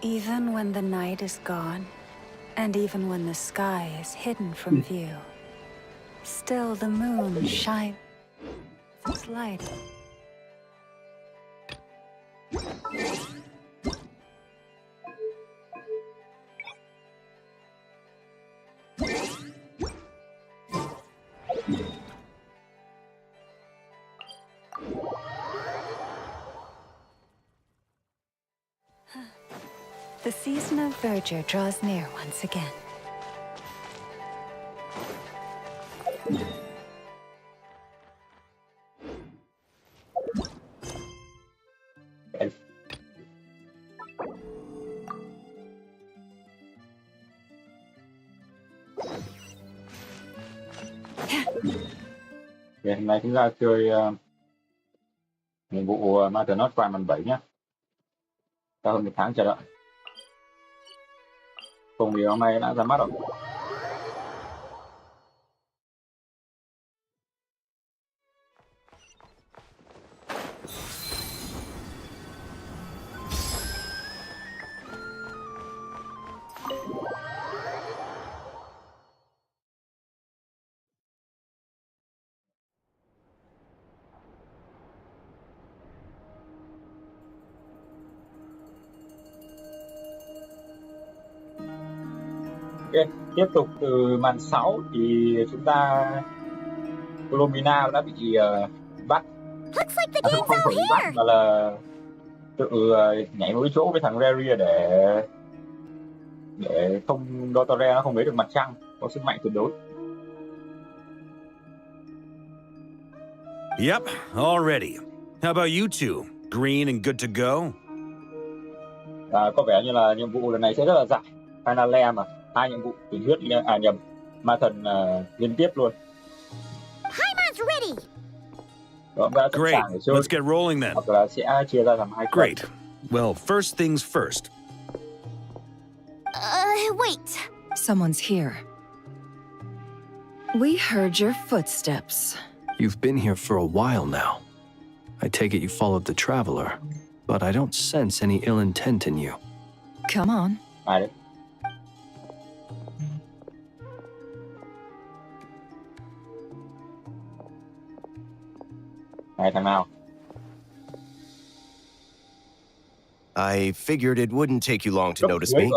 Even when the night is gone, and even when the sky is hidden from view, still the moon shines its light. The season of verdure draws near once again. Hôm nay chúng ta chơi nhiệm vụ Ma Thần Nod-Krai phần 7 nhé. Sau hơn 1 tháng chờ đợi. Không thì hôm nay đã ra mắt rồi. Okay. Tiếp tục từ màn 6 thì chúng ta Colomina đã bị bắt. Không phải bị bắt mà là tự nhảy một cái chỗ với thằng Reria để không Dotore nó không lấy được mặt trăng, có sức mạnh tuyệt đối. Yep, all ready. How about you two? Green and good to go? Có vẻ như là nhiệm vụ lần này sẽ rất là dài. Finale mà, 2 nhiệm vụ tình huyết nhầm Ma Thần liên tiếp luôn. Great, let's get rolling then. Hoặc là sẽ chia ra làm 2 Great. Well, first things first. Wait. Someone's here. We heard your footsteps. You've been here for a while now. I take it you followed the Traveler, but I don't sense any ill intent in you. Come on. Ai đấy? Ai thằng nào? I figured it wouldn't take you long to notice me.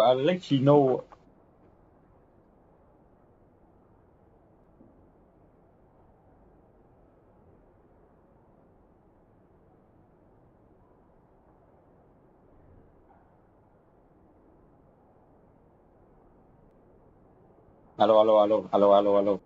Alo.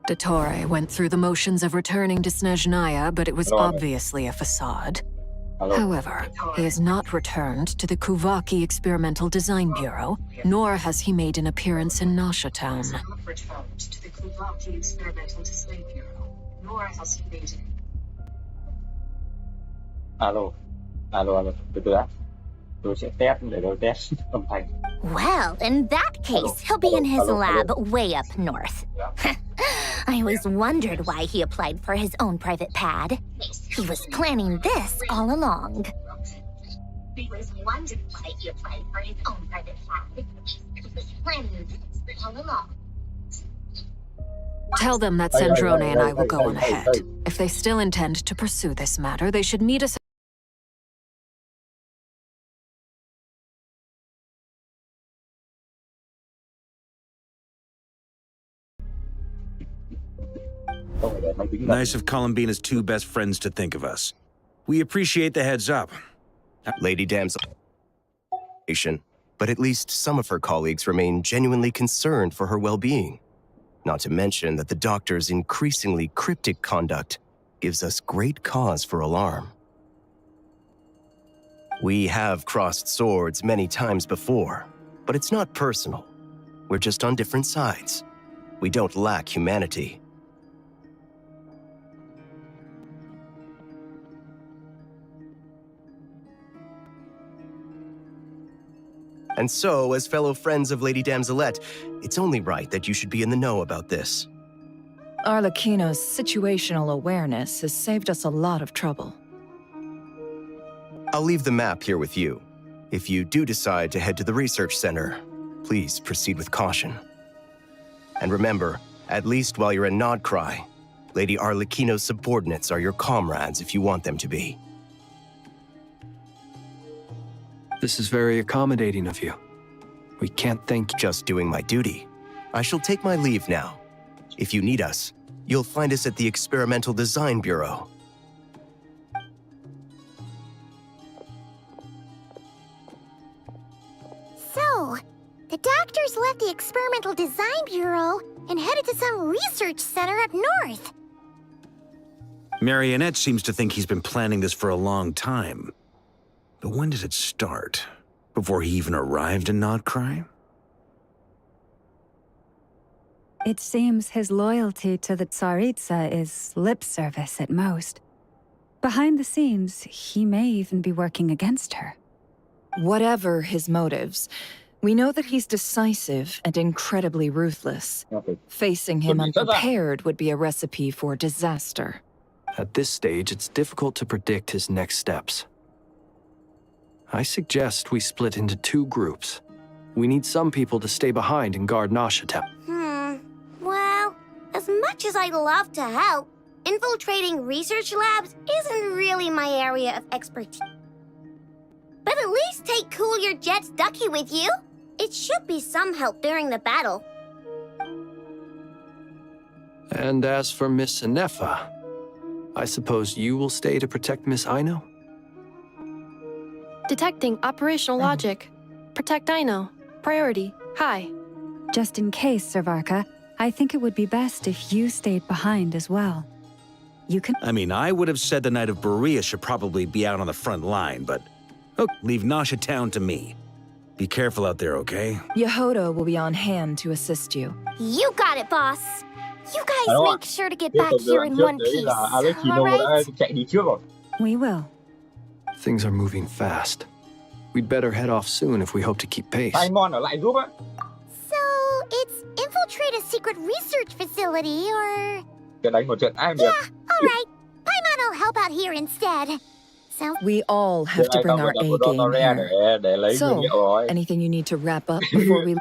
Dottore went through the motions of returning to Snezhnaya, but it was obviously a facade. However, he has not returned to the Kuvaki Experimental Design Bureau, nor has he made an appearance in Nasha Town. Alo, từ từ đã. Tôi sẽ test để tôi test âm thanh. Well, in that case, he'll be in his lab way up north. I always wondered why he applied for his own private pad. He was planning this all along. Tell them that Sandrone and I will go on ahead. If they still intend to pursue this matter, they should meet us. Nice of Columbina's 2 best friends to think of us. We appreciate the heads up. Lady Damsel, but at least some of her colleagues remain genuinely concerned for her well-being. Not to mention that the doctor's increasingly cryptic conduct gives us great cause for alarm. We have crossed swords many times before, but it's not personal. We're just on different sides. We don't lack humanity. And so, as fellow friends of Lady Damselette, it's only right that you should be in the know about this. Arlecchino's situational awareness has saved us a lot of trouble. I'll leave the map here with you. If you do decide to head to the research center, please proceed with caution. And remember, at least while you're in Nod-Krai, Lady Arlecchino's subordinates are your comrades if you want them to be. This is very accommodating of you. We can't thank you. Just doing my duty. I shall take my leave now. If you need us, you'll find us at the Experimental Design Bureau. So, the doctors left the Experimental Design Bureau and headed to some research center up north. Marionette seems to think he's been planning this for a long time. But when did it start? Before he even arrived in Nod-Krai? It seems his loyalty to the Tsaritsa is lip service at most. Behind the scenes, he may even be working against her. Whatever his motives, we know that he's decisive and incredibly ruthless. Facing him unprepared would be a recipe for disaster. At this stage, it's difficult to predict his next steps. I suggest we split into 2 groups. We need some people to stay behind and guard Nashatep. Well, as much as I'd love to help, infiltrating research labs isn't really my area of expertise. But at least take Cool Your Jet's Ducky with you. It should be some help during the battle. And as for Miss Inefa, I suppose you will stay to protect Miss Aino? Detecting operational logic. Protect Aino. Priority. High. Just in case, Servarka, I think it would be best if you stayed behind as well. You can— I mean, I would have said the Knight of Berea should probably be out on the front line, but... Oh, leave Nasha Town to me. Be careful out there, okay? Yehoda will be on hand to assist you. You got it, boss. You guys make sure to get back here in one piece, all right? We will. Things are moving fast. We'd better head off soon if we hope to keep pace. So, it's infiltrate a secret research facility, or... Yeah, all right. Paimon will help out here instead. So... We all have to bring our A game here. So, anything you need to wrap up before we...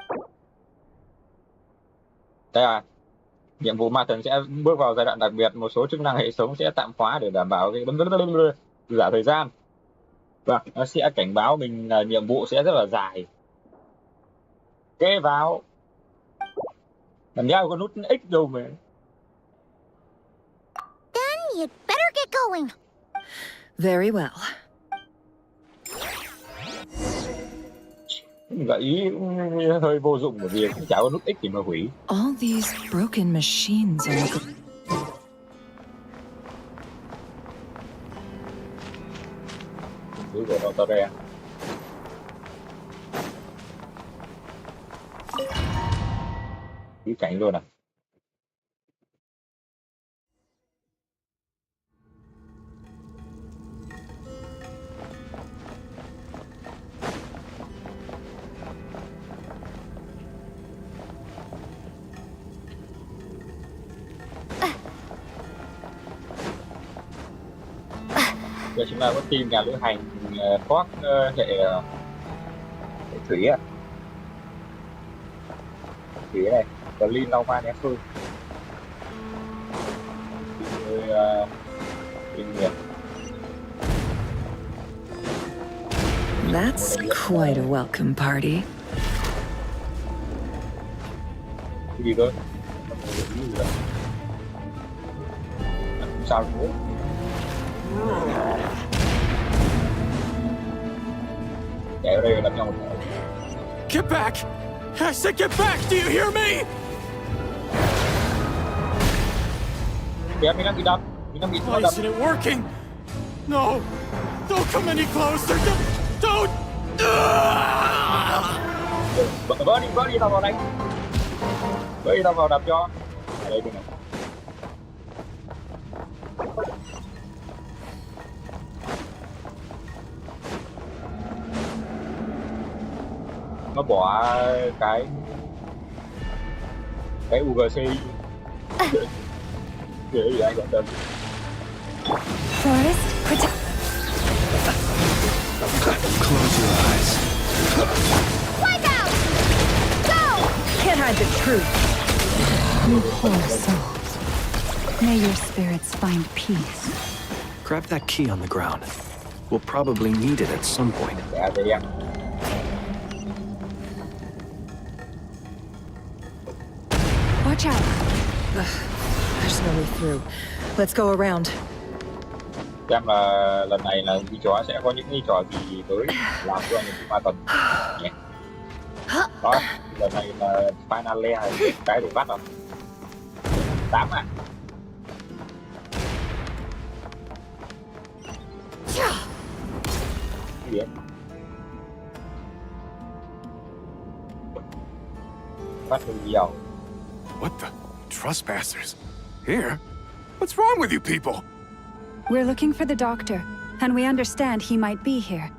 Nhiệm vụ Ma Thần sẽ bước vào giai đoạn đặc biệt, một số chức năng hệ thống sẽ tạm khóa để đảm bảo cái giả thời gian. Vâng, nó sẽ cảnh báo mình là nhiệm vụ sẽ rất là dài. Kế vào. Làm nhau có nút X đâu mà. Then you'd better get going. Very well. Gợi ý hơi vô dụng bởi vì cũng chả có nút X thì mà hủy. All these broken machines are like... Thứ của Nod-Krai. Ý cảnh luôn à. Giờ chúng ta có tìm nhà lữ hành khoác hệ thủy à. Thủy này, có Lin Lau Ma Nhé Phương. Nhiệm. That's quite a welcome party. Cái gì cơ? Sao nữa? Chạy ở đây làm nhau một cái. Get back! I said get back! Do you hear me? Kìa, mình đang bị đập. Mình đang bị Why đập. isn't it working? No! Don't come any closer! Don't! Vỡ đi tao vào đánh. Vỡ đi tao vào đập cho. Ở đây bên này. nó bỏ cái UGC để gì ai quan tâm. Forest, protect. Close your eyes. Wipe out! Go! Can't hide the truth. You poor souls. May your spirits find peace. Grab that key on the ground. We'll probably need it at some point. Watch out. There's no way through. Let's go around. Xem là lần này là đi chó sẽ có những cái trò gì tới làm cho những Ma Thần nhé. Đó, lần này là finale hay cái để bắt rồi. 8 à. Cái gì vậy? Bắt được nhiều. What the? Trespassers? Here? What's wrong with you people? We're looking for the doctor, and we understand he might be here.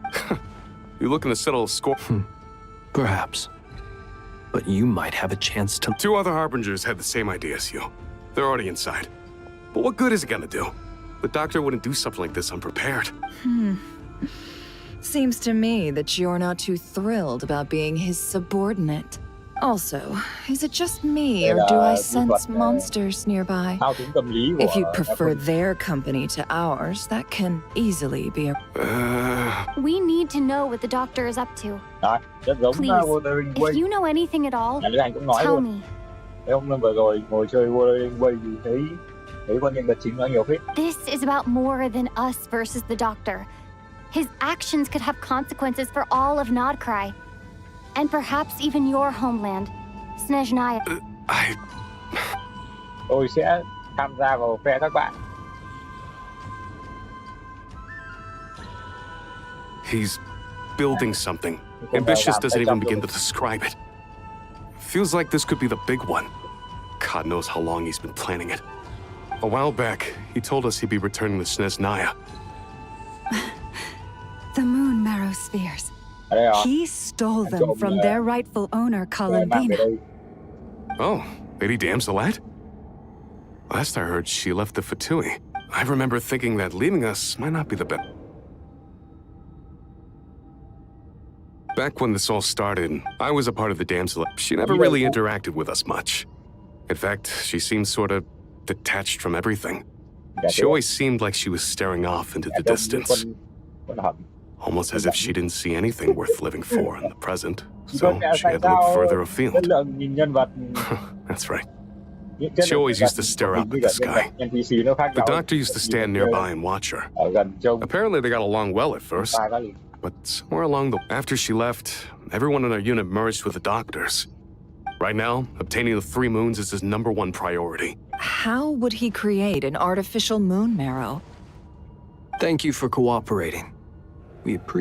You looking to settle a score? Perhaps. But you might have a chance to... 2 other harbingers had the same idea as you. They're already inside. But what good is it gonna do? The doctor wouldn't do something like this unprepared. Seems to me that you're not too thrilled about being his subordinate. Also, is it just me, or do I sense monsters nearby? If you prefer their company to ours, that can easily be a... We need to know what the doctor is up to. Please, if you know anything at all, tell me. Cái hôm vừa rồi ngồi chơi Wolverine quay thì thấy con nhân vật chính nói nhiều phết. This is about more than us versus the doctor. His actions could have consequences for all of Nod-Krai. And perhaps even your homeland, Snezhnaya. Tôi sẽ tham gia vào phe các bạn. He's building something. Ambitious doesn't even begin to describe it. Feels like this could be the big one. God knows how long he's been planning it. A while back, he told us he'd be returning to Snezhnaya. The moon marrow spheres. He stole them from their rightful owner, Columbina. Oh, Lady Damselat? Last I heard, she left the Fatui. I remember thinking that leaving us might not be the best. Back when this all started, I was a part of the Damselat. She never really interacted with us much. In fact, she seemed sort of detached from everything. She always seemed like she was staring off into the distance. Almost as if she didn't see anything worth living for in the present, so she had to look further afield. That's right. She always used to stare up at the sky. The doctor used to stand nearby and watch her. Apparently they got along well at first, but somewhere along the... After she left, everyone in our unit merged with the doctors. Right now, obtaining the 3 moons is his #1 priority. How would he create an artificial moon marrow? Thank you for cooperating.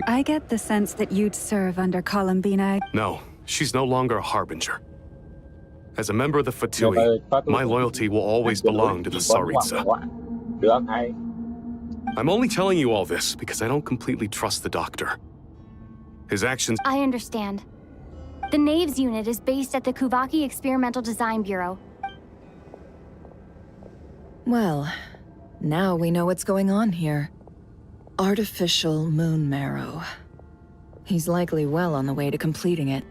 I get the sense that you'd serve under Columbina. No, she's no longer a harbinger. As a member of the Fatui, my loyalty will always belong to the Tsaritsa. I'm only telling you all this because I don't completely trust the doctor. His actions... I understand. The Knaves unit is based at the Kuvaki Experimental Design Bureau. Well, now we know what's going on here. Artificial moon marrow. He's likely well on the way to completing it.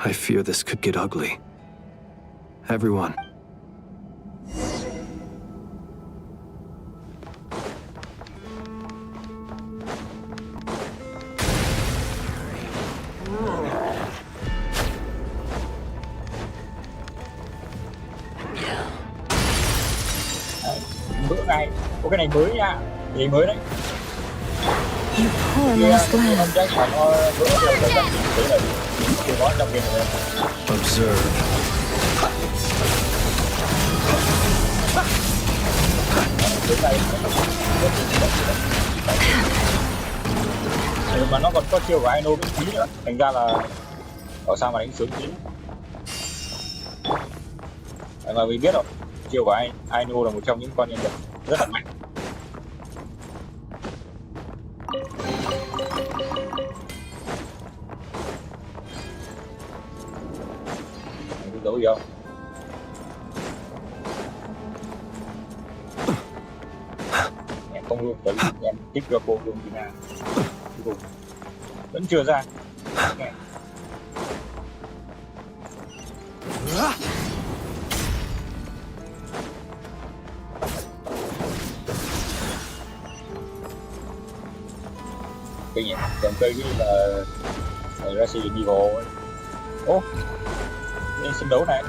I fear this could get ugly. Everyone. Bữa này có cái này mới nha. Gì mới đấy. You poor lost lamb. Observe. Mà nó còn có chiều của Aino miễn phí nữa, thành ra là ở sao mà đánh sướng phí. Mà mình biết rồi, chiều của Aino là một trong những con nhân vật rất là mạnh. gì không? Em không luôn, bởi vì em thích ra cô luôn thì nào. Vẫn chưa ra. Okay. Cái gì? Còn cây cái là Resident Evil ấy. Ô, đây xem đấu này.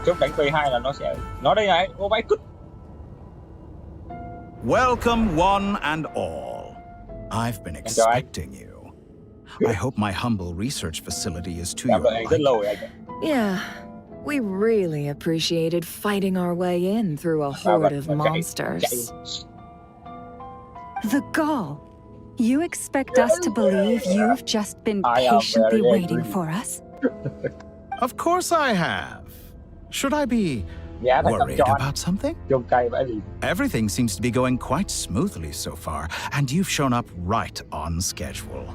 Trước đánh P2 là nó đây này. Ô vãi cứt. Welcome one and all. I've been expecting you. I hope my humble research facility is to your liking. Yeah, we really appreciated fighting our way in through a horde of monsters. The gall. You expect us to believe you've just been patiently waiting for us? Of course I have. Should I be worried about something? Everything seems to be going quite smoothly so far, and you've shown up right on schedule.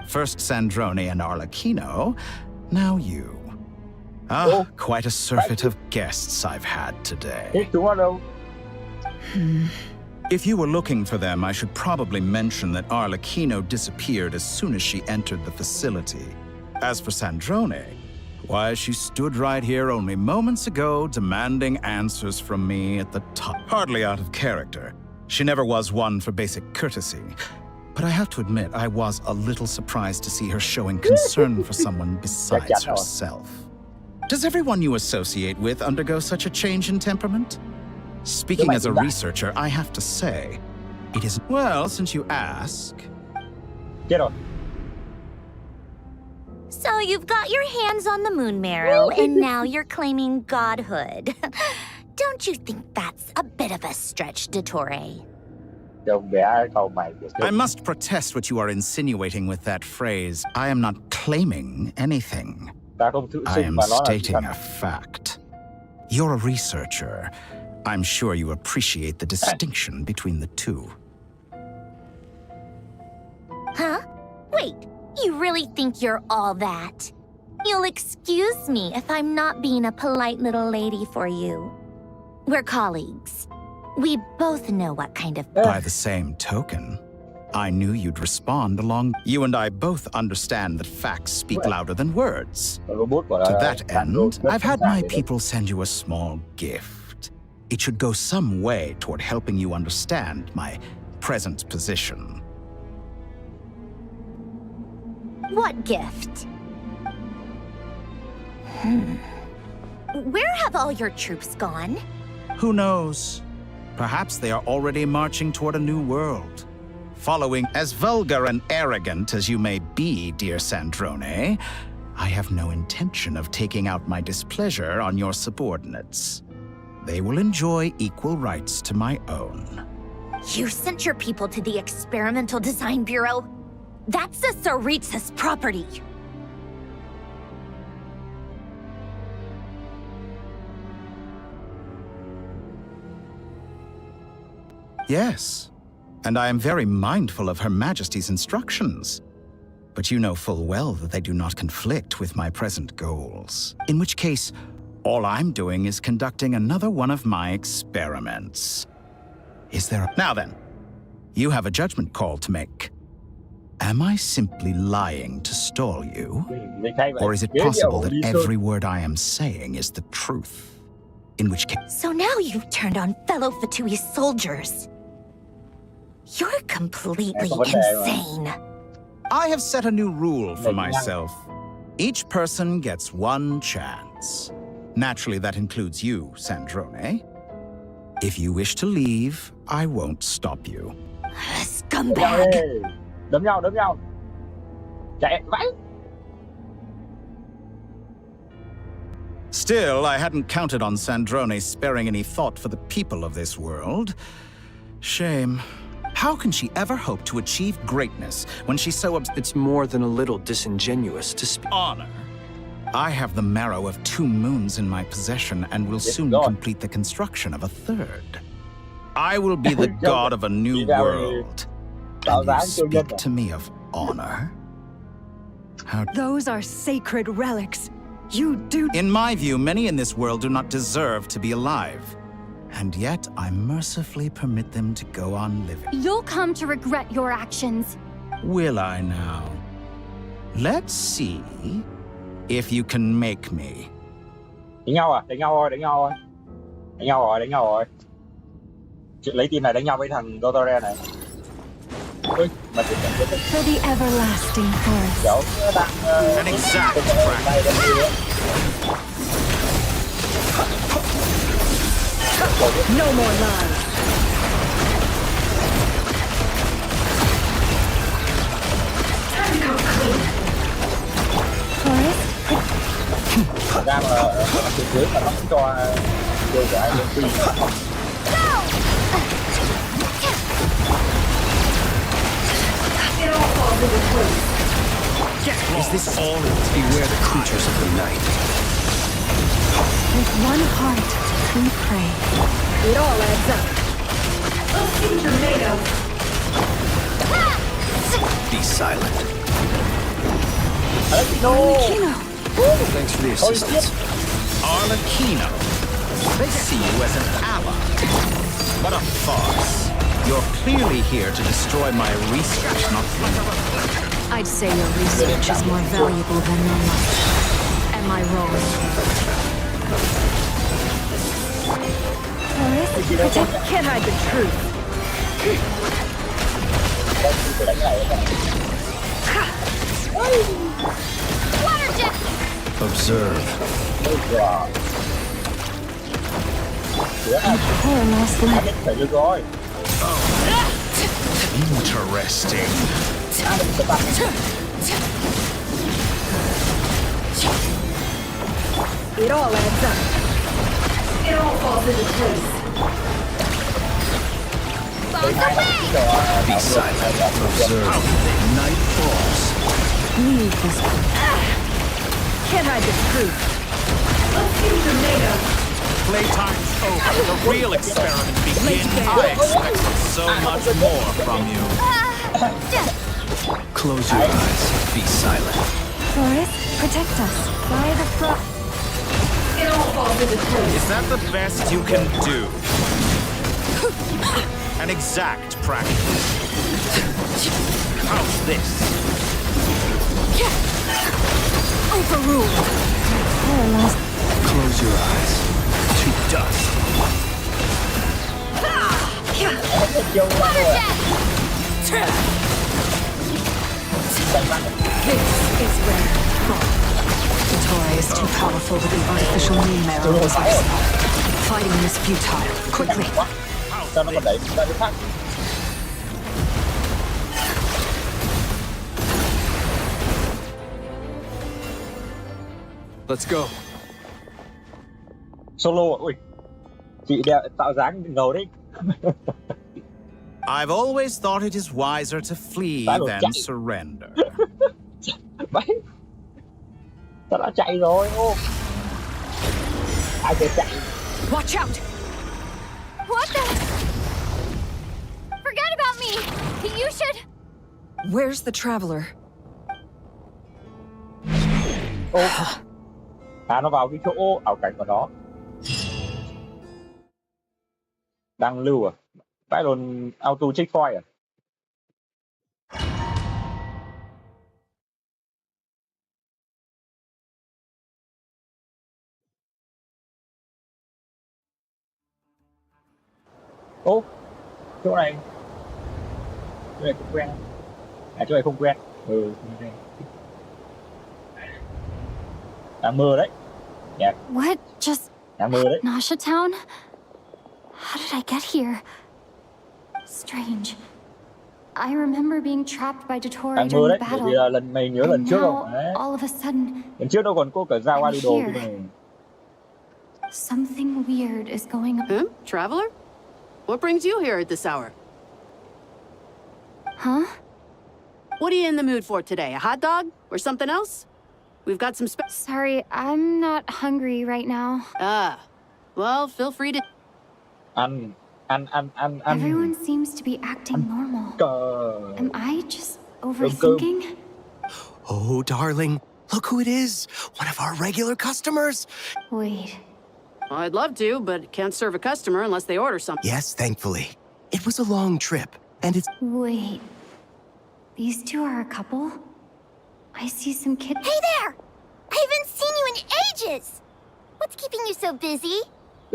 First Sandrone and Arlecchino, now you. Quite a surfeit of guests I've had today. If you were looking for them, I should probably mention that Arlecchino disappeared as soon as she entered the facility. As for Sandrone, why, she stood right here only moments ago demanding answers from me at the top. Hardly out of character. She never was one for basic courtesy. But I have to admit, I was a little surprised to see her showing concern for someone besides herself. Does everyone you associate with undergo such a change in temperament? Speaking as a researcher, I have to say, it is... Well, since you ask... Get on. So you've got your hands on the moon marrow, and now you're claiming godhood. Don't you think that's a bit of a stretch, Dottore? I must protest what you are insinuating with that phrase. I am not claiming anything. I am stating a fact. You're a researcher. I'm sure you appreciate the distinction between the two. Huh? Wait, you really think you're all that? You'll excuse me if I'm not being a polite little lady for you. We're colleagues. We both know what kind of... By the same token, I knew you'd respond along. You and I both understand that facts speak louder than words. To that end, I've had my people send you a small gift. It should go some way toward helping you understand my present position. What gift? Where have all your troops gone? Who knows? Perhaps they are already marching toward a new world. Following as vulgar and arrogant as you may be, dear Sandrone, I have no intention of taking out my displeasure on your subordinates. They will enjoy equal rights to my own. You sent your people to the Experimental Design Bureau? That's a Tsaritsa's property. Yes, and I am very mindful of Her Majesty's instructions. But you know full well that they do not conflict with my present goals. In which case, all I'm doing is conducting another one of my experiments. Is there a... Now then, you have a judgment call to make. Am I simply lying to stall you? Or is it possible that every word I am saying is the truth? In which case... So now you've turned on fellow Fatui soldiers. You're completely insane. I have set a new rule for myself. Each person gets one chance. Naturally, that includes you, Sandrone. If you wish to leave, I won't stop you. Scumbag! Đấm nhau. Chạy vãi. Still, I hadn't counted on Sandrone sparing any thought for the people of this world. Shame. How can she ever hope to achieve greatness when she's so It's more than a little disingenuous to speak. Honor. I have the marrow of 2 moons in my possession and will soon complete the construction of a 3rd. I will be the god of a new world. And you speak to me of honor? How... Those are sacred relics. You do. In my view, many in this world do not deserve to be alive. And yet, I mercifully permit them to go on living. You'll come to regret your actions. Will I now? Let's see if you can make me. Đánh nhau à? Đánh nhau rồi, đánh nhau rồi. Đánh nhau rồi, đánh nhau rồi. Chuyện lấy tim này đánh nhau với thằng Nod-Krai này. Ui, mà chuyện này For the everlasting forest. cháu đang An exact practice. No more lies. Time to come clean. Forest? Thật ra mà ở phía dưới mà nó không cho vô cái lên tim. It all falls into place. Is this all? Beware the creatures of the night. With one heart, we pray. It all adds up. Those things you're made of. Be silent. Arlecchino! Thanks for the assistance. Arlecchino. They see you as an ally. What a farce. You're clearly here to destroy my research, not me. I'd say your research is more valuable than your life. Am I wrong? Forest? Can't hide the truth. Water jet! Observe. Poor lost life. Phải được rồi. Interesting. It all adds up. It all falls into place. Be silent. Observe. Night falls. Leave this Can't hide the truth. Those things you're made of. Playtime's over. The real experiment begins. I expected so much more from you. Close your eyes. Be silent. Forest, protect us. By the front. It all falls into place. Is that the best you can do? An exact practice. How's this? Overruled. Poor lost. Close your eyes. To dust. This is where Dottore is too powerful with an artificial moon arrow as our side. Fighting him is futile. Quickly. Sao nó còn đẩy ra cái khác? Let's go. Solo à? Ui, chị tạo dáng ngầu đấy. I've always thought it is wiser to flee than surrender. Bấy, tao đã chạy rồi. Ô, ai kêu chạy? Watch out! What the? Forget about me! You should... Where's the traveler? Ô, nó vào cái chỗ ảo cảnh của nó. Đang lưu à? Phải luôn auto checkpoint à? Ô, chỗ này cũng quen. À, chỗ này không quen. Ừ, không quen. Đang mơ đấy. Yeah. What just... Đang mơ đấy. Nasha Town? How did I get here? Strange. I remember being trapped by Dottore Đang mơ during đấy, the bởi battle. vì là lần mày nhớ lần And trước now, không? Đấy. all of a sudden, Lần trước đâu còn cô cả ra qua đi đồ here. cái này. something weird is going on. Traveler? What brings you here at this hour? Huh? What are you in the mood for today? A hot dog? Or something else? We've got some Sorry, I'm not hungry right now. Ah. Well, feel free to... Ăn. Everyone seems to be acting normal. Cờ. Am I just overthinking? Oh, darling, Look who it is! One of our regular customers! Wait. Well, I'd love to, but can't serve a customer unless they order something. Yes, thankfully. It was a long trip, and it's... Wait. These two are a couple? I see some kids. Hey there! I haven't seen you in ages! What's keeping you so busy?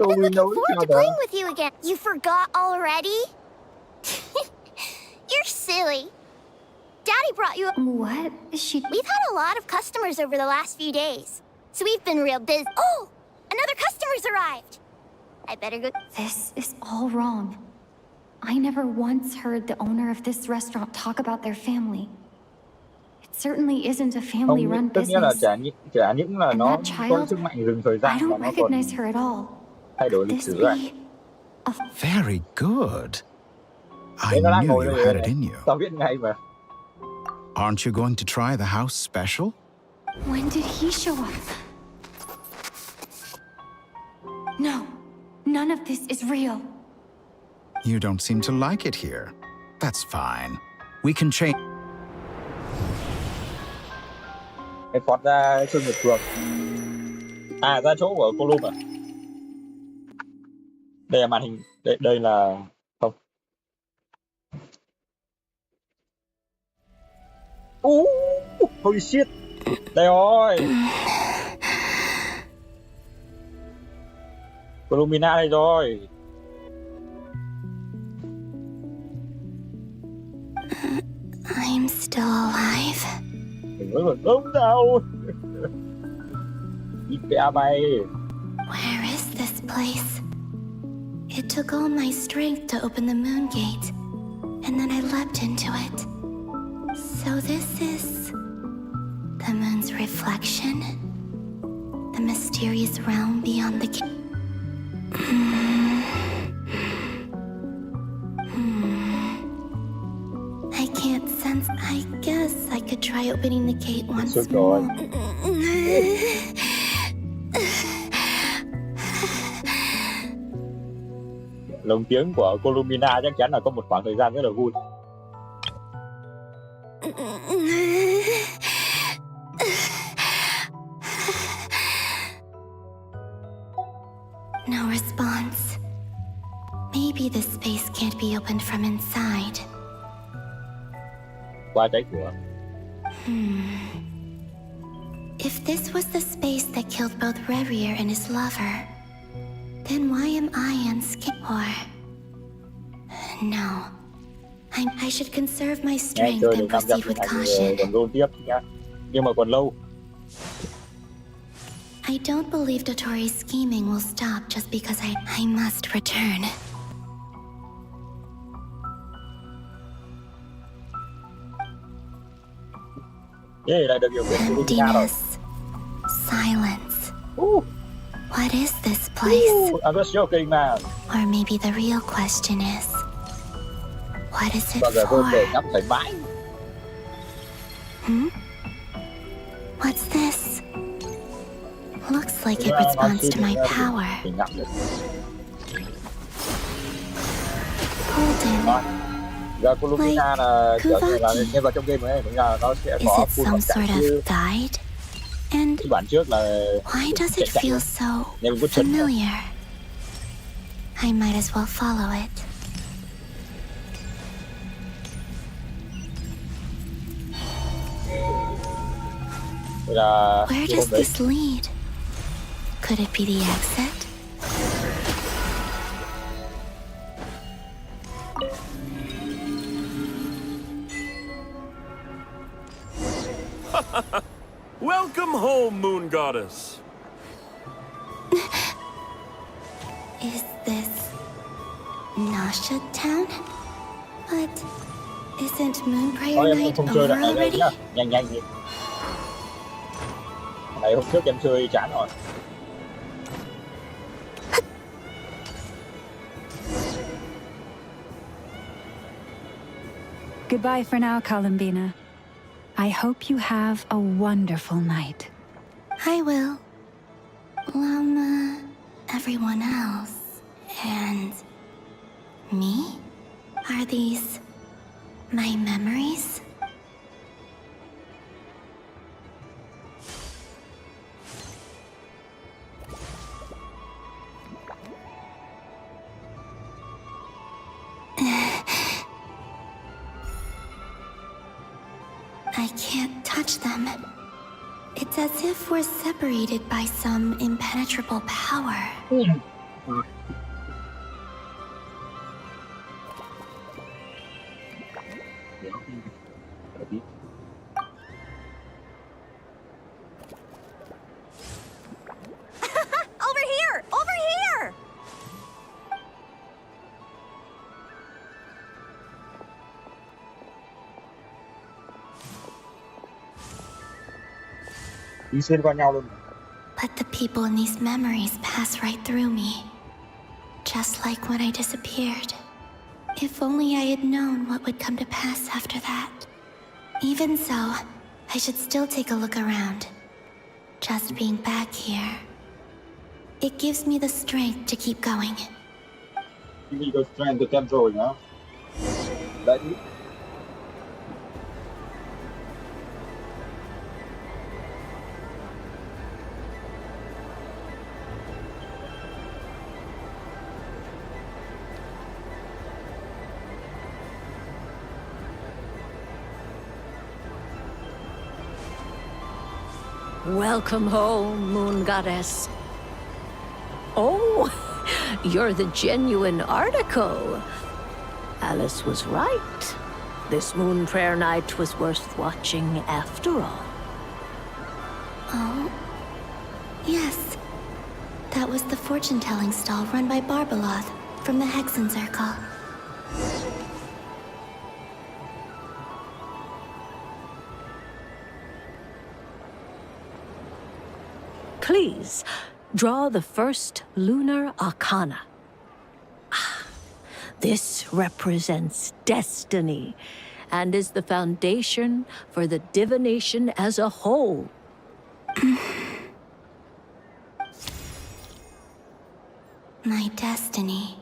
I've been looking forward to playing with you again. You forgot already? You're silly. Daddy brought you... What? We've had a lot of customers over the last few days, so we've been real busy. Oh! Another customer's arrived! I better go... This is all wrong. I never once heard the owner of this restaurant talk about their family. It certainly isn't a family-run business. And that child, I don't recognize her at all. Could this be a... Very good. I knew you had it in you. Aren't you going to try the house special? When did he show up? No, none of this is real. You don't seem to like it here. That's fine. We can change... Cái phót ra Sơn Nhật Phường. À, ra chỗ của cô Lum à? Đây là màn hình. Đây là... Không. Holy shit. Đây rồi. Columina đây rồi. I'm still alive. Đừng nói đúng đâu. Đi bẻ bay. Where is this place? It took all my strength to open the moon gate, and then I leapt into it. So this is the moon's reflection? The mysterious realm beyond the gate? I can't sense. I guess I could try opening the gate once more. Lồng tiếng của Columina chắc chắn là có một khoảng thời gian rất là vui. No response. Maybe this space can't be opened from inside. Qua trái cửa. If this was the space that killed both Revier and his lover, then why am I unscared? Or... No. I should conserve my strength and proceed with caution. Nhưng mà còn lâu. I don't believe Dotori's scheming will stop just because I must return. Emptiness. Silence. What is this place? I'm just joking, man. Or maybe the real question is, what is it for? What's this? Looks like it responds to my power. Golden. Like Kuvaki. Is it some sort of guide? And why does it feel so familiar? I might as well follow it. Where does this lead? Could it be the exit? Welcome home, Moon Goddess. Is this Nasha Town? But isn't Moon Prayer Night over already? Nhanh đi. Này hôm trước em chơi chán rồi. Goodbye for now, Columbina. I hope you have a wonderful night. I will. Llama, everyone else, and me? Are these my memories? I can't touch them. It's as if we're separated by some impenetrable power. Over here! Over here! Đi xuyên qua nhau luôn. But the people in these memories pass right through me. Just like when I disappeared. If only I had known what would come to pass after that. Even so, I should still take a look around. Just being back here. It gives me the strength to keep going. Mình có strength to temp rồi nhá. Đấy. Welcome home, Moon Goddess. Oh, you're the genuine article. Alice was right. This moon prayer night was worth watching after all. Oh, yes. That was the fortune-telling stall run by Barbaloth from the Hexen Circle. Please, draw the first lunar arcana. This represents destiny and is the foundation for the divination as a whole. My destiny.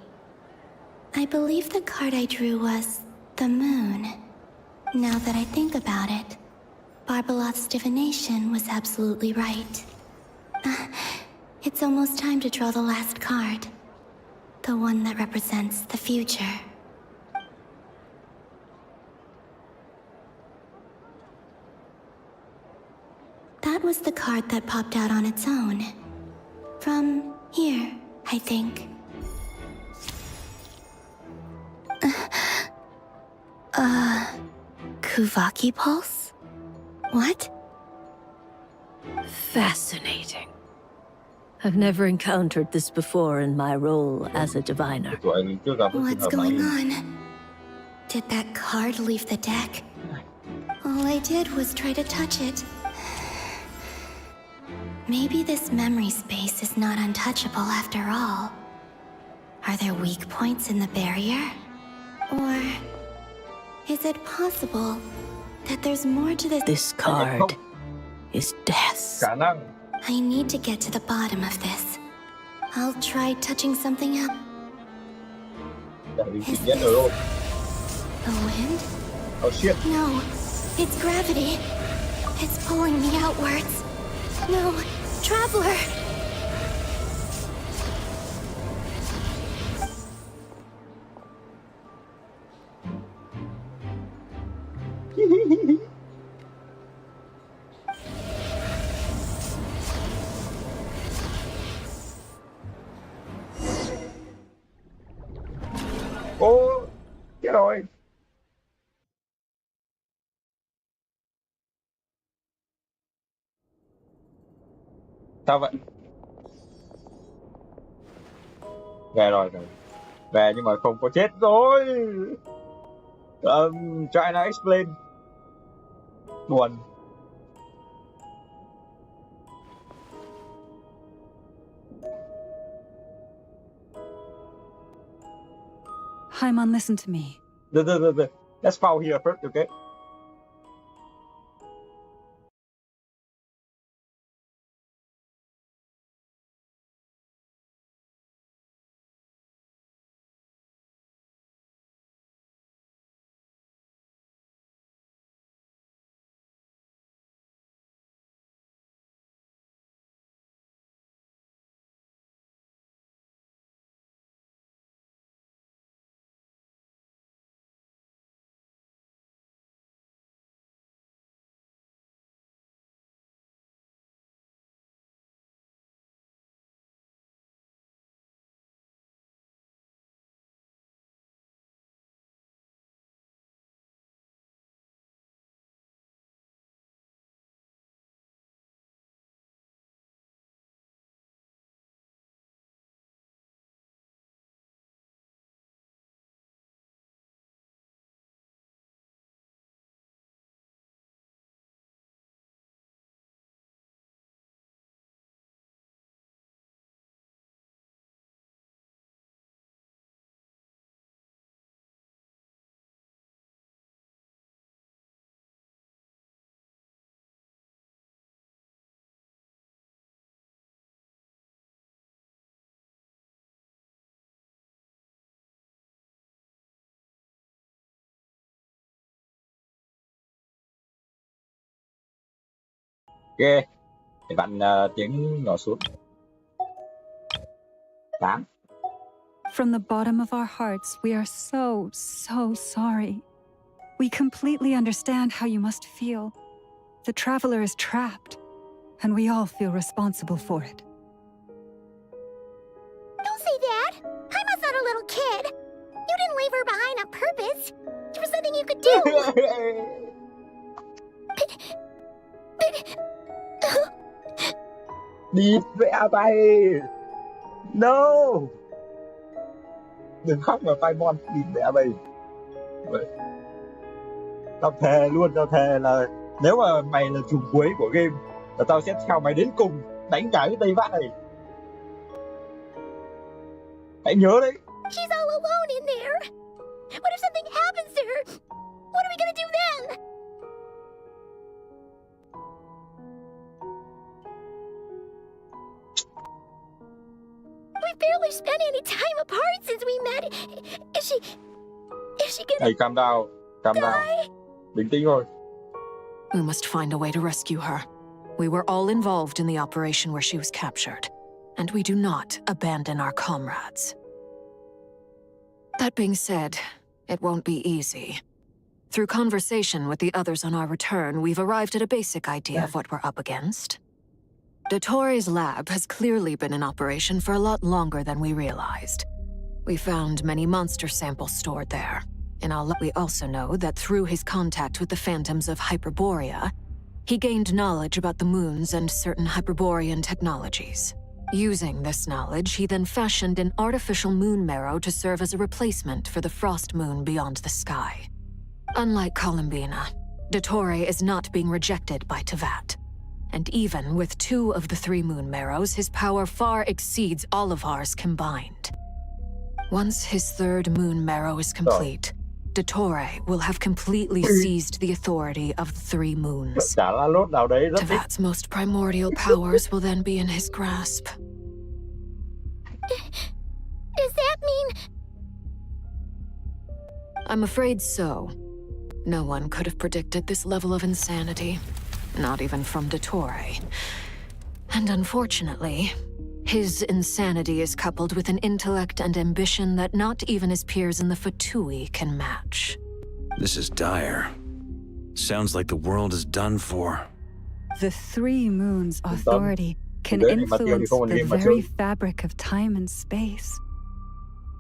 I believe the card I drew was the moon. Now that I think about it, Barbaloth's divination was absolutely right. It's almost time to draw the last card. The one that represents the future. That was the card that popped out on its own. From here, I think. Kuvaki Pulse? What? Fascinating. I've never encountered this before in my role as a diviner. What's going on? Did that card leave the deck? All I did was try to touch it. Maybe this memory space is not untouchable after all. Are there weak points in the barrier? Or is it possible that there's more to this? This card is death. I need to get to the bottom of this. I'll try touching something up. Is this the wind? Oh shit. No, it's gravity. It's pulling me outwards. No, Traveler! Ô, chết rồi. Sao vậy? Về rồi. Về nhưng mà không có chết rồi. Try to explain. Buồn. Haimon, listen to me. Let's follow here first, okay? Để bạn tiếng nhỏ xuống. 8. From the bottom of our hearts, we are so sorry. We completely understand how you must feel. The traveler is trapped, and we all feel responsible for it. Don't say that! I'm not a little kid! You didn't leave her behind on purpose! There was nothing you could do! Đi vẽ bay! No! Đừng khóc mà Paimon, đi vẽ bay. Tao thề là nếu mà mày là trùm cuối của game là tao sẽ theo mày đến cùng, đánh cả cái Tây Vạn này. Hãy nhớ đấy. She's all alone in there. What if something happens to her? What are we gonna do then? We've barely spent any time apart since we met. Is she gonna... Hey, calm down. Bình tĩnh thôi. We must find a way to rescue her. We were all involved in the operation where she was captured, and we do not abandon our comrades. That being said, it won't be easy. Through conversation with the others on our return, we've arrived at a basic idea of what we're up against. Dottore's lab has clearly been in operation for a lot longer than we realized. We found many monster samples stored there. We also know that through his contact with the phantoms of Hyperborea, he gained knowledge about the moons and certain Hyperborean technologies. Using this knowledge, he then fashioned an artificial moon marrow to serve as a replacement for the frost moon beyond the sky. Unlike Columbina, Dottore is not being rejected by Teyvat. And even with 2 of the 3 moon marrows, his power far exceeds all of ours combined. Once his 3rd moon marrow is complete, Dottore will have completely seized the authority of the 3 moons. Teyvat's most primordial powers will then be in his grasp. Does that mean... I'm afraid so. No one could have predicted this level of insanity. Not even from Dottore. And unfortunately, his insanity is coupled with an intellect and ambition that not even his peers in the Fatui can match. This is dire. Sounds like the world is done for. The 3 moons' authority can influence the very fabric of time and space.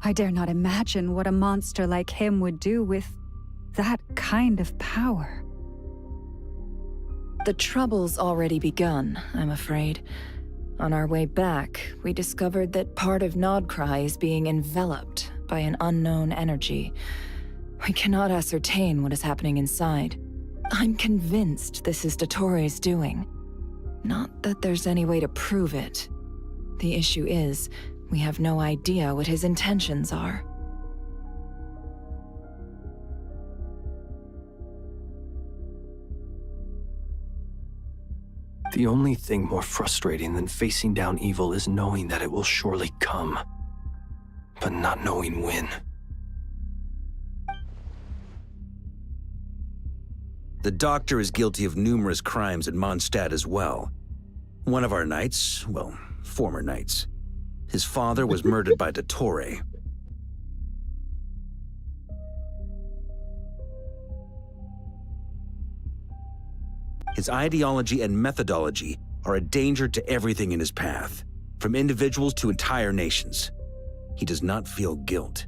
I dare not imagine what a monster like him would do with that kind of power. The trouble's already begun, I'm afraid. On our way back, we discovered that part of Nod-Krai is being enveloped by an unknown energy. We cannot ascertain what is happening inside. I'm convinced this is Dottore's doing. Not that there's any way to prove it. The issue is, we have no idea what his intentions are. The only thing more frustrating than facing down evil is knowing that it will surely come, but not knowing when. The doctor is guilty of numerous crimes in Mondstadt as well. One of our knights, well, former knights, his father was murdered by Dottore. His ideology and methodology are a danger to everything in his path, from individuals to entire nations. He does not feel guilt.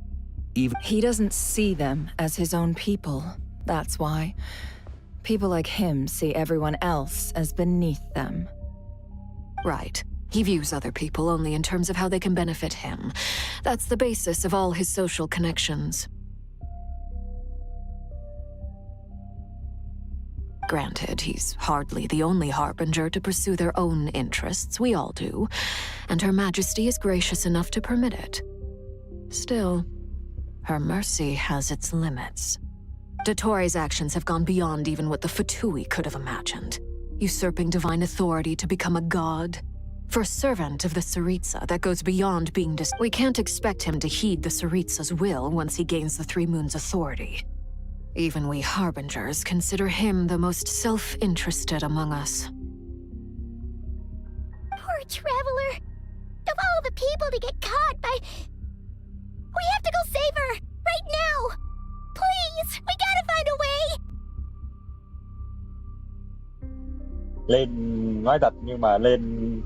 He doesn't see them as his own people, that's why. People like him see everyone else as beneath them. Right. He views other people only in terms of how they can benefit him. That's the basis of all his social connections. Granted, he's hardly the only harbinger to pursue their own interests. We all do. And Her Majesty is gracious enough to permit it. Still, her mercy has its limits. Dottore's actions have gone beyond even what the Fatui could have imagined. Usurping divine authority to become a god. For a servant of the Tsaritsa, that goes beyond being We can't expect him to heed the Tsaritsa's will once he gains the 3 moons' authority. Even we Harbingers consider him the most self-interested among us. Poor Traveler. Of all the people to get caught by... We have to go save her! Right now! Please! We gotta find a way! Lên nói thật, nhưng mà lên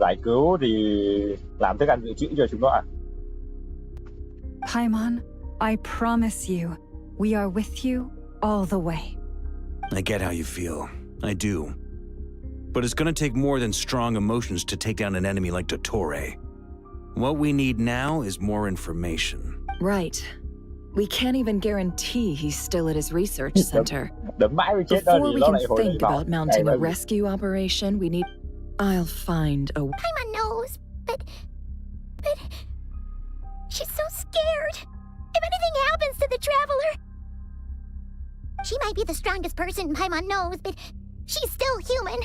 giải cứu thì làm thức ăn dự trữ cho chúng nó à? Paimon, I promise you, we are with you all the way. I get how you feel. I do. But it's gonna take more than strong emotions to take down an enemy like Dottore. What we need now is more information. Right. We can't even guarantee he's still at his research center. Before we can think about mounting a rescue operation, we need... I'll find a... Paimon knows, but... She's so scared. If anything happens to the Traveler... She might be the strongest person Paimon knows, but she's still human.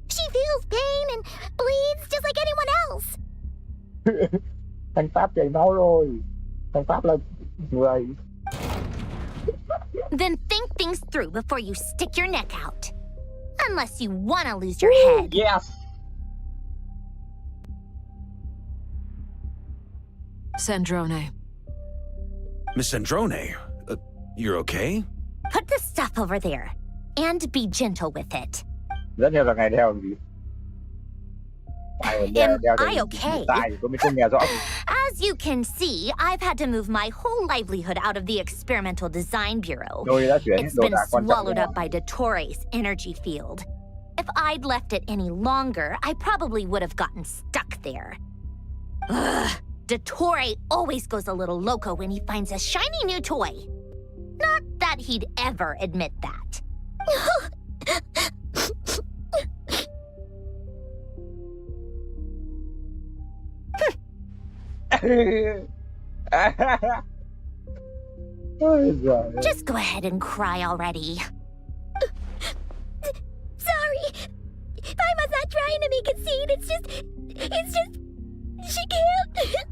She feels pain and bleeds just like anyone else. Thằng Pháp chảy máu rồi. Thằng Pháp là người. Then think things through before you stick your neck out. Unless you want to lose your head. Yes. Sandrone. Miss Sandrone, you're okay? Put the stuff over there. And be gentle with it. Rất nhiều là ngày đeo gì? Am I okay? As you can see, I've had to move my whole livelihood out of the Experimental Design Bureau. It's been swallowed up by Dottore's energy field. If I'd left it any longer, I probably would have gotten stuck there. Ugh. Dottore always goes a little loco when he finds a shiny new toy. Not that he'd ever admit that. Just go ahead and cry already. Sorry. Paimon's not trying to make a scene. It's just... She can't...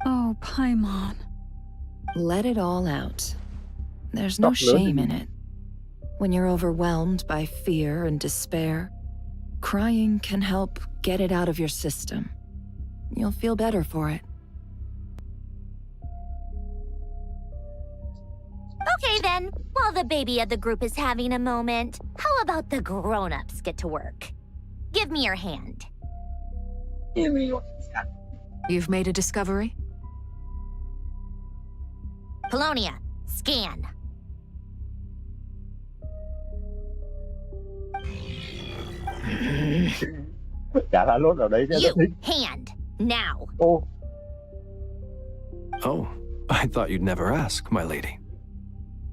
Oh, Paimon. Let it all out. There's no shame in it. When you're overwhelmed by fear and despair, crying can help get it out of your system. You'll feel better for it. Okay then, while the baby of the group is having a moment, how about the grown-ups get to work? Give me your hand. You've made a discovery? Polonia, scan. You, hand, now. Oh, I thought you'd never ask, my lady.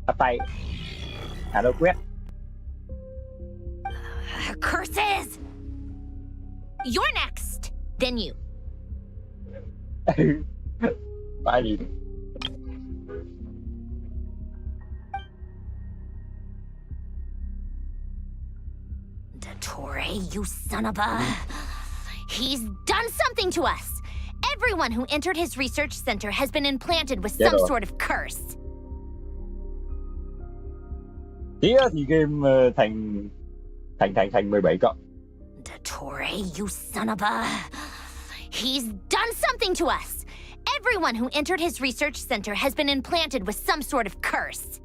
Quét. Curses! You're next, then you. Bye. Dottore, you son of a... He's done something to us! Everyone who entered his research center has been implanted with some sort of curse. Thì game thành 17 cộng. Dottore, you son of a... He's done something to us! Everyone who entered his research center has been implanted with some sort of curse.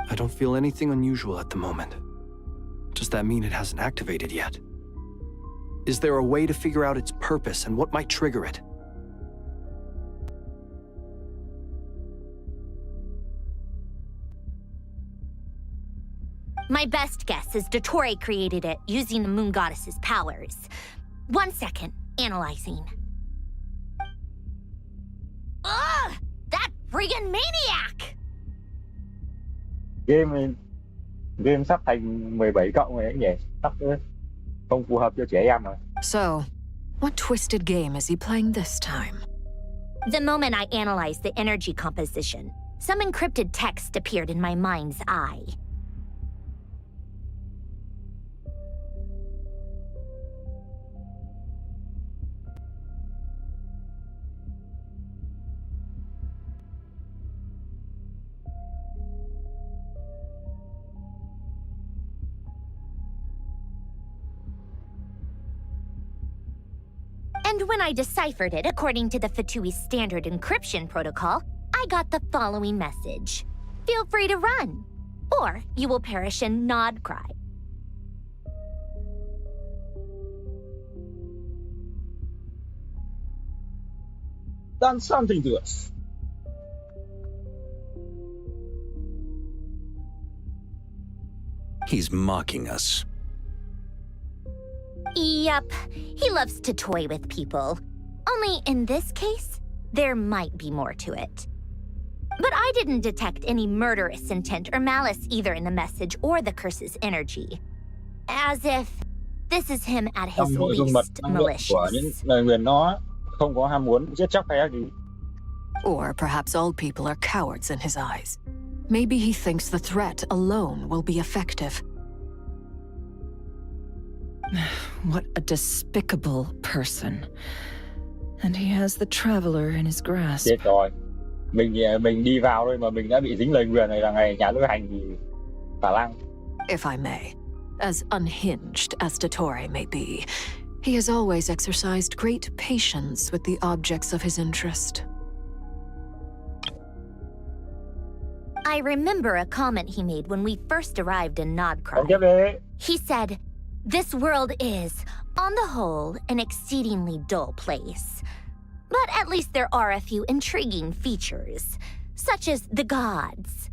I don't feel anything unusual at the moment. Does that mean it hasn't activated yet? Is there a way to figure out its purpose and what might trigger it? My best guess is Dottore created it using the moon goddess's powers. 1 second, analyzing. Ugh! That friggin' maniac! Game sắp thành 17 cộng rồi ấy nhỉ? Sắp không phù hợp cho trẻ em rồi. So, what twisted game is he playing this time? The moment I analyzed the energy composition, some encrypted text appeared in my mind's eye. And when I deciphered it according to the Fatui standard encryption protocol, I got the following message. Feel free to run, or you will perish in Nod-Krai. Done something to us. He's mocking us. Yep, he loves to toy with people. Only in this case, there might be more to it. But I didn't detect any murderous intent or malice either in the message or the curse's energy. As if this is him at his least malicious. Or perhaps all people are cowards in his eyes. Maybe he thinks the threat alone will be effective. What a despicable person. And he has the Traveler in his grasp. Chết rồi. Mình đi vào thôi mà mình đã bị dính lời nguyền này là ngày nhà lữ hành thì khả năng. If I may, as unhinged as Dottore may be, he has always exercised great patience with the objects of his interest. I remember a comment he made when we first arrived in Nod-Krai. He said, "This world is, on the whole, an exceedingly dull place. But at least there are a few intriguing features, such as the gods,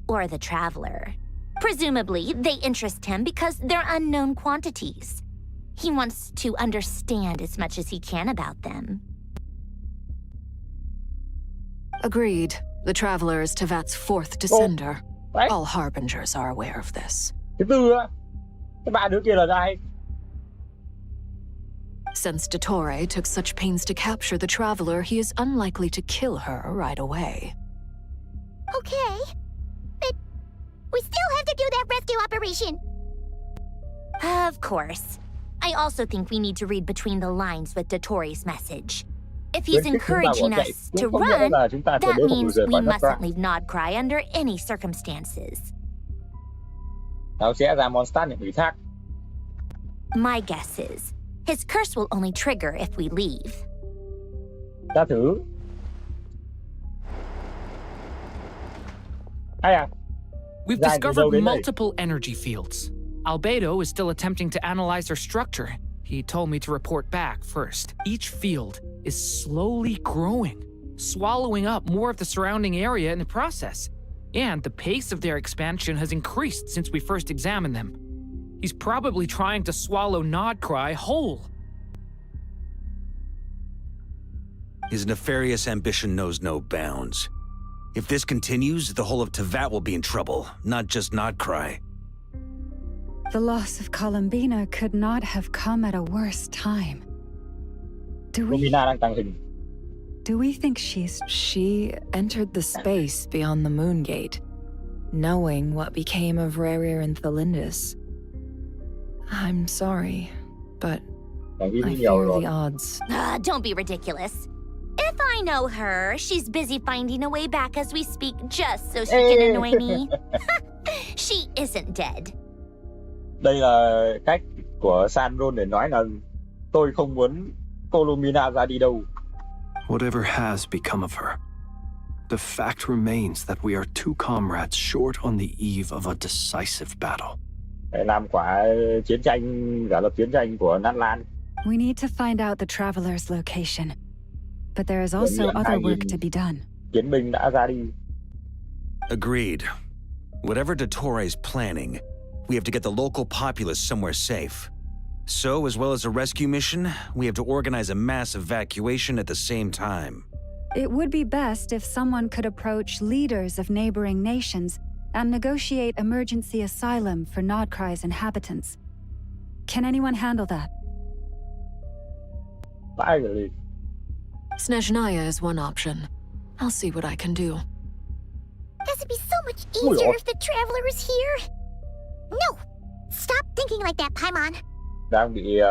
or the Traveler. Presumably, they interest him because they're unknown quantities. He wants to understand as much as he can about them." Agreed. The Traveler is Tevat's fourth descender. All Harbingers are aware of this. Since Dottore took such pains to capture the Traveler, he is unlikely to kill her right away. Okay, but we still have to do that rescue operation. Of course. I also think we need to read between the lines with Dottore's message. If he's encouraging us to run, that means we mustn't leave Nod-Krai under any circumstances. Nó sẽ ra Mondstadt những ủy thác. My guess is, his curse will only trigger if we leave. Ta thử. We've discovered multiple energy fields. Albedo is still attempting to analyze their structure. He told me to report back first. Each field is slowly growing, swallowing up more of the surrounding area in the process. And the pace of their expansion has increased since we first examined them. He's probably trying to swallow Nod-Krai whole. His nefarious ambition knows no bounds. If this continues, the whole of Tevat will be in trouble, not just Nod-Krai. The loss of Columbina could not have come at a worse time. Do we think She entered the space beyond the Moon Gate, knowing what became of Rerir and Thalindus. I'm sorry, but I fear the odds. Don't be ridiculous. If I know her, she's busy finding a way back as we speak just so she can annoy me. She isn't dead. Đây là cách của Sandron để nói là tôi không muốn cô Lumina ra đi đâu. Whatever has become of her, the fact remains that we are two comrades short on the eve of a decisive battle. Làm quả chiến tranh, giả lập chiến tranh của Nát Lan. We need to find out the traveler's location. But there is also other work to be done. Chiến binh đã ra đi. Agreed. Whatever Dottore planning, we have to get the local populace somewhere safe. So, as well as a rescue mission, we have to organize a mass evacuation at the same time. It would be best if someone could approach leaders of neighboring nations and negotiate emergency asylum for Nod-Krai's inhabitants. Can anyone handle that? Snezhnaya is one option. I'll see what I can do. This would be so much easier if the traveler was here. No! Stop thinking like that, Paimon. Đang bị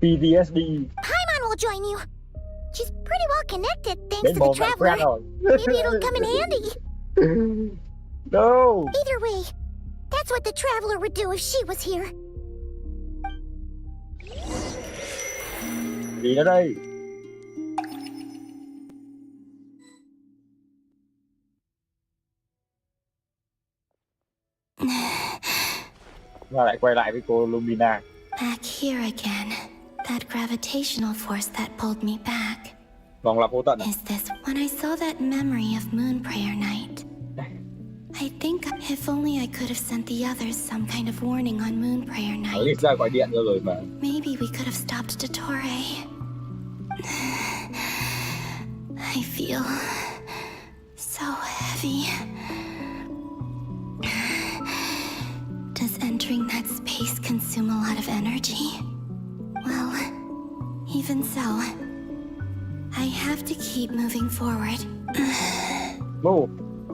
PTSD. Paimon will join you. She's pretty well connected thanks to the traveler. Maybe it'll come in handy. No! Either way, that's what the traveler would do if she was here. Gì nữa đây? Và lại quay lại với cô Lumina. Back here again. That gravitational force that pulled me back. Vòng lặp vô tận. Is this when I saw that memory of Moon Prayer Night? I think if only I could have sent the others some kind of warning on Moon Prayer Night. Ra gọi điện rồi mà. Maybe we could have stopped Dottore. I feel so heavy. Does entering that space consume a lot of energy? Well, even so, I have to keep moving forward.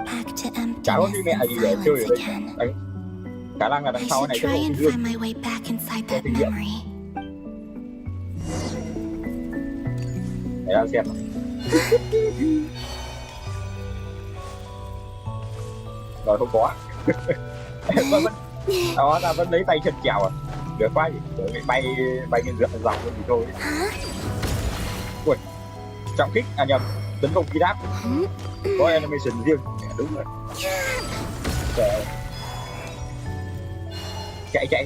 Back to emptiness and silence again. I should try and find my way back inside that memory. Để ra xem. Rồi không có. Đó là vẫn lấy tay chân chèo à. Được quá gì, rồi bay lên dòng thì thôi. Ui, trọng kích, nhầm, tấn công khí đáp. Có animation riêng, đúng rồi. Chạy cái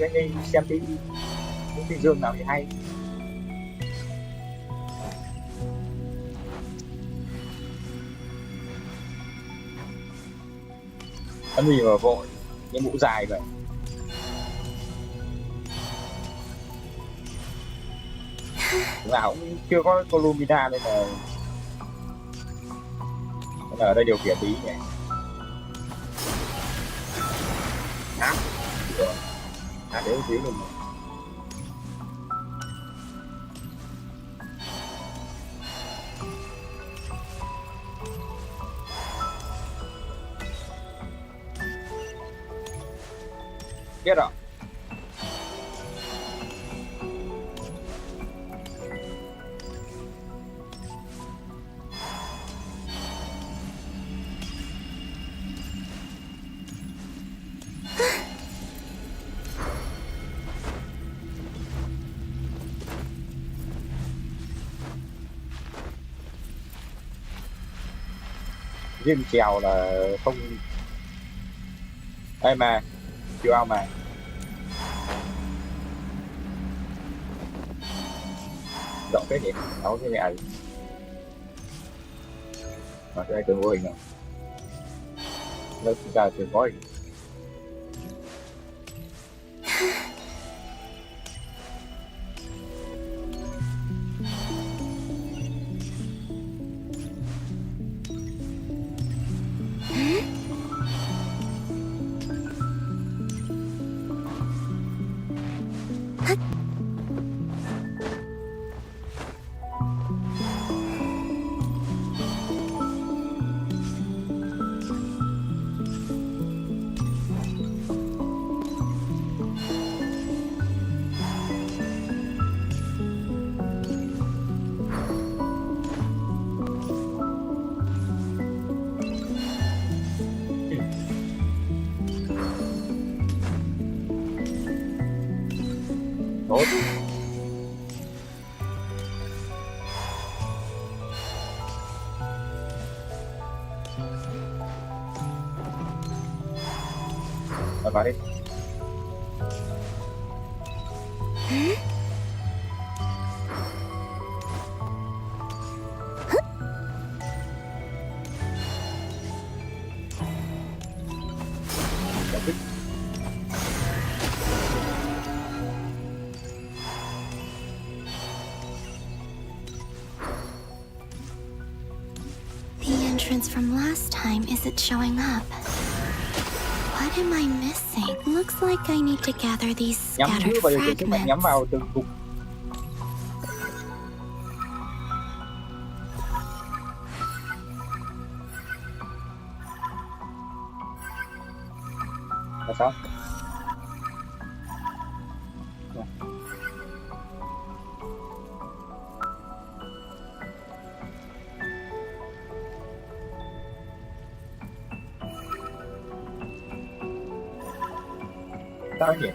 xem cái dương nào thì hay. Ăn gì mà vội, cái mũ dài vậy. Nào cũng chưa có Lumina nên là ở đây điều khiển tí nhỉ. Đến tí mình. Biết rồi. Riêng chèo là không. Đây mà chưa ao mà rộng cái gì nấu cái này mà cái này từng vô hình nào nó ra từng có hình. Vào đi. The entrance from last time isn't showing up. What am I missing? Looks like I need to gather these scattered fragments. Nhắm vào từng cục. Là sao? Sao nhỉ?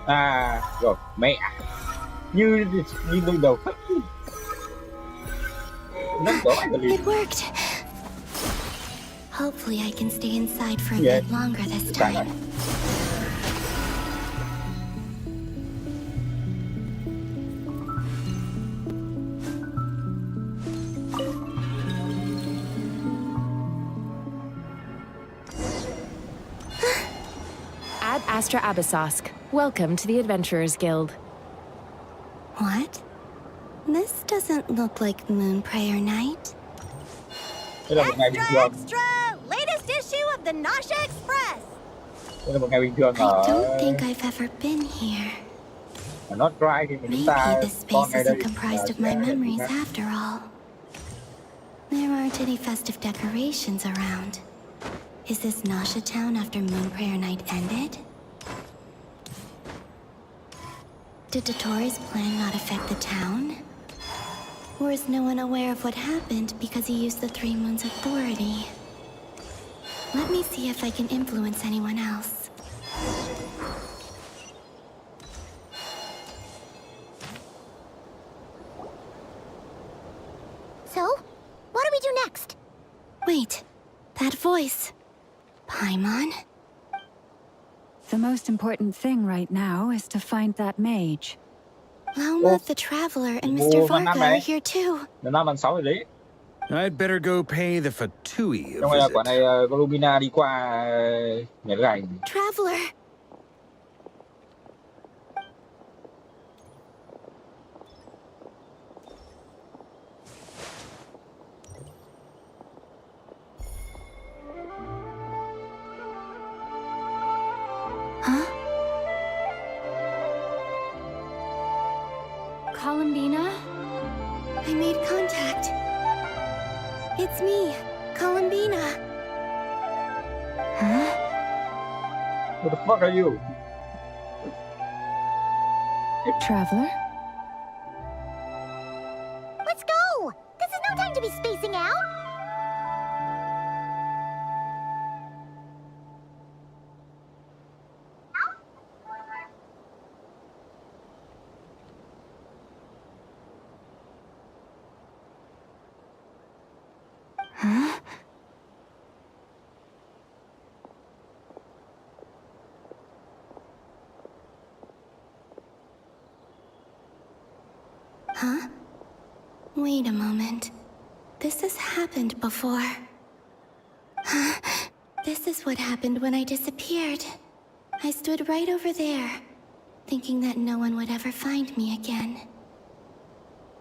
À rồi mẹ như đôi đầu khắc nó It worked. Hopefully I can stay inside for a bit longer this time. Ad Astra Abyssosk. Welcome to the Adventurers Guild. What? This doesn't look like Moon Prayer Night. Extra, extra! Latest issue of the Nasha Express! Đây là một ngày bình thường ở I don't think I've ever been here. Nod-Krai thì chúng ta Maybe this space isn't comprised of my memories after all. There aren't any festive decorations around. Is this Nasha town after Moon Prayer Night ended? Did Dottoro's plan not affect the town? Or is no one aware of what happened because he used the Three Moons' authority? Let me see if I can influence anyone else. So, what do we do next? Wait, that voice. Paimon? The most important thing right now is to find that mage. Lauma the Traveler and Mr. Varga are here too. I'd better go pay the Fatui a Trong này là visit. quả này Volumina đi qua nhà gành. Traveler! Columbina? I made contact. It's me, Columbina. Huh? Who the fuck are you? Traveler? Let's go! This is no time to be spacing out! Huh? Huh? Wait a moment. This has happened before. This is what happened when I disappeared. I stood right over there, thinking that no one would ever find me again.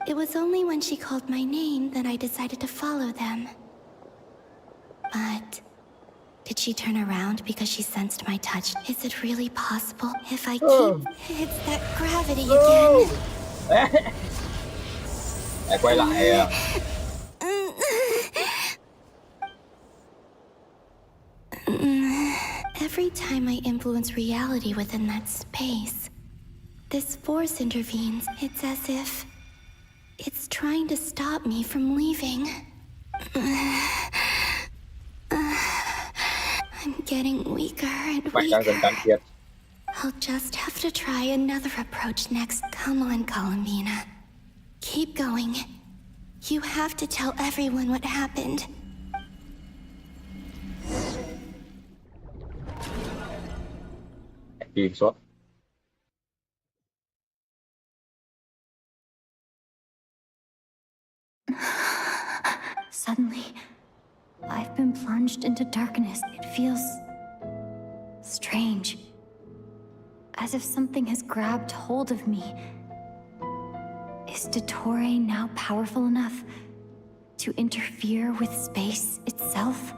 It was only when she called my name that I decided to follow them. But did she turn around because she sensed my touch? Is it really possible if I keep... It's that gravity again. Lại quay lại Every time I influence reality within that space, this force intervenes. It's as if it's trying to stop me from leaving. I'm getting weaker and weaker. I'll just have to try another approach next. Come on, Columbina. Keep going. You have to tell everyone what happened. Kiểm soát. Suddenly, I've been plunged into darkness. It feels strange. As if something has grabbed hold of me. Is Dottore now powerful enough to interfere with space itself?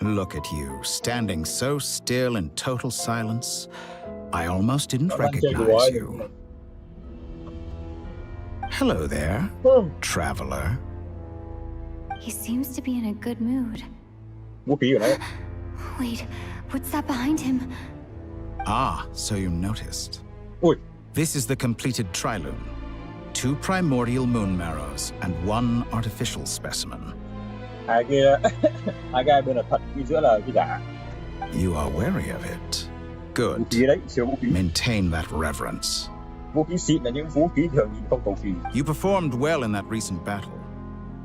Look at you, standing so still in total silence. I almost didn't recognize you. Hello there, traveler. He seems to be in a good mood. Wait, what's that behind him? Ah, so you noticed. This is the completed trilune. 2 primordial moon marrows and 1 artificial specimen. You are wary of it. Good. Maintain that reverence. You performed well in that recent battle.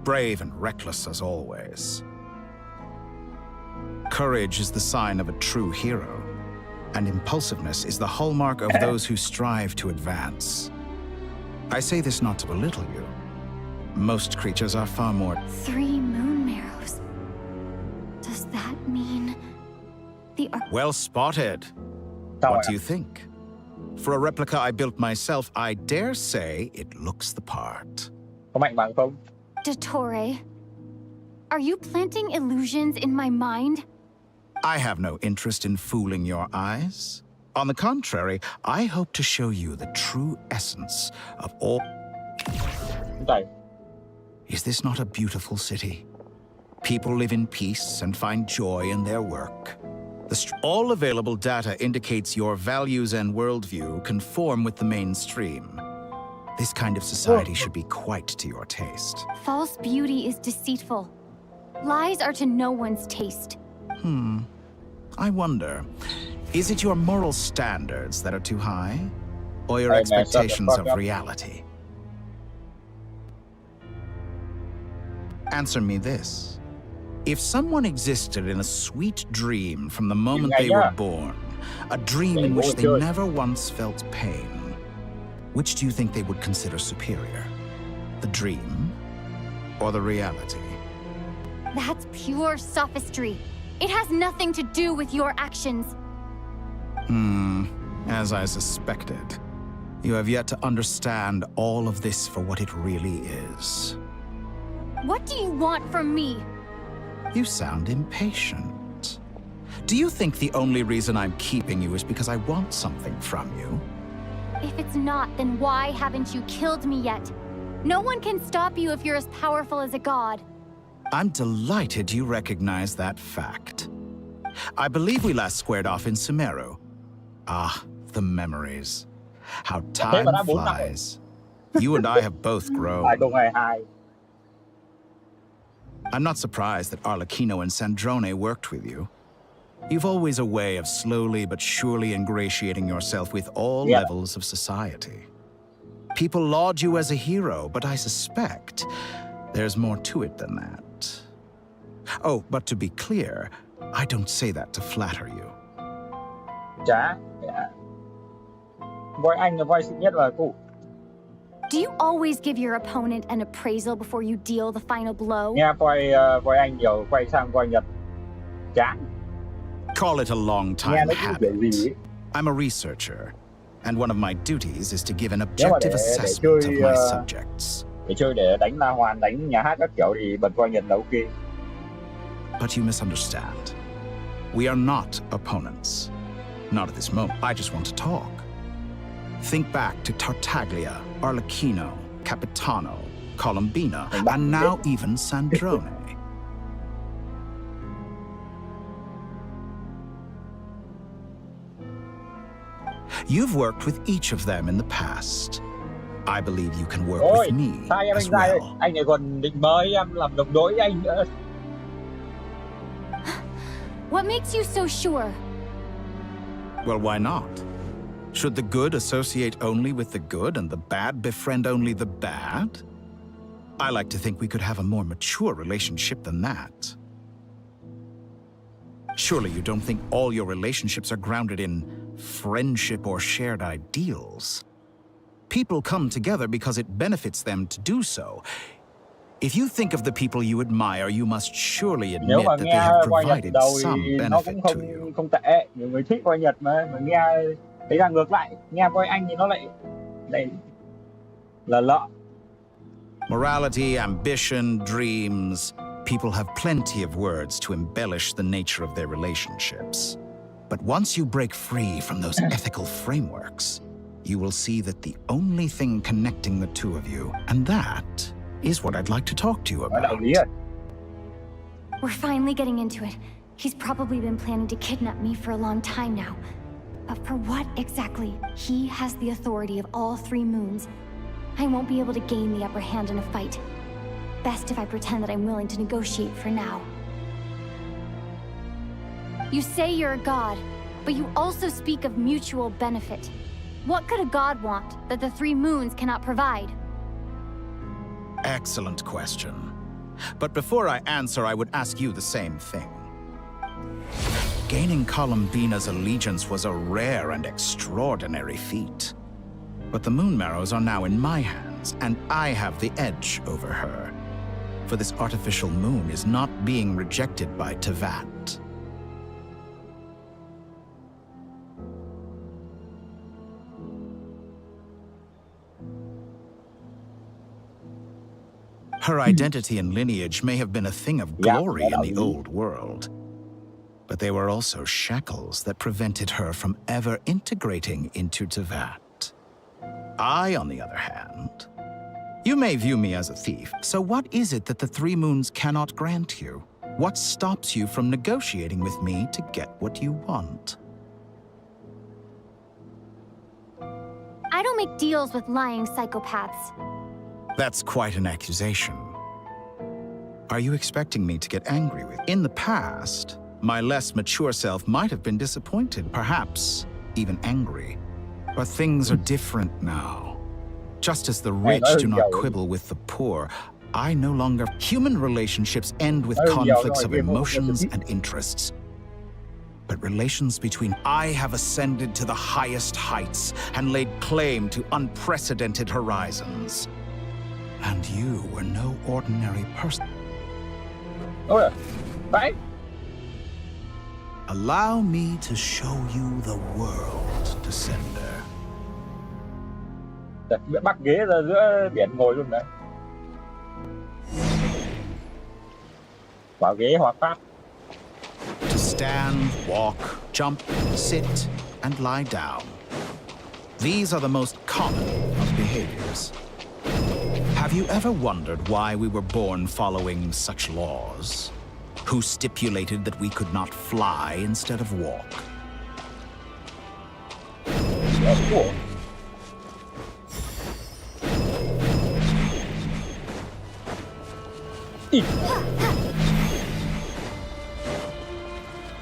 Brave and reckless as always. Courage is the sign of a true hero, and impulsiveness is the hallmark of those who strive to advance. I say this not to belittle you. Most creatures are far more... 3 moon marrows. Does that mean... Well spotted. What do you think? For a replica I built myself, I dare say it looks the part. Dottore, are you planting illusions in my mind? I have no interest in fooling your eyes. On the contrary, I hope to show you the true essence of all... Is this not a beautiful city? People live in peace and find joy in their work. All available data indicates your values and worldview conform with the mainstream. This kind of society should be quite to your taste. False beauty is deceitful. Lies are to no one's taste. I wonder, is it your moral standards that are too high? Or your expectations of reality? Answer me this. If someone existed in a sweet dream from the moment they were born, a dream in which they never once felt pain, which do you think they would consider superior? The dream or the reality? That's pure sophistry. It has nothing to do with your actions. As I suspected. You have yet to understand all of this for what it really is. What do you want from me? You sound impatient. Do you think the only reason I'm keeping you is because I want something from you? If it's not, then why haven't you killed me yet? No one can stop you if you're as powerful as a god. I'm delighted you recognize that fact. I believe we last squared off in Sumeru. Ah, the memories. How time flies. You and I have both grown. I'm not surprised that Arlecchino and Sandrone worked with you. You've always a way of slowly but surely ingratiating yourself with all levels of society. People laud you as a hero, but I suspect there's more to it than that. Oh, but to be clear, I don't say that to flatter you. Do you always give your opponent an appraisal before you deal the final blow? Call it a long-time habit. I'm a researcher, and one of my duties is to give an objective assessment of my subjects. But you misunderstand. We are not opponents. Not at this moment. I just want to talk. Think back to Tartaglia, Arlecchino, Capitano, Columbina, and now even Sandrone. You've worked with each of them in the past. I believe you can work with me as well. Anh này còn định mời em làm đồng đội với anh nữa. What makes you so sure? Well, why not? Should the good associate only with the good and the bad befriend only the bad? I like to think we could have a more mature relationship than that. Surely you don't think all your relationships are grounded in friendship or shared ideals? People come together because it benefits them to do so. If you think of the people you admire, you must surely admit that they have provided some benefit to you. Không tệ, nhiều người thích coi Nhật mà nghe thấy là ngược lại, nghe coi anh thì nó lại là lợ. Morality, ambition, dreams. People have plenty of words to embellish the nature of their relationships. But once you break free from those ethical frameworks, you will see that the only thing connecting the two of you, and that is what I'd like to talk to you about. We're finally getting into it. He's probably been planning to kidnap me for a long time now. But for what exactly? He has the authority of all 3 moons. I won't be able to gain the upper hand in a fight. Best if I pretend that I'm willing to negotiate for now. You say you're a god, but you also speak of mutual benefit. What could a god want that the 3 moons cannot provide? Excellent question. But before I answer, I would ask you the same thing. Gaining Columbina's allegiance was a rare and extraordinary feat. But the Moon Marrows are now in my hands, and I have the edge over her. For this artificial moon is not being rejected by Teyvat. Her identity and lineage may have been a thing of glory in the old world, but they were also shackles that prevented her from ever integrating into Teyvat. I, on the other hand, you may view me as a thief, so what is it that the 3 moons cannot grant you? What stops you from negotiating with me to get what you want? I don't make deals with lying psychopaths. That's quite an accusation. Are you expecting me to get angry with? In the past, my less mature self might have been disappointed, perhaps even angry. But things are different now. Just as the rich do not quibble with the poor, I no longer... Human relationships end with conflicts of emotions and interests. But relations between... I have ascended to the highest heights and laid claim to unprecedented horizons. And you were no ordinary person. Oh, right? Allow me to show you the world, Descender. Bắt ghế ra giữa biển ngồi luôn đấy. Vào ghế hòa pháp. To stand, walk, jump, sit, and lie down. These are the most common of behaviors. Have you ever wondered why we were born following such laws? Who stipulated that we could not fly instead of walk?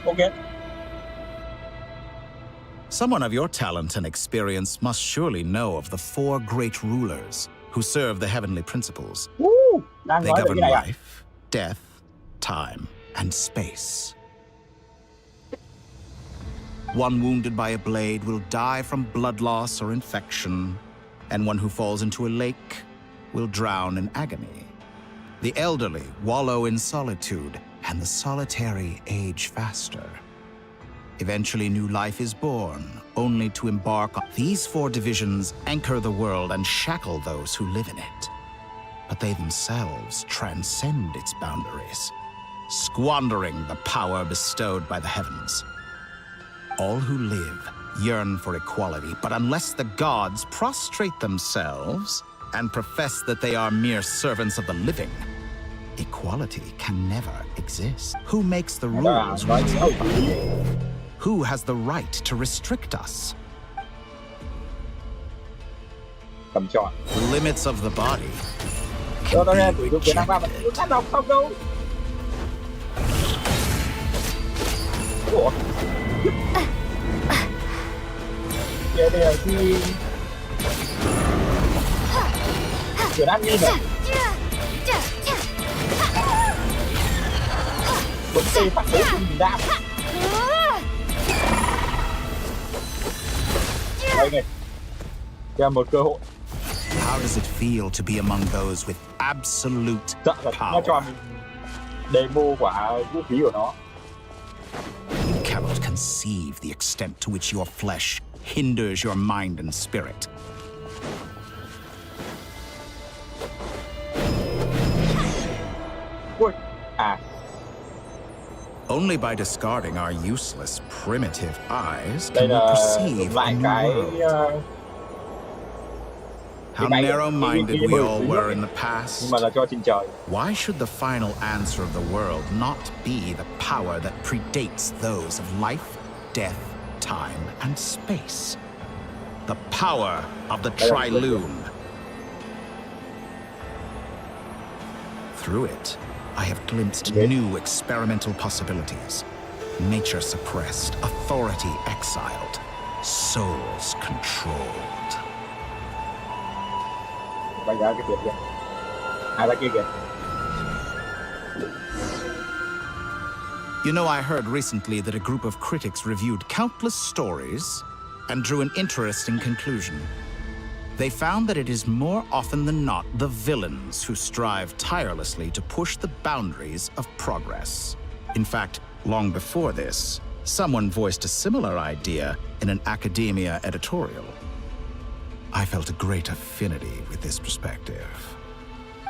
Okay. Someone of your talent and experience must surely know of the 4 great rulers who serve the heavenly principles. They govern life, death, time, and space. One wounded by a blade will die from blood loss or infection, and one who falls into a lake will drown in agony. The elderly wallow in solitude, and the solitary age faster. Eventually, new life is born, only to embark on... These 4 divisions anchor the world and shackle those who live in it. But they themselves transcend its boundaries, squandering the power bestowed by the heavens. All who live yearn for equality, but unless the gods prostrate themselves and profess that they are mere servants of the living, equality can never exist. Who makes the rules? Who has the right to restrict us? Cầm tròn. The limits of the body Tao can nghe be sử dụng kỹ năng 3 mà cắt đọc không đâu. Ủa? Đây là khi chuyển ăn như này. Bấm tê phát đấu cùng mình đam. Đây này. Cho một cơ hội. How does it feel to be among those with absolute Dạ, nó cho power? mình demo quả vũ khí của nó. You cannot conceive the extent to which your flesh hinders your mind and spirit. Ui, à. Only by discarding our useless, primitive eyes Đây can we là perceive a lại new cái world. How narrow-minded we all were in the past. Nhưng mà là cho trên trời. Why should the final answer of the world not be the power that predates those of life, death, time, and space? The power of the Triloon. Through it, I have glimpsed new experimental possibilities. Nature suppressed, authority exiled, souls controlled. Bây giờ cái tiền kìa. À ra kia kìa. You know, I heard recently that a group of critics reviewed countless stories and drew an interesting conclusion. They found that it is more often than not the villains who strive tirelessly to push the boundaries of progress. In fact, long before this, someone voiced a similar idea in an academia editorial. I felt a great affinity with this perspective.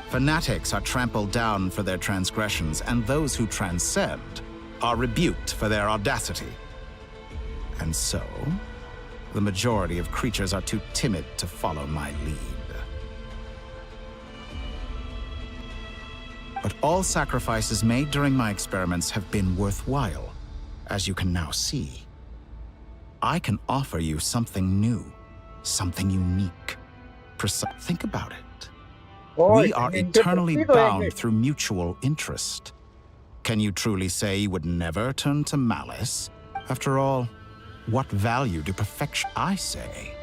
Fanatics are trampled down for their transgressions, and those who transcend are rebuked for their audacity. And so, the majority of creatures are too timid to follow my lead. But all sacrifices made during my experiments have been worthwhile, as you can now see. I can offer you something new, something unique. Think about it. We are eternally bound through mutual interest. Can you truly say you would never turn to malice? After all, what value do perfection? I say,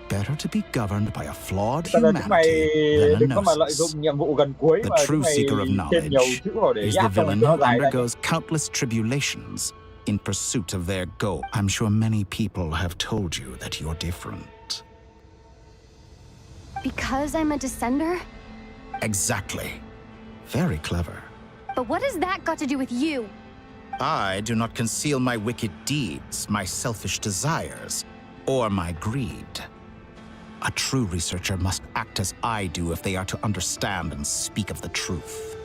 better to be governed by a flawed humanity than a gnosis. The true seeker of knowledge is the villain who undergoes countless tribulations in pursuit of their goal. I'm sure many people have told you that you're different. Because I'm a descender? Exactly. Very clever. But what has that got to do with you? I do not conceal my wicked deeds, my selfish desires, or my greed. A true researcher must act as I do if they are to understand and speak of the truth.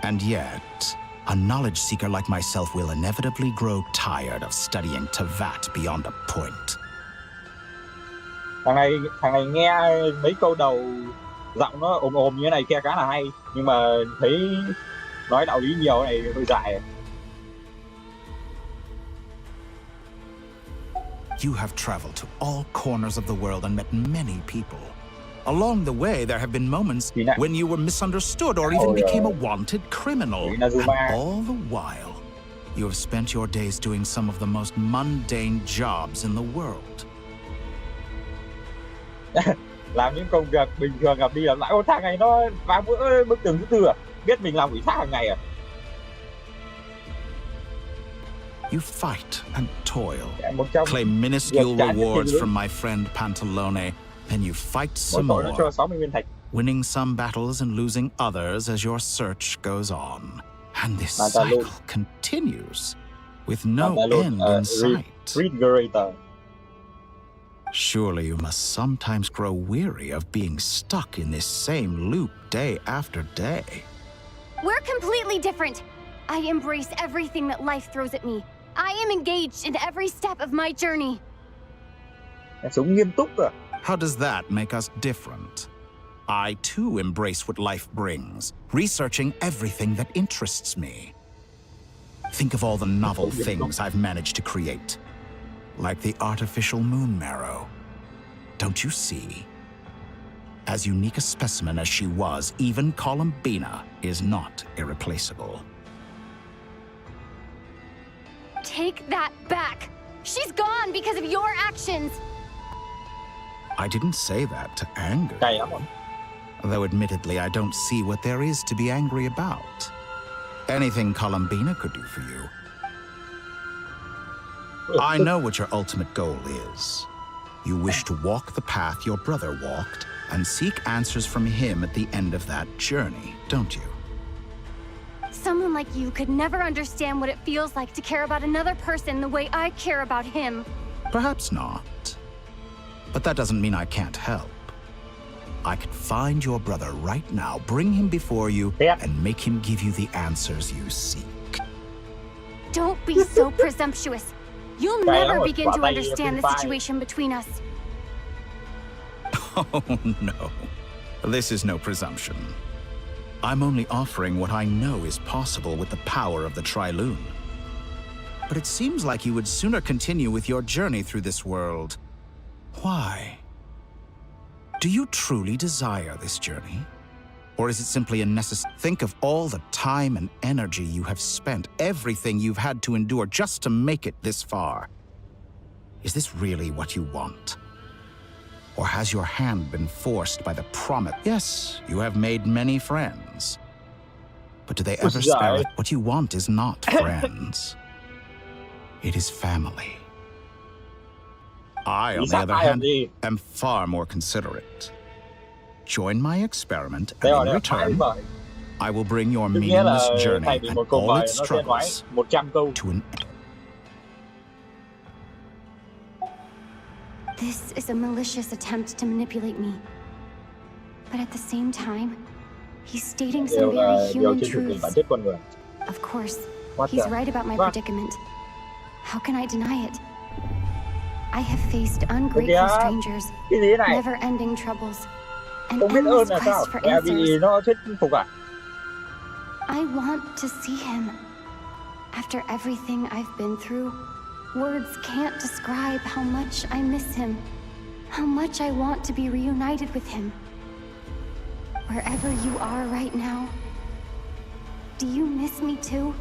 And yet, a knowledge seeker like myself will inevitably grow tired of studying Tevat beyond a point. Thằng này nghe mấy câu đầu giọng nó ồm như thế này kia khá là hay, nhưng mà thấy nói đạo lý nhiều này hơi dài. You have traveled to all corners of the world and met many people. Along the way, there have been moments when you were misunderstood or even became a wanted criminal. And all the while, you have spent your days doing some of the most mundane jobs in the world. Làm những công việc bình thường gặp đi làm lại. Ô, thằng này nó phá vỡ bức tường thứ tư à? Biết mình làm quỷ sát hàng ngày à? You fight and toil, claim minuscule rewards from my friend Pantalone, then you fight some more, winning some battles and losing others as your search goes on. And this cycle continues, with no end in sight. Surely you must sometimes grow weary of being stuck in this same loop day after day. We're completely different. I embrace everything that life throws at me. I am engaged in every step of my journey. Sống nghiêm túc à? How does that make us different? I too embrace what life brings, researching everything that interests me. Think of all the novel things I've managed to create. like the artificial moon marrow. Don't you see? As unique a specimen as she was, even Columbina is not irreplaceable. Take that back! She's gone because of your actions! I didn't say that to anger you. Though admittedly, I don't see what there is to be angry about. Anything Columbina could do for you. I know what your ultimate goal is. You wish to walk the path your brother walked and seek answers from him at the end of that journey, don't you? Someone like you could never understand what it feels like to care about another person the way I care about him. Perhaps not. But that doesn't mean I can't help. I could find your brother right now, bring him before you, and make him give you the answers you seek. Don't be so presumptuous. You'll never begin to understand the situation between us. Oh, no. This is no presumption. I'm only offering what I know is possible with the power of the Tri-Lune. But it seems like you would sooner continue with your journey through this world. Why? Do you truly desire this journey? Or is it simply a necessary? Think of all the time and energy you have spent, everything you've had to endure just to make it this far. Is this really what you want? Or has your hand been forced by the promise? Yes, you have made many friends. But do they ever spell it? What you want is not friends. It is family. I, on the other hand, am far more considerate. Join my experiment, and in return, I will bring your meaningless journey and all its struggles to an end. This is a malicious attempt to manipulate me. But at the same time, he's stating some very human truths. Of course, he's right about my predicament. How can I deny it? I have faced ungrateful strangers, never-ending troubles, and endless quest for answers. I want to see him. After everything I've been through, words can't describe how much I miss him, how much I want to be reunited with him. Wherever you are right now, do you miss me too?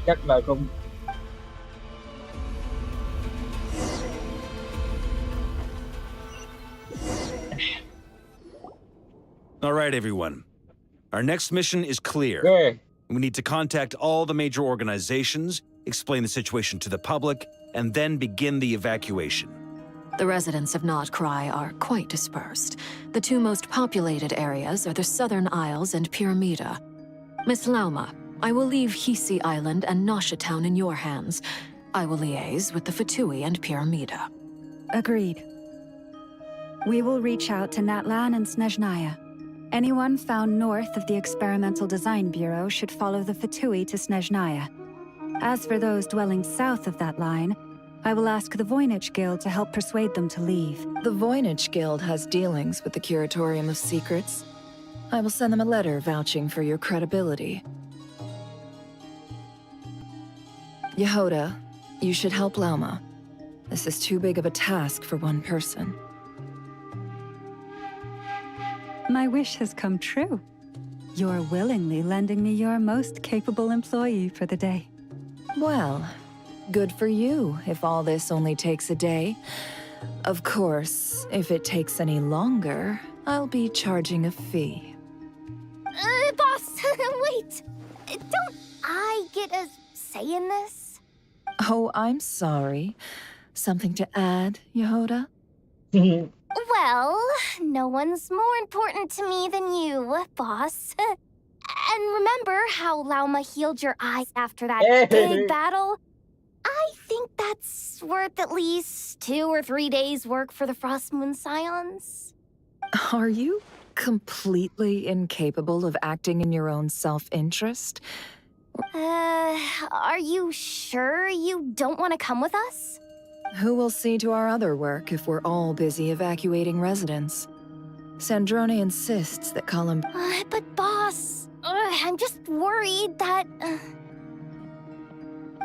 Chắc là không. All right, everyone. Our next mission is clear. We need to contact all the major organizations, explain the situation to the public, and then begin the evacuation. The residents of Nod-Krai are quite dispersed. The two most populated areas are the Southern Isles and Pyramida. Miss Lauma, I will leave Hisi Island and Nasha Town in your hands. I will liaise with the Fatui and Pyramida. Agreed. We will reach out to Natlan and Snezhnaya. Anyone found north of the Experimental Design Bureau should follow the Fatui to Snezhnaya. As for those dwelling south of that line, I will ask the Voynich Guild to help persuade them to leave. The Voynich Guild has dealings with the Curatorium of Secrets. I will send them a letter vouching for your credibility. Yehoda, you should help Lauma. This is too big of a task for one person. My wish has come true. You're willingly lending me your most capable employee for the day. Well, good for you if all this only takes a day. Of course, if it takes any longer, I'll be charging a fee. Boss, wait! Don't I get a say in this? Oh, I'm sorry. Something to add, Yehoda? Well, no one's more important to me than you, boss. And remember how Lauma healed your eyes after that big battle? I think that's worth at least 2 or 3 days' work for the Frost Moon Scions. Are you completely incapable of acting in your own self-interest? Are you sure you don't want to come with us? Who will see to our other work if we're all busy evacuating residents? Sandrone insists that But boss, I'm just worried that...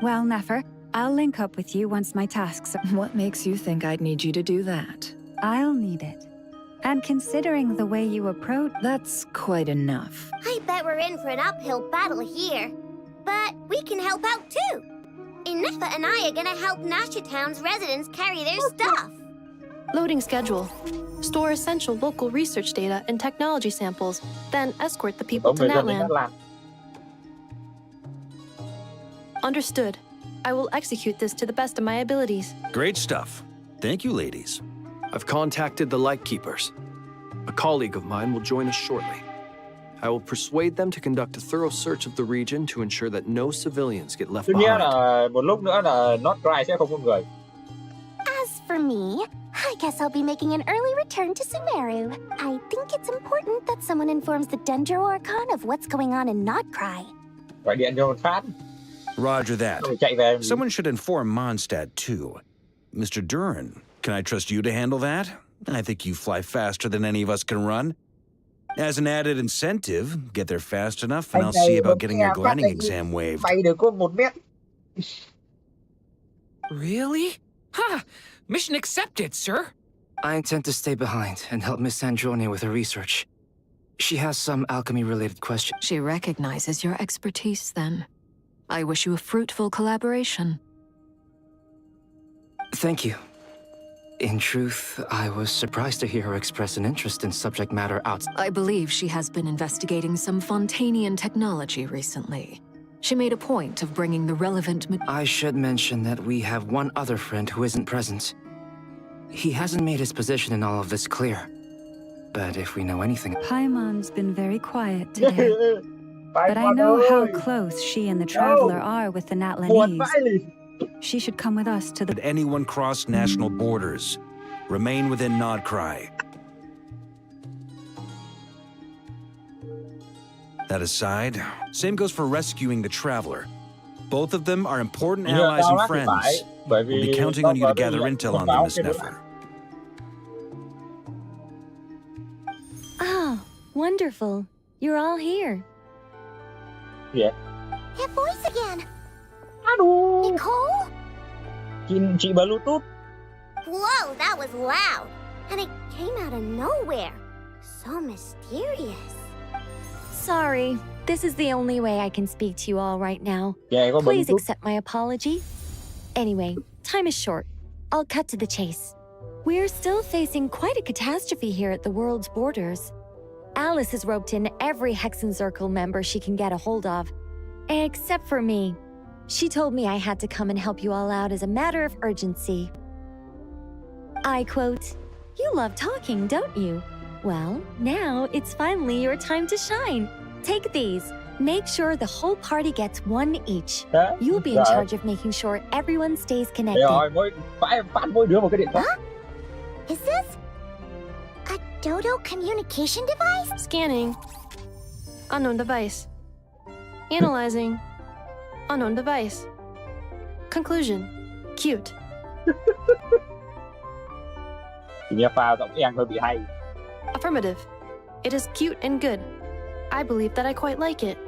Well, Nefer, I'll link up with you once my tasks are... What makes you think I'd need you to do that? I'll need it. And considering the way you approach... That's quite enough. I bet we're in for an uphill battle here. But we can help out too. Inefa and I are gonna help Nasha Town's residents carry their stuff. Loading schedule. Store essential local research data and technology samples, then escort the people to Natlan. Understood. I will execute this to the best of my abilities. Great stuff. Thank you, ladies. I've contacted the Lightkeepers. A colleague of mine will join us shortly. I will persuade them to conduct a thorough search of the region to ensure that no civilians get left behind. Một lúc nữa là Nod-Krai sẽ không có người. As for me, I guess I'll be making an early return to Sumeru. I think it's important that someone informs the Dendro Archon of what's going on in Nod-Krai. Gọi điện cho Phát. Roger that. Someone should inform Mondstadt too. Mr. Duran, can I trust you to handle that? I think you fly faster than any of us can run. As an added incentive, get there fast enough and I'll see about getting your gliding exam waived. Bay được có 1 mét. Really? Ha! Mission accepted, sir. I intend to stay behind and help Miss Androne with her research. She has some alchemy-related questions. She recognizes your expertise, then. I wish you a fruitful collaboration. Thank you. In truth, I was surprised to hear her express an interest in subject matter outside. I believe she has been investigating some Fontanian technology recently. She made a point of bringing the relevant... I should mention that we have one other friend who isn't present. He hasn't made his position in all of this clear. But if we know anything... Paimon's been very quiet today. But I know how close she and the Traveler are with the Natlanese. She should come with us to the... Did anyone cross national borders? Remain within Nod-Krai. That aside, same goes for rescuing the Traveler. Both of them are important allies and friends. We'll be counting on you to gather intel on them, Miss Nefer. Oh, wonderful. You're all here. Yeah. That voice again. Hello. Nicole? Chị Bluetooth. Whoa, that was loud. And it came out of nowhere. So mysterious. Sorry. This is the only way I can speak to you all right now. Yeah, Please accept my apology. Anyway, time is short. I'll cut to the chase. We're still facing quite a catastrophe here at the world's borders. Alice has roped in every Hexen Circle member she can get a hold of. Except for me. She told me I had to come and help you all out as a matter of urgency. I quote, "You love talking, don't you? Well, now it's finally your time to shine. Take these. Make sure the whole party gets one each. You'll be in charge of making sure everyone stays connected." Huh? Is this a Dodo communication device? Scanning. Unknown device. Analyzing. Unknown device. Conclusion. Cute. Affirmative. It is cute and good. I believe that I quite like it.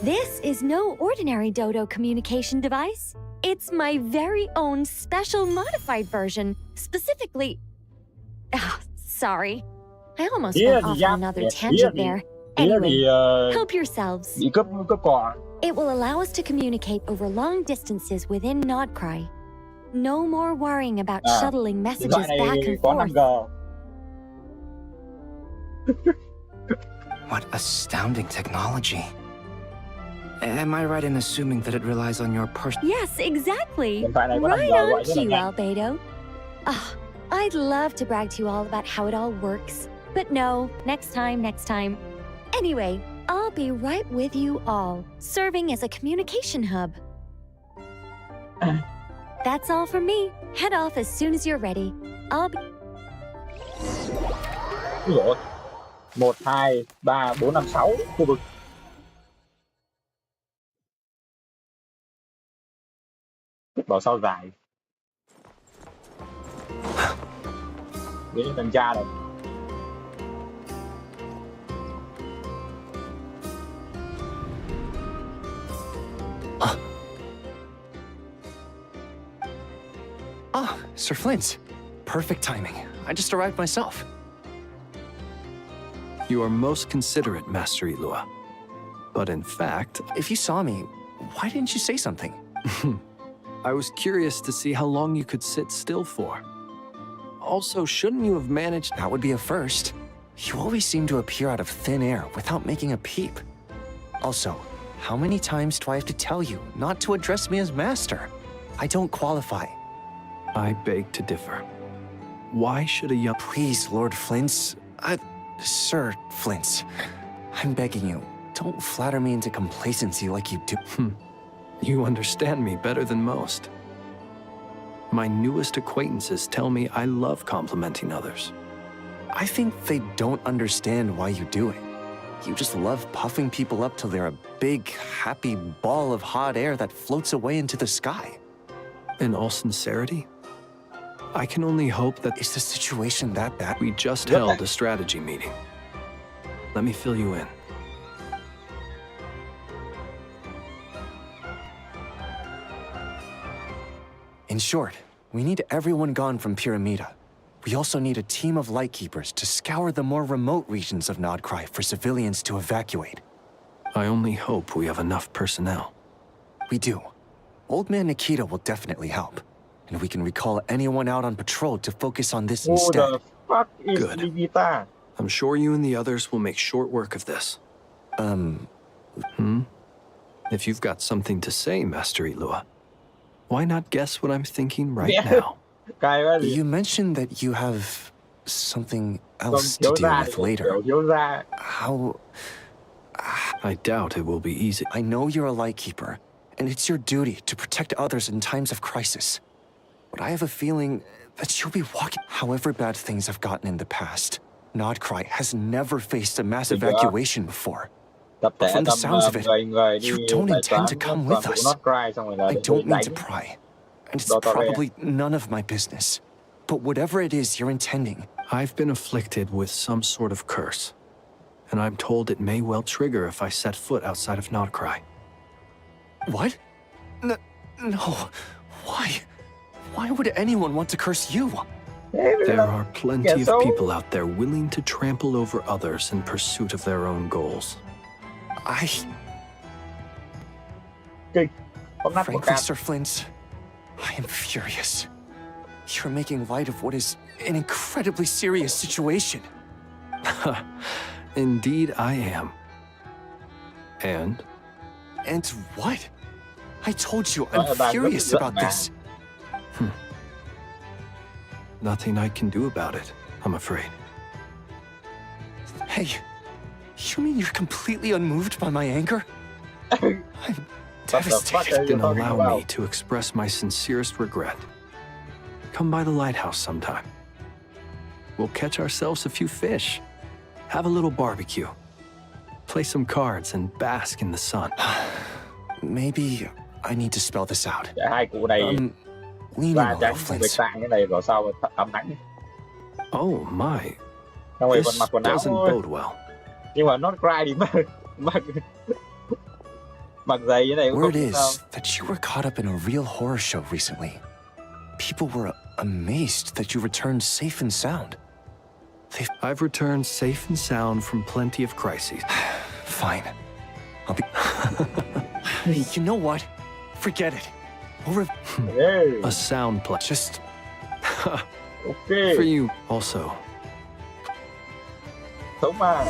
This is no ordinary Dodo communication device. It's my very own special modified version, specifically... sorry. I almost went off on another tangent there. Anyway, help yourselves. It will allow us to communicate over long distances within Nod-Krai. No more worrying about shuttling messages back and forth. What astounding technology. Am I right in assuming that it relies on your personal... Yes, exactly. Right on cue, Albedo. I'd love to brag to you all about how it all works. But no, next time. Anyway, I'll be right with you all, serving as a communication hub. That's all from me. Head off as soon as you're ready. I'll be... 1, 2, 3, 4, 5, 6 khu vực. Bảo sao dài. Đến tầng tra rồi. Sir Flint. Perfect timing. I just arrived myself. You are most considerate, Master Ilua. But in fact... If you saw me, why didn't you say something? I was curious to see how long you could sit still for. Also, shouldn't you have managed... That would be a first. You always seem to appear out of thin air without making a peep. Also, how many times do I have to tell you not to address me as Master? I don't qualify. I beg to differ. Why should a young... Please, Lord Flint. Sir Flint. I'm begging you, don't flatter me into complacency like you do. You understand me better than most. My newest acquaintances tell me I love complimenting others. I think they don't understand why you do it. You just love puffing people up till they're a big, happy ball of hot air that floats away into the sky. In all sincerity, I can only hope that... Is the situation that bad? We just held a strategy meeting. Let me fill you in. In short, we need everyone gone from Pyramida. We also need a team of Lightkeepers to scour the more remote regions of Nod-Krai for civilians to evacuate. I only hope we have enough personnel. We do. Old Man Nikita will definitely help. And we can recall anyone out on patrol to focus on this instead. Who the fuck is Good. Nikita? I'm sure you and the others will make short work of this. If you've got something to say, Master Ilua, why not guess what I'm thinking right now? You mentioned that you have something else to deal with later. How... I doubt it will be easy. I know you're a Lightkeeper, and it's your duty to protect others in times of crisis. But I have a feeling that you'll be walking... However bad things have gotten in the past, Nod-Krai has never faced a mass evacuation before. But from the sounds of it, you don't intend to come with us. I don't mean to pry, and it's probably none of my business. But whatever it is you're intending... I've been afflicted with some sort of curse, and I'm told it may well trigger if I set foot outside of Nod-Krai. What? No. Why? Why would anyone want to curse you? There are plenty of people out there willing to trample over others in pursuit of their own goals. Frankly, Sir Flint, I am furious. You're making light of what is an incredibly serious situation. Indeed, I am. And? And what? I told you I'm furious about this. Nothing I can do about it, I'm afraid. Hey, you mean you're completely unmoved by my anger? I'm devastated. Then allow me to express my sincerest regret. Come by the lighthouse sometime. We'll catch ourselves a few fish, have a little barbecue, play some cards, and bask in the sun. Maybe I need to spell this out. Lean in a little, Flint. Oh my. This doesn't bode well. Word is that you were caught up in a real horror show recently. People were amazed that you returned safe and sound. I've returned safe and sound from plenty of crises. Fine. I'll be... You know what? Forget it. A sound play. Just... For you, also. Đúng mà.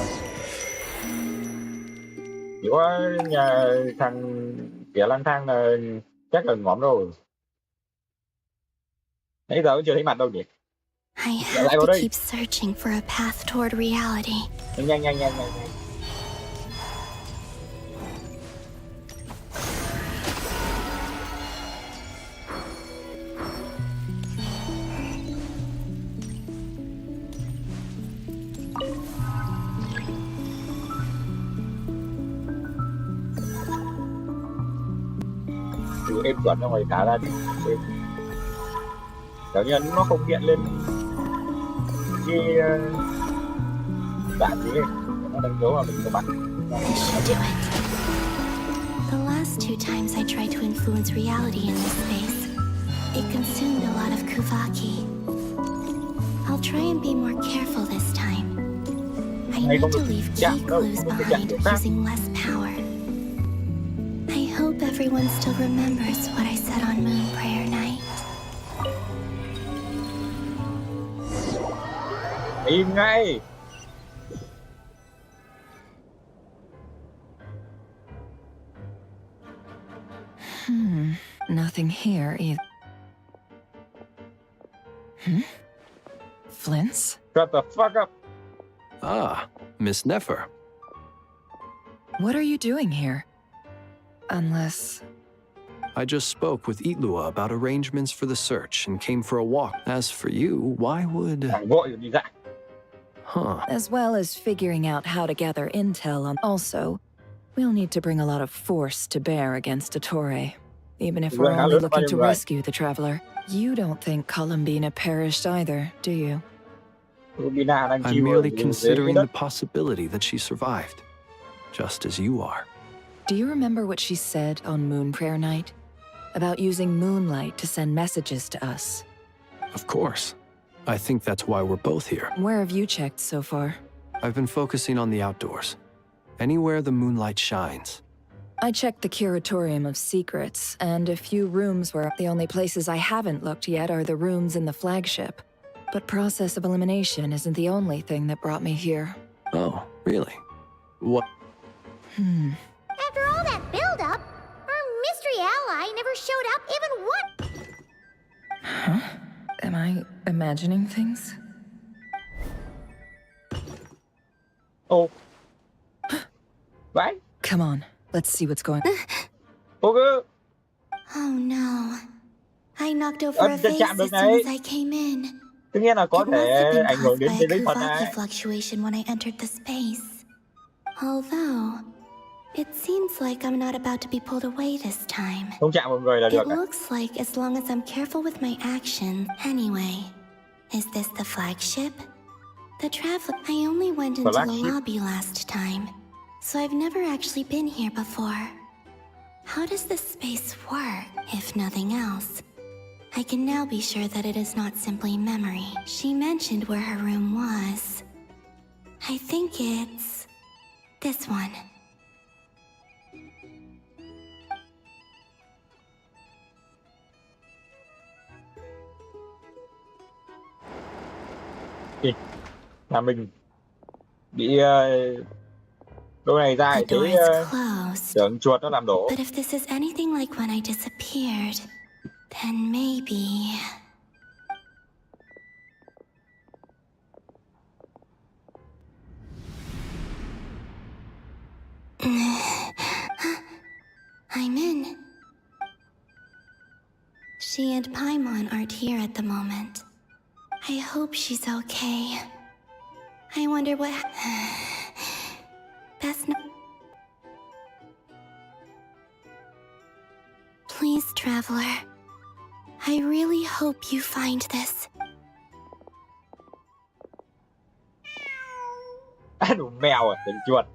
Chỉ có nhà thằng kẻ lang thang là chắc là ngõm rồi. Nãy giờ vẫn chưa thấy mặt đâu nhỉ? I have to keep searching for a path toward reality. Nhanh. Em chuẩn ra ngoài cả ra thì kiểu như nó không hiện lên cái đoạn gì ấy. Nó đánh dấu là mình có bắn. This should do it. The last two times I tried to influence reality in this space, It consumed a lot of Kuvaki. I'll try and be more careful this time. I need to leave key clues behind using less power. I hope everyone still remembers what I said on Moon Prayer Night. Im ngay. Nothing here either. Flints? Shut the fuck up. Ah, Miss Nefer. What are you doing here? Unless... I just spoke with Itlua about arrangements for the search and came for a walk. As for you, why would... Huh. As well as figuring out how to gather intel on... Also, we'll need to bring a lot of force to bear against Dottore. Even if we're only looking to rescue the Traveler. You don't think Columbina perished either, do you? I'm merely considering the possibility that she survived. Just as you are. Do you remember what she said on Moon Prayer Night? About using moonlight to send messages to us? Of course. I think that's why we're both here. Where have you checked so far? I've been focusing on the outdoors. Anywhere the moonlight shines. I checked the Curatorium of Secrets, and a few rooms where the only places I haven't looked yet are the rooms in the flagship. But process of elimination isn't the only thing that brought me here. Oh, really? What? After all that build-up, our mystery ally never showed up even once. Huh? Am I imagining things? Oh. Right? Come on, let's see what's going on. Okay. Oh no. I knocked over a vase as soon as I came in. Tất nhiên là có It thể must have been ảnh hưởng caused đến by a thế giới thật Kuvaki này. fluctuation when I entered the space. Although, it seems like I'm not about to be pulled away this time. Không chạm vào người là It được. looks like as long as I'm careful with my actions. Anyway, is this the flagship? The Traveler... I only went into the lobby last time, so I've never actually been here before. How does this space work, if nothing else? I can now be sure that it is not simply memory. She mentioned where her room was. I think it's... this one. Là mình bị đôi này ra The door thấy is closed. tưởng chuột nó làm đổ. But if this is anything like when I disappeared, then maybe... I'm in. She and Paimon aren't here at the moment. I hope she's okay. I wonder what... That's not... Please, Traveler. I really hope you find this. Đủ mèo à, tưởng chuột.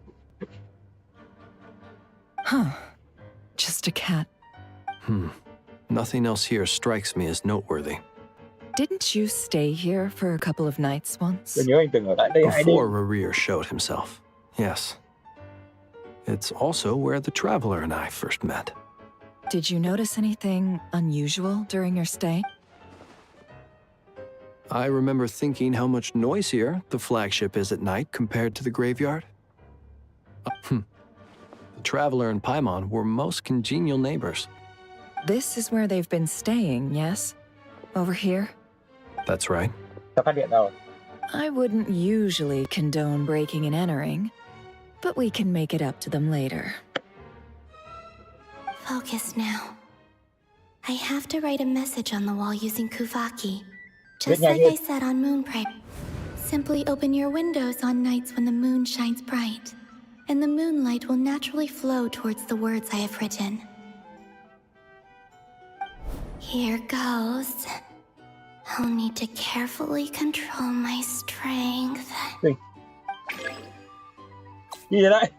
Huh. Just a cat. Nothing else here strikes me as noteworthy. Didn't you stay here for a couple of nights once? Tôi nhớ anh từng ở tại đây 2 đêm. Before Rerir showed himself, yes. It's also where the Traveler and I first met. Did you notice anything unusual during your stay? I remember thinking how much noisier the flagship is at night compared to the graveyard. The Traveler and Paimon were most congenial neighbors. This is where they've been staying, yes? Over here? That's right. I wouldn't usually condone breaking and entering, but we can make it up to them later. Focus now. I have to write a message on the wall using Kuvaki. Just like I said on Moon Prayer. Simply open your windows on nights when the moon shines bright, and the moonlight will naturally flow towards the words I have written. Here goes. I'll need to carefully control my strength. Gì vậy đây?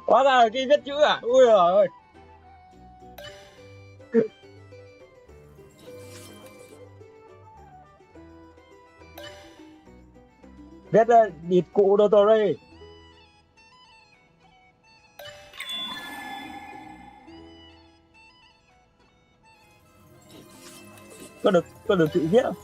Hóa ra là cái viết chữ à? Ui giời ơi. Viết ra địt cụ Dottore. Có được chữ viết không?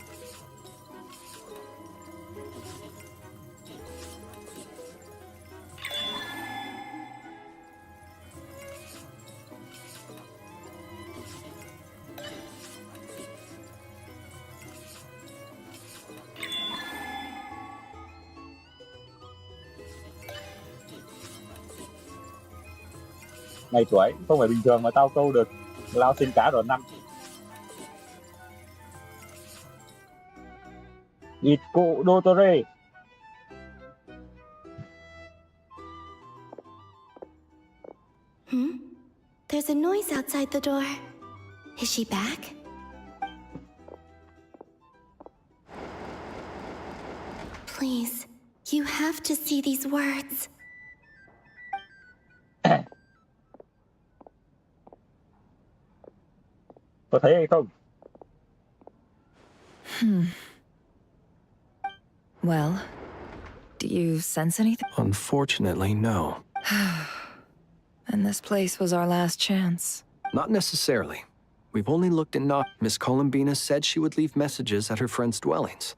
Này chuỗi, không phải bình thường mà tao câu được lao xin cá rồi 5. Địt cụ Dottore. There's a noise outside the door. Is she back? Please, you have to see these words. Có thấy hay không? Well, do you sense anything? Unfortunately, no. And this place was our last chance. Not necessarily. We've only looked in not. Miss Columbina said she would leave messages at her friends' dwellings.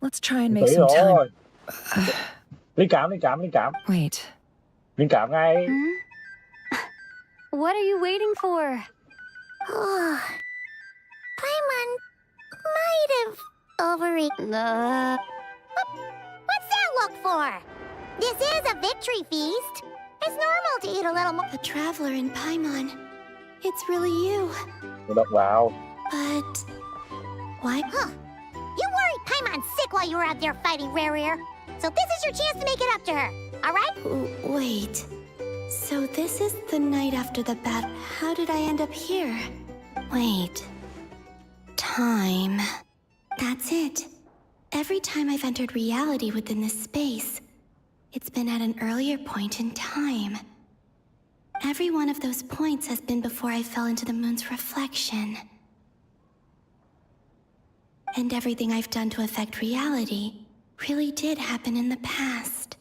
Let's try and make some time. Linh cảm. Wait. Linh cảm ngay. What are you waiting for? Paimon might have overeaten. What's that look for? This is a victory feast. It's normal to eat a little more. The traveler in Paimon. It's really you. Wow. But why? You worried Paimon sick while you were out there fighting Rare. So this is your chance to make it up to her. All right? Wait. So this is the night after the battle. How did I end up here? Wait. Time. That's it. Every time I've entered reality within this space, it's been at an earlier point in time. Every one of those points has been before I fell into the moon's reflection. And everything I've done to affect reality really did happen in the past.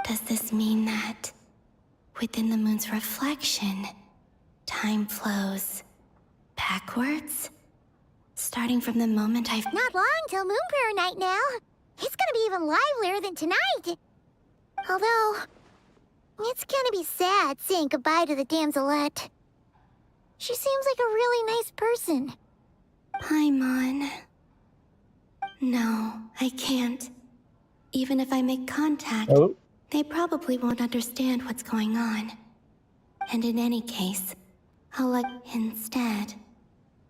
Does this mean that, within the moon's reflection, time flows backwards? Starting from the moment I've... Not long till Moon Prayer Night now. It's gonna be even livelier than tonight. Although, it's gonna be sad saying goodbye to the damselette. She seems like a really nice person. Paimon. No, I can't. Even if I make contact, they probably won't understand what's going on. And in any case, I'll instead,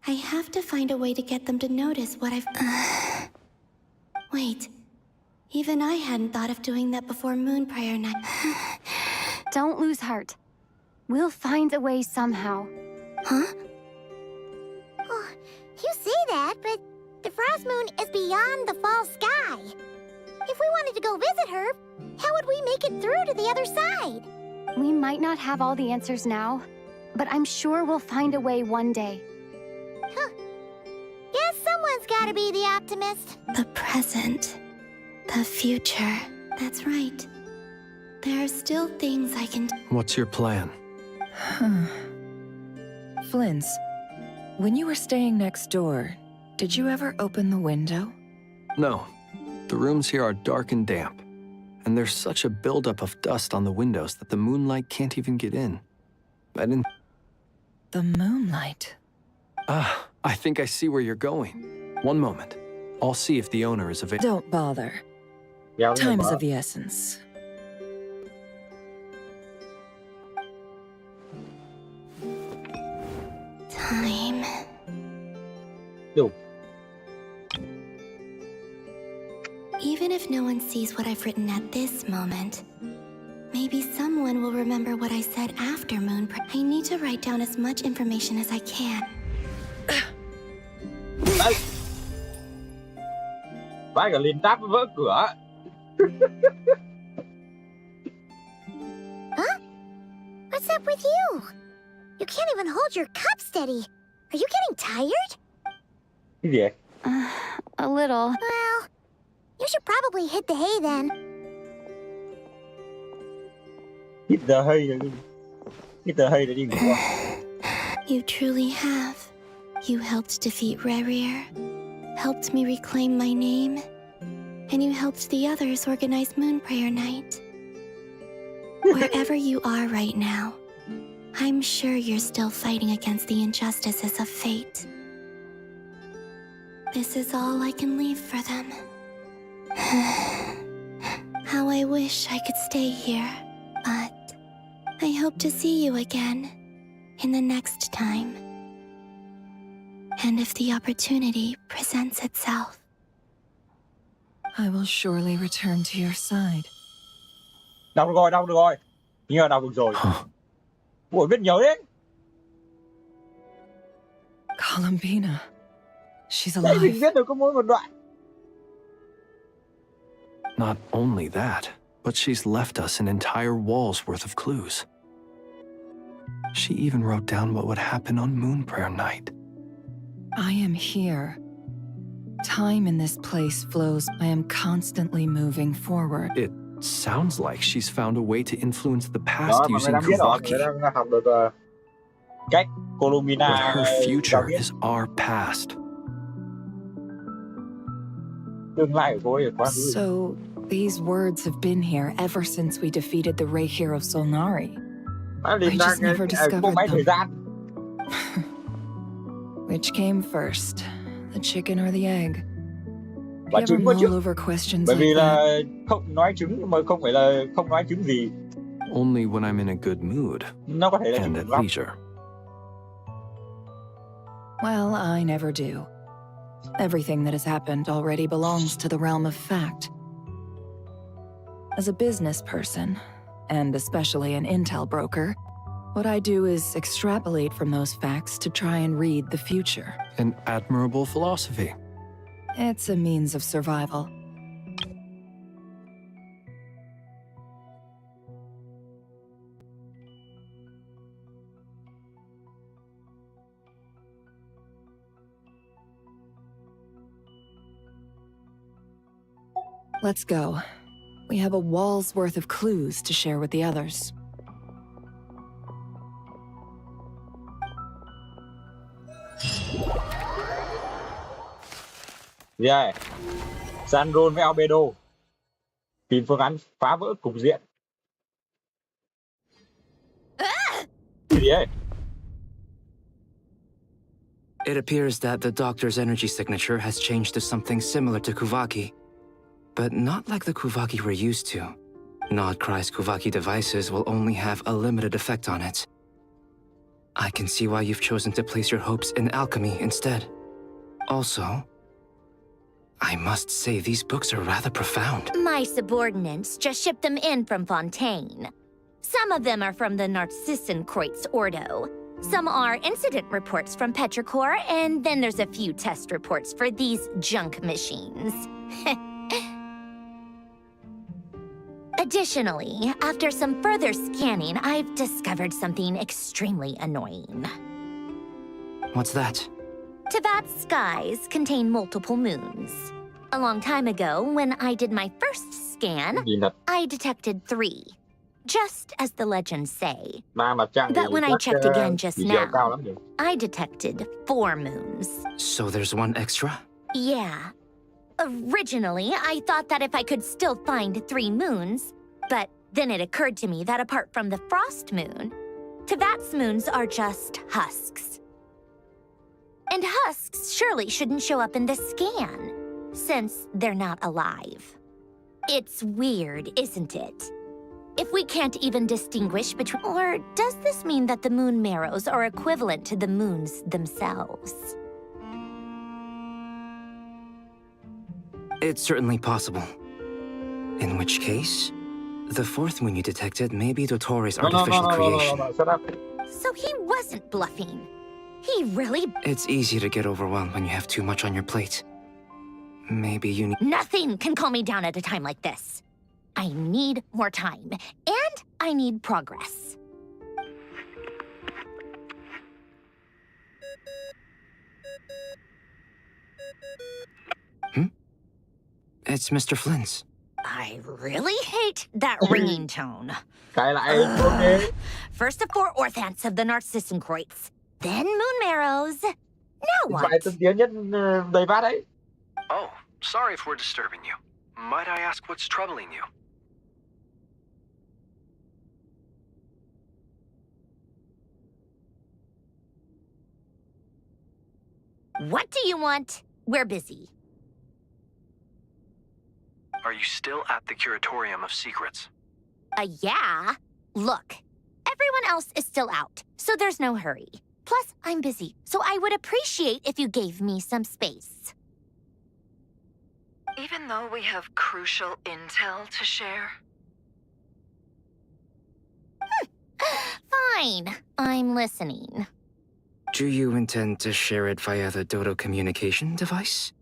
I have to find a way to get them to notice what I've... Wait. Even I hadn't thought of doing that before Moon Prayer Night. Don't lose heart. We'll find a way somehow. Huh? Oh, you say that, but the Frost Moon is beyond the fall sky. If we wanted to go visit her, how would we make it through to the other side? We might not have all the answers now, but I'm sure we'll find a way one day. Huh. Guess someone's gotta be the optimist. The present. The future. That's right. There are still things I can... What's your plan? Flins, when you were staying next door, did you ever open the window? No. The rooms here are dark and damp, and there's such a buildup of dust on the windows that the moonlight can't even get in. I didn't... The moonlight? Ah, I think I see where you're going. One moment. I'll see if the owner is available. Don't bother. Time is of the essence. Time. No. Even if no one sees what I've written at this moment, maybe someone will remember what I said after Moon Prayer. I need to write down as much information as I can. Vãi cả Linh táp vỡ cửa. Huh? What's up with you? You can't even hold your cup steady. Are you getting tired? Cái gì vậy? A little. Well, you should probably hit the hay then. Hít giờ hơi rồi đi. Hít giờ hơi rồi đi ngủ. You truly have. You helped defeat Rerir, helped me reclaim my name, and you helped the others organize Moon Prayer Night. Wherever you are right now, I'm sure you're still fighting against the injustices of fate. This is all I can leave for them. How I wish I could stay here, but I hope to see you again in the next time. And if the opportunity presents itself. I will surely return to your side. Đọc được rồi. Như là đọc được rồi. Ủa, biết nhiều đấy. Columbina. She's Đấy, mình alive. biết được có mỗi một đoạn. Not only that, but she's left us an entire wall's worth of clues. She even wrote down what would happen on Moon Prayer Night. I am here. Time in this place flows. I am constantly moving forward. It sounds like she's found a way to influence the past Đó, mà using mày đang biết rồi. Kuvaki. Mày đang học được cách Columbina. But her future is our past. Tương lai của cô ấy là quá khứ. So, these words have been here ever since we defeated the Ray hero Solnari. I just never discovered them. Which came first, the chicken or the egg? Và You trứng ever có mull trước. over questions Bởi vì like là that? không nói trứng mà không phải là không nói trứng gì. Only when I'm in a good mood Nó có thể là and trứng at lắm. leisure. Well, I never do. Everything that has happened already belongs to the realm of fact. As a business person, and especially an intel broker, what I do is extrapolate from those facts to try and read the future. An admirable philosophy. It's a means of survival. Let's go. We have a wall's worth of clues to share with the others. Yeah. Sandron với Albedo. Tìm phương án phá vỡ cục diện. Cái gì ấy? It appears that the doctor's energy signature has changed to something similar to Kuvaki, but not like the Kuvaki we're used to. Nod-Krai's Kuvaki devices will only have a limited effect on it. I can see why you've chosen to place your hopes in alchemy instead. Also, I must say these books are rather profound. My subordinates just shipped them in from Fontaine. Some of them are from the Narcissenkreuz Ordo. Some are incident reports from Petrichor, and then there's a few test reports for these junk machines. Additionally, after some further scanning, I've discovered something extremely annoying. What's that? Teyvat's skies contain multiple moons. A long time ago, when I did my first scan, I detected 3. Just as the legends say. But when I checked again just now, I detected 4 moons. So there's one extra? Yeah. Originally, I thought that if I could still find 3 moons, but then it occurred to me that apart from the frost moon, Teyvat's moons are just husks. And husks surely shouldn't show up in the scan, since they're not alive. It's weird, isn't it? If we can't even distinguish between... Or does this mean that the moon marrows are equivalent to the moons themselves? It's certainly possible. In which case, the 4th moon you detected may be Dottore artificial creation. So he wasn't bluffing. He really... It's easy to get overwhelmed when you have too much on your plate. Maybe you need... Nothing can calm me down at a time like this. I need more time, and I need progress. It's Mr. Flynn's. I really hate that ringing tone. First the 4 orthants of the Narcissan Kreuz, then moon marrows. Now what? Oh, sorry if we're disturbing you. Might I ask what's troubling you? What do you want? We're busy. Are you still at the Curatorium of Secrets? Yeah. Look, everyone else is still out, so there's no hurry. Plus, I'm busy, so I would appreciate if you gave me some space. Even though we have crucial intel to share? Fine. I'm listening. Do you intend to share it via the Dodo communication device?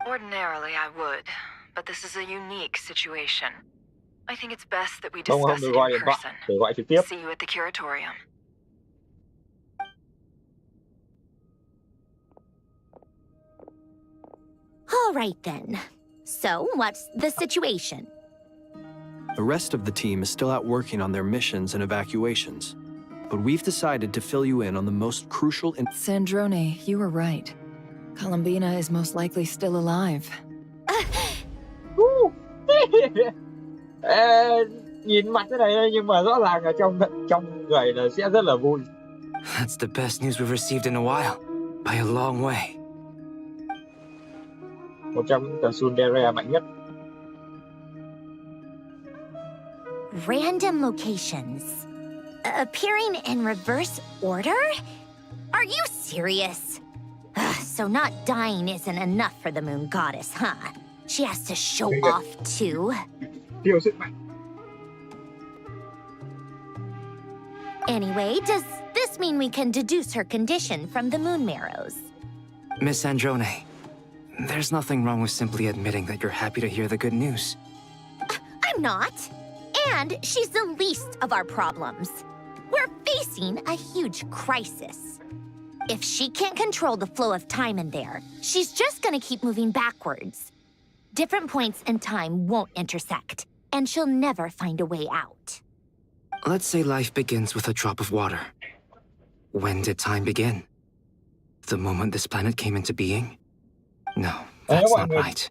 Ordinarily, I would, but this is a unique situation. I think it's best that we discuss it in person. See you at the Curatorium. All right, then. So, what's the situation? The rest of the team is still out working on their missions and evacuations. But we've decided to fill you in on the most crucial... Sandrone, you were right. Columbina is most likely still alive. Nhìn mặt thế này nhưng mà rõ ràng là trong người là sẽ rất là vui. That's the best news we've received in a while, by a long way. Một trong những tầng Sundere mạnh nhất. Random locations. Appearing in reverse order? Are you serious? So not dying isn't enough for the moon goddess, huh? She has to show off too. Anyway, does this mean we can deduce her condition from the moon marrows? Miss Androne, there's nothing wrong with simply admitting that you're happy to hear the good news. I'm not. And she's the least of our problems. We're facing a huge crisis. If she can't control the flow of time in there, she's just gonna keep moving backwards. Different points in time won't intersect, and she'll never find a way out. Let's say life begins with a drop of water. When did time begin? The moment this planet came into being? No, that's not right.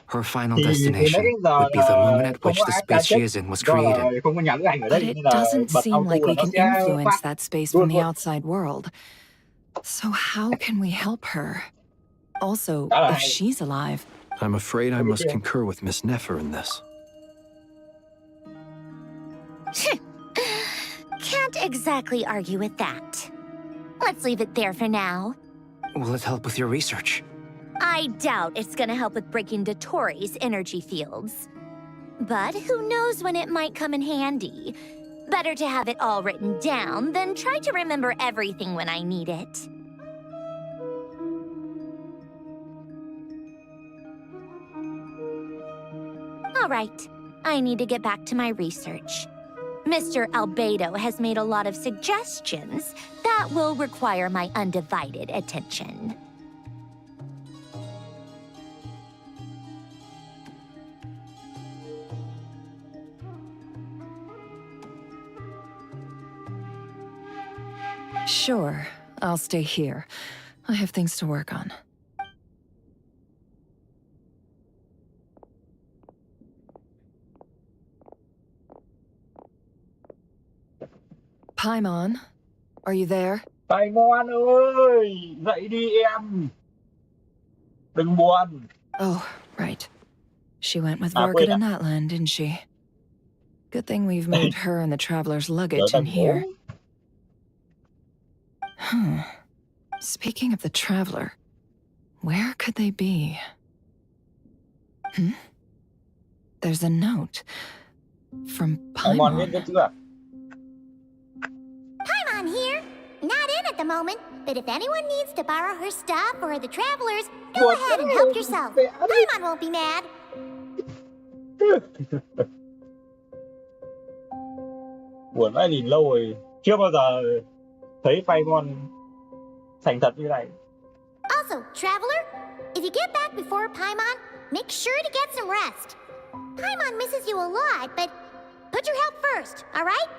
Her final destination would be the moment at which the space she is in was created. But it doesn't seem like we can influence that space from the outside world. So how can we help her? Also, if she's alive... I'm afraid I must concur with Miss Nefer in this. Can't exactly argue with that. Let's leave it there for now. Will it help with your research? I doubt it's gonna help with breaking Dottoro's energy fields. But who knows when it might come in handy. Better to have it all written down than try to remember everything when I need it. All right, I need to get back to my research. Mr. Albedo has made a lot of suggestions that will require my undivided attention. Sure, I'll stay here. I have things to work on. Paimon, are you there? Paimon ơi, dậy đi em. Đừng buồn. Oh, right. She went with Varga to Natland, didn't she? Good thing we've moved her and the traveler's luggage in here. Speaking of the traveler, where could they be? There's a note from Paimon. Paimon here. Not in at the moment, but if anyone needs to borrow her stuff or the travelers, go ahead and help yourself. Paimon won't be mad. Buồn vãi, nhìn lâu rồi chưa bao giờ thấy Paimon thành thật như này. I'll Also, traveler, if you get back before Paimon, make sure to get some rest. Paimon misses you a lot, but put your health first, all right?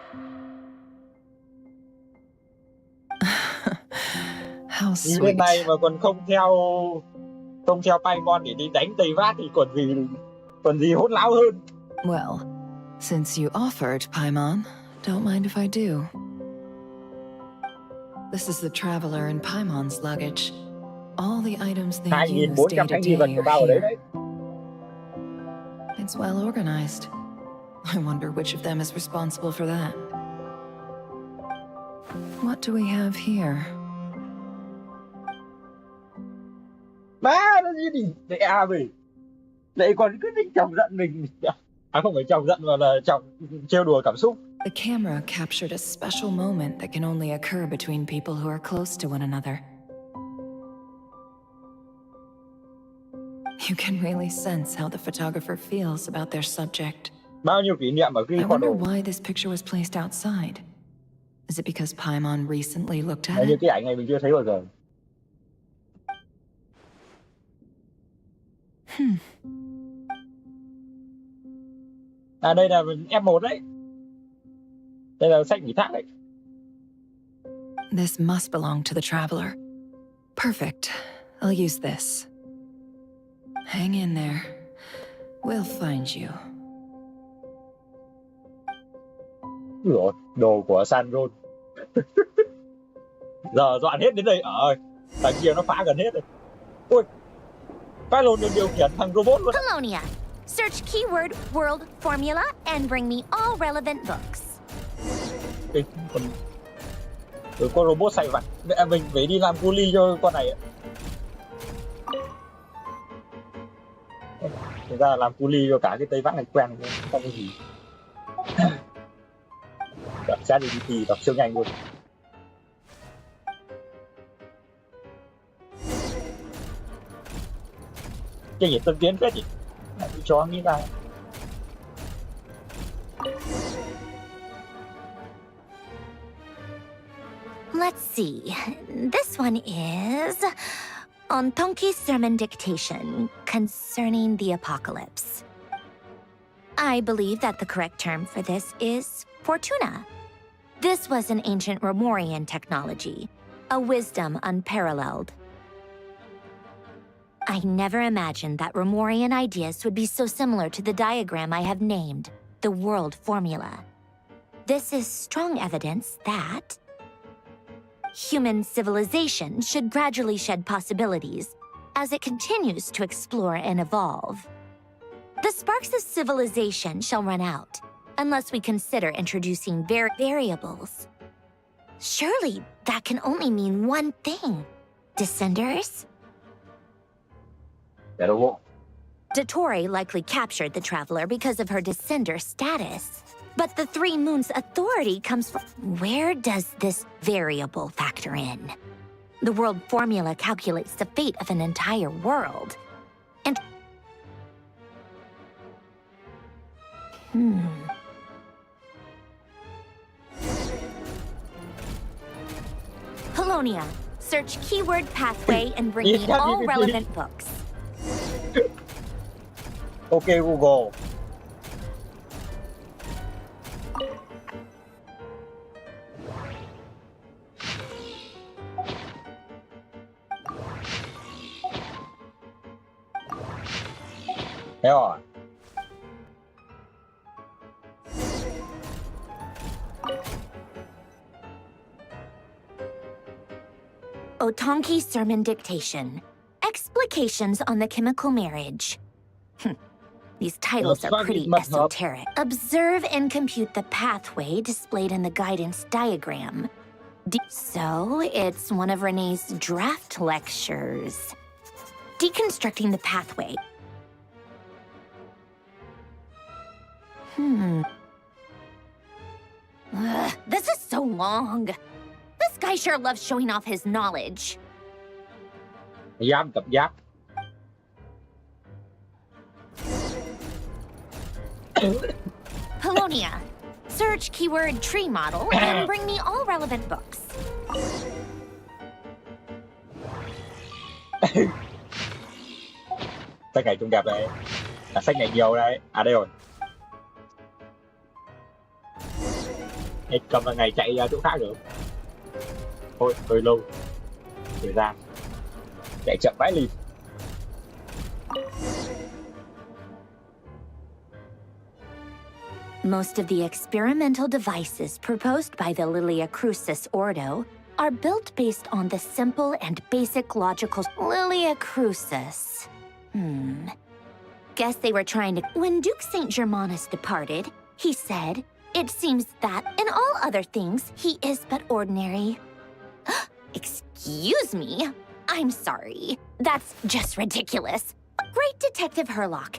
How Như thế sweet. này mà còn không theo Paimon để đi đánh Tây Vát thì còn gì hỗn láo hơn. Well, since you offered, Paimon, don't mind if I do. This is the traveler and Paimon's luggage. All the items they use day to day are here. It's well organized. I wonder which of them is responsible for that. What do we have here? Má nó gì để về. Lại còn cứ định chồng giận mình. À không phải chồng giận mà là chồng trêu đùa cảm xúc. The camera captured a special moment that can only occur between people who are close to one another. You can really sense how the photographer feels about their subject. Bao nhiêu kỷ niệm ở ghi I kho wonder đồ. why this picture was placed outside. Is it because Paimon recently looked at Như it? cái ảnh này mình chưa thấy bao giờ. À đây là F1 đấy. Đây là sách ủy thác đấy. This must belong to the traveler. Perfect. I'll use this. Hang in there. We'll find you. Ủa, đồ của Sanron. Giờ dọn hết đến đây ở. Thằng kia nó phá gần hết rồi. Ui, phải luôn được điều khiển thằng robot luôn. Colonia. Search keyword world formula and bring me all relevant books. Con robot xài vặt. Mình phải đi làm cu ly cho con này. Thực ra làm cu ly cho cả cái Tây Bắc này quen không có gì. Đọc chat GPT đọc siêu nhanh luôn. Cái gì tân tiến phết nhỉ? Lại cho nghĩ ra. Let's see. This one is on Tonki's sermon dictation concerning the apocalypse. I believe that the correct term for this is Fortuna. This was an ancient Romorian technology, a wisdom unparalleled. I never imagined that Romorian ideas would be so similar to the diagram I have named, the world formula. This is strong evidence that human civilization should gradually shed possibilities as it continues to explore and evolve. The sparks of civilization shall run out unless we consider introducing variables. Surely that can only mean one thing. Descenders? Dottore likely captured the traveler because of her descender status. But the Three Moons' authority comes from... Where does this variable factor in? The world formula calculates the fate of an entire world. And... Polonia, search keyword pathway and bring me all relevant books. Okay, Google. Thế rồi. Otonki sermon dictation. Explications on the chemical marriage. These titles are pretty esoteric. Observe and compute the pathway displayed in the guidance diagram. So, it's one of Renee's draft lectures. Deconstructing the pathway. This is so long. This guy sure loves showing off his knowledge. Giáp tập giáp. Polonia, search keyword tree model and bring me all relevant books. Sách này trông đẹp đấy. Sách này nhiều đấy. À đây rồi. Em cầm là ngày chạy ra chỗ khác rồi. Thôi, hơi lâu. Thời gian. Chạy chậm vãi lì. Most of the experimental devices proposed by the Lilia-Crucis Ordo are built based on the simple and basic logical Lilia-Crucis. Guess they were trying to... When Duke St. Germanus departed, he said, "It seems that, in all other things, he is but ordinary." Excuse me? I'm sorry. That's just ridiculous. Great Detective Herlock.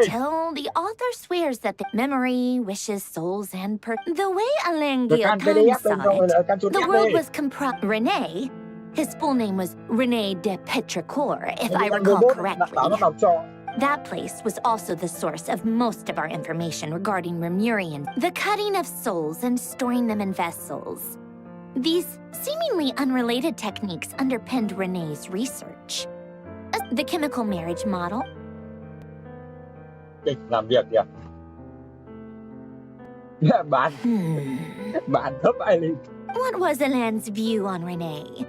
Still, the author swears that the memory, wishes, souls, and the way Alain Guillotin saw it, the world was comprised... René, his full name was René de Petrichor, if I recall correctly. That place was also the source of most of our information regarding Remurians, the cutting of souls and storing them in vessels. These seemingly unrelated techniques underpinned René's research. The chemical marriage model. Làm việc kìa. Bạn thấp Eileen. What was Alain's view on René?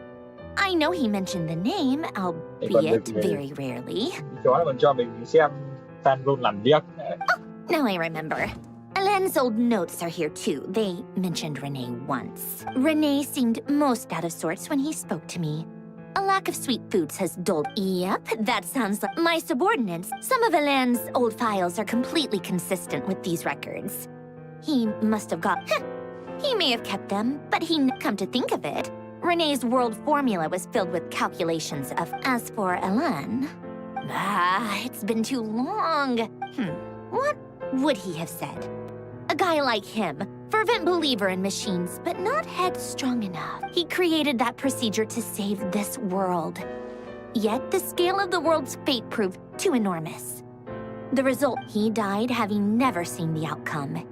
I know he mentioned the name, albeit very rarely. Đó là còn cho mình xem Sandrone làm việc. Oh, now I remember. Alain's old notes are here too. They mentioned René once. René seemed most out of sorts when he spoke to me. A lack of sweet foods has dulled... Yep, that sounds like... My subordinates, some of Alain's old files are completely consistent with these records. He must have got... He may have kept them, but come to think of it, René's world formula was filled with calculations of... As for Alain... it's been too long. What would he have said? A guy like him, fervent believer in machines, but not headstrong enough. He created that procedure to save this world. Yet the scale of the world's fate proved too enormous. The result, he died having never seen the outcome.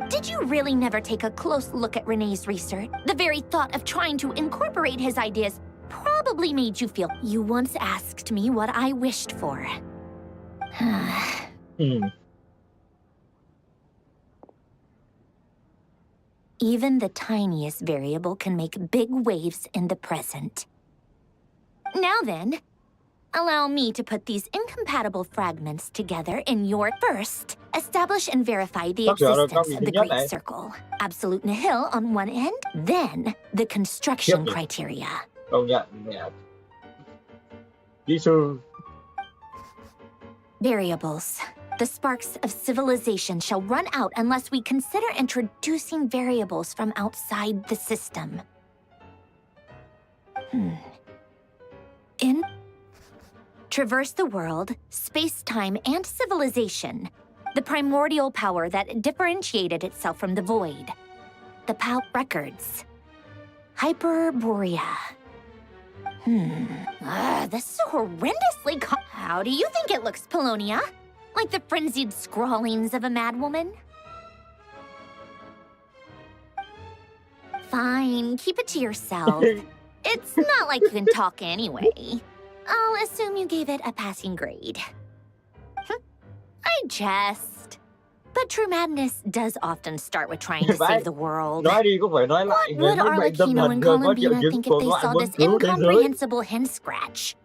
Did you really never take a close look at René's research? The very thought of trying to incorporate his ideas probably made you feel... You once asked me what I wished for. Even the tiniest variable can make big waves in the present. Now then, allow me to put these incompatible fragments together in your... First, establish and verify the existence of the Great Circle. Absolute nihil on one end, then the construction criteria. Variables. The sparks of civilization shall run out unless we consider introducing variables from outside the system. Traverse the world, space-time, and civilization. The primordial power that differentiated itself from the void. The records. Hyperborea. This is horrendously... How do you think it looks, Polonia? Like the frenzied scrawlings of a madwoman? Fine, keep it to yourself. It's not like you can talk anyway. I'll assume you gave it a passing grade. I jest. But true madness does often start with trying to save the world. What would Arlecchino and Columbina think if they saw this incomprehensible hen scratch?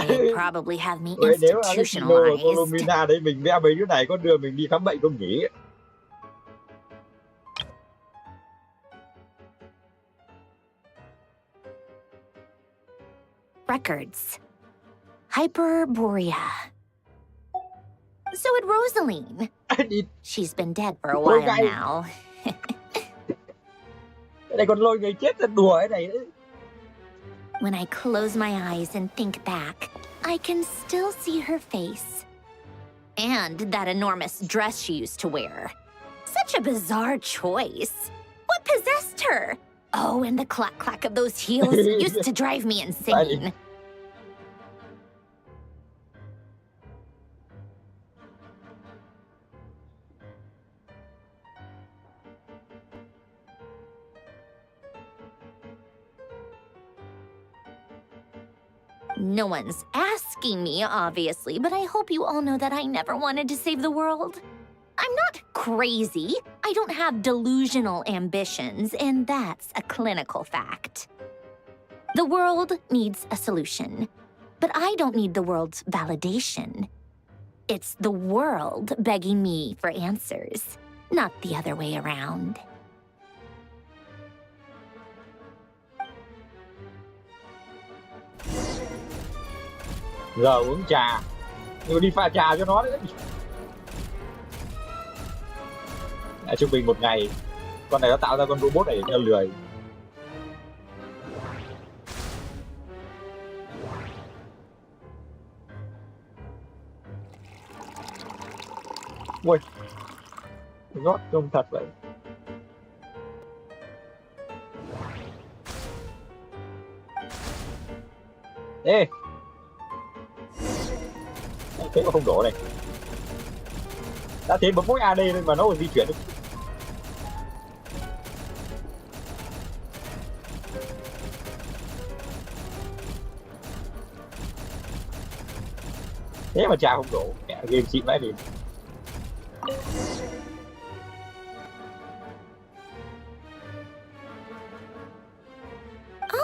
They'd probably have me institutionalized. Columbina đấy, mình vẽ mấy cái này có đưa mình đi khám bệnh không nhỉ? Records. Hyperborea. So would Rosaline. She's been dead for a while now. Này còn lôi người chết ra đùa cái này nữa. When I close my eyes and think back, I can still see her face. And that enormous dress she used to wear. Such a bizarre choice. What possessed her? Oh, and the clack-clack of those heels used to drive me insane. No one's asking me, obviously, but I hope you all know that I never wanted to save the world. I'm not crazy. I don't have delusional ambitions, and that's a clinical fact. The world needs a solution, but I don't need the world's validation. It's the world begging me for answers, not the other way around. Giờ uống trà, nhưng mà đi pha trà cho nó đấy. Trung bình một ngày, con này nó tạo ra con robot này để theo lười. Ui, rót trông thật vậy. Ê, thế mà không đổ này. Đã thế bấm mỗi AD lên mà nó còn di chuyển được. Thế mà trà không đổ, game xịn vãi đi.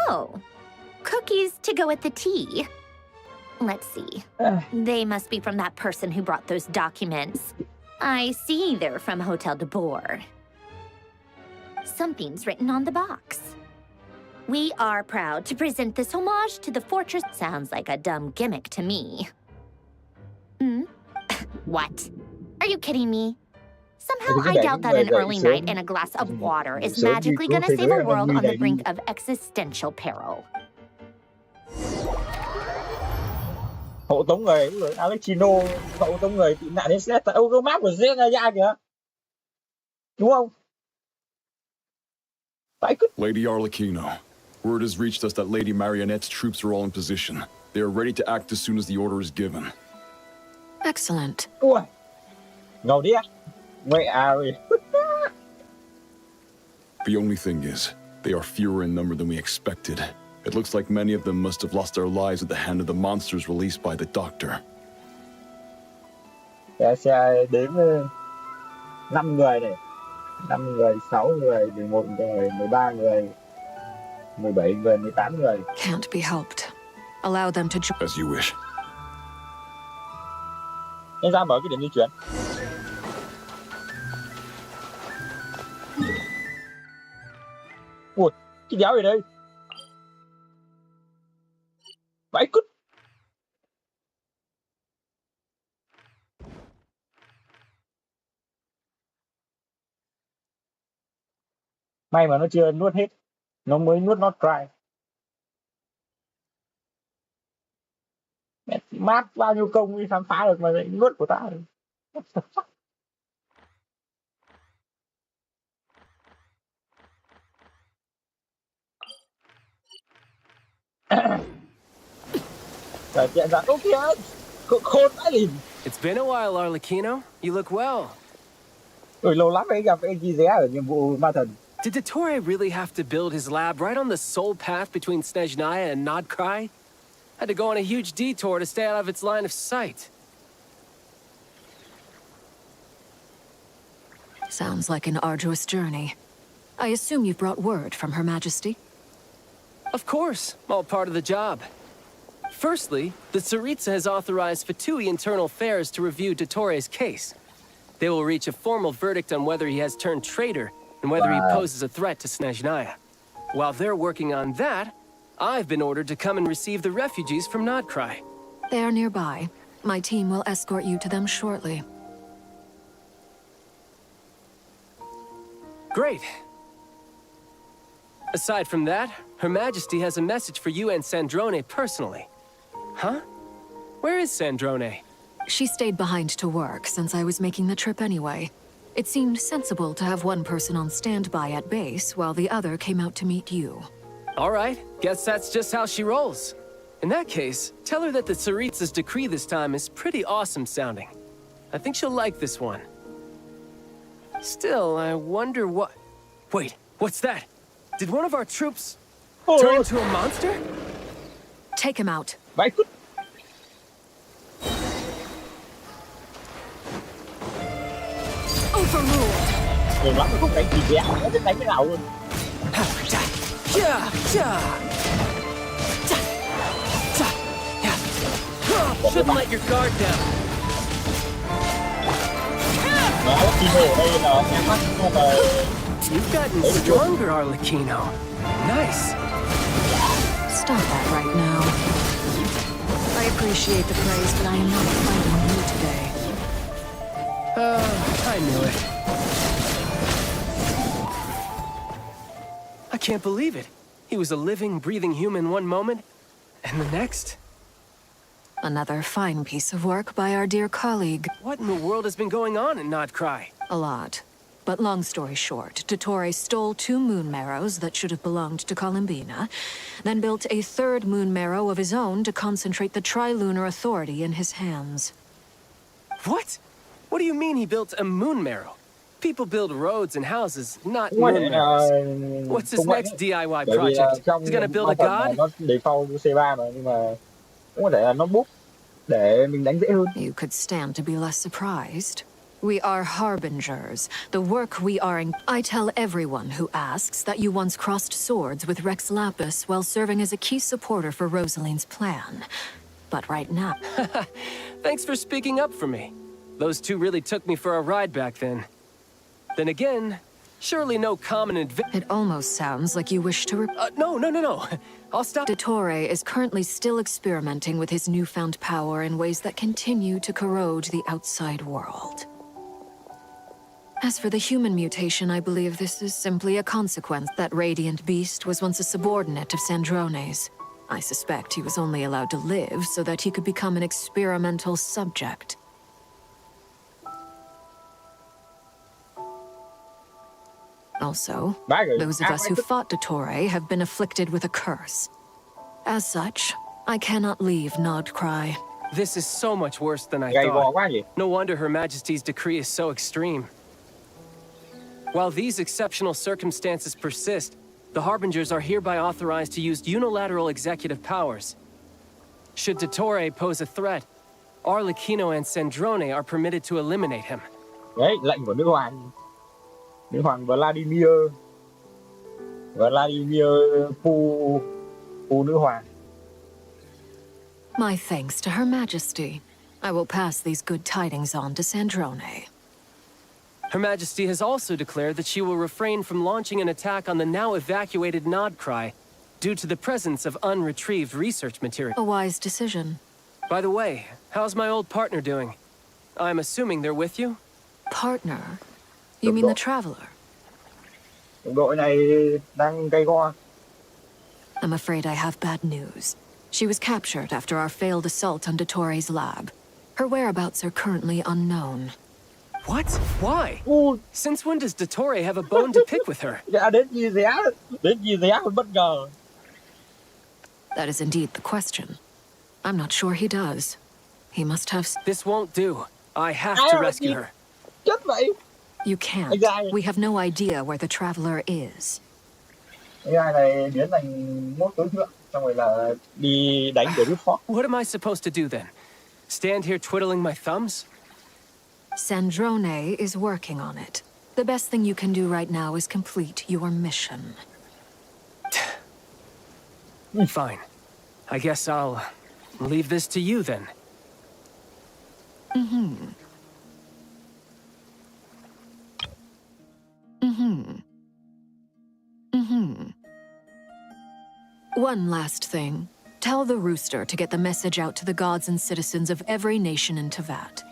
Oh, cookies to go with the tea. Let's see. They must be from that person who brought those documents. I see they're from Hotel de Boer. Something's written on the box. We are proud to present this homage to the fortress. Sounds like a dumb gimmick to me. What? Are you kidding me? Somehow I doubt that an early night and a glass of water is magically gonna save a world on the brink of existential peril. Hộ tống người, Alexino hộ tống người tị nạn đến xét tại Euromap của Zengaya kìa. Đúng không? Lady Arlecchino, word has reached us that Lady Marionette's troops are all in position. They are ready to act as soon as the order is given. Excellent. Ui, ngầu đi á. Wait, The only thing is, they are fewer in number than we expected. It looks like many of them must have lost their lives at the hand of the monsters released by the doctor. Sẽ đếm 5 người này. 5 người, 6 người, 11 người, 13 người, 17 người, 18 người. Can't be helped. Allow them to join. As you wish. Nên ra mở cái điểm di chuyển. Ui, cái đéo gì đây? Vãi cứt. May mà nó chưa nuốt hết. Nó mới nuốt Nod-Krai. Mẹ mát bao nhiêu công đi khám phá được mà lại nuốt của ta. It's been a while, Arlecchino. You look well. Lâu lắm mới gặp anh Gizé ở nhiệm vụ Ma Thần. Did Dottore really have to build his lab right on the sole path between Snezhnaya and Nod-Krai? Had to go on a huge detour to stay out of its line of sight. Sounds like an arduous journey. I assume you've brought word from Her Majesty? Of course, all part of the job. Firstly, the Tsaritsa has authorized Fatui Internal Affairs to review Dottore's case. They will reach a formal verdict on whether he has turned traitor and whether he poses a threat to Snezhnaya. While they're working on that, I've been ordered to come and receive the refugees from Nod-Krai. They are nearby. My team will escort you to them shortly. Great. Aside from that, Her Majesty has a message for you and Sandrone personally. Huh? Where is Sandrone? She stayed behind to work since I was making the trip anyway. It seemed sensible to have one person on standby at base while the other came out to meet you. All right, guess that's just how she rolls. In that case, tell her that the Tsaritsa's decree this time is pretty awesome sounding. I think she'll like this one. Still, I wonder what... Wait, what's that? Did one of our troops turn into a monster? Take him out. Vãi cứt. Nhiều lắm không đánh gì vậy, nó đánh cái nào luôn. Shouldn't let your guard down. You've gotten stronger, Arlecchino. Nice. Stop that right now. I appreciate the praise, but I am not fighting you today. I knew it. I can't believe it. He was a living, breathing human one moment, and the next... Another fine piece of work by our dear colleague. What in the world has been going on in Nod-Krai? A lot. But long story short, Dottore stole 2 moon marrows that should have belonged to Columbina, then built a 3rd moon marrow of his own to concentrate the Tri-Lunar Authority in his hands. What? What do you mean he built a moon marrow? People build roads and houses, not moon marrows. What's his next DIY project? He's gonna build a god? Nó default C3 mà, nhưng mà cũng có thể là notebook để mình đánh dễ hơn. You could stand to be less surprised. We are harbingers. The work we are in... I tell everyone who asks that you once crossed swords with Rex Lapis while serving as a key supporter for Rosaline's plan. But right now... Thanks for speaking up for me. Those 2 really took me for a ride back then. Then again, surely no common It almost sounds like you wish to... No. I'll stop. Dottore is currently still experimenting with his newfound power in ways that continue to corrode the outside world. As for the human mutation, I believe this is simply a consequence. That radiant beast was once a subordinate of Sandrone's. I suspect he was only allowed to live so that he could become an experimental subject. Also, those of us who fought Dottore have been afflicted with a curse. As such, I cannot leave Nod-Krai. This is so much worse than I thought. No wonder Her Majesty's decree is so extreme. While these exceptional circumstances persist, the Harbingers are hereby authorized to use unilateral executive powers. Should Dottore pose a threat, Arlecchino and Sandrone are permitted to eliminate him. Đấy, lệnh của nữ hoàng. Nữ hoàng Vladimir phu nữ hoàng. My thanks to Her Majesty. I will pass these good tidings on to Sandrone. Her Majesty has also declared that she will refrain from launching an attack on the now evacuated Nod-Krai due to the presence of unretrieved research material. A wise decision. By the way, how's my old partner doing? I'm assuming they're with you? Partner? You mean the Traveler? Đội này đang gay go. I'm afraid I have bad news. She was captured after our failed assault on Dottore's lab. Her whereabouts are currently unknown. What? Why? Since when does Dottore have a bone to pick with her? Đến gì giá bất ngờ. That is indeed the question. I'm not sure he does. He must have... This won't do. I have to rescue her. Chết vậy. You can't. We have no idea where the Traveler is. AI này biến thành một đối tượng, xong rồi là đi đánh để rút phó. What am I supposed to do then? Stand here twiddling my thumbs? Sandrone is working on it. The best thing you can do right now is complete your mission. Fine. I guess I'll leave this to you then. One last thing. Tell the Rooster to get the message out to the gods and citizens of every nation in Teyvat.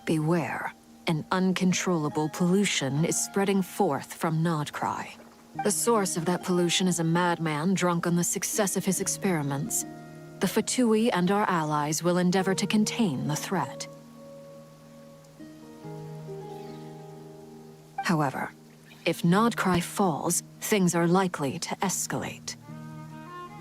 Beware. An uncontrollable pollution is spreading forth from Nod-Krai. The source of that pollution is a madman drunk on the success of his experiments. The Fatui and our allies will endeavor to contain the threat. However, if Nod-Krai falls, things are likely to escalate.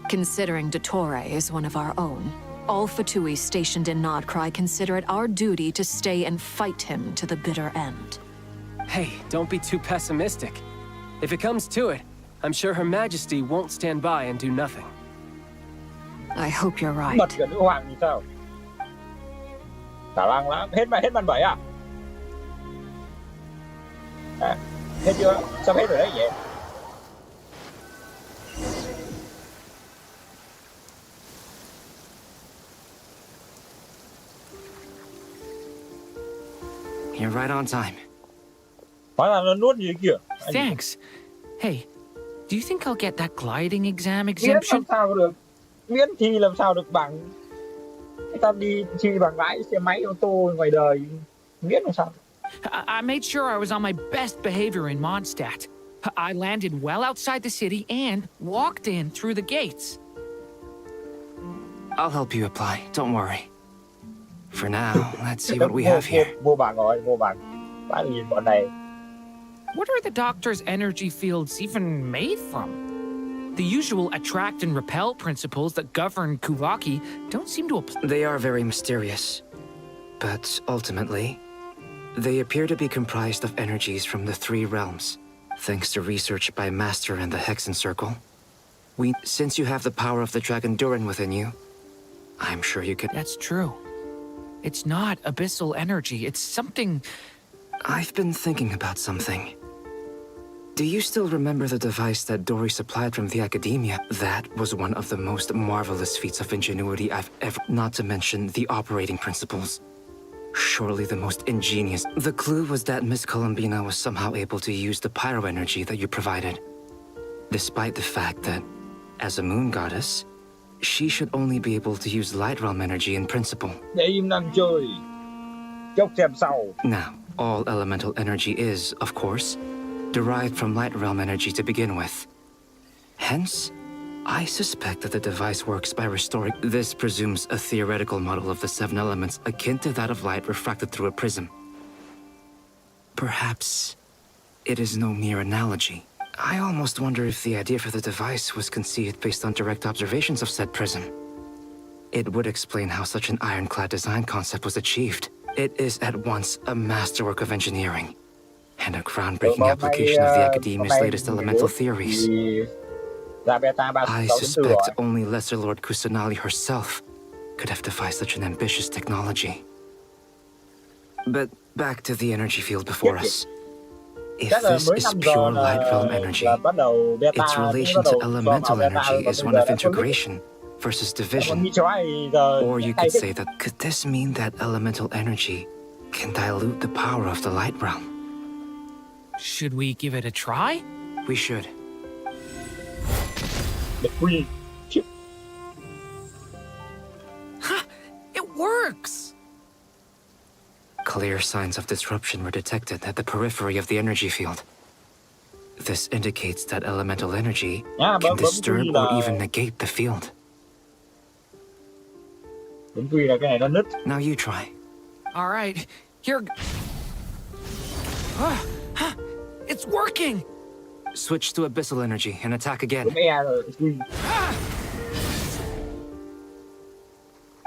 Considering Dottore is one of our own, all Fatui stationed in Nod-Krai consider it our duty to stay and fight him to the bitter end. Hey, don't be too pessimistic. If it comes to it, I'm sure Her Majesty won't stand by and do nothing. I hope you're right. Bật cả nữ hoàng thì sao? Khả năng lắm. Hết bàn 7 à? À, hết chưa? Sắp hết rồi đấy vậy. You're right on time. Hóa ra nó nuốt gì kìa. Thanks. Hey, do you think I'll get that gliding exam Miễn exemption? làm sao được. Miễn thi làm sao được bằng. Người ta đi thi bằng lái xe máy ô tô ngoài đời. Miễn làm sao. I made sure I was on my best behavior in Mondstadt. I landed well outside the city and walked in through the gates. I'll help you apply, don't worry. For now, let's see what we have here. Vô bằng rồi, vô bằng. Bác nhìn bọn này. What are the doctor's energy fields even made from? The usual attract and repel principles that govern Kuvaki don't seem to apply. They are very mysterious. But ultimately, they appear to be comprised of energies from the three realms, thanks to research by Master in the Hexen Circle. Since you have the power of the Dragon Durin within you, I'm sure you can... That's true. It's not abyssal energy, it's something... I've been thinking about something. Do you still remember the device that Dory supplied from the Academia? That was one of the most marvelous feats of ingenuity I've ever... Not to mention the operating principles. Surely the most ingenious. The clue was that Miss Columbina was somehow able to use the pyro energy that you provided. Despite the fact that, as a moon goddess, she should only be able to use light realm energy in principle. Để im đang chơi. Chốc xem sau. Now, all elemental energy is, of course, derived from light realm energy to begin with. Hence, I suspect that the device works by restoring... This presumes a theoretical model of the 7 elements akin to that of light refracted through a prism. Perhaps it is no mere analogy. I almost wonder if the idea for the device was conceived based on direct observations of said prism. It would explain how such an ironclad design concept was achieved. It is at once a masterwork of engineering and a groundbreaking application of the Academia's latest elemental theories. I suspect only Lesser Lord Kusanali herself could have devised such an ambitious technology. But back to the energy field before us. If this is pure light realm energy, its relation to elemental energy is one of integration versus division. Or you could say that, could this mean that elemental energy can dilute the power of the light realm? Should we give it a try? We should. Ha! It works! Clear signs of disruption were detected at the periphery of the energy field. This indicates that elemental energy can disturb or even negate the field. Now you try. All right, here... It's working! Switch to abyssal energy and attack again.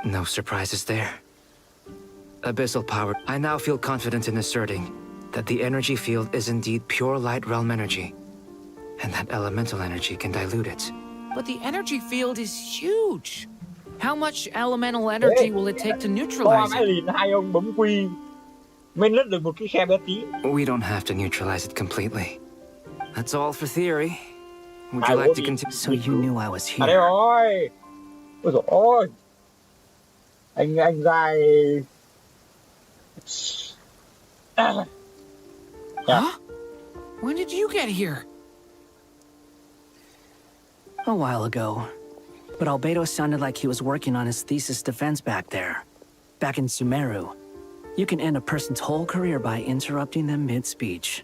No surprises there. Abyssal power. I now feel confident in asserting that the energy field is indeed pure light realm energy, and that elemental energy can dilute it. But the energy field is huge. How much elemental energy will it take to neutralize it? We don't have to neutralize it completely. That's all for theory. Would you like to continue? So you knew I was here. Anh dài. Huh? When did you get here? A while ago. But Albedo sounded like he was working on his thesis defense back there. Back in Sumeru. You can end a person's whole career by interrupting them mid-speech.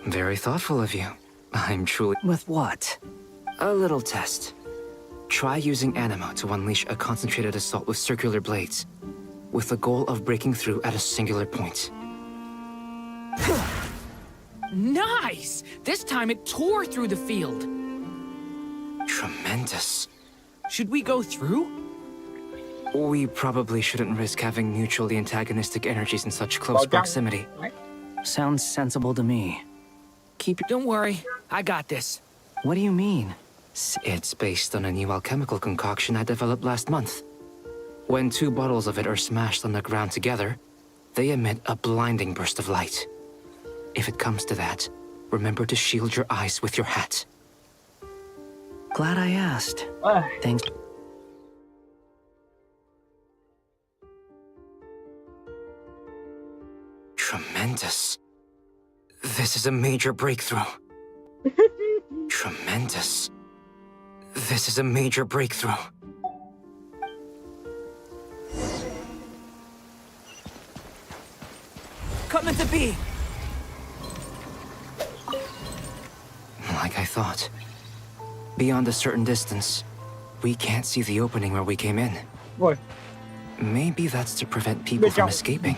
Very thoughtful of you. I'm truly... With what? A little test. Try using Animo to unleash a concentrated assault with circular blades, with the goal of breaking through at a singular point. Nice! This time it tore through the field. Tremendous. Should we go through? We probably shouldn't risk having mutually antagonistic energies in such close proximity. Sounds sensible to me. Don't worry, I got this. What do you mean? It's based on a new alchemical concoction I developed last month. When 2 bottles of it are smashed on the ground together, they emit a blinding burst of light. If it comes to that, remember to shield your eyes with your hat. Glad I asked. Thanks. Tremendous. This is a major breakthrough. Tremendous. This is a major breakthrough. Come into being! Like I thought. Beyond a certain distance, we can't see the opening where we came in. What? Maybe that's to prevent people from escaping.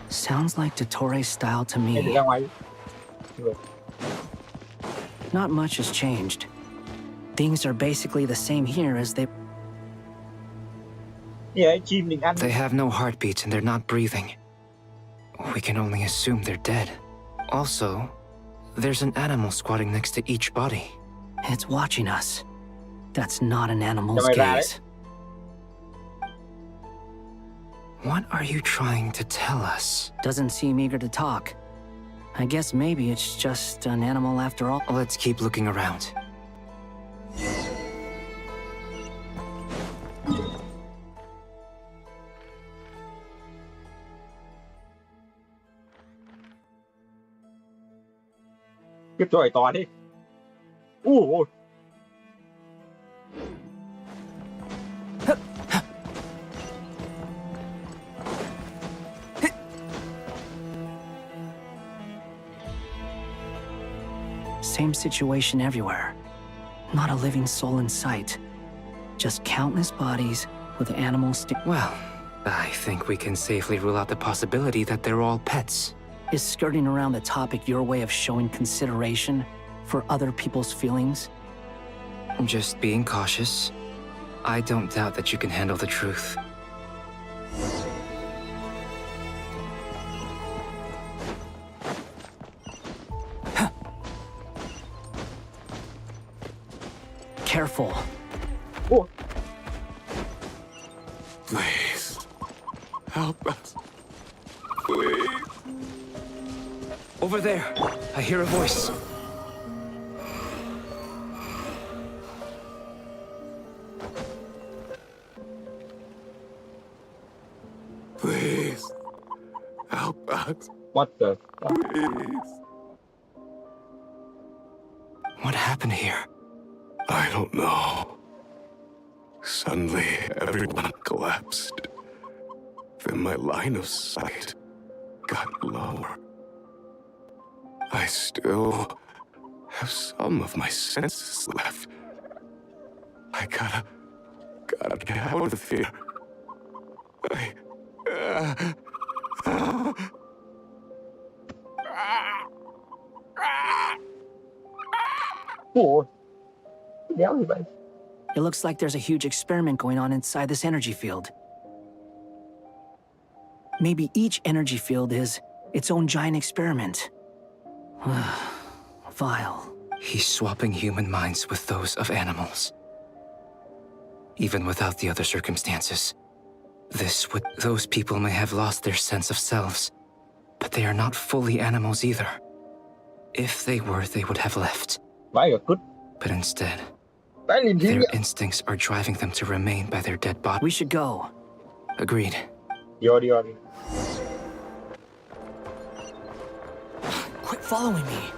Sounds like Dottore style to me. Not much has changed. Things are basically the same here as they... They have no heartbeats and they're not breathing. We can only assume they're dead. Also, there's an animal squatting next to each body. It's watching us. That's not an animal's gaze. What are you trying to tell us? Doesn't seem eager to talk. I guess maybe it's just an animal after all. Let's keep looking around. Tiếp cho to đi. Ôi. Same situation everywhere. Not a living soul in sight. Just countless bodies with animals. Well, I think we can safely rule out the possibility that they're all pets. Is skirting around the topic your way of showing consideration for other people's feelings? Just being cautious. I don't doubt that you can handle the truth. Careful. Oh. Please, help us. Please. Over there, I hear a voice. Please, help us. What the? Please. What happened here? I don't know. Suddenly, everyone collapsed. Then my line of sight got lower. I still have some of my senses left. I gotta get out of here. Oh. It looks like there's a huge experiment going on inside this energy field. Maybe each energy field is its own giant experiment. Vile. He's swapping human minds with those of animals. Even without the other circumstances. Those people may have lost their sense of selves, but they are not fully animals either. If they were, they would have left. But instead, their instincts are driving them to remain by their dead body. We should go. Agreed. Quit following me.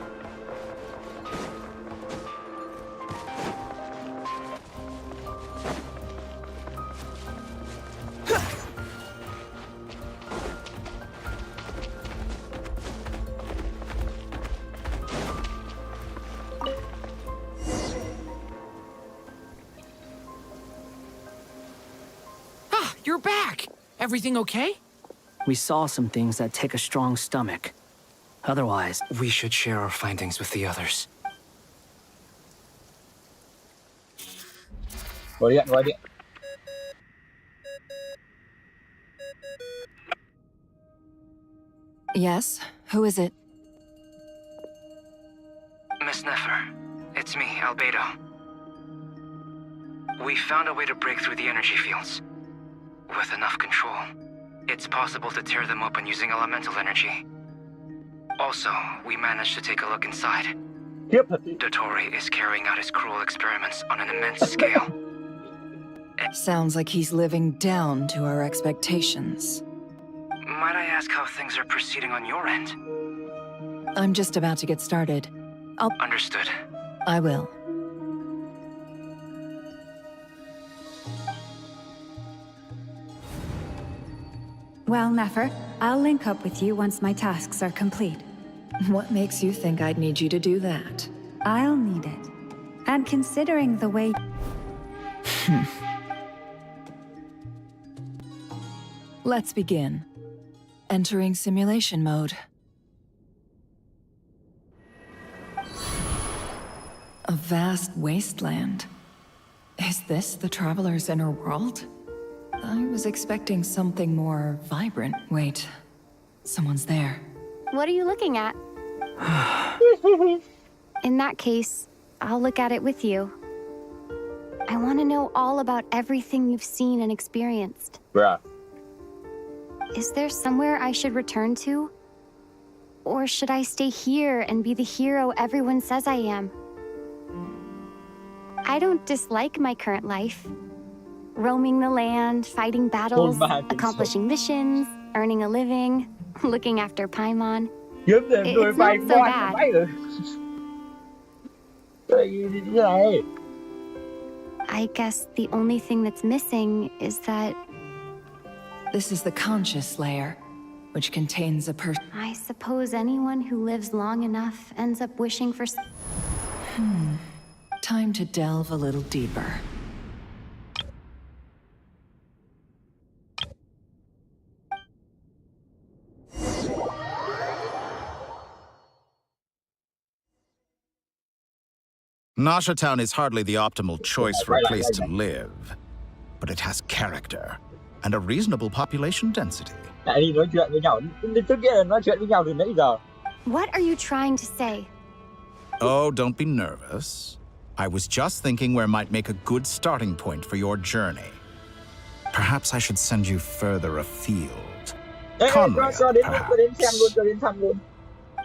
You're back! Everything okay? We saw some things that take a strong stomach. Otherwise, we should share our findings with the others. Gọi điện. Yes? Who is it? Miss Nefer, It's me, Albedo. We found a way to break through the energy fields. With enough control, it's possible to tear them open using elemental energy. Also, we managed to take a look inside. Dottore is carrying out his cruel experiments on an immense scale. Sounds like he's living down to our expectations. Might I ask how things are proceeding on your end? I'm just about to get started. Understood. I will. Well, Nefer, I'll link up with you once my tasks are complete. What makes you think I'd need you to do that? I'll need it. And considering the way... Let's begin. Entering simulation mode. A vast wasteland. Is this the Traveler's inner world? I was expecting something more vibrant. Wait, someone's there. What are you looking at? In that case, I'll look at it with you. I want to know all about everything you've seen and experienced. Bruh. Is there somewhere I should return to? Or should I stay here and be the hero everyone says I am? I don't dislike my current life. Roaming the land, fighting battles, accomplishing missions, earning a living, looking after Paimon. It's not so bad. I guess the only thing that's missing is that... This is the conscious layer, which contains a person. I suppose anyone who lives long enough ends up wishing for... Time to delve a little deeper. Nasha Town is hardly the optimal choice for a place to live, but it has character and a reasonable population density. What are you trying to say? Oh, don't be nervous. I was just thinking where might make a good starting point for your journey. Perhaps I should send you further afield. Conria, perhaps.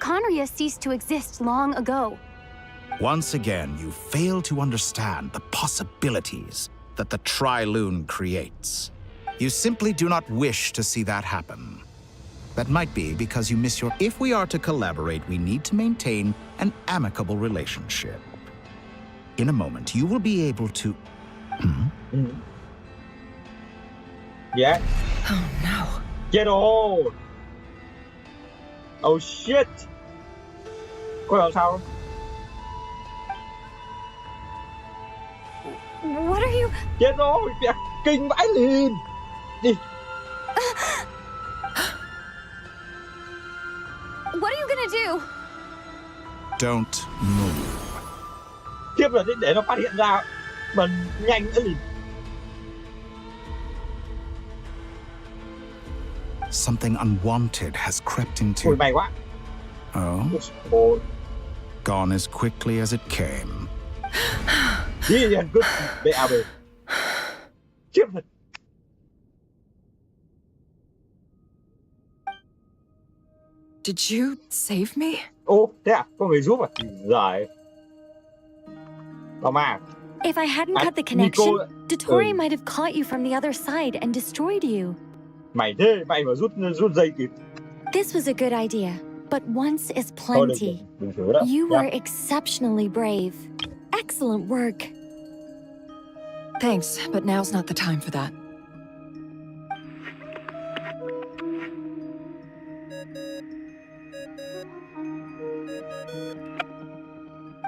Conria ceased to exist long ago. Once again, you fail to understand the possibilities that the Tri-Lune creates. You simply do not wish to see that happen. That might be because you miss your... If we are to collaborate, we need to maintain an amicable relationship. In a moment, you will be able to... Yeah. Oh no. Get old. Oh shit. Có làm sao không? What are you... Chết rồi, mẹ kinh vãi lìn. Đi. What are you gonna do? Don't move. Tiếp là để nó phát hiện ra mình nhanh nữa lìn. Something unwanted has crept into... Ôi may quá. Oh? Gone as quickly as it came. Yeah, good. BAB. Tiếp thật. Did you save me? Ô, thế à? Có người giúp à? Giời. Ma. If I hadn't cut the connection, Dottore might have caught you from the other side and destroyed you. Mày thế, mày mà rút dây kịp. This was a good idea, but once is plenty. You were exceptionally brave. Excellent work. Thanks, but now's not the time for that.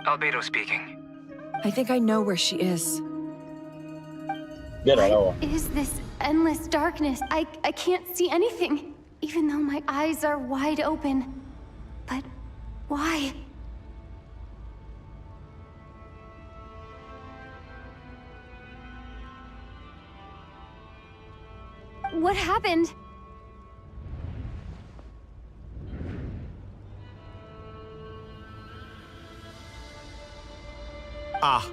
Albedo speaking. I think I know where she is. What is this endless darkness? I can't see anything, even though my eyes are wide open. But why? What happened? Ah,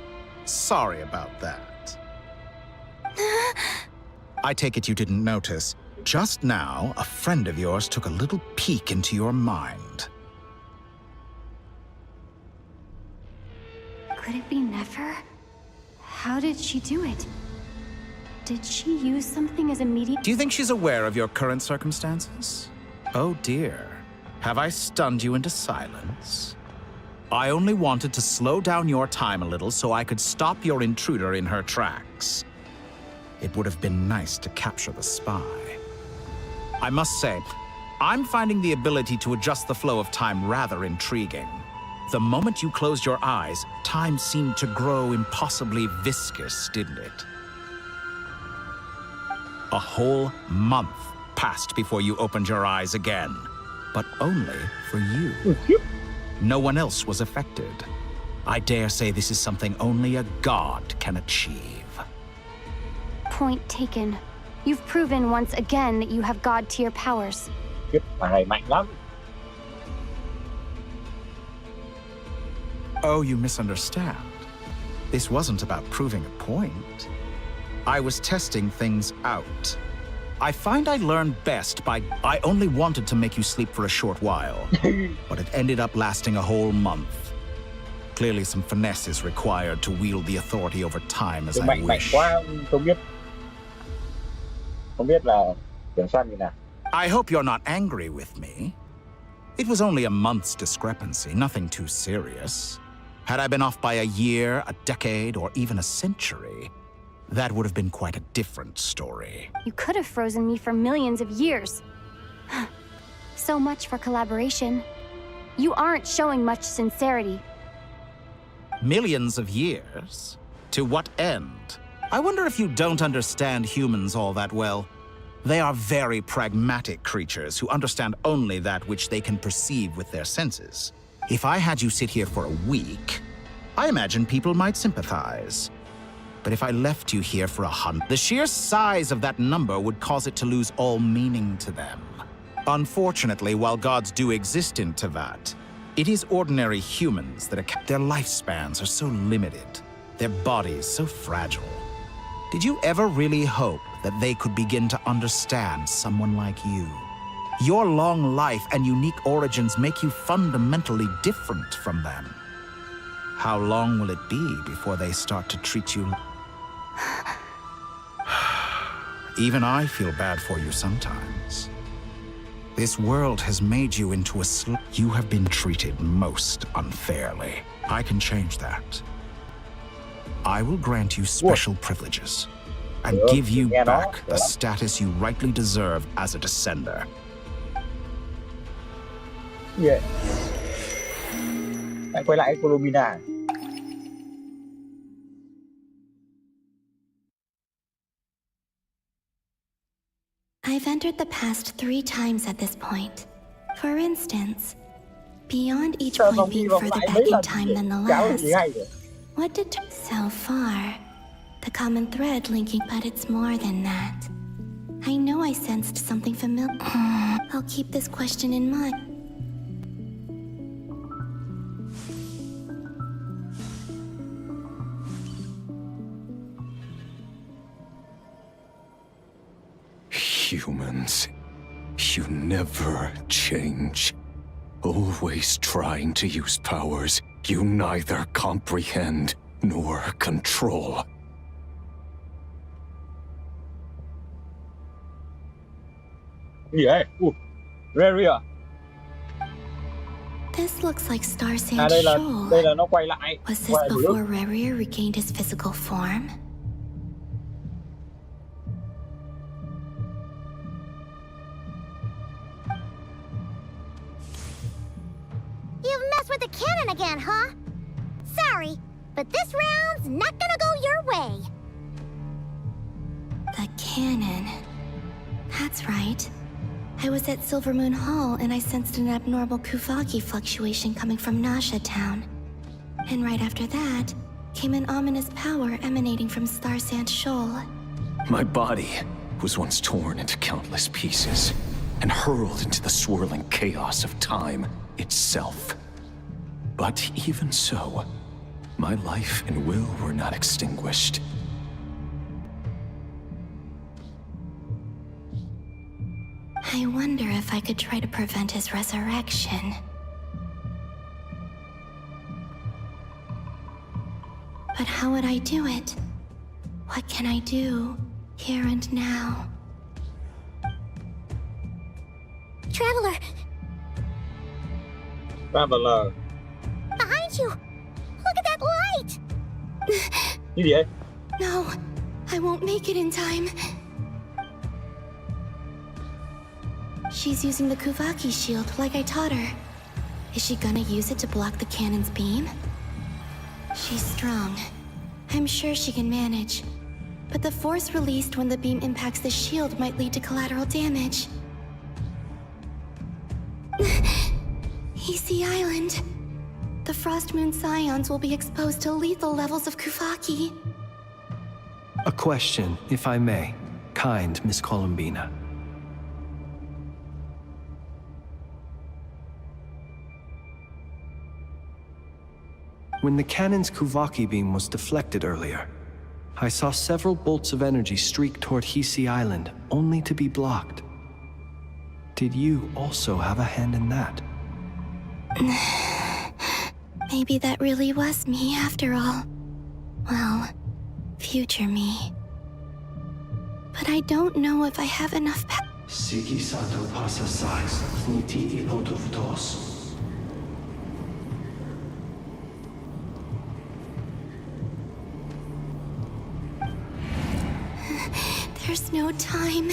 sorry about that. I take it you didn't notice. Just now, a friend of yours took a little peek into your mind. Could it be Nefer? How did she do it? Did she use something as a medium? Do you think she's aware of your current circumstances? Oh dear. Have I stunned you into silence? I only wanted to slow down your time a little so I could stop your intruder in her tracks. It would have been nice to capture the spy. I must say, I'm finding the ability to adjust the flow of time rather intriguing. The moment you closed your eyes, time seemed to grow impossibly viscous, didn't it? A whole month passed before you opened your eyes again, but only for you. No one else was affected. I dare say this is something only a god can achieve. Point taken. You've proven once again that you have god-tier powers. Mạnh lắm. Oh, you misunderstand. This wasn't about proving a point. I was testing things out. I find I learn best by... I only wanted to make you sleep for a short while, but it ended up lasting a whole month. Clearly some finesse is required to wield the authority over time as I wish. I hope you're not angry with me. It was only a month's discrepancy, nothing too serious. Had I been off by a year, a decade, or even a century, that would have been quite a different story. You could have frozen me for millions of years. So much for collaboration. You aren't showing much sincerity. Millions of years? To what end? I wonder if you don't understand humans all that well. They are very pragmatic creatures who understand only that which they can perceive with their senses. If I had you sit here for a week, I imagine people might sympathize. But if I left you here for 100, the sheer size of that number would cause it to lose all meaning to them. Unfortunately, while gods do exist in Tevat, it is ordinary humans that their lifespans are so limited, their bodies so fragile. Did you ever really hope that they could begin to understand someone like you? Your long life and unique origins make you fundamentally different from them. How long will it be before they start to treat you? Even I feel bad for you sometimes. This world has made you into a You have been treated most unfairly. I can change that. I will grant you special privileges and give you back the status you rightly deserve as a descender. Lại quay lại Colomina. I've entered the past 3 times at this point. For instance, beyond each point being further back in time than the last. What did so far? The common thread linking, but it's more than that. I know I sensed something familiar. I'll keep this question in mind. Humans, you never change. Always trying to use powers you neither comprehend nor control. Reria. This looks like Star Sand Shoal. Was this before Reria regained his physical form? You've messed with the cannon again, huh? Sorry, but this round's not gonna go your way. The cannon. That's right. I was at Silver Moon Hall and I sensed an abnormal Kuvaki fluctuation coming from Nasha Town. And right after that, came an ominous power emanating from Star Sand Shoal. My body was once torn into countless pieces and hurled into the swirling chaos of time itself. But even so, my life and will were not extinguished. I wonder if I could try to prevent his resurrection. But how would I do it? What can I do, here and now? Traveler! Traveler. Behind you! Look at that light! Cái gì vậy? No, I won't make it in time. She's using the Kuvaki shield like I taught her. Is she gonna use it to block the cannon's beam? She's strong. I'm sure she can manage. But the force released when the beam impacts the shield might lead to collateral damage. Easy Island. The Frost Moon Scions will be exposed to lethal levels of Kuvaki. A question, if I may, kind Miss Columbina. When the cannon's Kuvaki beam was deflected earlier, I saw several bolts of energy streak toward Hisi Island, only to be blocked. Did you also have a hand in that? Maybe that really was me after all. Well, future me. But I don't know if I have enough Siki Sato Pasa Sais, Niti Ilotuvtos. There's no time.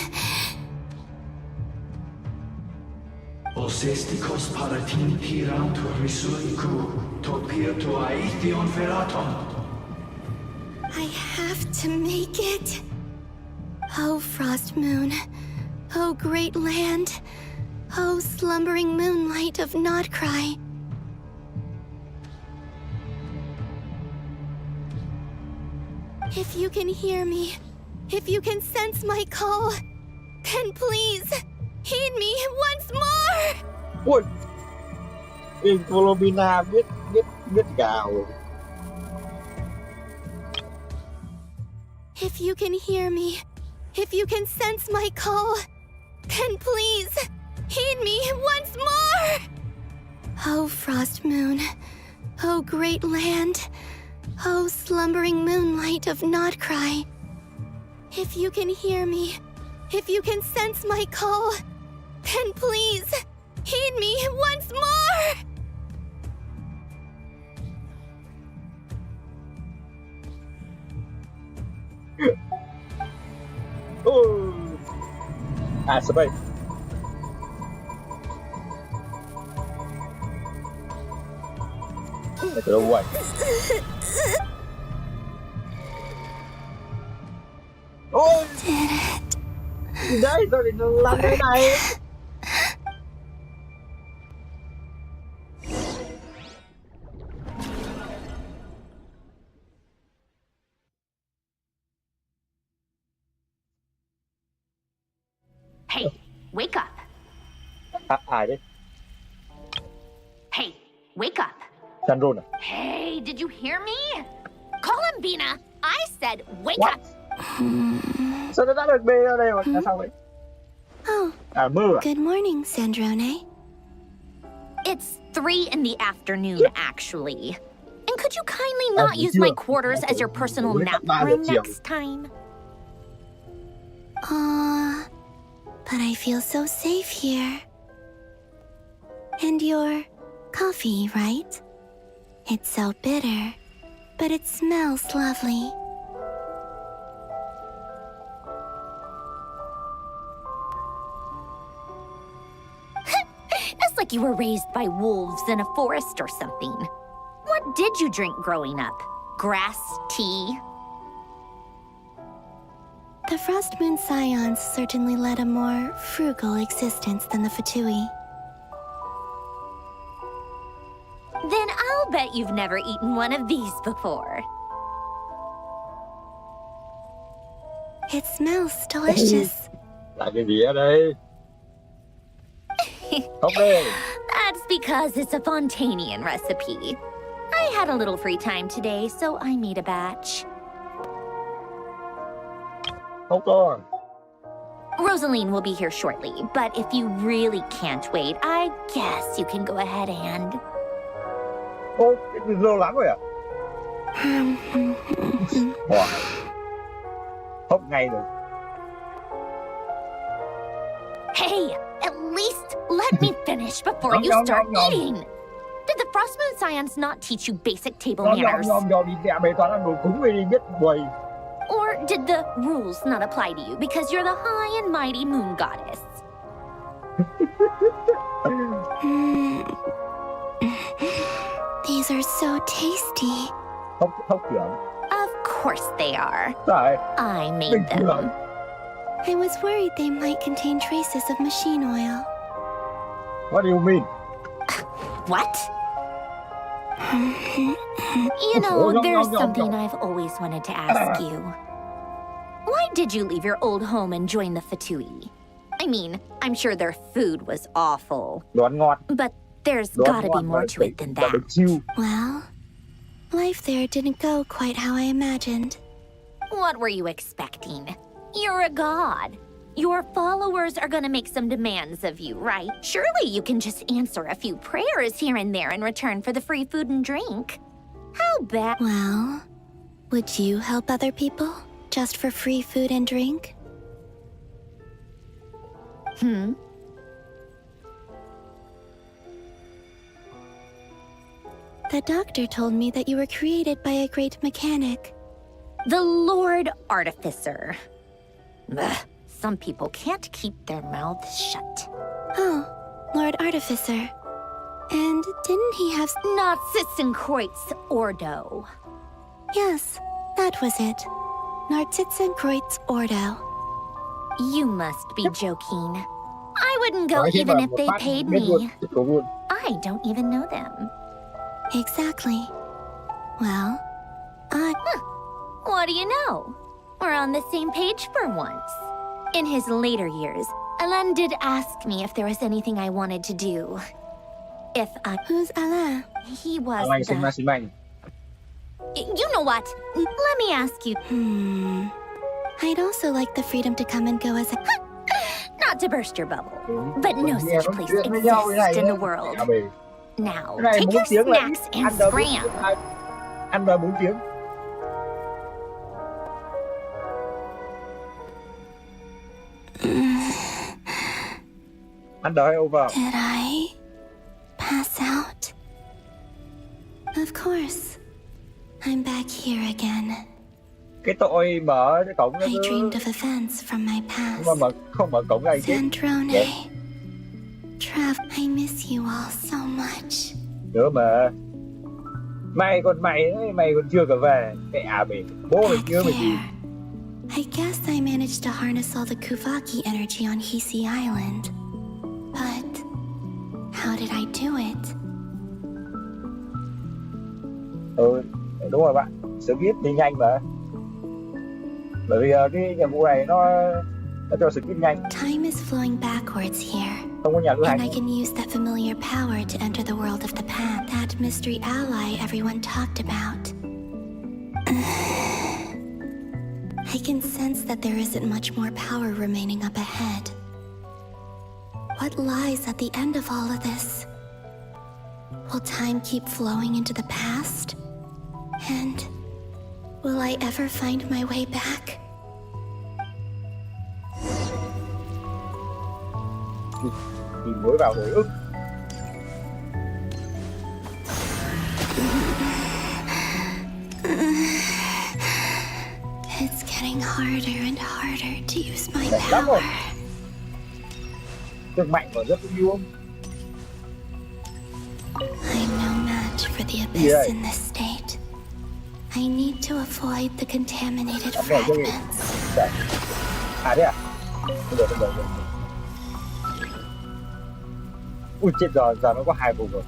Osestikos paratin tirantu risuiku, topirtu aithion feraton. I have to make it. Oh, Frost Moon. Oh, great land. Oh, slumbering moonlight of Nod-Krai. If you can hear me, if you can sense my call, then please, heed me once more! Ui! Columbina biết gào. If you can hear me, if you can sense my call, then please, heed me once more! Oh, Frost Moon. Oh, great land. Oh, slumbering moonlight of Nod-Krai. If you can hear me, if you can sense my call, then please, heed me once more! Oh. Sao đây? Từ đâu vậy? Ôi! Đấy, tôi định làm cái này. Hey, wake up. Ai đấy? Hey, wake up. Sandron à? Hey, did you hear me? Columbina, I said wake What? up. Sao nó đã được bê ra đây mà sao vậy? Oh, mưa à? Good morning, Sandrone. It's 3 in the afternoon, actually. And could you kindly not use my quarters as your personal nap room next time? But I feel so safe here. And your coffee, right? It's so bitter, but it smells lovely. It's like you were raised by wolves in a forest or something. What did you drink growing up? Grass tea? The Frost Moon Scions certainly led a more frugal existence than the Fatui. Then I'll bet you've never eaten one of these before. It smells delicious. Là cái gì ở đây? Không đi. That's because it's a Fontanian recipe. I had a little free time today, so I made a batch. Không có. Rosaline will be here shortly, but if you really can't wait, I guess you can go ahead and... Ô, cái gì lâu lắm rồi à? Không ngay được. Hey, at least let me finish before you start eating. Did the Frost Moon Scions not teach you basic table manners? Bề toán ăn đồ cúng đi biết quầy. Or did the rules not apply to you because you're the high and mighty moon goddess? These are so tasty. Không kiểu. Of course they are. Tại. I made them. I was worried they might contain traces of machine oil. What do you mean? What? You know, there's something I've always wanted to ask you. Why did you leave your old home and join the Fatui? I mean, I'm sure their food was awful. Đồ ăn ngon. But there's gotta be more to it than that. Well, life there didn't go quite how I imagined. What were you expecting? You're a god. Your followers are gonna make some demands of you, right? Surely you can just answer a few prayers here and there in return for the free food and drink. How bad? Well, would you help other people just for free food and drink? The doctor told me that you were created by a great mechanic. The Lord Artificer. Ugh, some people can't keep their mouths shut. Oh, Lord Artificer. And didn't he have... Not Sitzenkreuz Ordo. Yes, that was it. Nartitzenkreuz Ordo. You must be joking. I wouldn't go even if they paid me. I don't even know them. Exactly. Well, What do you know? We're on the same page for once. In his later years, Alain did ask me if there was anything I wanted to do. Who's Alain? He was Alain. You know what? Let me ask you. I'd also like the freedom to come and go as a... Not to burst your bubble, but no such place exists in the world. Now, take your snacks and scram. Ăn đòi 4 tiếng. Ăn đòi over. Did I pass out? Of course. I'm back here again. Cái tội mở cái cổng. I dreamed of events from my past. Mà không mở cổng này chứ. Sandrone. Trav, I miss you all so much. Nhớ mà. Mày còn chưa cả về. Mẹ mày. Bố mày nhớ mày gì? I guess I managed to harness all the Kuvaki energy on Hisi Island. But how did I do it? Đúng rồi bạn. Skip đi nhanh mà. Bởi vì cái nhiệm vụ này nó cho skip nhanh. Time is flowing backwards here. Không có nhà lưu hành. And I can use that familiar power to enter the world of the past. That mystery ally everyone talked about. I can sense that there isn't much more power remaining up ahead. What lies at the end of all of this? Will time keep flowing into the past? And will I ever find my way back? Nhìn mới vào hồi ức. It's getting harder and harder to use my power. Cực mạnh và rất yêu. I'm no match for the abyss in this state. I need to avoid the contaminated fragments. À thế à? Được. Ui chết rồi, giờ nó có 2 vùng rồi.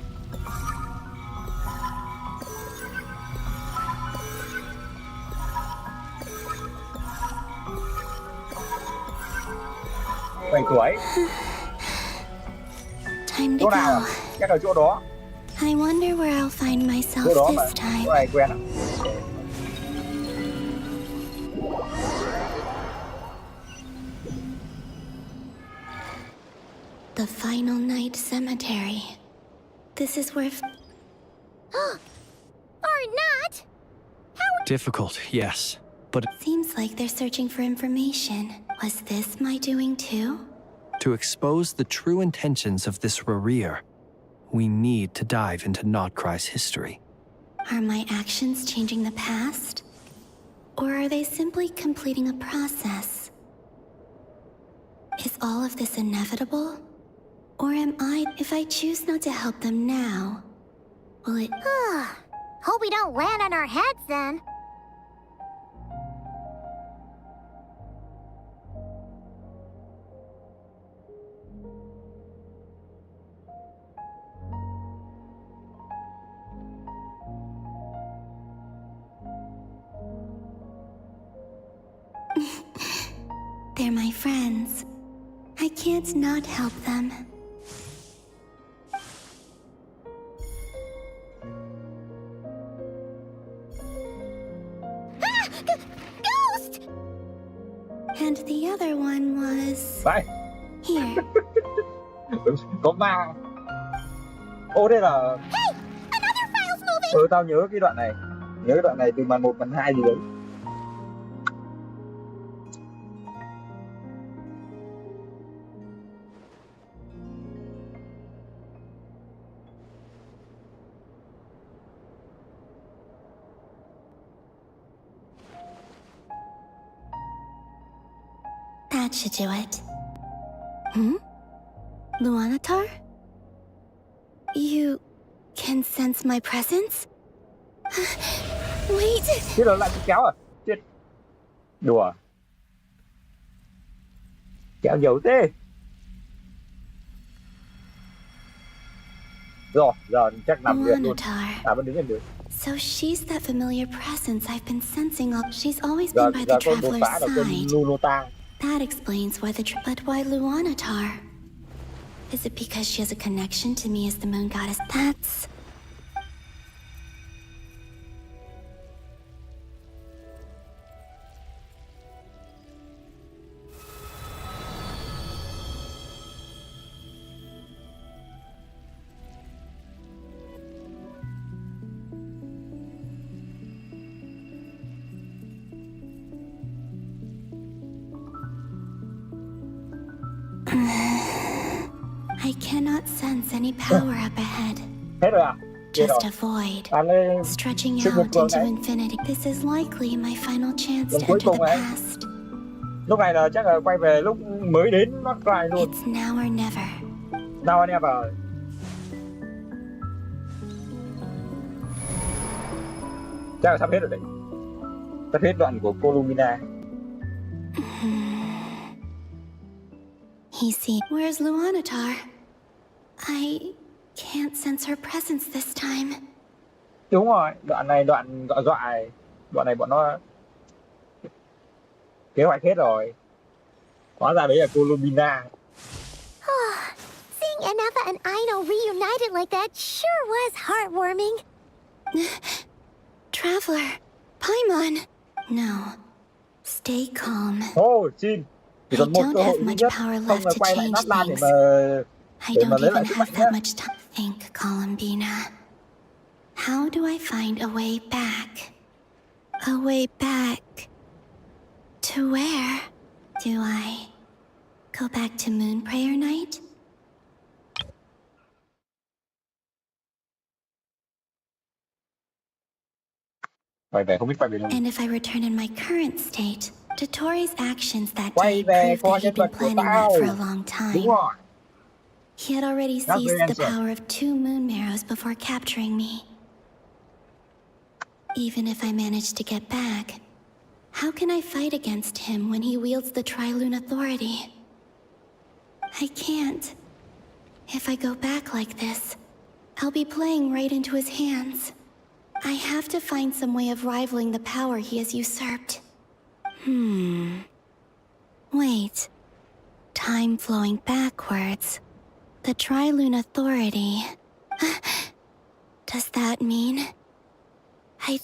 Time to chỗ nào? go. Chắc ở chỗ đó. I wonder where I'll find myself Chỗ đó mà, this time. có ai quen à? The final night cemetery. This is where... Or not! Difficult, yes, but Seems like they're searching for information. Was this my doing too? to expose the true intentions of this Rereer, we need to dive into Nod-Krai's history. Are my actions changing the past? Or are they simply completing a process? Is all of this inevitable? Or am I, if I choose not to help them now, will it... Hope we don't land on our heads then. They're my friends. I can't not help them. Ghost! And the other one was... Vai. Here. Có ma. Ô đây là... Hey! Another file's moving! Tao nhớ cái đoạn này. Nhớ cái đoạn này từ màn 1, màn 2 gì đấy. That should do it. Luanatar? You can sense my presence? Wait! Chết rồi, lại bị kéo à? Chết. Đùa. Kéo dấu thế. Rồi, giờ chắc nằm được luôn. Vẫn đứng lên được. So she's that familiar presence I've been sensing all. She's always been by the traveler's side. That explains why but why Luanatar? Is it because she has a connection to me as the moon goddess? That's... I cannot sense any power up ahead. Hết rồi à? Just a void, stretching out into infinity. This is likely my final chance to enter the past. Lúc này là chắc là quay về lúc mới đến Nod-Krai luôn. It's now or never. Now or never. Chắc là sắp hết rồi đấy. Sắp hết đoạn của cô Lumina. He see. Where's Luanatar? I can't sense her presence this time. Đúng rồi, đoạn này đoạn gọi dọa. Đoạn này bọn nó kế hoạch hết rồi. Hóa ra đấy là cô Lumina. Seeing Anafa and Aino reunited like that sure was heartwarming. Traveler, Paimon. No. Stay calm. Xin. I don't have much power left to change things. I don't even have that much time. Think, Columbina. How do I find a way back? A way back? To where? Do I go back to Moon Prayer Night? And if I return in my current state, Dotori's actions that day proved that he'd been planning that for a long time. He had already seized the power of 2 moon marrows before capturing me. Even if I manage to get back, how can I fight against him when he wields the Tri-Lune authority? I can't. If I go back like this, I'll be playing right into his hands. I have to find some way of rivaling the power he has usurped. Wait. Time flowing backwards. The Tri-Lune authority. Does that mean... I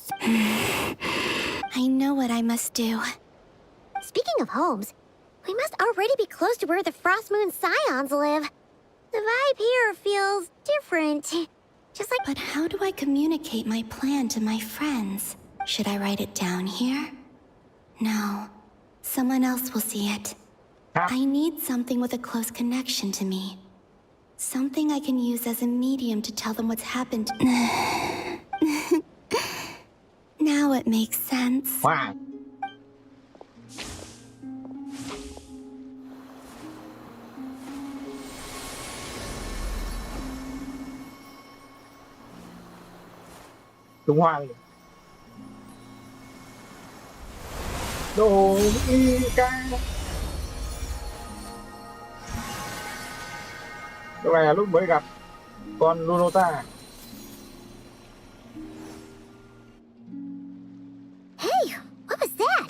know what I must do. Speaking of homes, we must already be close to where the Frost Moon Scions live. The vibe here feels different. Just like... But how do I communicate my plan to my friends? Should I write it down here? No. Someone else will see it. I need something with a close connection to me. Something I can use as a medium to tell them what's happened. Now it makes sense. Wow. Đúng hoa rồi. Đồ y ca. Lúc này là lúc mới gặp con Lunota. Hey, what was that?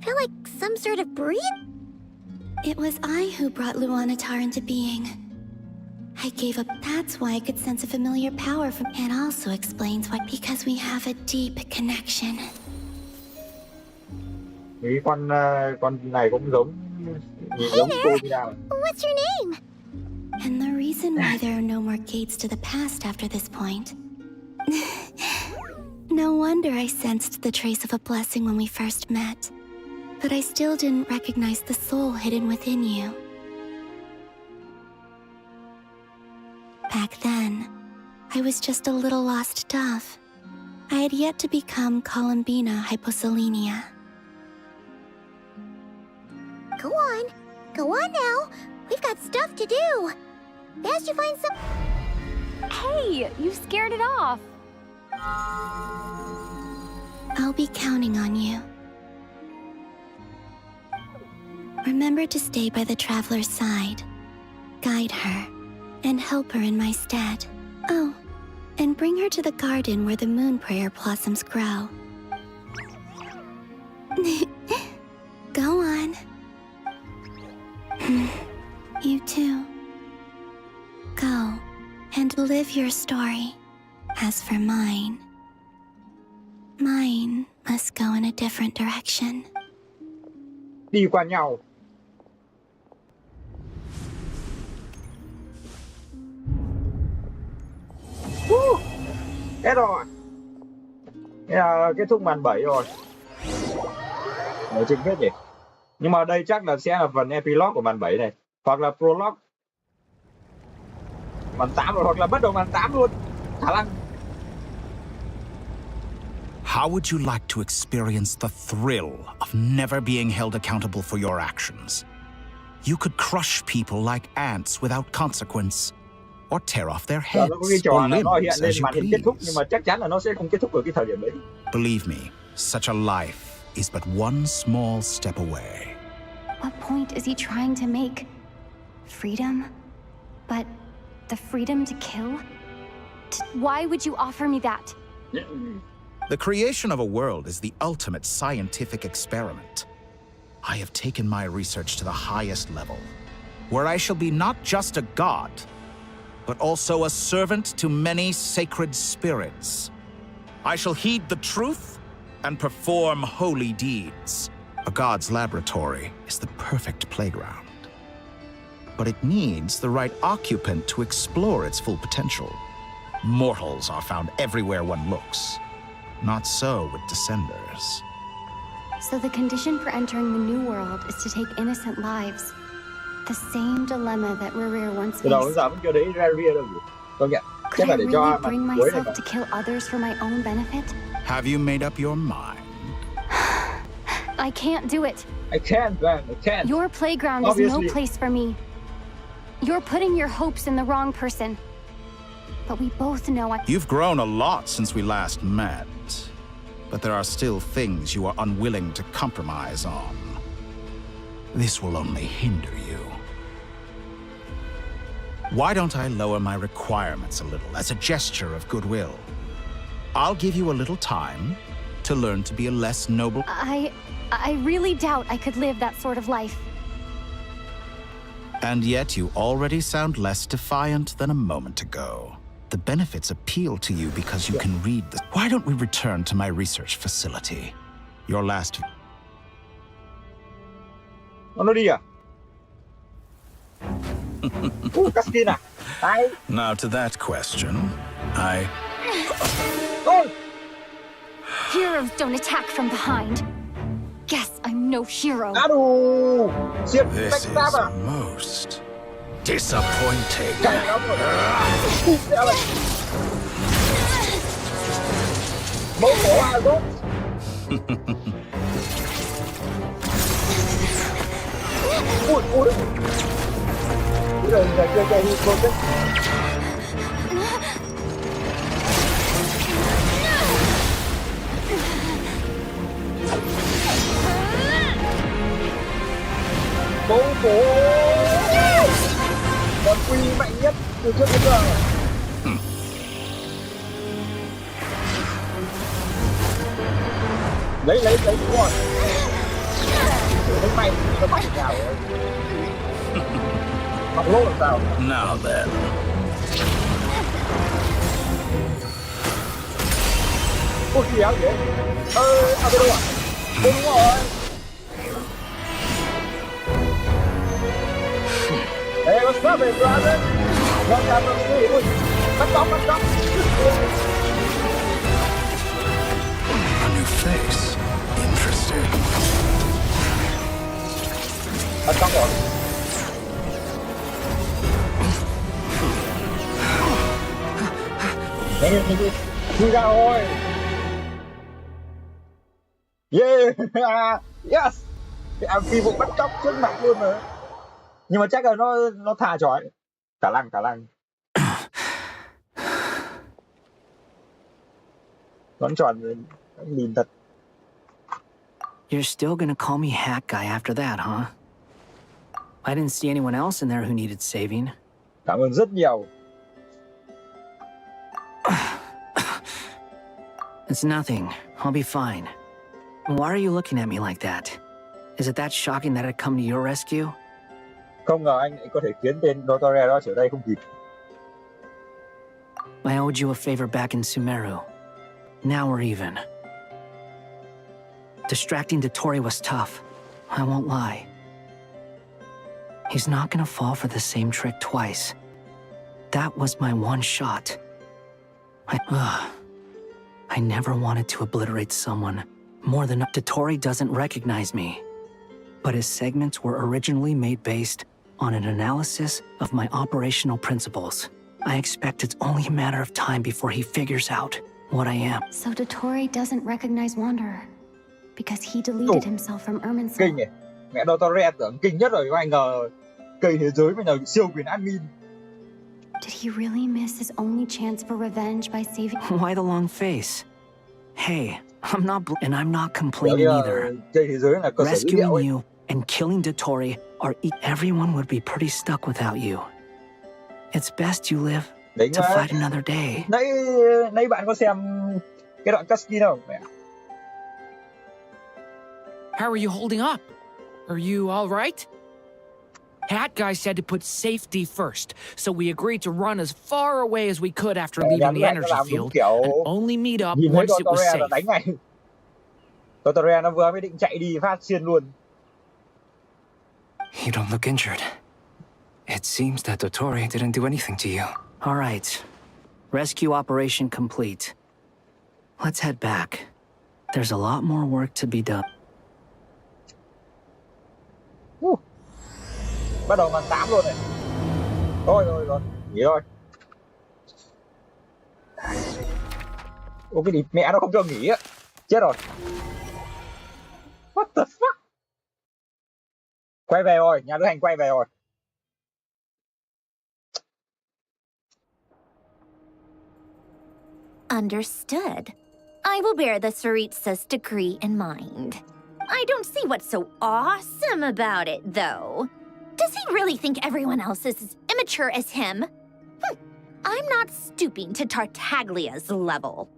I feel like some sort of breathe. It was I who brought Luanatar into being. I gave up. That's why I could sense a familiar power from. It also explains why. Because we have a deep connection. Nghĩ con này cũng giống cô như nào. What's your name? And the reason why there are no more gates to the past after this point. No wonder I sensed the trace of a blessing when we first met. But I still didn't recognize the soul hidden within you. Back then, I was just a little lost dove. I had yet to become Columbina Hyposelenia. Go on now. We've got stuff to do. Best you find some... Hey, you scared it off. I'll be counting on you. Remember to stay by the traveler's side, guide her, and help her in my stead. Oh, and bring her to the garden where the moon prayer blossoms grow. Go on. You too. Go and live your story. As for mine must go in a different direction. Đi qua nhau. Hết rồi. Thế là kết thúc màn 7 rồi. Ở trên kết nhỉ. Nhưng mà đây chắc là sẽ là phần epilogue của màn 7 này. Hoặc là prologue. Màn 8 rồi, hoặc là bắt đầu màn 8 luôn. Khả năng. How would you like to experience the thrill of never being held accountable for your actions? You could crush people like ants without consequence, or tear off their heads or limbs as you please. Nhưng mà chắc chắn là nó sẽ không kết thúc ở cái thời điểm đấy. Believe me, such a life is but one small step away. What point is he trying to make? Freedom? But the freedom to kill? Why would you offer me that? The creation of a world is the ultimate scientific experiment. I have taken my research to the highest level, where I shall be not just a god, but also a servant to many sacred spirits. I shall heed the truth and perform holy deeds. A god's laboratory is the perfect playground. But it needs the right occupant to explore its full potential. Mortals are found everywhere one looks. Not so with Descenders. So the condition for entering the new world is to take innocent lives. The same dilemma that Rerir once faced. Could I really bring myself to kill others for my own benefit? Have you made up your mind? I can't do it. I can't, man. I can't. Your playground is no place for me. You're putting your hopes in the wrong person. But we both know You've grown a lot since we last met. But there are still things you are unwilling to compromise on. This will only hinder you. Why don't I lower my requirements a little as a gesture of goodwill? I'll give you a little time to learn to be a less noble... I really doubt I could live that sort of life. And yet you already sound less defiant than a moment ago. The benefits appeal to you because you can read the... Why don't we return to my research facility? Your last... Nó đi à? Caskin à? Ai? Now to that question, Heroes don't attack from behind. Guess I'm no hero. This is most disappointing. Bố con quy mạnh nhất từ trước đến giờ. Lấy đúng rồi. Lấy mày nó mạnh nào rồi. Học lỗ làm sao? Now then. Ôi gì áo vậy? À đâu à? Đúng rồi. Hey, what's up, brother? Welcome to the ui. Bắt cóc. A new face. Interesting. Bắt cóc rồi. Nhanh, chui ra rồi. Yeah, yes. Cái phi vụ bắt cóc trước mặt luôn rồi. Nhưng mà chắc là nó thả chói. Khả năng. Vẫn tròn nhìn thật. You're still gonna call me Hat Guy after that, huh? I didn't see anyone else in there who needed saving. Cảm ơn rất nhiều. It's nothing. I'll be fine. Why are you looking at me like that? Is it that shocking that I'd come to your rescue? Không ngờ anh có thể khiến tên Nod-Krai đó trở đây không kịp. I owed you a favor back in Sumeru. Now we're even. Distracting Dottore was tough. I won't lie. He's not gonna fall for the same trick twice. That was my one shot. I never wanted to obliterate someone. More than Dottore doesn't recognize me. But his segments were originally made based on an analysis of my operational principles. I expect it's only a matter of time before he figures out what I am. So Dottore doesn't recognize Wanderer because he deleted himself from Irminsul. Kinh nhỉ? Mẹ Dottore tưởng kinh nhất rồi, ai ngờ cây thế giới mới là siêu quyền admin. Did he really miss his only chance for revenge by saving? Why the long face? Hey, I'm not complaining either. Rescuing you and killing Dottore everyone would be pretty stuck without you. It's best you live to fight another day. Nãy bạn có xem cái đoạn cutscene không? How are you holding up? Are you all right? Hat Guy said to put safety first, so we agreed to run as far away as we could after leaving the energy field and only meet up once it was safe. Dottore nó vừa mới định chạy đi phát xiên luôn. You don't look injured. It seems that Dottore didn't do anything to you. All right. Rescue operation complete. Let's head back. There's a lot more work to be done. Bắt đầu màn 8 luôn này. Rồi, nghỉ thôi. Ủa cái gì mẹ nó không cho nghỉ á. Chết rồi. What the fuck? Quay về rồi, nhà lữ hành quay về rồi. Understood. I will bear the Tsaritsa's decree in mind. I don't see what's so awesome about it, though. Does he really think everyone else is as immature as him? I'm not stooping to Tartaglia's level.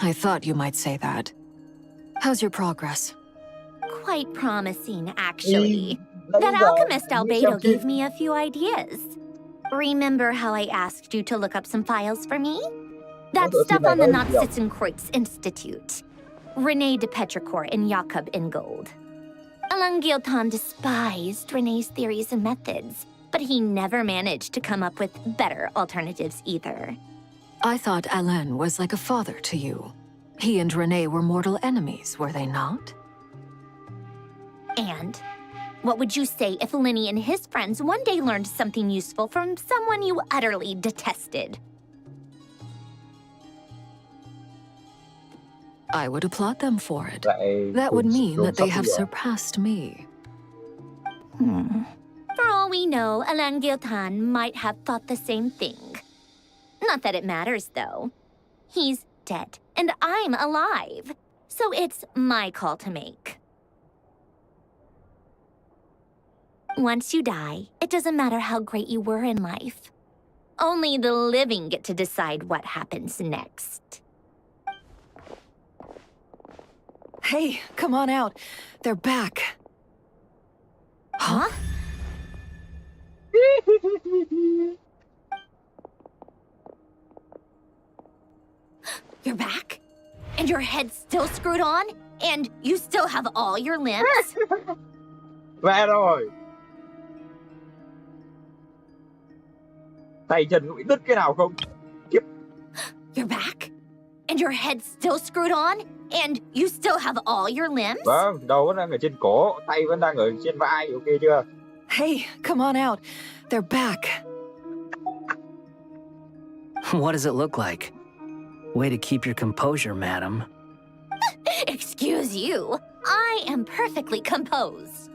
I thought you might say that. How's your progress? Quite promising, actually. That alchemist Albedo gave me a few ideas. Remember how I asked you to look up some files for me? That stuff on the Nazi-Kreuz Institute. René de Petrichor and Jakob Ingold. Alain Guillotin despised René's theories and methods, but he never managed to come up with better alternatives either. I thought Alain was like a father to you. He and René were mortal enemies, were they not? And what would you say if Lenny and his friends one day learned something useful from someone you utterly detested? I would applaud them for it. That would mean that they have surpassed me. For all we know, Alain Guillotin might have thought the same thing. Not that it matters, though. He's dead, and I'm alive. So it's my call to make. Once you die, it doesn't matter how great you were in life. Only the living get to decide what happens next. Hey, come on out. They're back. Huh? You're back? And your head's still screwed on? And you still have all your limbs? Về rồi. Tay chân có bị đứt cái nào không? You're back? And your head's still screwed on? And you still have all your limbs? Vâng, đầu vẫn đang ở trên cổ, tay vẫn đang ở trên vai, ok chưa? Hey, come on out. They're back. What does it look like? Way to keep your composure, madam. Excuse you. I am perfectly composed.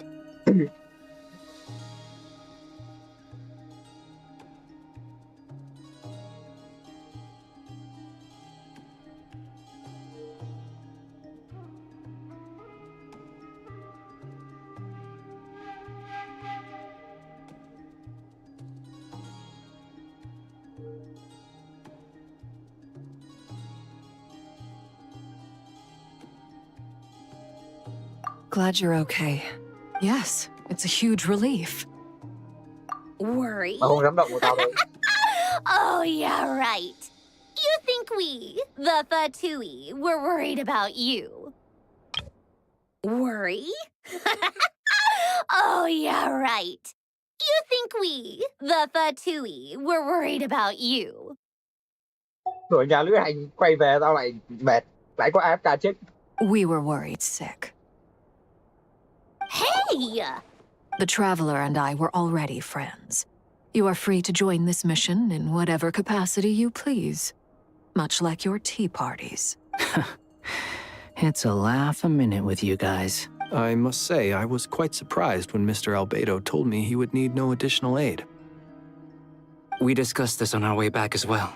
Glad you're okay. Yes, it's a huge relief. Worry? Oh, yeah, right. You think we, the Fatui, were worried about you? Worry? Oh, yeah, right. You think we, the Fatui, were worried about you? Rồi nhà lữ hành quay về tao lại mệt, lại có AFK chết. We were worried sick. Hey! The Traveler and I were already friends. You are free to join this mission in whatever capacity you please. Much like your tea parties. It's a laugh a minute with you guys. I must say, I was quite surprised when Mr. Albedo told me he would need no additional aid. We discussed this on our way back as well.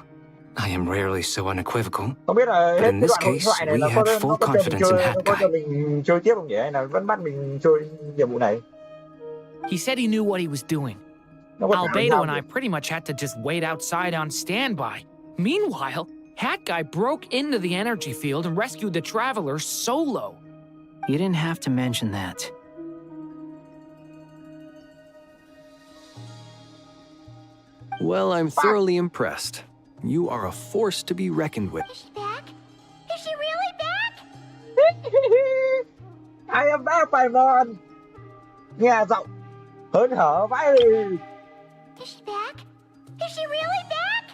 I am rarely so unequivocal. Không biết là But hết in cái this đoạn hội case, thoại này we là had full nó cho mình confidence in chơi, Hat nó có Guy. cho mình chơi tiếp không nhỉ? Hay là vẫn bắt mình chơi nhiệm vụ này? He said he knew what he was doing. Albedo and I pretty much had to just wait outside on standby. Meanwhile, Hat Guy broke into the energy field and rescued the Traveler solo. You didn't have to mention that. Well, I'm thoroughly impressed. You are a force to be reckoned with. Is she back? Is she really back? I am back, Paimon. Nghe giọng hớn hở vãi đi. Is she back? Is she really back?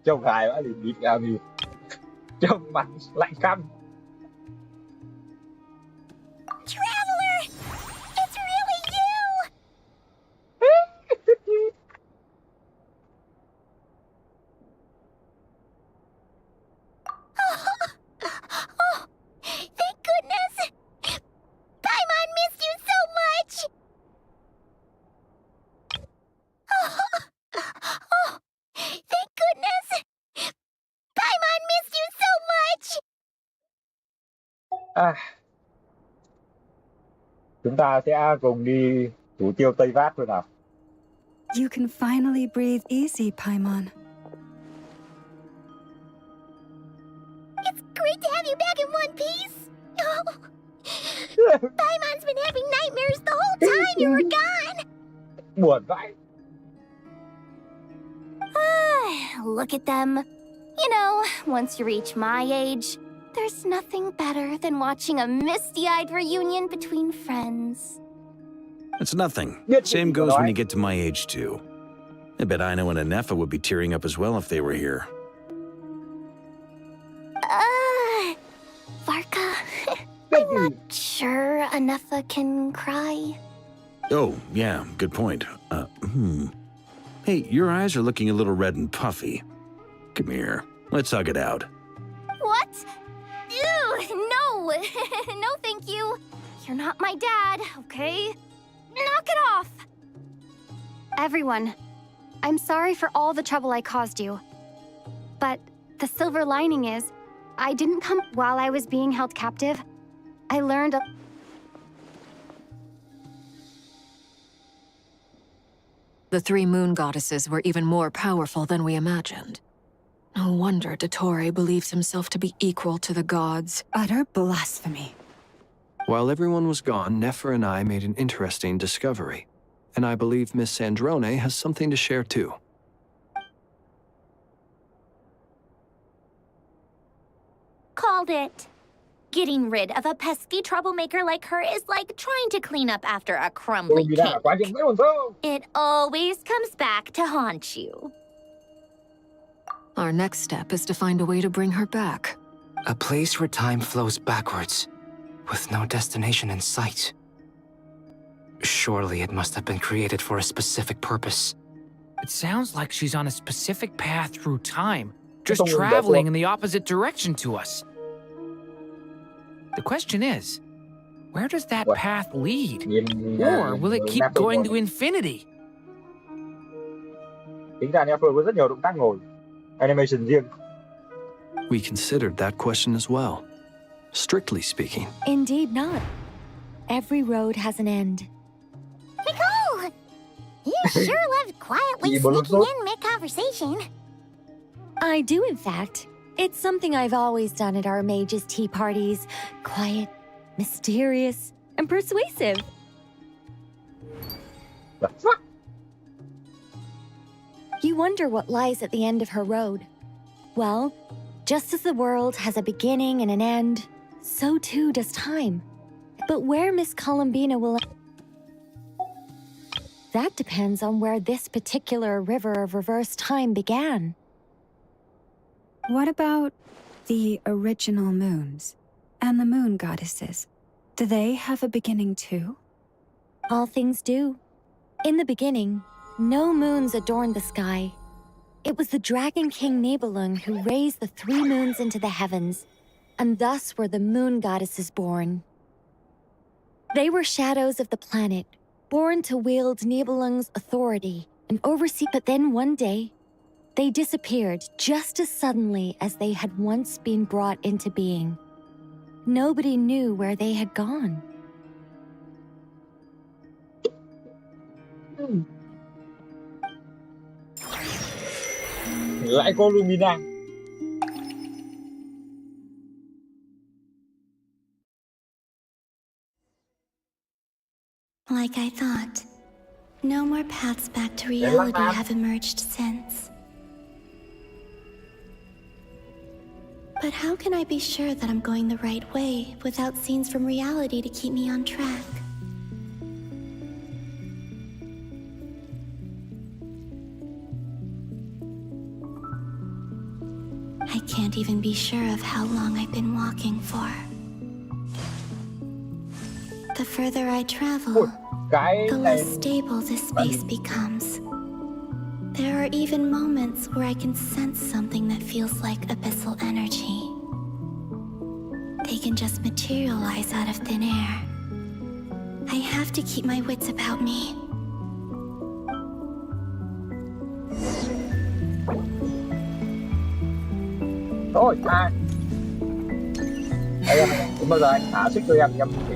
Trông hài vãi liền bịt gì. Trông mặt lạnh căm. Traveler! It's really you! Oh, thank goodness! Paimon missed you so much! Oh, thank goodness! Paimon missed you so much! À, chúng ta sẽ cùng đi thủ tiêu Tây Vát thôi nào. You can finally breathe easy, Paimon. It's great to have you back in one piece! Paimon's been having nightmares the whole time you were gone. Buồn vãi. Look at them. You know, once you reach my age, there's nothing better than watching a misty-eyed reunion between friends. It's nothing. Same goes when you get to my age, too. I bet Aino and Anefa would be tearing up as well if they were here. Varka, I'm not sure Anefa can cry. Oh, yeah, good point. Hey, your eyes are looking a little red and puffy. Come here, let's hug it out. What? Ew, no! No, thank you. You're not my dad, okay? Knock it off! Everyone, I'm sorry for all the trouble I caused you. But the silver lining is, I didn't come while I was being held captive. I learned a... The three moon goddesses were even more powerful than we imagined. No wonder Dottore believes himself to be equal to the gods. Utter blasphemy. While everyone was gone, Nefer and I made an interesting discovery. And I believe Miss Sandrone has something to share too. Called it. Getting rid of a pesky troublemaker like her is like trying to clean up after a crumbly cake. It always comes back to haunt you. Our next step is to find a way to bring her back. A place where time flows backwards, with no destination in sight. Surely it must have been created for a specific purpose. It sounds like she's on a specific path through time, just traveling in the opposite direction to us. The question is, where does that path lead? Or will it keep going to infinity? Tính ra Nefer có rất nhiều động tác ngồi, animation riêng. We considered that question as well. Strictly speaking. Indeed not. Every road has an end. Nicole! You sure loved quietly sneaking in mid-conversation. I do, in fact. It's something I've always done at our mages' tea parties. Quiet, mysterious, and persuasive. You wonder what lies at the end of her road. Well, just as the world has a beginning and an end, so too does time. But where Miss Columbina will... That depends on where this particular river of reverse time began. What about the original moons and the moon goddesses? Do they have a beginning too? All things do. In the beginning, no moons adorned the sky. It was the Dragon King Nibelung who raised the three moons into the heavens, and thus were the moon goddesses born. They were shadows of the planet, born to wield Nibelung's authority and oversee. But then one day, they disappeared just as suddenly as they had once been brought into being. Nobody knew where they had gone. Lại có Lumina. Like I thought, no more paths back to reality have emerged since. But how can I be sure that I'm going the right way without scenes from reality to keep me on track? I can't even be sure of how long I've been walking for. The further I travel, the less stable this space becomes. There are even moments where I can sense something that feels like abyssal energy. They can just materialize out of thin air. I have to keep my wits about me. Rồi, em, bao giờ anh thả xích cho em thì em bị.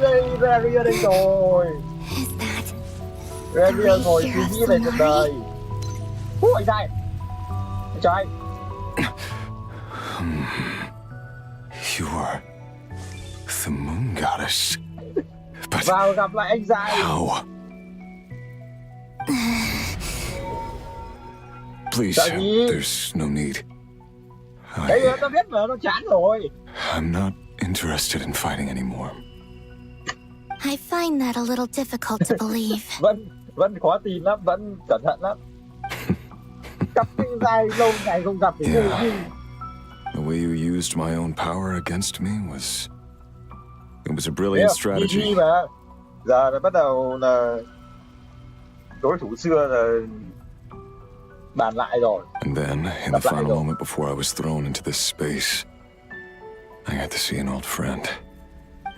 Đây, Raria đây rồi. Raria ngồi suy nghĩ về cuộc đời. Anh trai. Trai. You are the moon goddess. But vào gặp lại anh già. how? Please, there's no need. Đấy là tao biết mà, nó chán rồi. I'm not interested in fighting anymore. I find that a little difficult to believe. vẫn khó tin lắm, vẫn cẩn thận lắm. Gặp anh già lâu ngày không gặp thì The way you used my own power against me was a brilliant strategy. Mà. Giờ là bắt đầu là đối thủ xưa là bàn lại rồi. And then, in the final moment before I was thrown into this space, I got to see an old friend.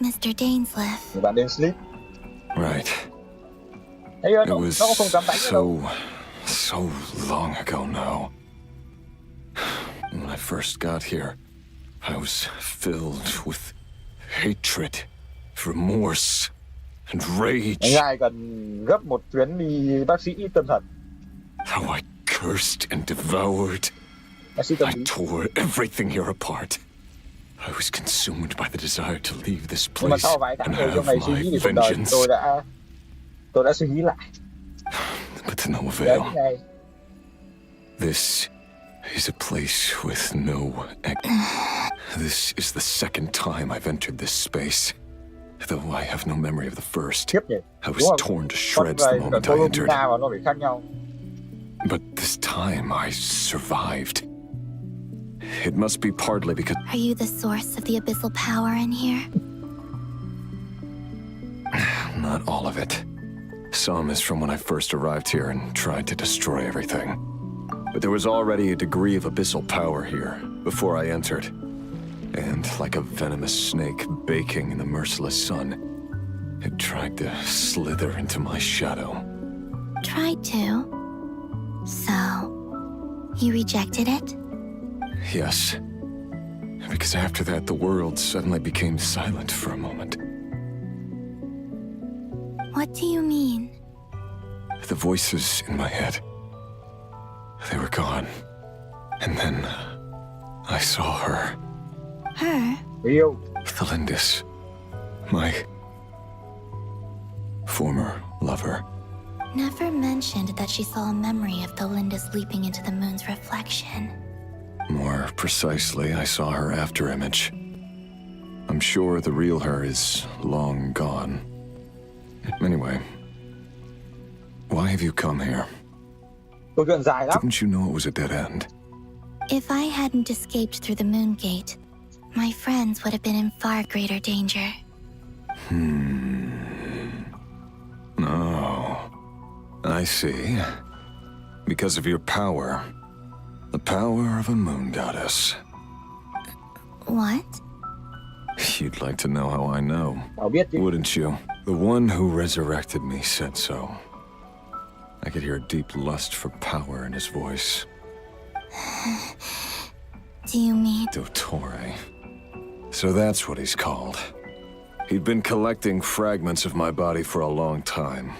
Mr. Dainsleif. Bạn Dainsleif. Right. It was so long ago now. When I first got here, I was filled with hatred, remorse, and rage. Anh Ngài cần gấp một chuyến đi bác sĩ tâm thần. How I cursed and devoured. I tore everything here apart. I was consumed by the desire to leave this place and have my vengeance. Tôi đã suy nghĩ lại. But to no avail. This is a place with no exit. This is the second time I've entered this space. Though I have no memory of the first. I was torn to shreds the moment I entered. But this time I survived. It must be partly because... Are you the source of the abyssal power in here? Not all of it. Some is from when I first arrived here and tried to destroy everything. But there was already a degree of abyssal power here before I entered. And like a venomous snake baking in the merciless sun, it tried to slither into my shadow. Tried to? So, you rejected it? Yes. Because after that, the world suddenly became silent for a moment. What do you mean? The voices in my head, they were gone. And then I saw her. Her? Thalindis. My former lover. Never mentioned that she saw a memory of Thalindis leaping into the moon's reflection. More precisely, I saw her afterimage. I'm sure the real her is long gone. Anyway, why have you come here? Didn't you know it was a dead end? If I hadn't escaped through the moon gate, my friends would have been in far greater danger. Oh, I see. Because of your power. The power of a moon goddess. What? You'd like to know how I know, wouldn't you? The one who resurrected me said so. I could hear a deep lust for power in his voice. Do you mean... Dottore. So that's what he's called. He'd been collecting fragments of my body for a long time.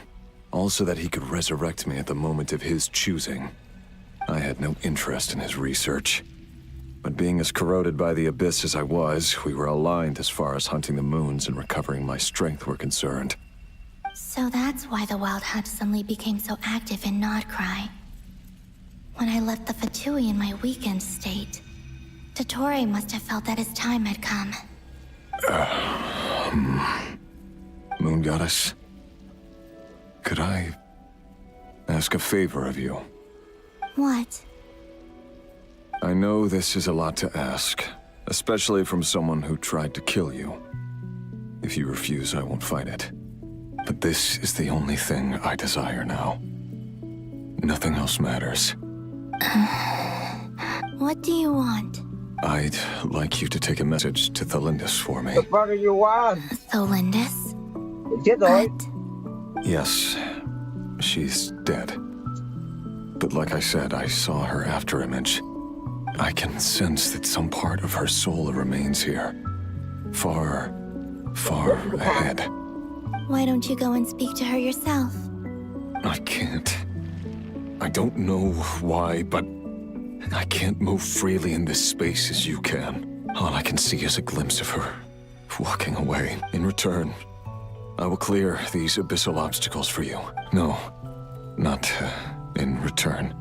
All so that he could resurrect me at the moment of his choosing. I had no interest in his research. But being as corroded by the abyss as I was, we were aligned as far as hunting the moons and recovering my strength were concerned. So that's why the Wild Hunt suddenly became so active in Nod-Krai. When I left the Fatui in my weakened state, Dottore must have felt that his time had come. Moon Goddess? Could I ask a favor of you? What? I know this is a lot to ask, especially from someone who tried to kill you. If you refuse, I won't fight it. But this is the only thing I desire now. Nothing else matters. What do you want? I'd like you to take a message to Thalindis for me. What do you want? Thalindis? What? Yes, she's dead. But like I said, I saw her afterimage. I can sense that some part of her soul remains here. Far, far ahead. Why don't you go and speak to her yourself? I can't. I don't know why, but I can't move freely in this space as you can. All I can see is a glimpse of her, walking away. In return, I will clear these abyssal obstacles for you. No, not in return.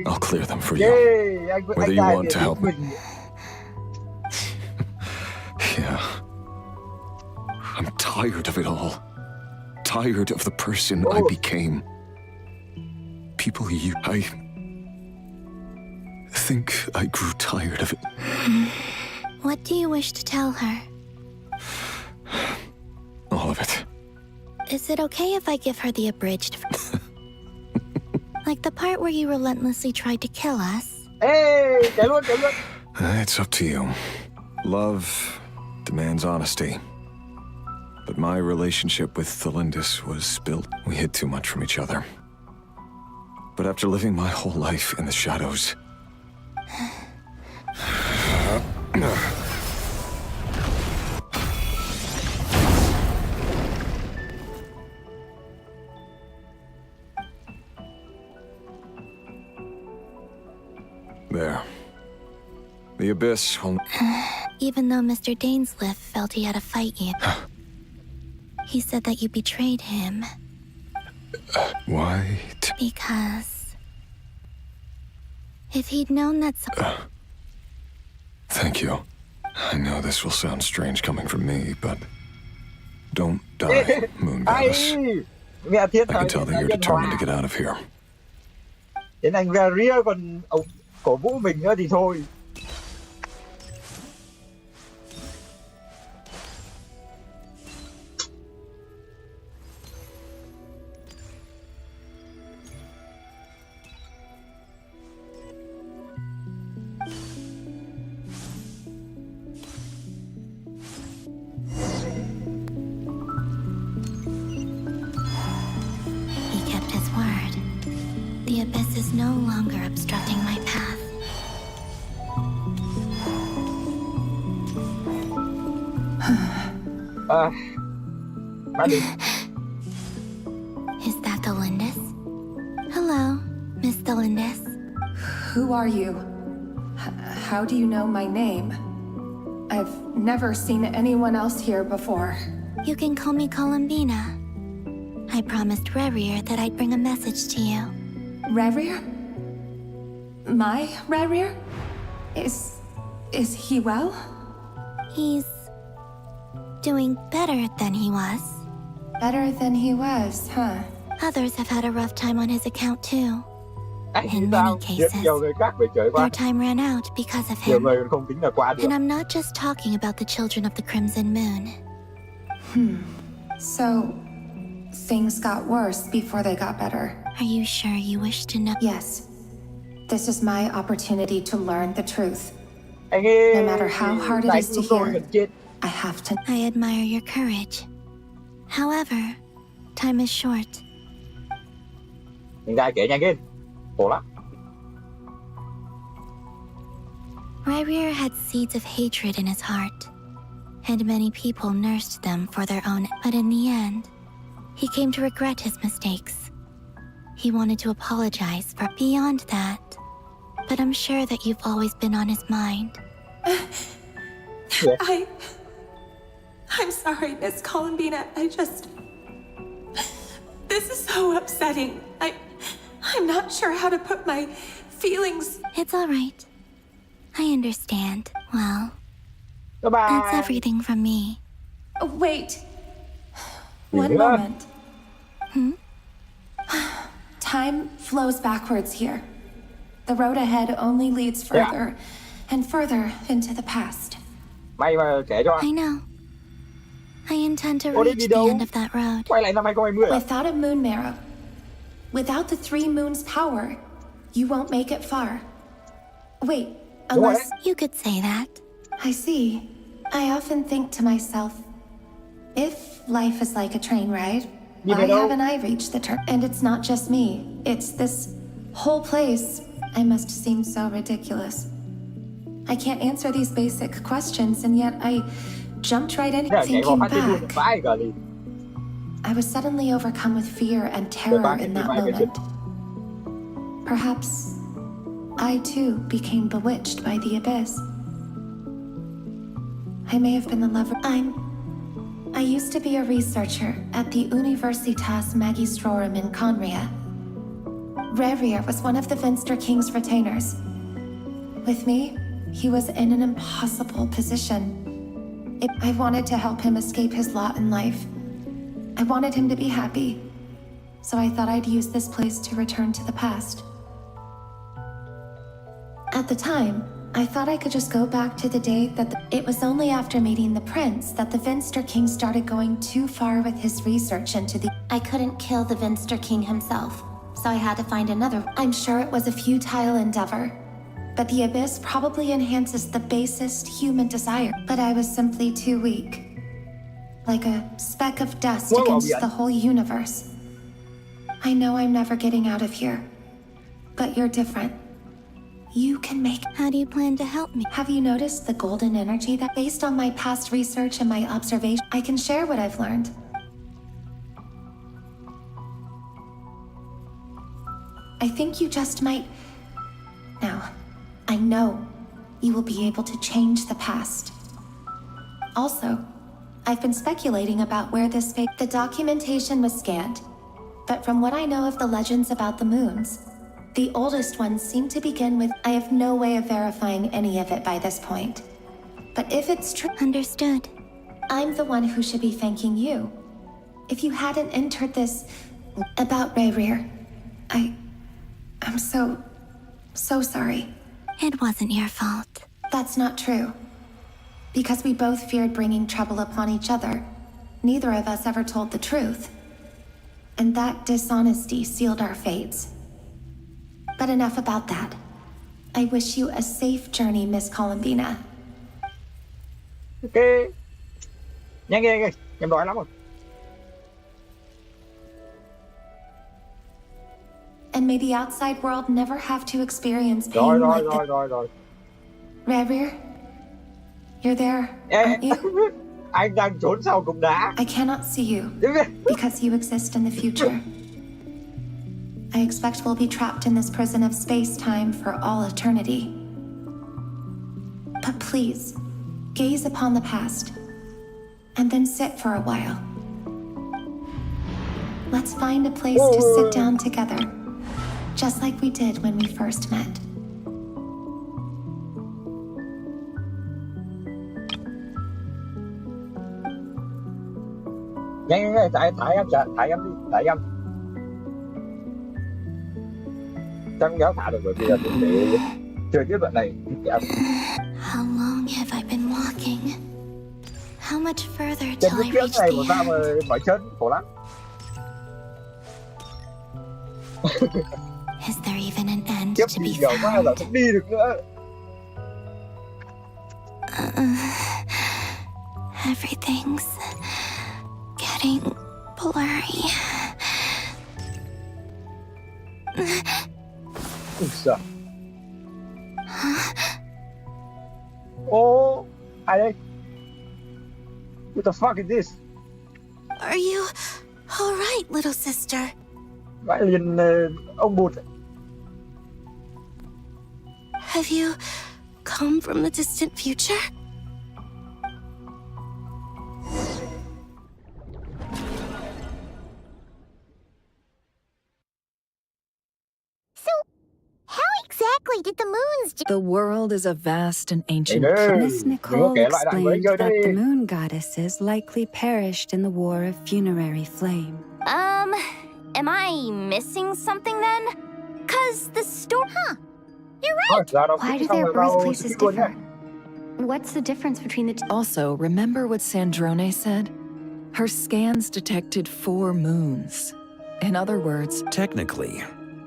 I'll clear them for you. Whether you want to help me. Yeah. I'm tired of it all. Tired of the person I became. People I think I grew tired of it. What do you wish to tell her? All of it. Is it okay if I give her the abridged? Like the part where you relentlessly tried to kill us? It's up to you. Love demands honesty. But my relationship with Thelindis was built. We hid too much from each other. But after living my whole life in the shadows... There. The Abyss will... Even though Mr. Dainsleif felt he had to fight you. He said that you betrayed him. Why? Because... if he'd known that... Thank you. I know this will sound strange coming from me, but... Don't die, Moon Goddess. I can tell that you're determined to get out of here. Đến anh Garia còn cổ vũ mình nữa thì thôi. He kept his word. The Abyss is no longer obstructing my path. Is that Thelindis? Hello, Miss Thelindis. Who are you? How do you know my name? I've never seen anyone else here before. You can call me Columbina. I promised Rerir that I'd bring a message to you. Rerir? My Rerir? Is he well? He's doing better than he was. Better than he was, huh? Others have had a rough time on his account too. In many cases, their time ran out because of him. And I'm not just talking about the children of the Crimson Moon. So, things got worse before they got better. Are you sure you wish to know? Yes. This is my opportunity to learn the truth. No matter how hard it is to hear, I have to. I admire your courage. However, time is short. Rerir had seeds of hatred in his heart, and many people nursed them for their own. But in the end, he came to regret his mistakes. He wanted to apologize for beyond that, but I'm sure that you've always been on his mind. I'm sorry, Miss Columbina. This is so upsetting. I'm not sure how to put my feelings... It's all right. I understand. Well, that's everything from me. Wait. One moment. Time flows backwards here. The road ahead only leads further and further into the past. May mà kể cho. I know. I intend to reach the end of that road. Quay lại năm 2020 à? Without a moon marrow, without the three moons' power, you won't make it far. Wait, unless... You could say that. I see. I often think to myself, if life is like a train ride, why haven't I reached the turn? And it's not just me. It's this whole place. I must seem so ridiculous. I can't answer these basic questions, and yet I jumped right in thinking back. I was suddenly overcome with fear and terror in that moment. Perhaps I too became bewitched by the abyss. I may have been the lover. I used to be a researcher at the Universitas Magistrorum in Conria. Rerir was one of the Finster King's retainers. With me, he was in an impossible position. I wanted to help him escape his lot in life. I wanted him to be happy. So I thought I'd use this place to return to the past. At the time, I thought I could just go back to the day that it was only after meeting the prince that the Finster King started going too far with his research into the... I couldn't kill the Finster King himself, so I had to find another. I'm sure it was a futile endeavor, but the abyss probably enhances the basest human desire. But I was simply too weak. Like a speck of dust against the whole universe. I know I'm never getting out of here, but you're different. You can make... How do you plan to help me? Have you noticed the golden energy that, based on my past research and my observation, I can share what I've learned? I think you just might... Now, I know you will be able to change the past. Also, I've been speculating about where this fate... The documentation was scanned, but from what I know of the legends about the moons, the oldest ones seem to begin with... I have no way of verifying any of it by this point. But if it's true... Understood. I'm the one who should be thanking you. If you hadn't entered this... about Rerir, I'm so sorry. It wasn't your fault. That's not true. Because we both feared bringing trouble upon each other, neither of us ever told the truth. And that dishonesty sealed our fates. But enough about that. I wish you a safe journey, Miss Columbina. Ok. Nhanh ghê, em đói lắm rồi. And may the outside world never have to experience pain like this. Rồi. Rerir, you're there, aren't you? Anh đang trốn sau cục đá. I cannot see you because you exist in the future. I expect we'll be trapped in this prison of space-time for all eternity. But please, gaze upon the past, and then sit for a while. Let's find a place to sit down together, just like we did when we first met. Nhanh, thả em đi. Chắc kéo thả được bởi vì là để chơi tiếp đoạn này. How long have I been walking? How much further Trên till I cái reach này the mà sao mà mỏi chân, khổ lắm. Is there even an end Tiếp to be nhiều quá found? là không đi được nữa. Everything's getting blurry. Ui giời. Ô, ai đây? What the fuck is this? Are you all right, little sister? Vãi liền ông bụt. Have you come from the distant future? Did the moons The world is a vast and ancient Miss Nicole explained that the moon goddesses likely perished in the war of funerary flame. Am I missing something then? 'Cause the story... Huh. You're right. Why do their birthplaces differ? What's the difference between the two? Also, remember what Sandrone said? Her scans detected 4 moons. In other words... Technically,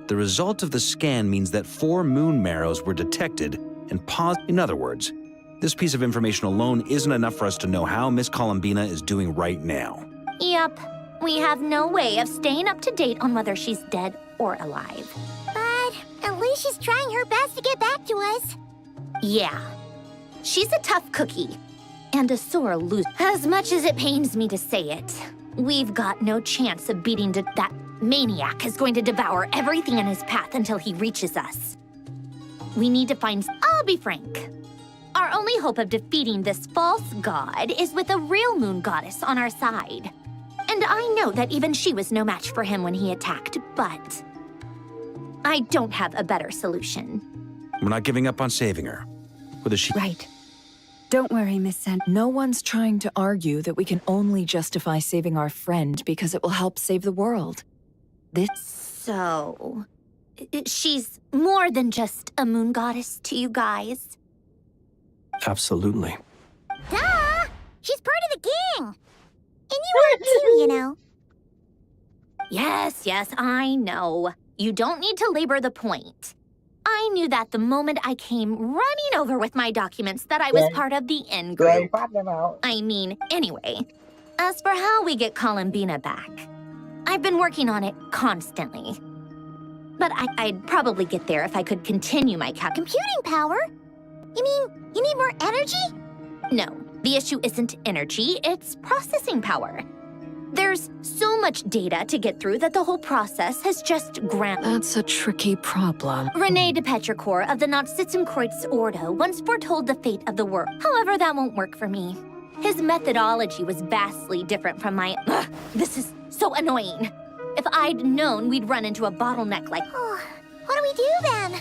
the result of the scan means that 4 moon marrows were detected and paused. In other words, this piece of information alone isn't enough for us to know how Miss Columbina is doing right now. Yep. We have no way of staying up to date on whether she's dead or alive. But at least she's trying her best to get back to us. Yeah. She's a tough cookie. And a sore loser. As much as it pains me to say it, we've got no chance of beating that maniac is going to devour everything in his path until he reaches us. we need to find... I'll be frank. Our only hope of defeating this false god is with a real moon goddess on our side. And I know that even she was no match for him when he attacked, but... I don't have a better solution. We're not giving up on saving her. Whether she... Right. Don't worry, Miss Sen. No one's trying to argue that we can only justify saving our friend because it will help save the world. So... she's more than just a moon goddess to you guys. Absolutely. Duh! She's part of the gang! And you are too, you know. Yes, I know. You don't need to labor the point. I knew that the moment I came running over with my documents that I was part of the in-group. I mean, anyway, as for how we get Columbina back, I've been working on it constantly. But I'd probably get there if I could continue my Computing power? You mean, you need more energy? No, the issue isn't energy, it's processing power. There's so much data to get through that the whole process has just ground. That's a tricky problem. René de Petrichor of the Nazi-Kreuz Ordo once foretold the fate of the world. However, that won't work for me. His methodology was vastly different from my... Ugh, this is so annoying. If I'd known we'd run into a bottleneck like... Oh, what do we do then?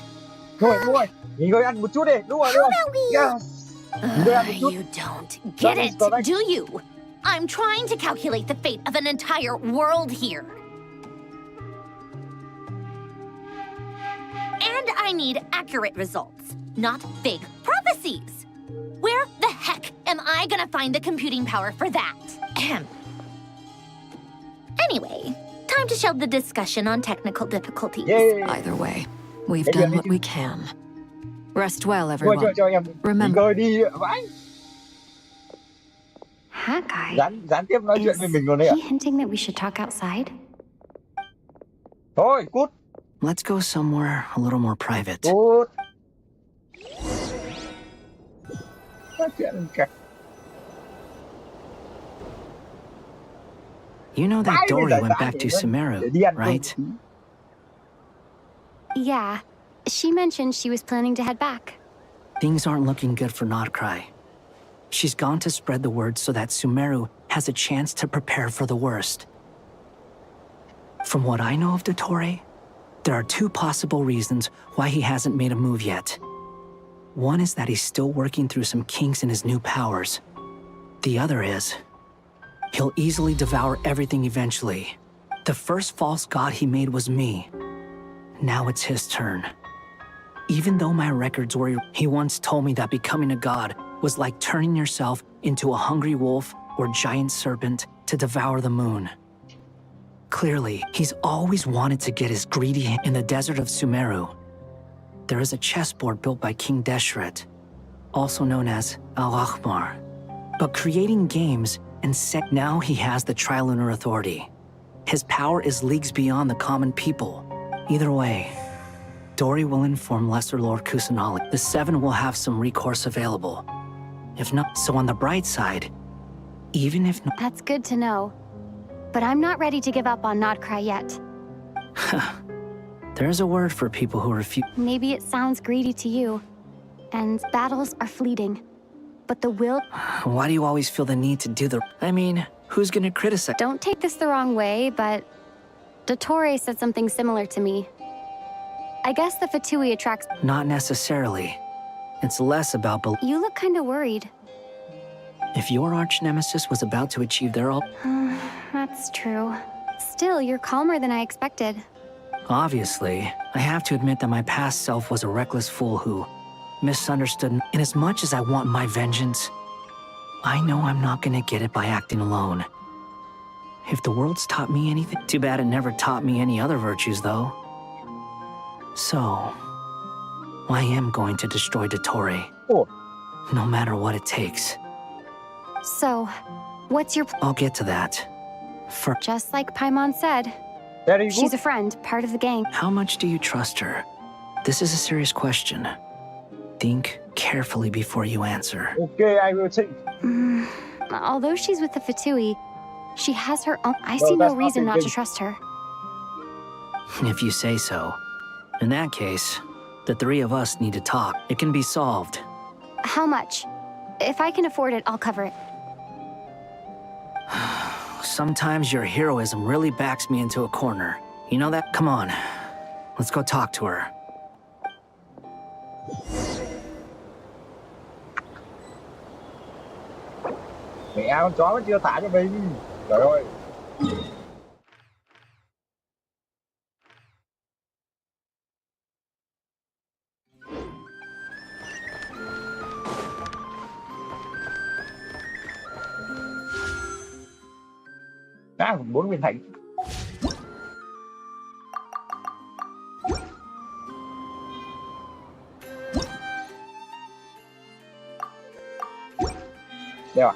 Đúng rồi. Nghỉ ngơi ăn một chút đi. Đúng rồi. How about we... Yes. Nghỉ ngơi ăn một chút. You don't get it, do you? I'm trying to calculate the fate of an entire world here. And I need accurate results, not vague prophecies. Where the heck am I gonna find the computing power for that? Anyway, time to shelve the discussion on technical difficulties. Yay. Either way, we've done what we can. Rest well, everyone. Remember. That guy. Gián tiếp nói chuyện với mình luôn đấy ạ. Is he hinting that we should talk outside? Thôi, cút. Let's go somewhere a little more private. Cút. Nói chuyện kìa. You know that Dory went back to Sumeru, right? Yeah. She mentioned she was planning to head back. Things aren't looking good for Nod-Krai. She's gone to spread the word so that Sumeru has a chance to prepare for the worst. From what I know of Dottore, there are two possible reasons why he hasn't made a move yet. One is that he's still working through some kinks in his new powers. The other is, he'll easily devour everything eventually. The first false god he made was me. Now it's his turn. Even though my records were... He once told me that becoming a god was like turning yourself into a hungry wolf or giant serpent to devour the moon. Clearly, he's always wanted to get his greedy in the desert of Sumeru. There is a chessboard built by King Deshret, also known as Al-Ahmar. But creating games and set... Now he has the Trilunar Authority. His power is leagues beyond the common people. Either way, Dory will inform Lesser Lord Kusanali. The Seven will have some recourse available. If not, so on the bright side, even if... That's good to know. But I'm not ready to give up on Nod-Krai yet. There's a word for people who refuse... Maybe it sounds greedy to you. And battles are fleeting. But the will... Why do you always feel the need to do the... I mean, who's gonna criticize... Don't take this the wrong way, but... Dottore said something similar to me. I guess the Fatui attracts... Not necessarily. It's less about... You look kinda worried. If your arch-nemesis was about to achieve their... That's true. Still, you're calmer than I expected. Obviously, I have to admit that my past self was a reckless fool who misunderstood. And as much as I want my vengeance, I know I'm not gonna get it by acting alone. If the world's taught me anything... Too bad it never taught me any other virtues, though. So... I am going to destroy Dottore. No matter what it takes. So, what's your... I'll get to that. Just like Paimon said. She's a friend, part of the gang. How much do you trust her? This is a serious question. Think carefully before you answer. Okay, I will take... Although she's with the Fatui, she has her own... I see no reason not to trust her. If you say so. In that case, The three of us need to talk. It can be solved. How much? If I can afford it, I'll cover it. Sometimes your heroism really backs me into a corner. You know that? Come on. Let's go talk to her. Mẹ con chó nó chưa thả cho mình. Trời ơi. À, 4 viên thạch. Đây ạ.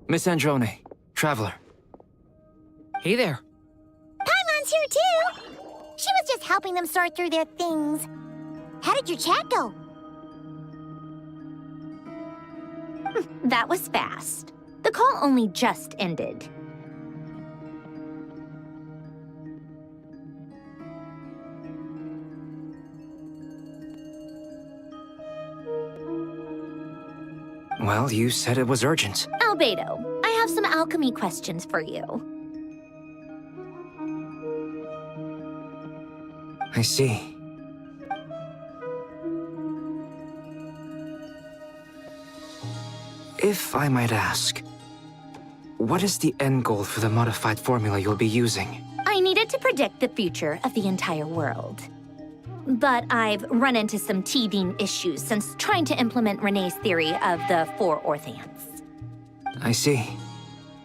Miss Androne, traveler. Hey there. Paimon's here too. She was just helping them sort through their things. How did your chat go? That was fast. The call only just ended. Well, you said it was urgent. Albedo, I have some alchemy questions for you. I see. If I might ask, what is the end goal for the modified formula you'll be using? I needed to predict the future of the entire world. But I've run into some teething issues since trying to implement Renee's theory of the 4 orthants. I see.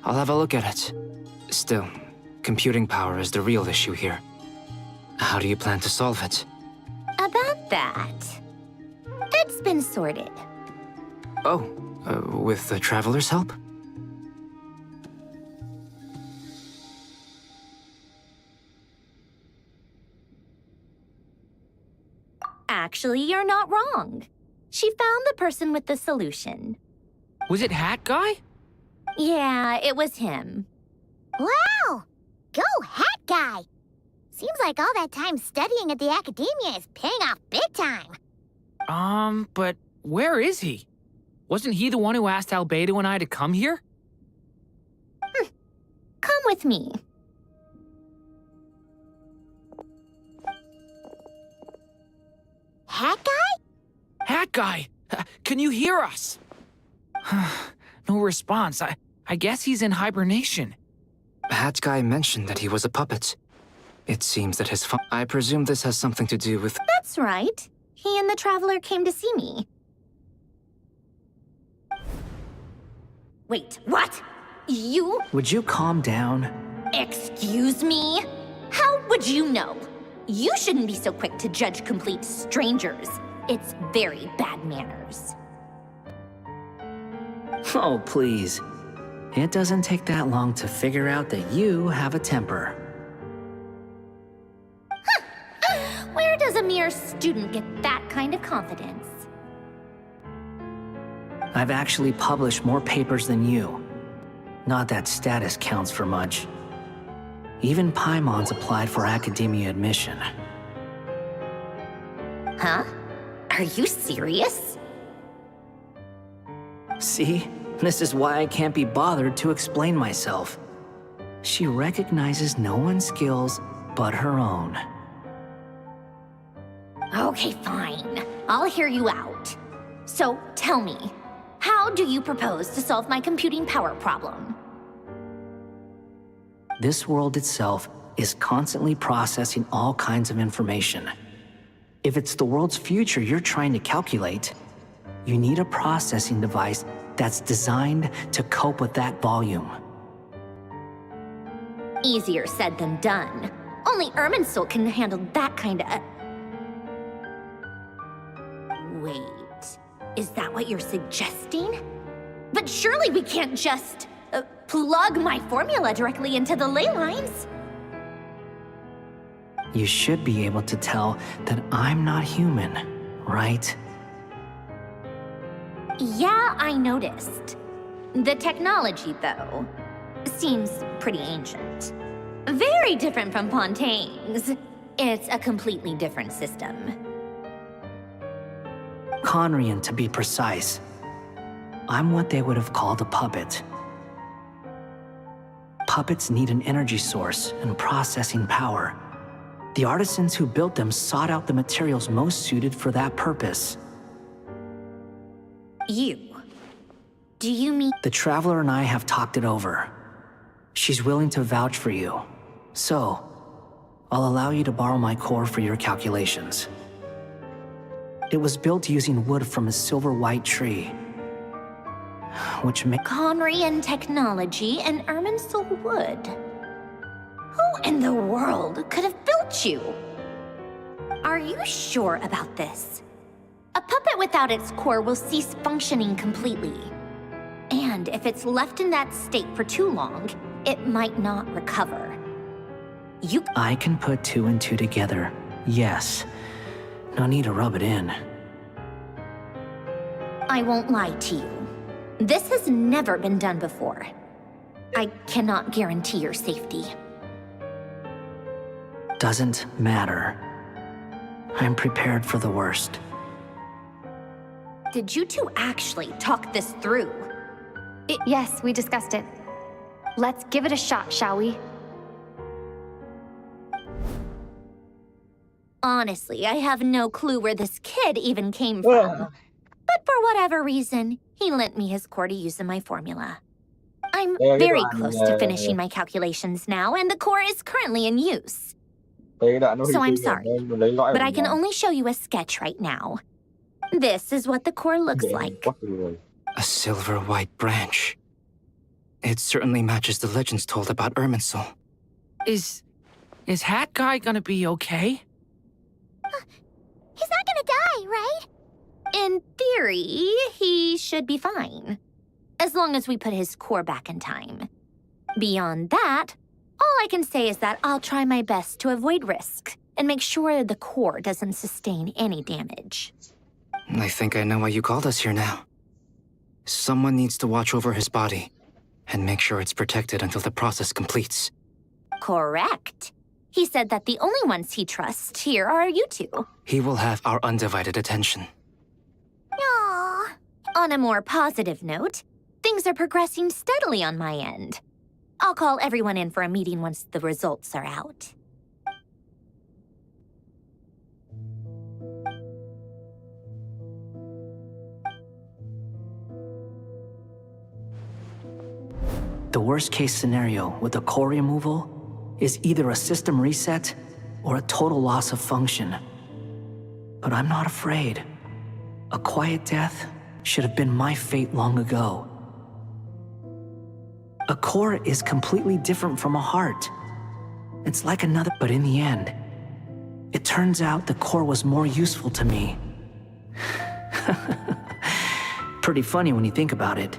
I'll have a look at it. Still, computing power is the real issue here. How do you plan to solve it? About that, it's been sorted. Oh, with the traveler's help? Actually, you're not wrong. She found the person with the solution. Was it Hat Guy? Yeah, it was him. Wow! Go Hat Guy! Seems like all that time studying at the academia is paying off big time. But where is he? Wasn't he the one who asked Albedo and I to come here? Come with me. Hat Guy? Hat Guy! Can you hear us? No response. I guess he's in hibernation. Hat Guy mentioned that he was a puppet. It seems that his I presume this has something to do with... That's right. He and the traveler came to see me. Wait, what? You? Would you calm down? Excuse me? How would you know? You shouldn't be so quick to judge complete strangers. It's very bad manners. Oh, please. It doesn't take that long to figure out that you have a temper. Where does a mere student get that kind of confidence? I've actually published more papers than you. Not that status counts for much. Even Paimon's applied for academia admission. Huh? Are you serious? See? This is why I can't be bothered to explain myself. She recognizes no one's skills but her own. Okay, fine. I'll hear you out. So, tell me, how do you propose to solve my computing power problem? This world itself is constantly processing all kinds of information. If it's the world's future you're trying to calculate, you need a processing device that's designed to cope with that volume. Easier said than done. Only Irminsul can handle that kind of... Wait, is that what you're suggesting? But surely we can't just plug my formula directly into the ley lines. You should be able to tell that I'm not human, right? Yeah, I noticed. The technology, though, seems pretty ancient. Very different from Fontaine's. It's a completely different system. Conrian, to be precise. I'm what they would have called a puppet. Puppets need an energy source and processing power. The artisans who built them sought out the materials most suited for that purpose. You? Do you mean— The Traveler and I have talked it over. She's willing to vouch for you. So, I'll allow you to borrow my core for your calculations. It was built using wood from a silver-white tree, which makes— Conrian technology and Irminsul wood. Who in the world could have built you? Are you sure about this? A puppet without its core will cease functioning completely. And if it's left in that state for too long, it might not recover. I can put 2 and 2 together, yes. No need to rub it in. I won't lie to you. This has never been done before. I cannot guarantee your safety. Doesn't matter. I'm prepared for the worst. Did you two actually talk this through? Yes, we discussed it. Let's give it a shot, shall we? Honestly, I have no clue where this kid even came from. But for whatever reason, he lent me his core to use in my formula. I'm very close to finishing my calculations now, and the core is currently in use. So I'm sorry, but I can only show you a sketch right now. This is what the core looks like. A silver-white branch. It certainly matches the legends told about Irminsul. Is Hat Guy gonna be okay? He's not gonna die, right? In theory, he should be fine. As long as we put his core back in time. Beyond that, all I can say is that I'll try my best to avoid risk and make sure the core doesn't sustain any damage. I think I know why you called us here now. Someone needs to watch over his body and make sure it's protected until the process completes. Correct. He said that the only ones he trusts here are you two. He will have our undivided attention. Aww. On a more positive note, things are progressing steadily on my end. I'll call everyone in for a meeting once the results are out. The worst-case scenario with the core removal is either a system reset or a total loss of function. But I'm not afraid. A quiet death should have been my fate long ago. A core is completely different from a heart. It's like another, but in the end, it turns out the core was more useful to me. Pretty funny when you think about it.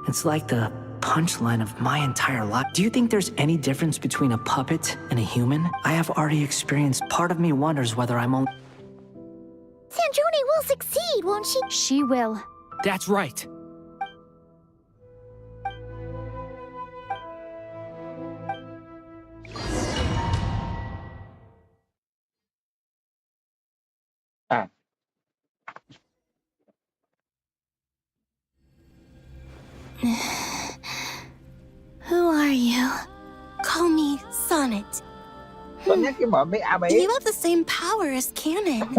It's like the punchline of my entire life. Do you think there's any difference between a puppet and a human? I have already experienced. Part of me wonders whether I'm only— Sandrone will succeed, won't she? She will. That's right. Who are you? Call me Sonnet. Sonnet cái mở mấy AB. You have the same power as Canon.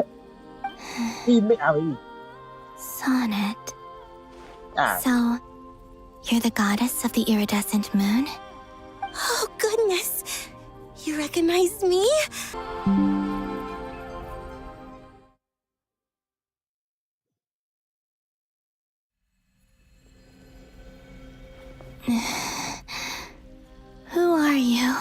Im mấy AB. Sonnet. So, you're the goddess of the iridescent moon? Oh, goodness. You recognize me? Who are you?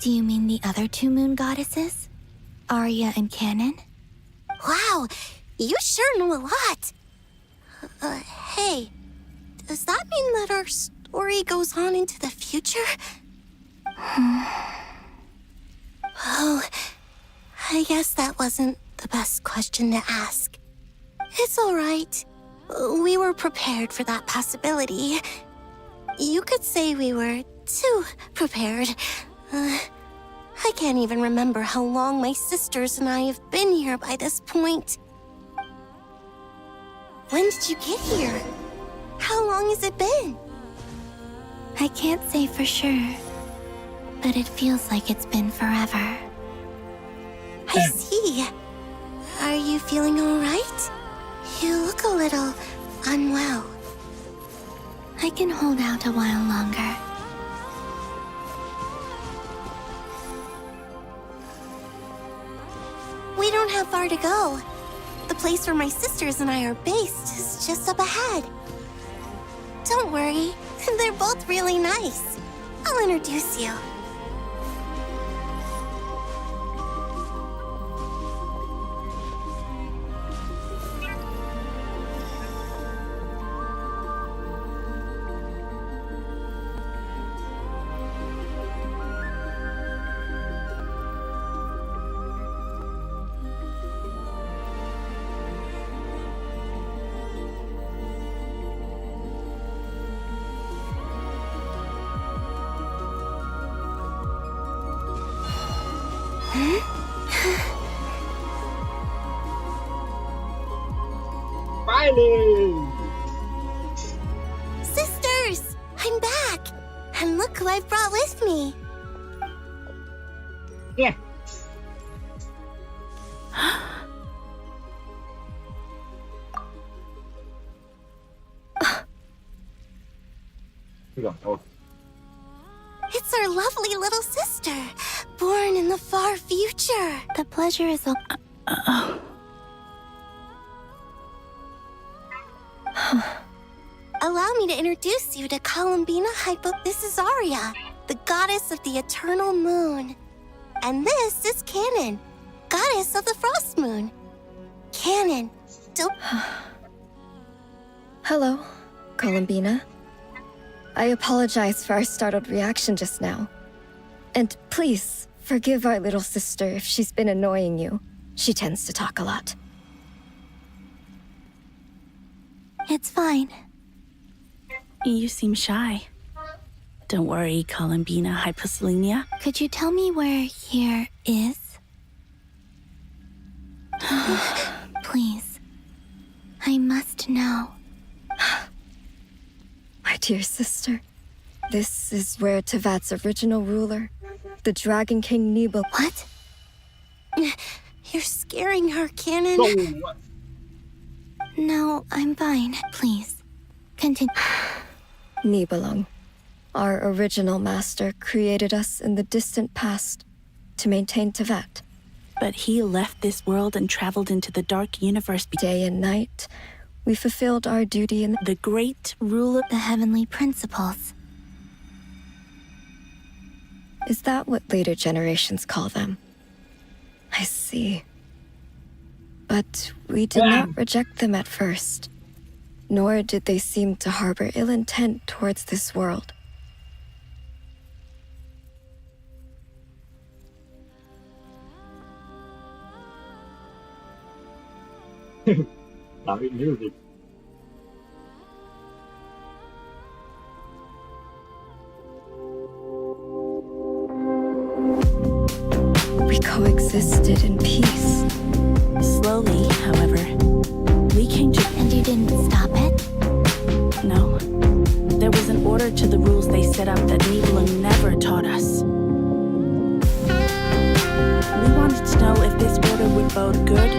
Do you mean the other two moon goddesses? Arya and Canon? Wow, you sure know a lot. Hey, does that mean that our story goes on into the future? Oh, I guess that wasn't the best question to ask. It's all right. We were prepared for that possibility. You could say we were too prepared. I can't even remember how long my sisters and I have been here by this point. When did you get here? How long has it been? I can't say for sure, but it feels like it's been forever. I see. Are you feeling all right? You look a little unwell. I can hold out a while longer. We don't have far to go. The place where my sisters and I are based is just up ahead. Don't worry, they're both really nice. I'll introduce you. Finally! Sisters! I'm back! And look who I've brought with me! Yeah. It's our lovely little sister, born in the far future. The pleasure is all... Allow me to introduce you to Columbina Hypo. This is Arya, the goddess of the eternal moon. And this is Canon, goddess of the frost moon. Canon, still... Hello, Columbina. I apologize for our startled reaction just now. And please, forgive our little sister if she's been annoying you. She tends to talk a lot. It's fine. You seem shy. Don't worry, Columbina Hyposelenia. Could you tell me where here is? Please. I must know. My dear sister, this is where Tevat's original ruler, the Dragon King Nibel... What? You're scaring her, Canon. No, I'm fine. Please, continue. Nibelung, our original master, created us in the distant past to maintain Tevat. But he left this world and traveled into the dark universe. Day and night, we fulfilled our duty in the great rule of the heavenly principles. Is that what later generations call them? I see. But we did not reject them at first, nor did they seem to harbor ill intent towards this world. Làm việc như gì? We coexisted in peace. Slowly, however, we came to... And you didn't stop it? No. There was an order to the rules they set up that Nibelung never taught us. We wanted to know if this order would bode good.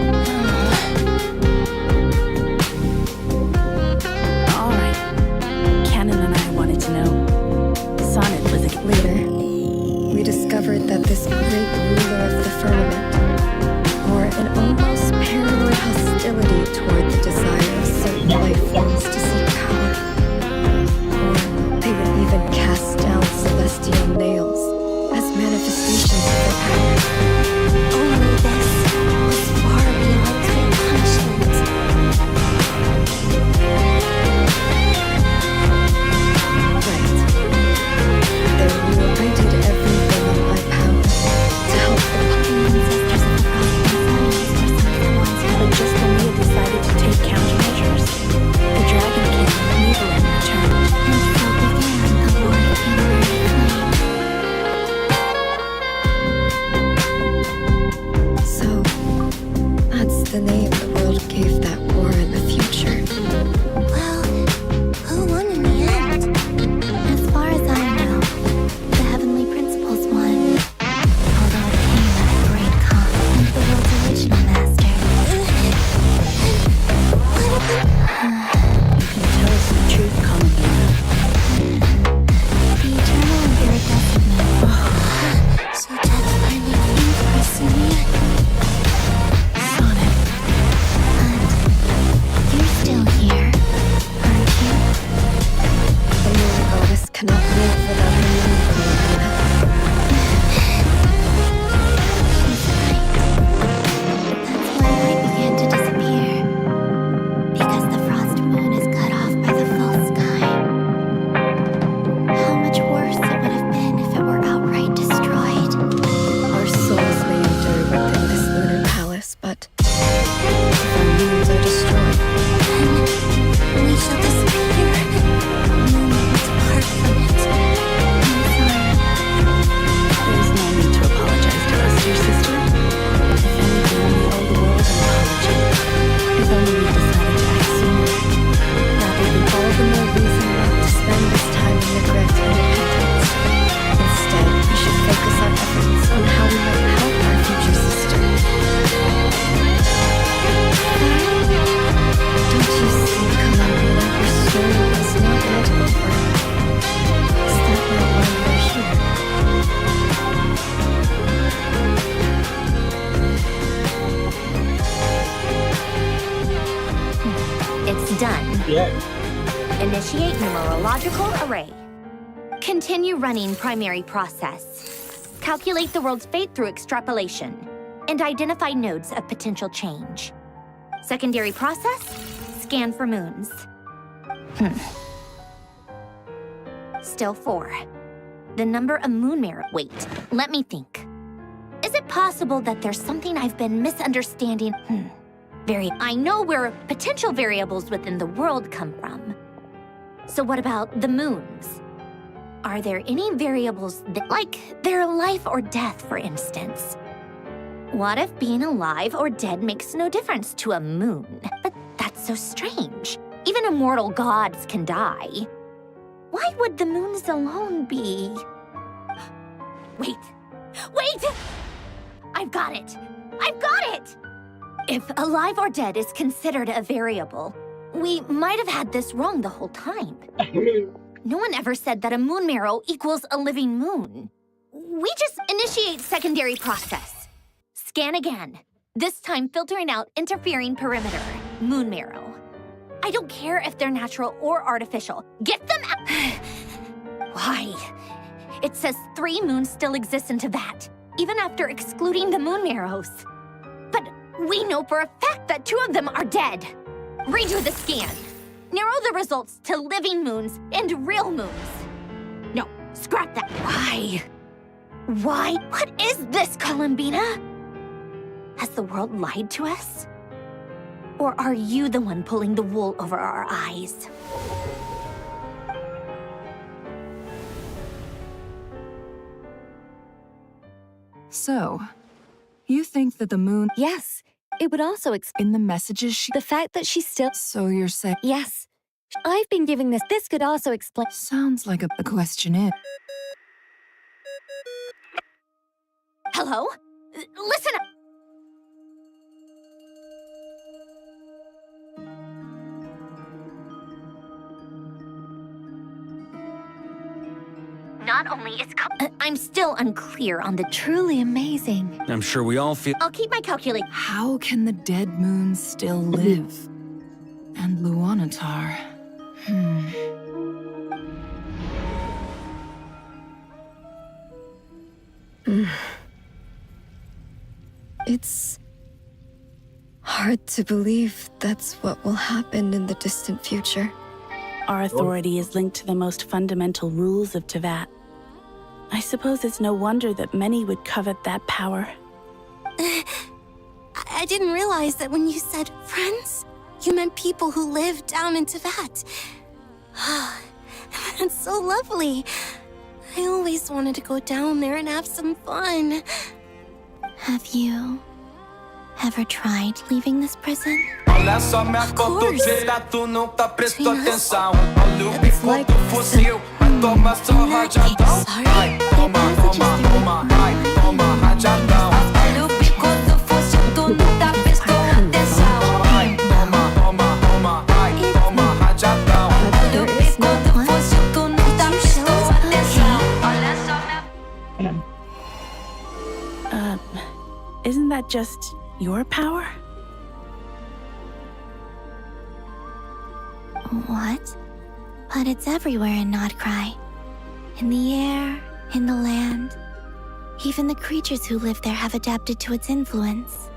All right. Canon and I wanted to know. Sonnet was a... Later, we discovered that this great ruler of the firmament, or an almost paranoid If only we decided to act sooner, rather than all the more reason not to spend this time in regret and repentance. Instead, we should focus our efforts on how we might help our future sister. Don't you see, Columbia, your story is not yet over. Is that not why we're here? It's done. Yeah. Initiate numerological array. Continue running primary process. Calculate the world's fate through extrapolation. And identify nodes of potential change. Secondary process, scan for moons. Still 4. The number of moon marrow. Wait, let me think. Is it possible that there's something I've been misunderstanding? I know where potential variables within the world come from. So what about the moons? Are there any variables that, like their life or death, for instance? What if being alive or dead makes no difference to a moon? But that's so strange. Even immortal gods can die. Why would the moons alone be? Wait! I've got it! If alive or dead is considered a variable, we might have had this wrong the whole time. No one ever said that a moon marrow equals a living moon. We just initiate secondary process. Scan again. This time filtering out interfering perimeter, moon marrow. I don't care if they're natural or artificial. Get them out! Why? It says 3 moons still exist in Teyvat, even after excluding the moon marrows. But we know for a fact that 2 of them are dead. Redo the scan. Narrow the results to living moons and real moons. No, scrap that. Why? What is this, Columbina? Has the world lied to us? Or are you the one pulling the wool over our eyes? So, you think that the moon... Yes, it would also explain in the messages the fact that she's still... So you're saying... Yes, I've been giving this... This could also explain... Sounds like a question in... Hello? Listen up! Not only is I'm still unclear on the truly amazing. I'm sure we all feel... I'll keep my calculation. How can the dead moons still live? And Luanatar... It's hard to believe that's what will happen in the distant future. Our authority is linked to the most fundamental rules of Teyvat. I suppose it's no wonder that many would covet that power. I didn't realize that when you said friends, you meant people who live down in Teyvat. That's so lovely. I always wanted to go down there and have some fun. Have you ever tried leaving this prison? Olha só minha cotovela, tu nunca prestou atenção. Olha o bico do fuzil, vai tomar só rajadão. Ai, toma, ai, toma rajadão. Olha o bico do fuzil, tu nunca prestou atenção. Ai, toma, ai, toma rajadão. Olha o bico do fuzil, tu nunca prestou atenção. Olha só minha... Isn't that just your power? What? But it's everywhere in Nod-Krai. In the air, in the land. Even the creatures who live there have adapted to its influence.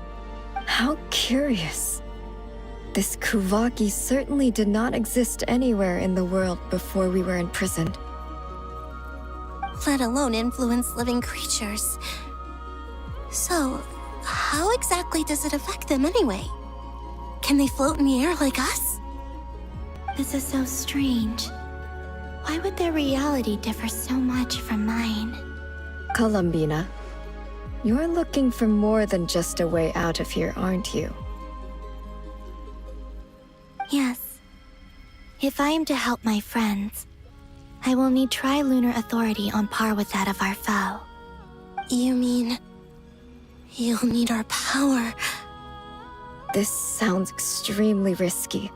How curious. This Kuvaki certainly did not exist anywhere in the world before we were imprisoned. Let alone influence living creatures. So, how exactly does it affect them anyway? Can they float in the air like us? This is so strange. Why would their reality differ so much from mine? Columbina, you're looking for more than just a way out of here, aren't you? Yes. If I am to help my friends, I will need tri-lunar authority on par with that of our foe. You mean... you'll need our power? This sounds extremely risky.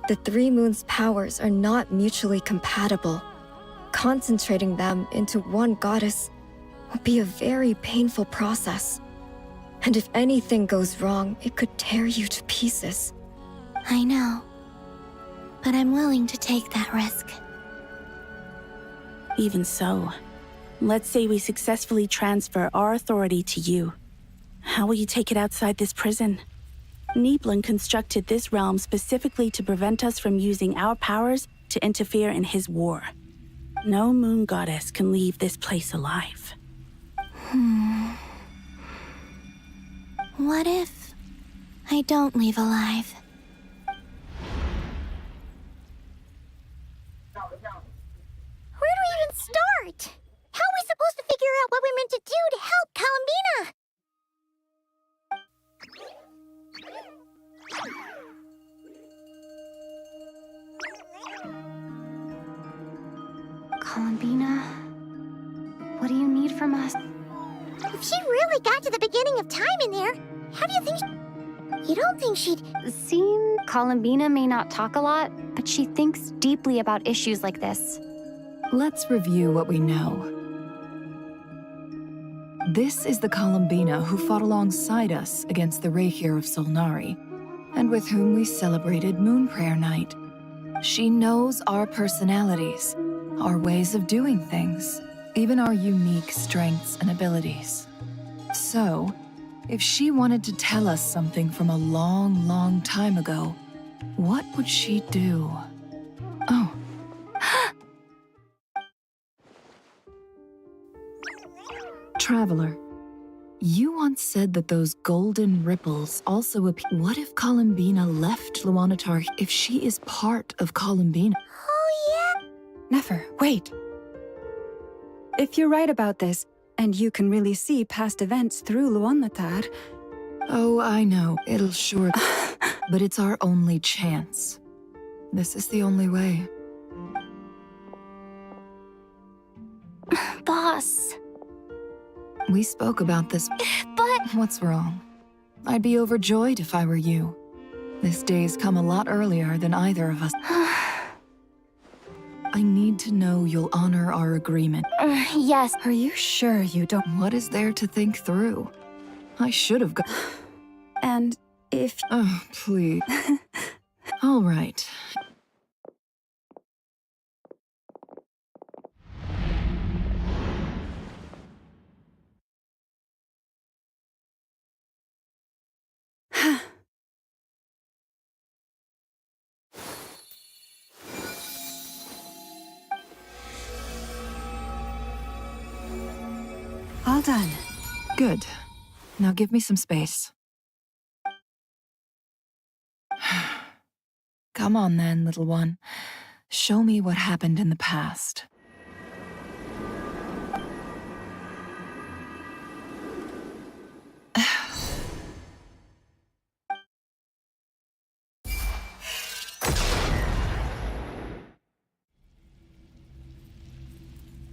The three moons' powers are not mutually compatible. Concentrating them into one goddess will be a very painful process. And if anything goes wrong, it could tear you to pieces. I know. But I'm willing to take that risk. Even so, let's say we successfully transfer our authority to you. How will you take it outside this prison? Nieblen constructed this realm specifically to prevent us from using our powers to interfere in his war. No moon goddess can leave this place alive. What if I don't leave alive? Where do we even start? How are we supposed to figure out what we're meant to do to help Columbina? Columbina, what do you need from us? If she really got to the beginning of time in there, how do you think you don't think she'd... Columbina may not talk a lot, but she thinks deeply about issues like this. Let's review what we know. This is the Columbina who fought alongside us against the Rahir of Solnari, and with whom we celebrated Moon Prayer Night. She knows our personalities, our ways of doing things, even our unique strengths and abilities. So, if she wanted to tell us something from a long, long time ago, what would she do? Oh. Traveler, you once said that those golden ripples also appear. What if Columbina left Luanatar if she is part of Columbina? Oh, yeah. Never, wait. If you're right about this, and you can really see past events through Luanatar... Oh, I know. It'll sure... But it's our only chance. This is the only way. Boss. We spoke about this. But... What's wrong? I'd be overjoyed if I were you. This day's come a lot earlier than either of us. I need to know you'll honor our agreement. Yes. Are you sure you don't... What is there to think through? I should have gone... And if... Oh, please. All right. All done. Good. Now give me some space. Come on then, little one. Show me what happened in the past.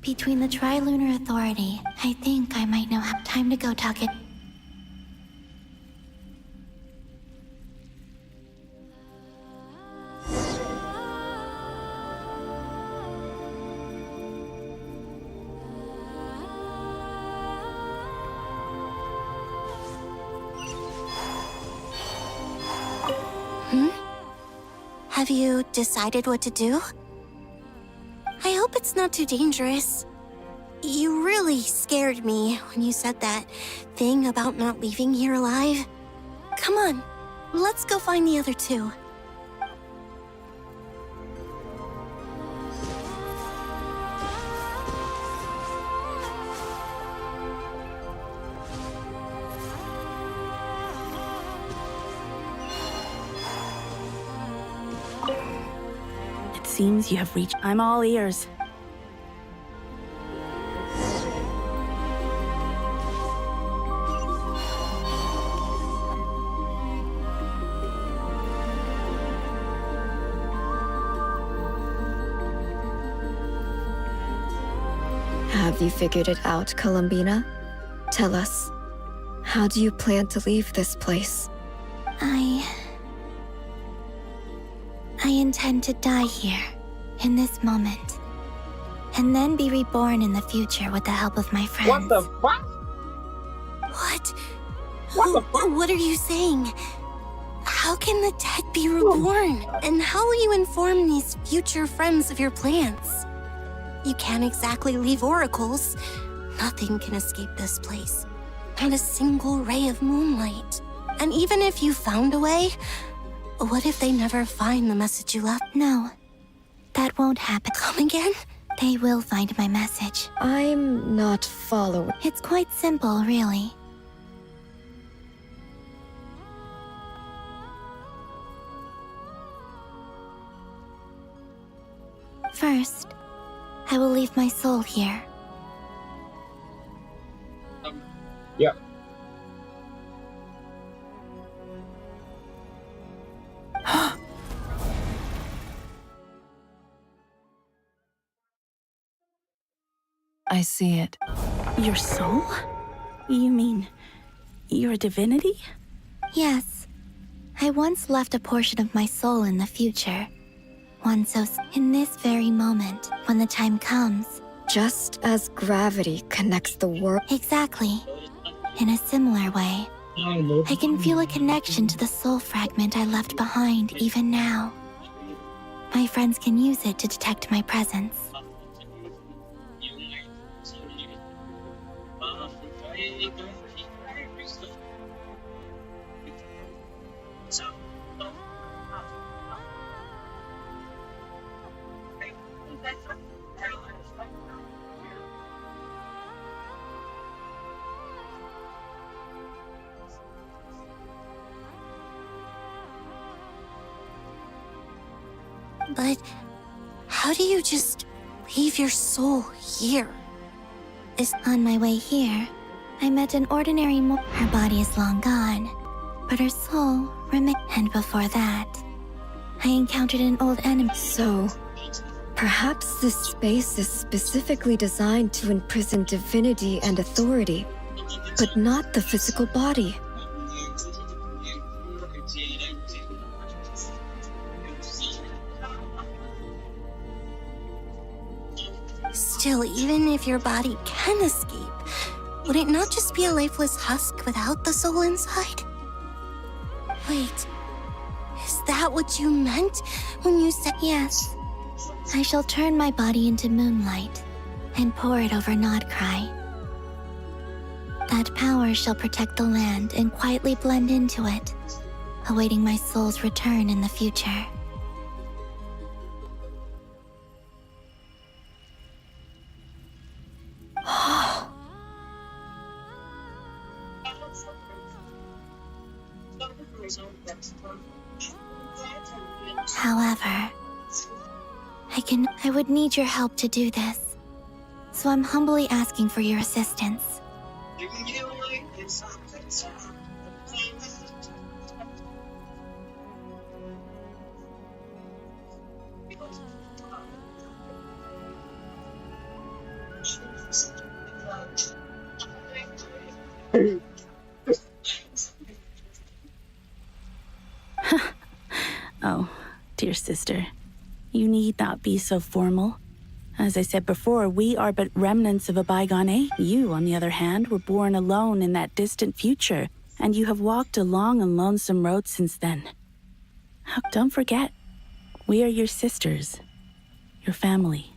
Between the Tri-Lunar Authority, I think I might now have time to go talk it. Have you decided what to do? I hope it's not too dangerous. You really scared me when you said that thing about not leaving here alive. Come on, let's go find the other two. Seems you have reached... I'm all ears. Have you figured it out, Columbina? Tell us, how do you plan to leave this place? I intend to die here, in this moment, and then be reborn in the future with the help of my friends. What the fuck? What? What are you saying? How can the dead be reborn? And how will you inform these future friends of your plans? You can't exactly leave oracles. Nothing can escape this place. Not a single ray of moonlight. And even if you found a way, what if they never find the message you left? No, that won't happen. Come again? They will find my message. I'm not following. It's quite simple, really. First, I will leave my soul here. Yeah. I see it. Your soul? You mean your divinity? Yes. I once left a portion of my soul in the future. One so in this very moment, when the time comes. Just as gravity connects the world. Exactly. In a similar way, I can feel a connection to the soul fragment I left behind even now. My friends can use it to detect my presence. But how do you just leave your soul here? On my way here, I met an ordinary Her body is long gone, but her soul remained. And before that, I encountered an old enemy. So, perhaps this space is specifically designed to imprison divinity and authority, but not the physical body. Still, even if your body can escape, would it not just be a lifeless husk without the soul inside? Wait, is that what you meant when you said— Yes. I shall turn my body into moonlight and pour it over Nod-Krai. That power shall protect the land and quietly blend into it, awaiting my soul's return in the future. However, I would need your help to do this, so I'm humbly asking for your assistance. Oh, dear sister, you need not be so formal. As I said before, we are but remnants of a bygone age. You, on the other hand, were born alone in that distant future, and you have walked a long and lonesome road since then. Don't forget, we are your sisters, your family.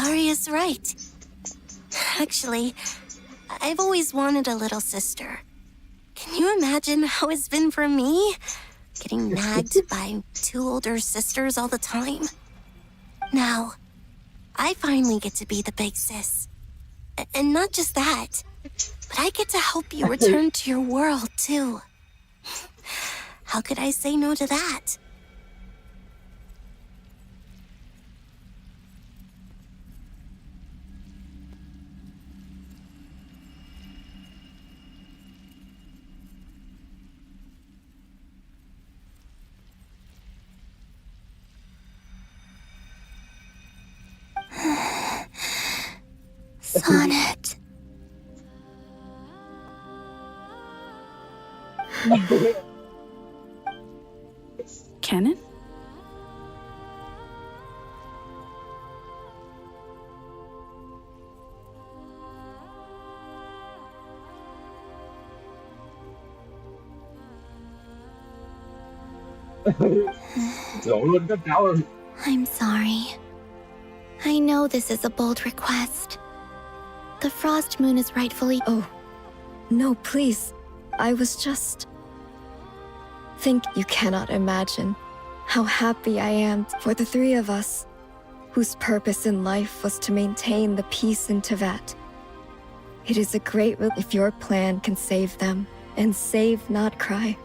Arya's right. Actually, I've always wanted a little sister. Can you imagine how it's been for me? Getting nagged by two older sisters all the time. Now, I finally get to be the big sis. And not just that, but I get to help you return to your world, too. How could I say no to that? Sonnet. Canon? I'm sorry. I know this is a bold request. The Frost Moon is rightfully... Oh, no, please. I was just... You cannot imagine how happy I am for the three of us, whose purpose in life was to maintain the peace in Teyvat. It is a great if your plan can save them and save Nod-Krai.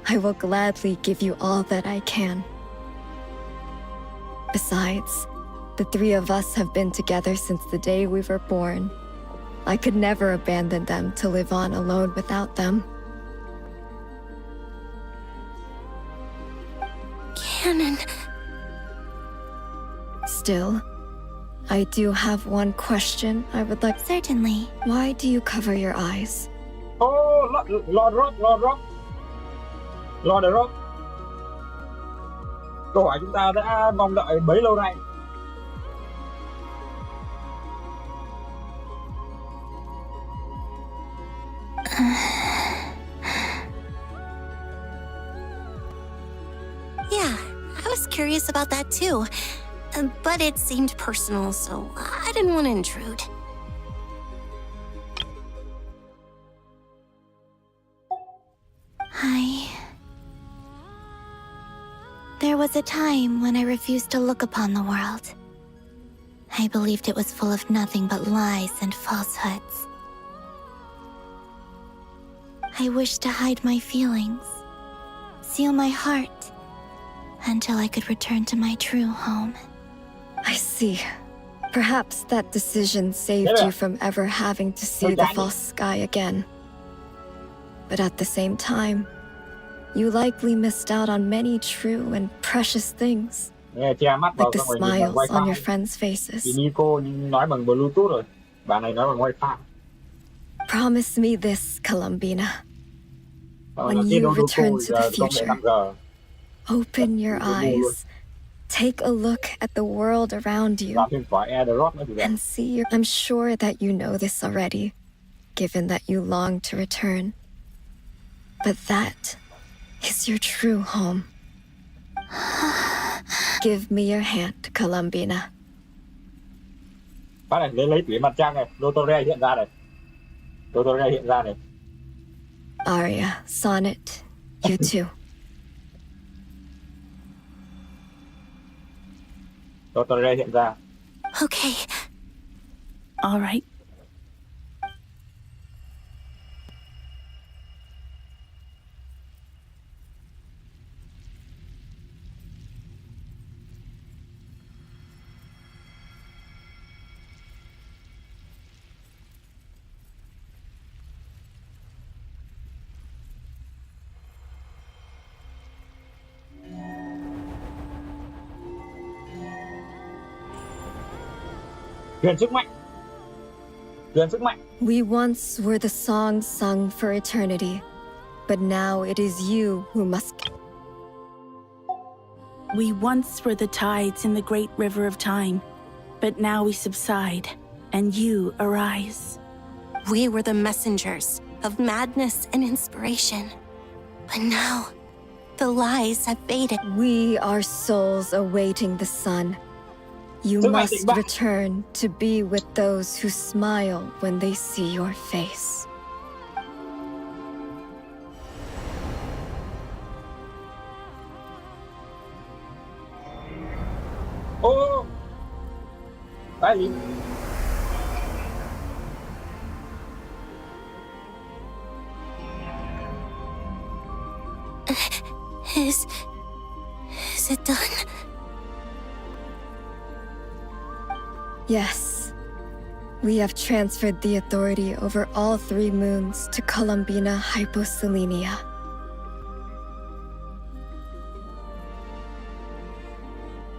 I will gladly give you all that I can. Besides, the three of us have been together since the day we were born. I could never abandon them to live on alone without them. Canon. Still, I do have one question I would like... Certainly. Why do you cover your eyes? Oh, Lord Rock. Câu hỏi chúng ta đã mong đợi bấy lâu nay. Yeah, I was curious about that too. But it seemed personal, so I didn't want to intrude. There was a time when I refused to look upon the world. I believed it was full of nothing but lies and falsehoods. I wished to hide my feelings, seal my heart, until I could return to my true home. I see. Perhaps that decision saved you from ever having to see the false sky again. But at the same time, you likely missed out on many true and precious things, like the smiles on your friends' faces. Promise me this, Columbina. When you return to the future, open your eyes, take a look at the world around you, and see. I'm sure that you know this already, given that you long to return. But that is your true home. Give me your hand, Columbina. Phát này, lấy tủy mặt trăng này, Dotore hiện ra này. Dotore hiện ra này. Aria, Sonnet, you too. Dotore hiện ra. Okay. All right. Truyền sức mạnh. Truyền sức mạnh. We once were the songs sung for eternity, but now it is you who must... We once were the tides in the great river of time, but now we subside, and you arise. We were the messengers of madness and inspiration, but now the lies have faded. We are souls awaiting the sun. You must return to be with those who smile when they see your face. Oh! Bye. Is it done? Yes. We have transferred the authority over all 3 moons to Columbina Hyposelenia.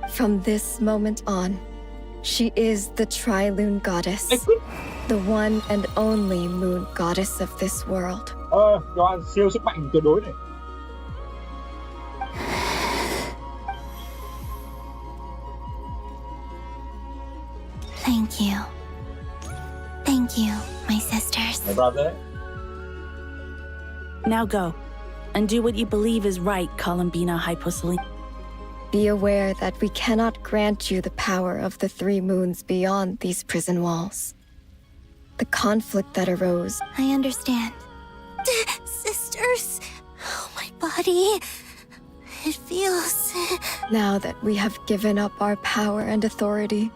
From this moment on, She is the Tri-Lune goddess, the one and only moon goddess of this world. Cho siêu sức mạnh tuyệt đối này. Thank you. Thank you, my sisters. My brother. Now go, and do what you believe is right, Columbina Hyposelene. Be aware that we cannot grant you the power of the three moons beyond these prison walls. The conflict that arose... I understand. Sisters, oh, my body... It feels... Now that we have given up our power and authority,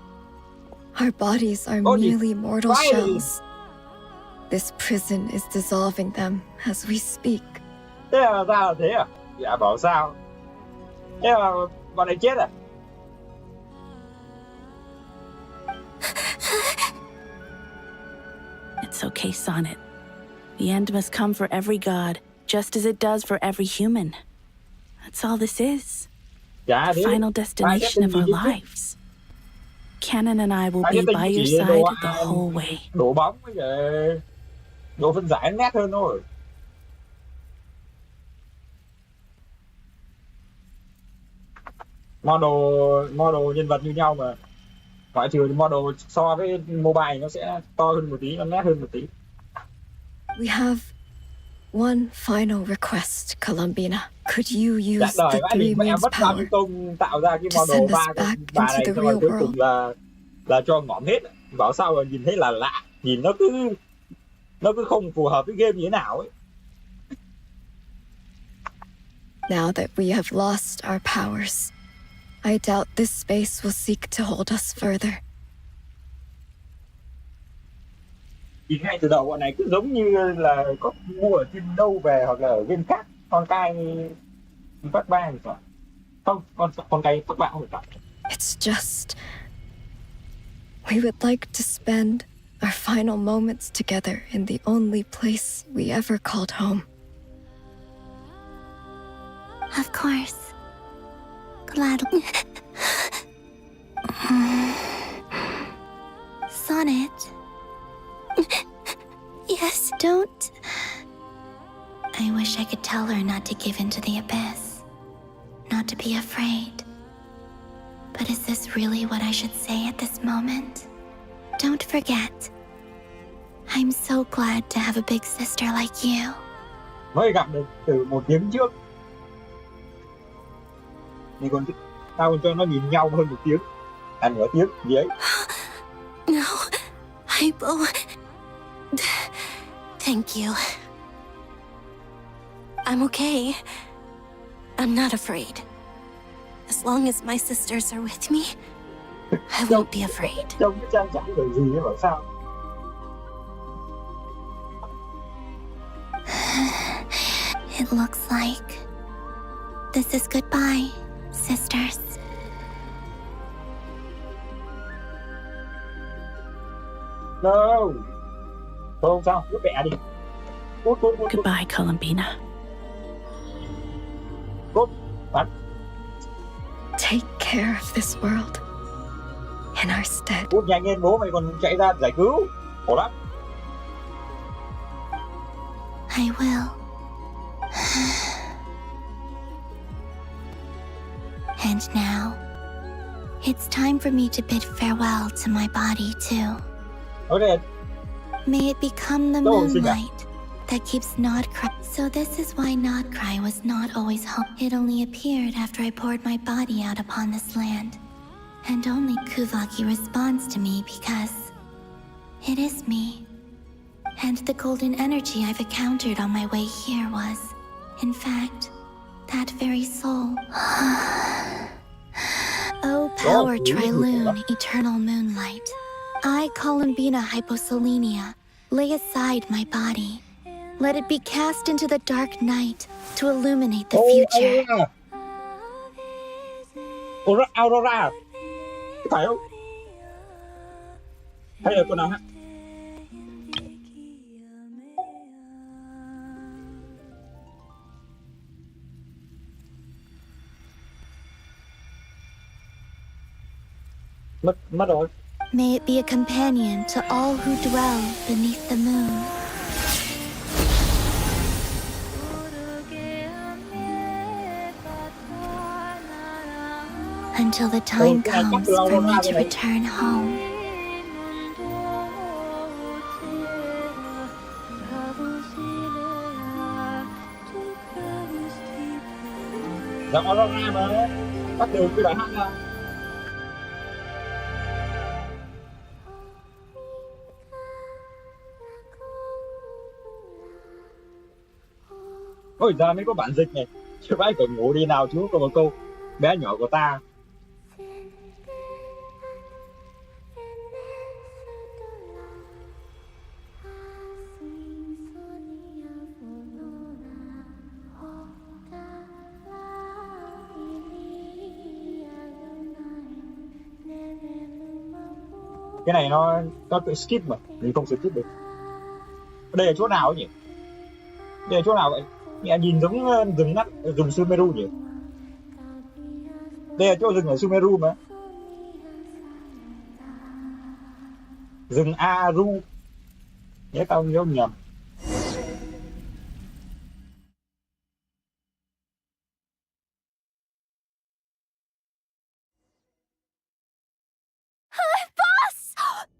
our bodies are merely mortal shells. This prison is dissolving them as we speak. Thế là ra là thế à? Dạ bảo sao? Thế là bọn này chết à? It's okay, Sonnet. The end must come for every god, just as it does for every human. That's all this is. Dạ, the final destination of our lives. Canon and I will be by your side the whole way. Đổ bóng với độ phân giải nét hơn thôi. Model nhân vật như nhau mà, ngoại trừ model so với mobile nó sẽ to hơn một tí, nó nét hơn một tí. We have one final request, Columbina. Could you use the three moons power tạo ra cái model send us back into the real cuối world? cùng là cho ngõm hết. Bảo sao mà nhìn thấy là lạ, nhìn nó cứ không phù hợp với game như thế nào ấy. Now that we have lost our powers, I doubt this space will seek to hold us further. Thì ngay từ đầu bọn này cứ giống như là có mua ở trên đâu về hoặc là ở game khác, con cai phát ba thì phải. Không, con cai phát ba không phải. It's just we would like to spend our final moments together in the only place we ever called home. Of course. Gladly. Sonnet. Yes, don't... I wish I could tell her not to give in to the abyss. Not to be afraid. But is this really what I should say at this moment? Don't forget. I'm so glad to have a big sister like you. Mới gặp được từ một tiếng trước. Thì còn tao còn cho nó nhìn nhau hơn một tiếng. Nửa tiếng gì ấy. No, Hypo. Thank you. I'm okay. I'm not afraid. As long as my sisters are with me, I won't be afraid. Trông cái trang chẳng lời gì ấy bảo sao? It looks like this is goodbye, sisters. No. Không sao, cứ mẹ đi. Goodbye, Columbina. Cút, bắn. Take care of this world in our stead. Cút nhanh lên, bố mày còn chạy ra giải cứu. Khổ lắm. I will. And now, it's time for me to bid farewell to my body too. Okay. May it become the moonlight that keeps Nod-Krai. So this is why Nod-Krai was not always home. It only appeared after I poured my body out upon this land. And only Kuvaki responds to me because it is me. And the golden energy I've encountered on my way here was, in fact, that very soul. Oh, power Tri-Lune, eternal moonlight. I, Columbina Hyposelenia, lay aside my body. Let it be cast into the dark night to illuminate the future. Aurora. Phải không? Hay là con nào hát? Mất rồi. May it be a companion to all who dwell beneath the moon. Until the time comes for me to return home. Giọng nó ra mà. Bắt được cái bài hát ra. Ôi ra mới có bản dịch này. Chứ bãi còn ngủ đi nào chú có một câu bé nhỏ của ta. Cái này nó tự skip mà, mình không skip được. Đây là chỗ nào ấy nhỉ? Đây là chỗ nào vậy? Nghe nhìn giống rừng Sumeru nhỉ? Đây là chỗ rừng ở Sumeru mà. Rừng Aru. Nhớ tao nhớ nhầm.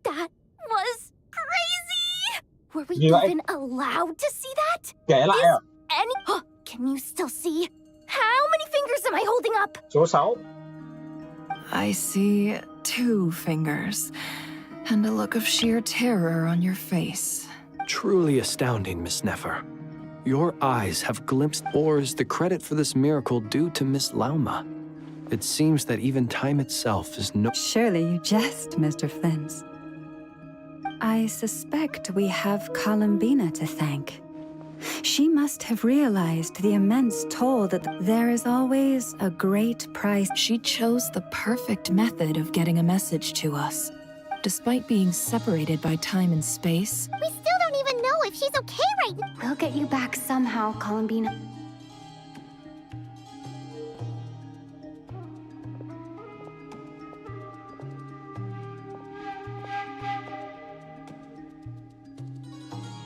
That was crazy! Were we even allowed to see that? Kể lại à? Can you still see? How many fingers am I holding up? Số 6. I see 2 fingers, and a look of sheer terror on your face. Truly astounding, Miss Nefer. Your eyes have glimpsed, or is the credit for this miracle due to Miss Lauma? It seems that even time itself is no— Surely you jest, Mr. Flint. I suspect we have Columbina to thank. She must have realized the immense toll that there is always a great price. She chose the perfect method of getting a message to us. Despite being separated by time and space, We still don't even know if she's okay right now. We'll get you back somehow, Columbina.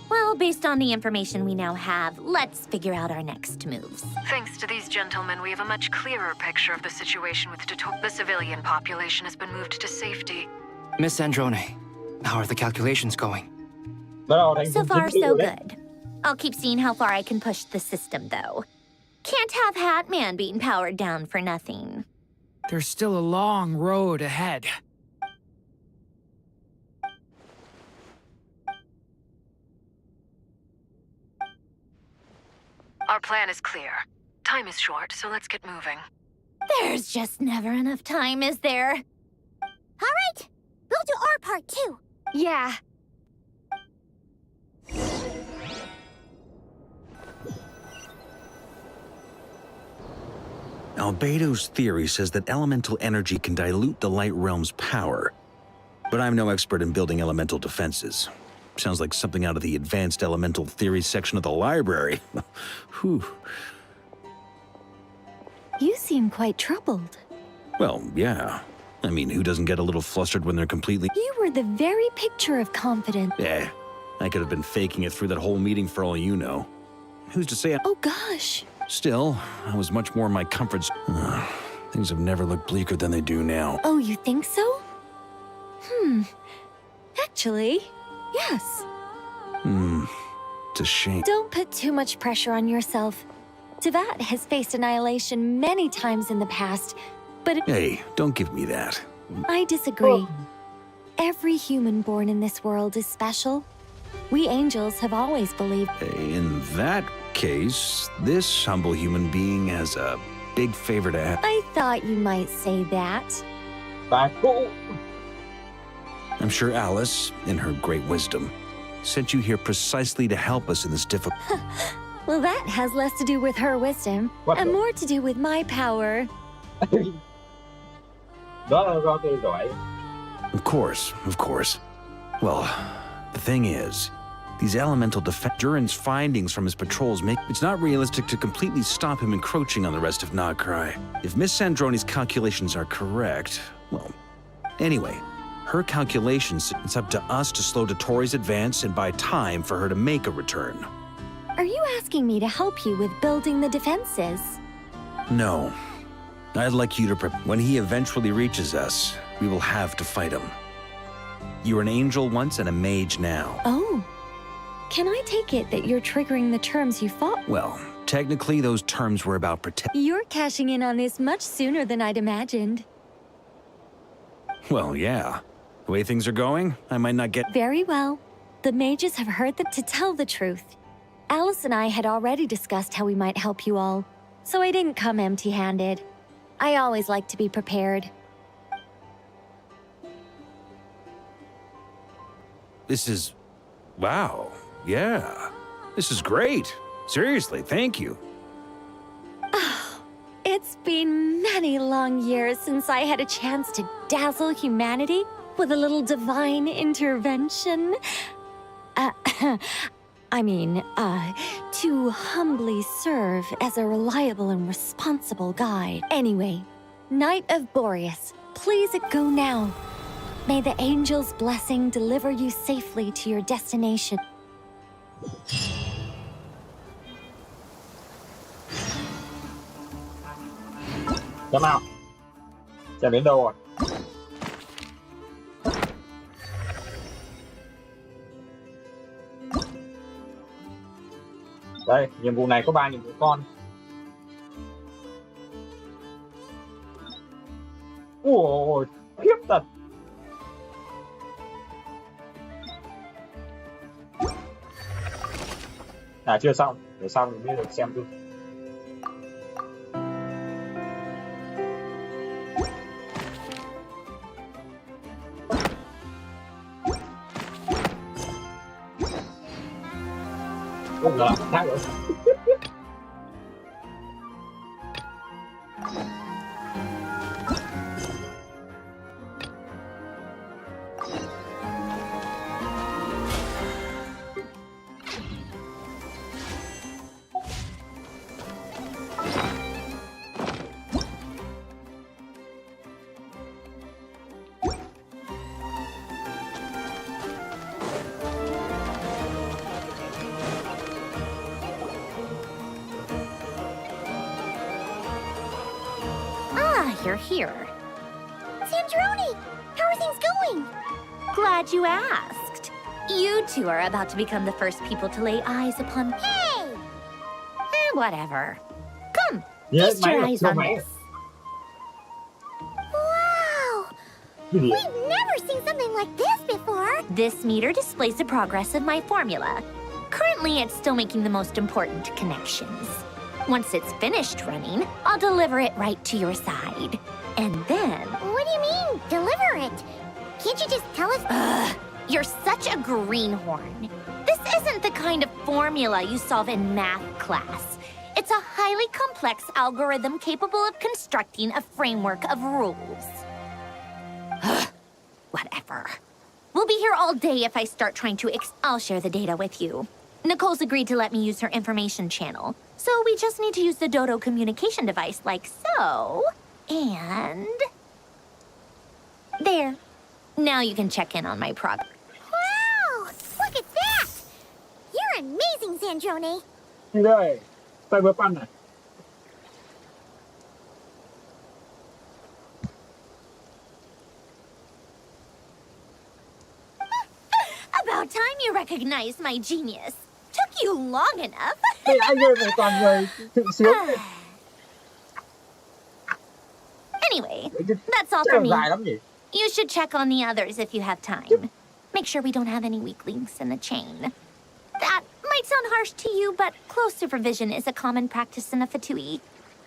Well, based on the information we now have, let's figure out our next moves. Thanks to these gentlemen, we have a much clearer picture of the situation with the civilian population has been moved to safety. Miss Androne, how are the calculations going? So far, so good. I'll keep seeing how far I can push the system, though. Can't have Hatman being powered down for nothing. There's still a long road ahead. Our plan is clear. Time is short, so let's get moving. There's just never enough time, is there? All right, we'll do our part too. Yeah. Albedo's theory says that elemental energy can dilute the light realm's power. But I'm no expert in building elemental defenses. Sounds like something out of the advanced elemental theory section of the library. Whew. You seem quite troubled. Well, yeah. I mean, who doesn't get a little flustered when they're completely— You were the very picture of confidence. I could have been faking it through that whole meeting for all you know. Who's to say— Oh gosh. Still, I was much more in my comfort zone. Things have never looked bleaker than they do now. Oh, you think so? Actually, yes. It's a shame. Don't put too much pressure on yourself. Tevat has faced annihilation many times in the past, but Hey, don't give me that. I disagree. Every human born in this world is special. We angels have always believed. In that case, this humble human being has a big favor to ask. I thought you might say that. I'm sure Alice, in her great wisdom, sent you here precisely to help us in this difficult— Well, that has less to do with her wisdom and more to do with my power. Of course. Well, the thing is, these elemental Duran's findings from his patrols make it's not realistic to completely stop him encroaching on the rest of Nod-Krai. If Miss Sandroni's calculations are correct, well, Anyway, her calculations, it's up to us to slow Dotori's advance and buy time for her to make a return. Are you asking me to help you with building the defenses? No. I'd like you to when he eventually reaches us, we will have to fight him. You were an angel once and a mage now. Oh. Can I take it that you're triggering the terms you fought? Well, technically those terms were about You're cashing in on this much sooner than I'd imagined. Well, yeah. The way things are going, I might not get— Very well. The mages have heard them. To tell the truth, Alice and I had already discussed how we might help you all, so I didn't come empty-handed. I always like to be prepared. This is— wow. Yeah. This is great. Seriously, thank you. Oh, it's been many long years since I had a chance to dazzle humanity with a little divine intervention. To humbly serve as a reliable and responsible guide. Anyway, Knight of Boreas, please go now. May the angel's blessing deliver you safely to your destination. Xem nào. Xem đến đâu rồi? Đây, nhiệm vụ này có 3 nhiệm vụ con. Ôi, khiếp thật. À, chưa xong, để xong mới được xem luôn. Không ngờ, khác rồi. You're here. Sandrone! How are things going? Glad you asked. You two are about to become the first people to lay eyes upon— Hey! Whatever. Come, feast your eyes on this. Wow! We've never seen something like this before. This meter displays the progress of my formula. Currently, it's still making the most important connections. Once it's finished running, I'll deliver it right to your side. And then— What do you mean, deliver it? Can't you just tell us— You're such a greenhorn. This isn't the kind of formula you solve in math class. It's a highly complex algorithm capable of constructing a framework of rules. Whatever. We'll be here all day if I start trying to I'll share the data with you. Nicole's agreed to let me use her information channel, so we just need to use the Dodo communication device like so. And— there. Now you can check in on my progress. Wow! Look at that! You're amazing, Sandrone. Đi đây, tay bữa ăn này. About time you recognized my genius. Took you long enough. Thì anh ơi, phải toàn người tự sướng. Anyway, that's all for me. You should check on the others if you have time. Make sure we don't have any weak links in the chain. That might sound harsh to you, but close supervision is a common practice in a Fatui.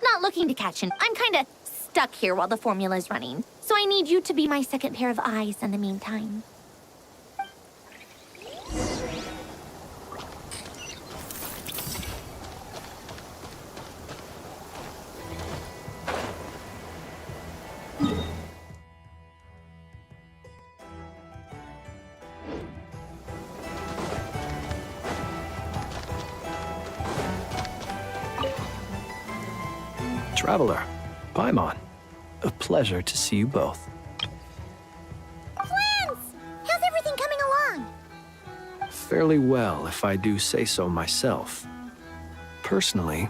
Not looking to catch I'm kinda stuck here while the formula is running, so I need you to be my second pair of eyes in the meantime. Traveler, Paimon, a pleasure to see you both. fairly well, if I do say so myself. Personally,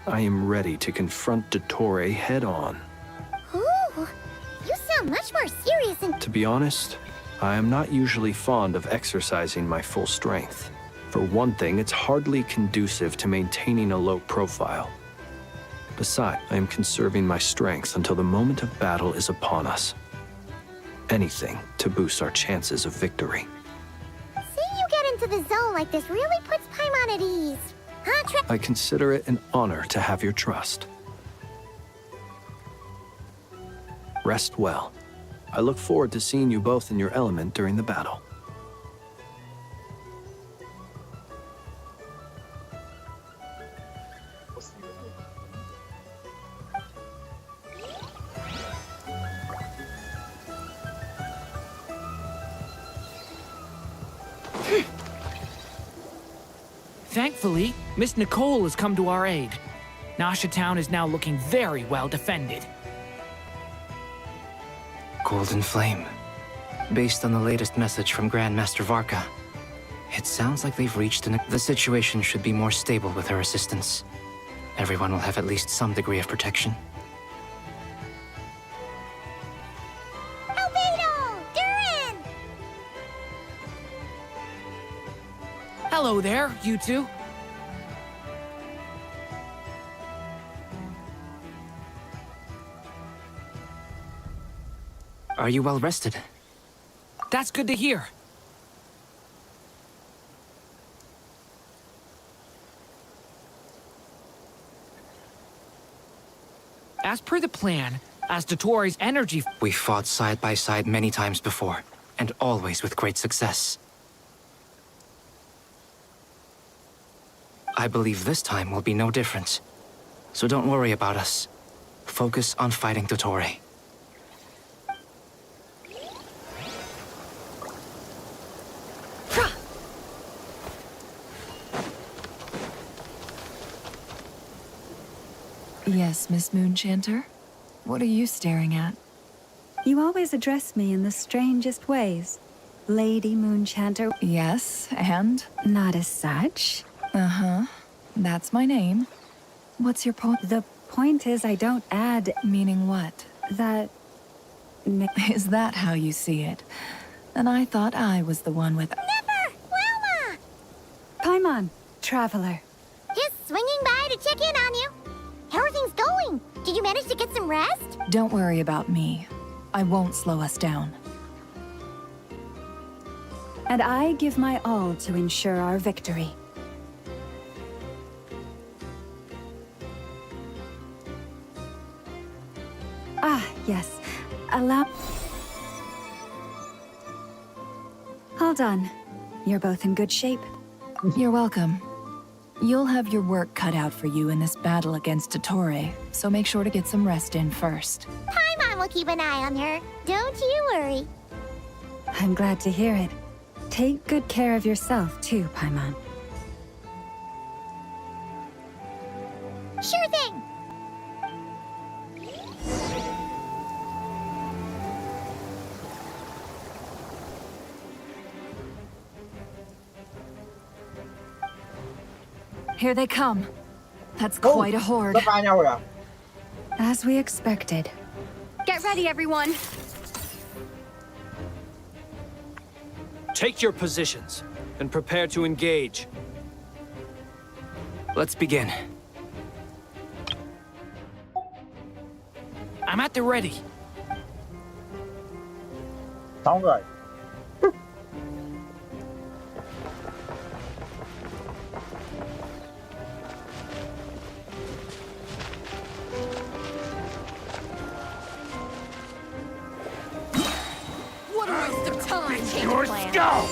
I am ready to confront Dottore head-on. Ooh, you sound much more serious and... To be honest, I am not usually fond of exercising my full strength. For one thing, it's hardly conducive to maintaining a low profile. Besides, I am conserving my strength until the moment of battle is upon us. Anything to boost our chances of victory. Seeing you get into the zone like this really puts Paimon at ease. Huh, I consider it an honor to have your trust. Rest well. I look forward to seeing you both in your element during the battle. Thankfully, Miss Nicole has come to our aid. Nasha Town is now looking very well defended. Golden Flame. Based on the latest message from Grandmaster Varka, it sounds like they've reached the situation should be more stable with her assistance. Everyone will have at least some degree of protection. Hello there, you two. Are you well rested? That's good to hear. As per the plan, as Dottore's energy... We fought side by side many times before, and always with great success. I believe this time will be no different. So don't worry about us. Focus on fighting Dottore. Yes, Miss Moonchanter? What are you staring at? You always address me in the strangest ways. Lady Moonchanter. Yes, and? Not as such. Uh-huh. That's my name. What's your point? The point is I don't add... Meaning what? That... Is that how you see it? And I thought I was the one with... Never! Wilma! Paimon, traveler. Just swinging by to check in on you. How are things going? Did you manage to get some rest? Don't worry about me. I won't slow us down. And I give my all to ensure our victory. Ah, yes. Allow... Hold on. You're both in good shape. You're welcome. You'll have your work cut out for you in this battle against Dottore, so make sure to get some rest in first. Paimon will keep an eye on her. Don't you worry. I'm glad to hear it. Take good care of yourself, too, Paimon. Sure thing! Here they come. That's quite a horde. As we expected. Get ready, everyone. Take your positions and prepare to engage. Let's begin. I'm at the ready. Xong rồi. What a waste of time. Your skull!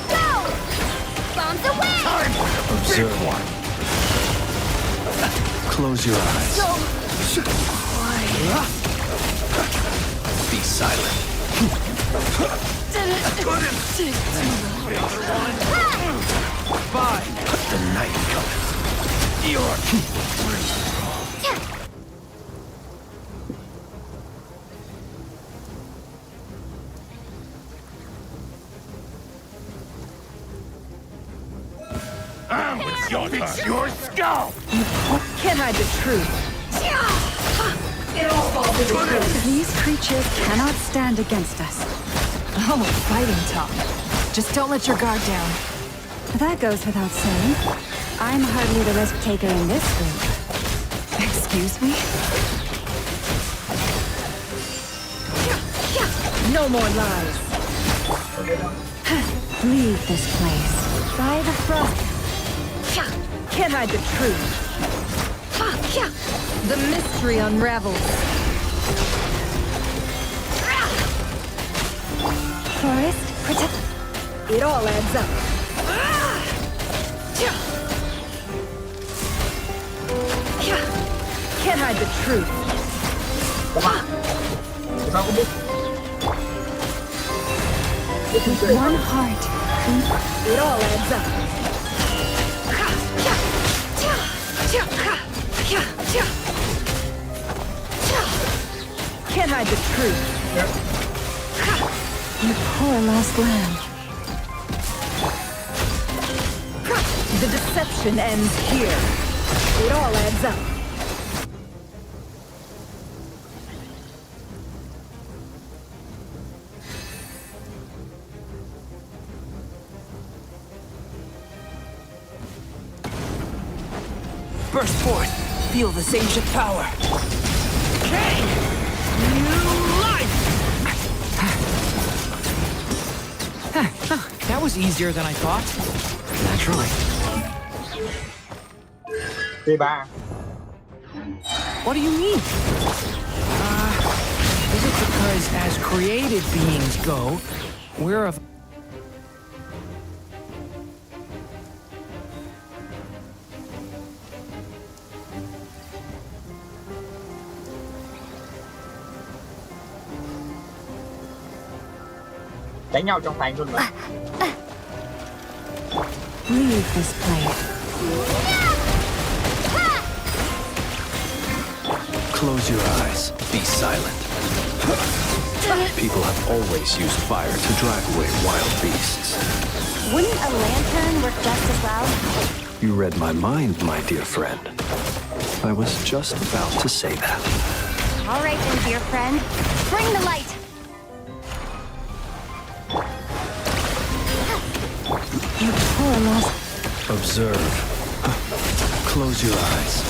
Go! Bombs away! Time! Observe one. Close your eyes. Be silent. Fine. The night cometh. It's your skull! Can't hide the truth. It all falls into place. These creatures cannot stand against us. Oh, fighting talk. Just don't let your guard down. That goes without saying. I'm hardly the risk taker in this group. Excuse me? No more lies. Leave this place. By the frost. Can't hide the truth. The mystery unravels. Forest, protect. It all adds up. Can't hide the truth. With one heart. It all adds up. Can't hide the truth. You poor lost lamb. The deception ends here. It all adds up. Burst forth. Feel this ancient power. Okay! New life! That was easier than I thought. Naturally. T3. What do you mean? Is it because as created beings go, we're of... Đánh nhau trong thành luôn mà. Leave this place. Close your eyes. Be silent. People have always used fire to drive away wild beasts. Wouldn't a lantern work just as well? You read my mind, my dear friend. I was just about to say that. All right then, dear friend. Bring the light. You poor lost. Observe. Close your eyes.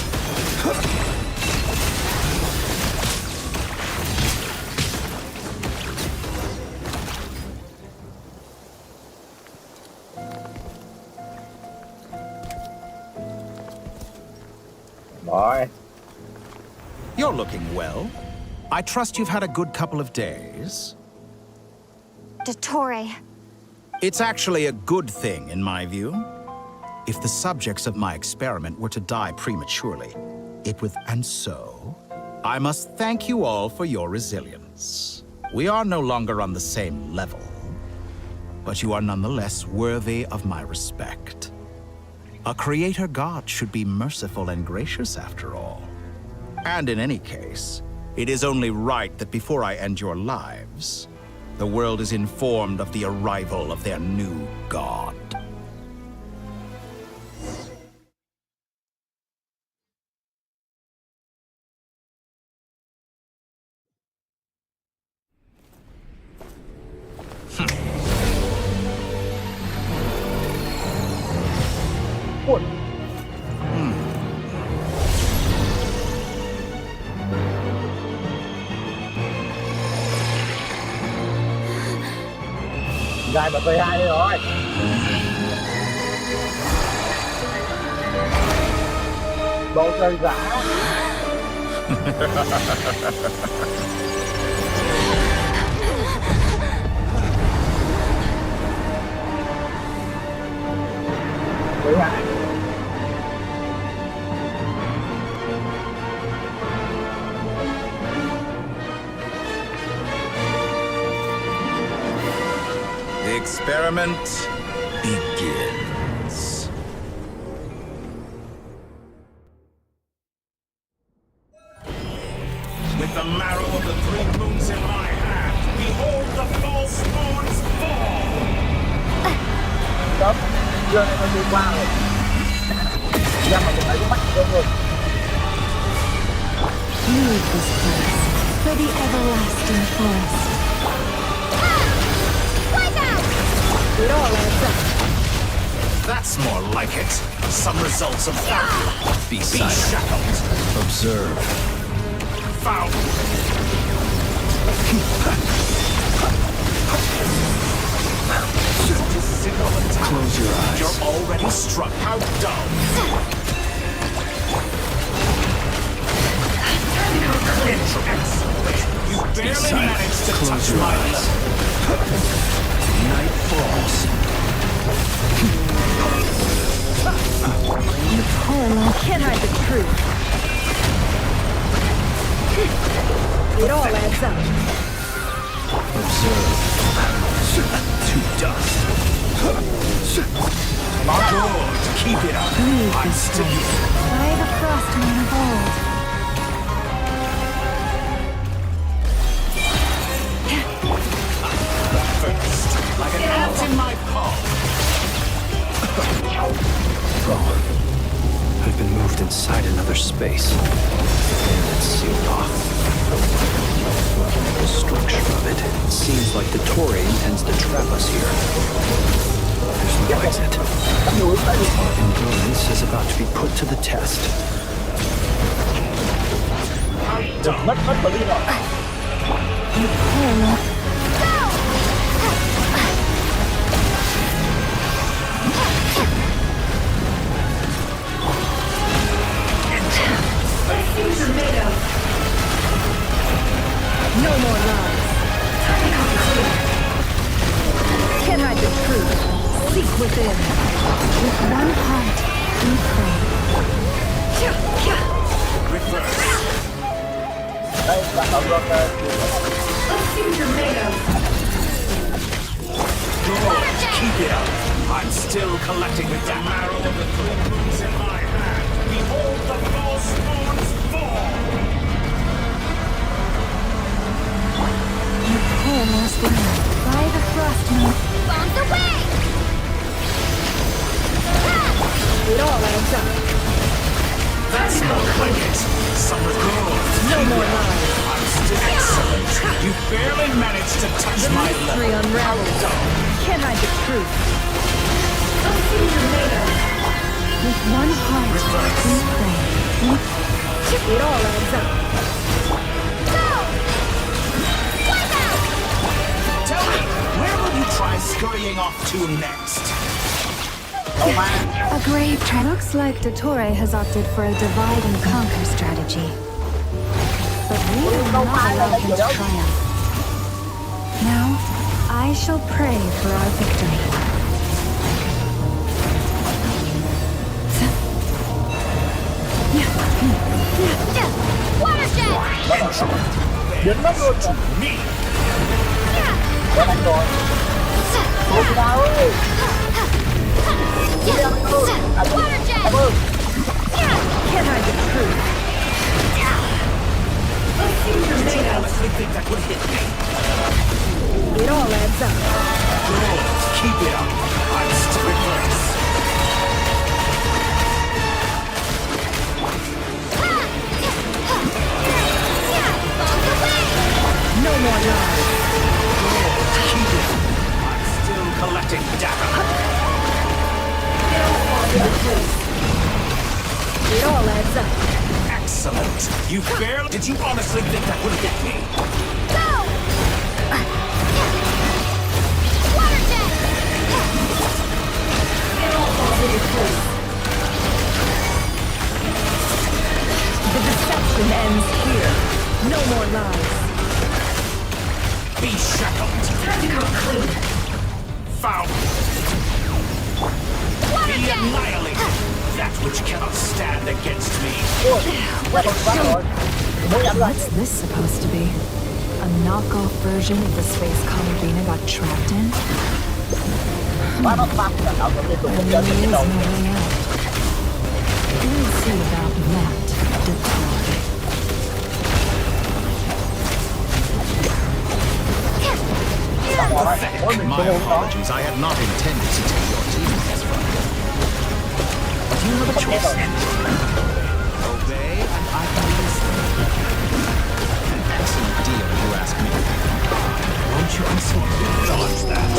Rồi. You're looking well. I trust you've had a good couple of days. Dottore. It's actually a good thing, in my view. If the subjects of my experiment were to die prematurely, it would... And so, I must thank you all for your resilience. We are no longer on the same level, but you are nonetheless worthy of my respect. A creator god should be merciful and gracious after all. And in any case, it is only right that before I end your lives, the world is informed of the arrival of their new god. Dài bật về 2 đi rồi. Bầu trời giả. Với 2. The experiment begins. With the marrow of the 3 moons in my hand, behold the false moons fall! Stop. Giờ này nó đi qua rồi. ra mà mình thấy cái mắt của tôi. Leave this place for the everlasting forest. It all adds up. That's more like it. Some results of that. Be shackled. Observe. Foul. Close your eyes. You're already struck. How dull. You barely managed to touch my level. Night falls. You poor love can't hide the truth. It all adds up. Observe. To dust. Good. Keep it up. I'm still. By the frostman of old. First, like an ant in my palm. I've been moved inside another space. And it's sealed off. The structure of it seems like the Tory intends to trap us here. There's no exit. Our endurance is about to be put to the test. You poor love. No more lies. Can't hide the truth. Seek within. With one heart, we pray. Reverse. Let's see what you're made of. Good. Keep it up. I'm still collecting the marrow of the three moons in my hand. Behold the false moons fall. You poor lost one. By the frost moon. Bombs away! It all adds up. That's not like it. Summer gold. No more lies. I'm still excellent. You barely managed to touch The my mystery level. unravels. Can't hide the truth. Let's see what you're made of. With one heart, we pray. It all adds up. Tell me, where will you try scurrying off to next? A grave looks like Dottore has opted for a divide and conquer strategy. But we will not allow him to triumph. Now, I shall pray for our victory. Dính mất luôn rồi. Đánh rồi. Ôi bà ơi. Cảm ơn. Can't hide the truth. Think that would hit me. It all adds up. Good. Keep it up. I'm still reverse. No more lies. Good. Keep it up. I'm still collecting data. It all adds up. Excellent. You barely... Did you honestly think that would hit me? The deception ends here. No more lies. Be shackled. Time to come clean. Foul. Be annihilated. That which cannot stand against me. What's this supposed to be? A knockoff version of the space Columbina got trapped in? There really is no way out. We'll see about that, Dottore. My apologies. I had not intended to take your team this far. You have a choice. Obey, and I can listen. An excellent deal, you ask me. Won't you consider dodge that?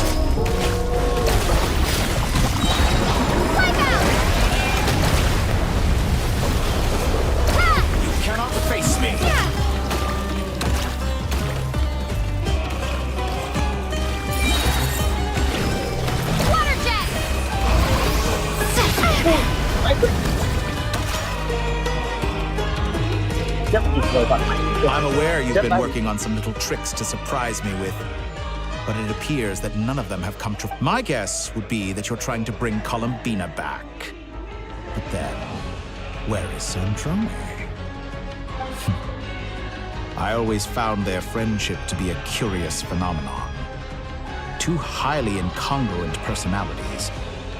You cannot face me. I'm aware you've been working on some little tricks to surprise me with, but it appears that none of them have come true. My guess would be that you're trying to bring Columbina back. But then, where is Sandrone? I always found their friendship to be a curious phenomenon. Two highly incongruent personalities,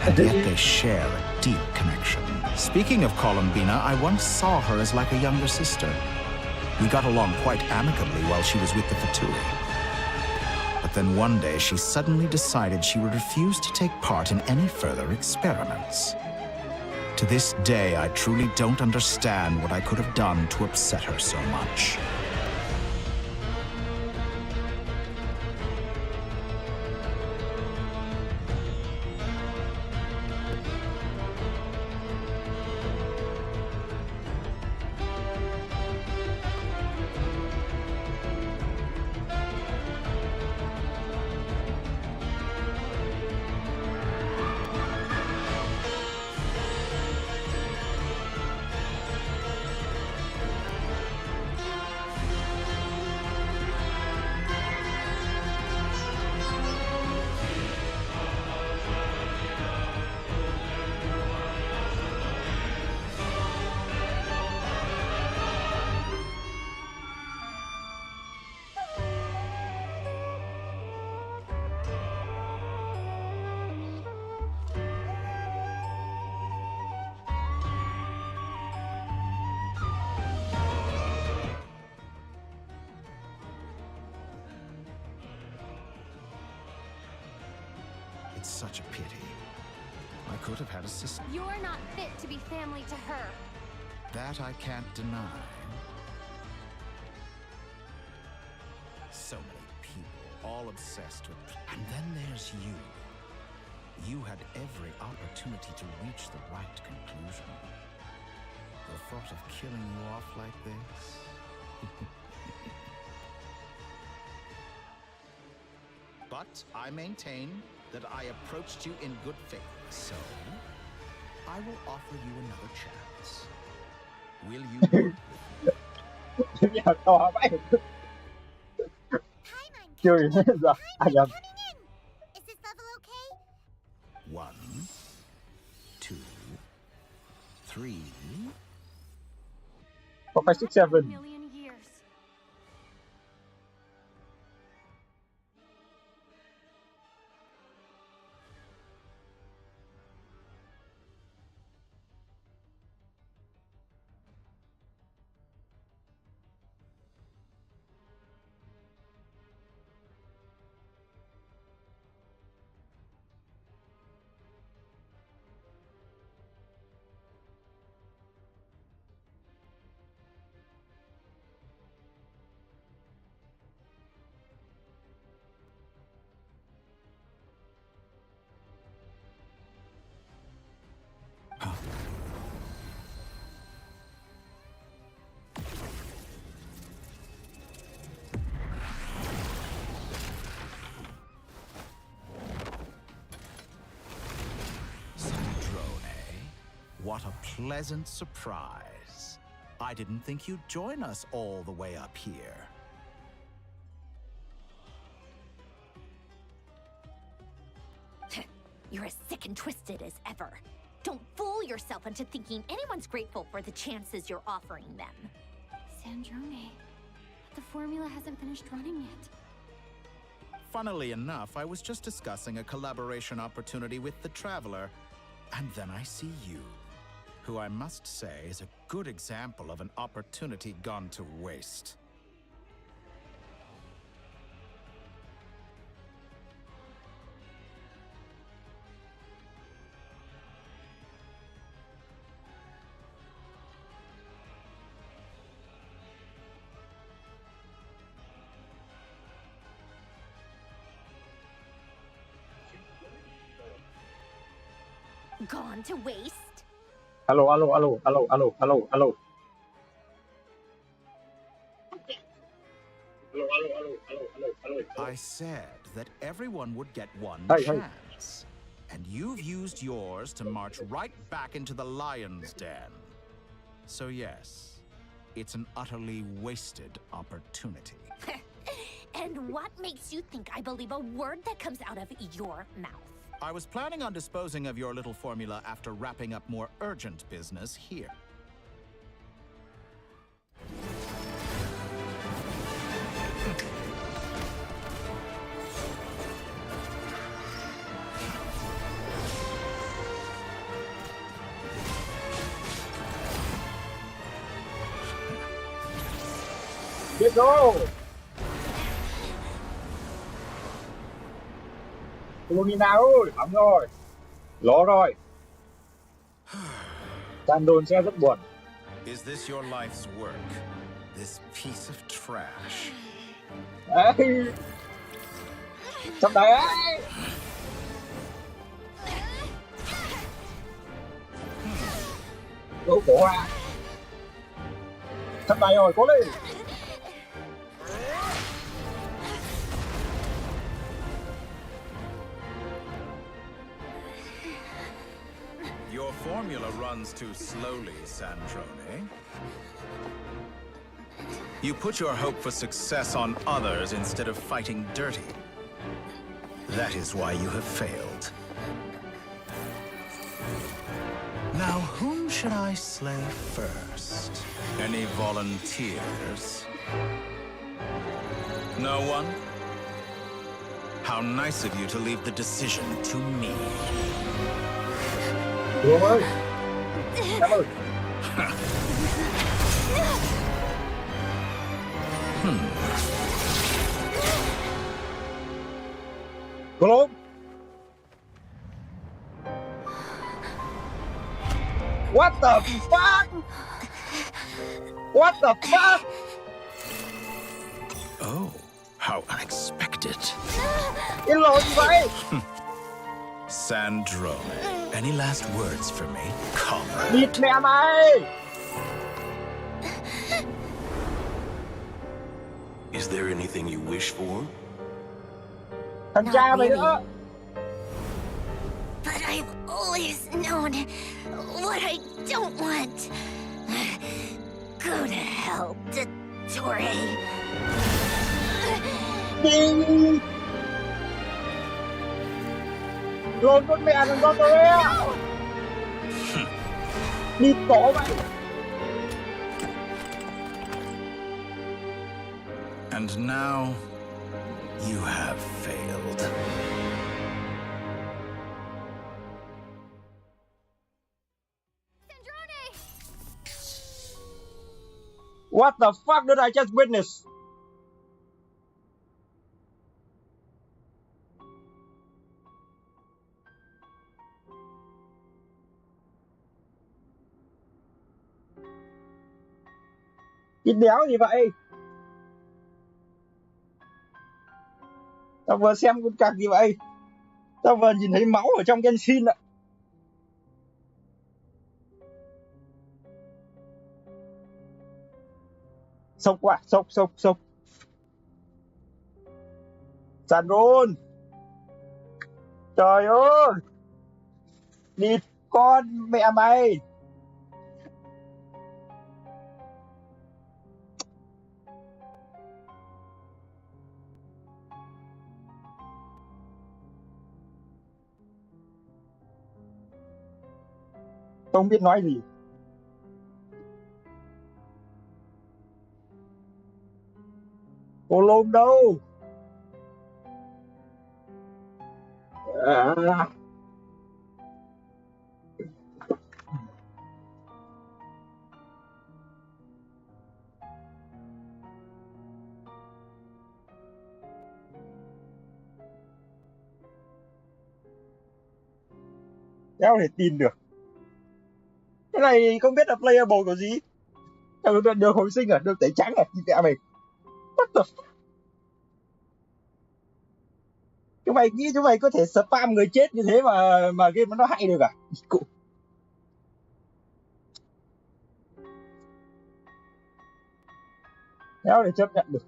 and yet they share a deep connection. Speaking of Columbina, I once saw her as like a younger sister. We got along quite amicably while she was with the Fatui. But then one day she suddenly decided she would refuse to take part in any further experiments. To this day, I truly don't understand what I could have done to upset her so much. It's such a pity. I could have had a sister. You're not fit to be family to her. That I can't deny. So many people, all obsessed with... And then there's you. You had every opportunity to reach the right conclusion. The thought of killing you off like this? But I maintain that I approached you in good faith, so I will offer you another chance. Will you work with me? Chơi giờ ai nhầm. Is this level okay? 1, 2, 3. 4, 5, 6, 7. What a pleasant surprise. I didn't think you'd join us all the way up here. You're as sick and twisted as ever. Don't fool yourself into thinking anyone's grateful for the chances you're offering them. Sandrone, the formula hasn't finished running yet. Funnily enough, I was just discussing a collaboration opportunity with the Traveler, and then I see you, who I must say is a good example of an opportunity gone to waste. gone to waste. Alo, alo, alo, alo, alo, alo, alo. I said that everyone would get one Hey. chance. And you've used yours to march right back into the lion's den. So yes, it's an utterly wasted opportunity. And what makes you think I believe a word that comes out of your mouth? I was planning on disposing of your little formula after wrapping up more urgent business here. Biết đâu. Lumina ơi, ấm rồi. Ló rồi. Sandron sẽ rất buồn. Is this your life's work? This piece of trash. Ê. Trong đấy. Cố cổ à. Trong đây rồi, cố lên. Your formula runs too slowly, Sandrone. You put your hope for success on others instead of fighting dirty. That is why you have failed. Now, whom should I slay first? Any volunteers? No one? How nice of you to leave the decision to me. Đúng ơi. Cảm ơn. Glove. What the fuck? What the fuck? Oh, how unexpected. Cái lộn vậy? Sandrone, any last words for me, comrade? Địt mẹ mày! Is there anything you wish for? Thằng cha mày nữa. But I've always known what I don't want. Go to hell, Dottore. Đi! Lộn con mẹ thằng Dottore! Đi tổ mày! And now, you have failed. What the fuck did I just witness? Cái đéo gì vậy? Tao vừa xem con cặc gì vậy? Tao vừa nhìn thấy máu ở trong Genshin ạ. Sốc quá, sốc. Sandron. Trời ơi. Địt con mẹ mày. Không biết nói gì. Cô Lôm đâu? Đéo thể tin được. Cái này không biết là playable có gì. Được hồi sinh à? Được tẩy trắng à? Chị mẹ mày. What the fuck? Chúng mày nghĩ chúng mày có thể spam người chết như thế mà game nó hay được à? Cụ. Đéo để chấp nhận được.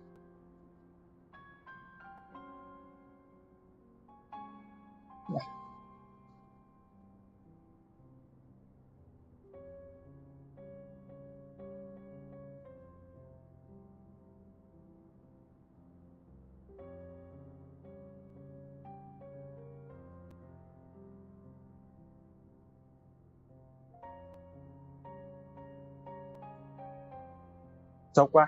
Sâu quá.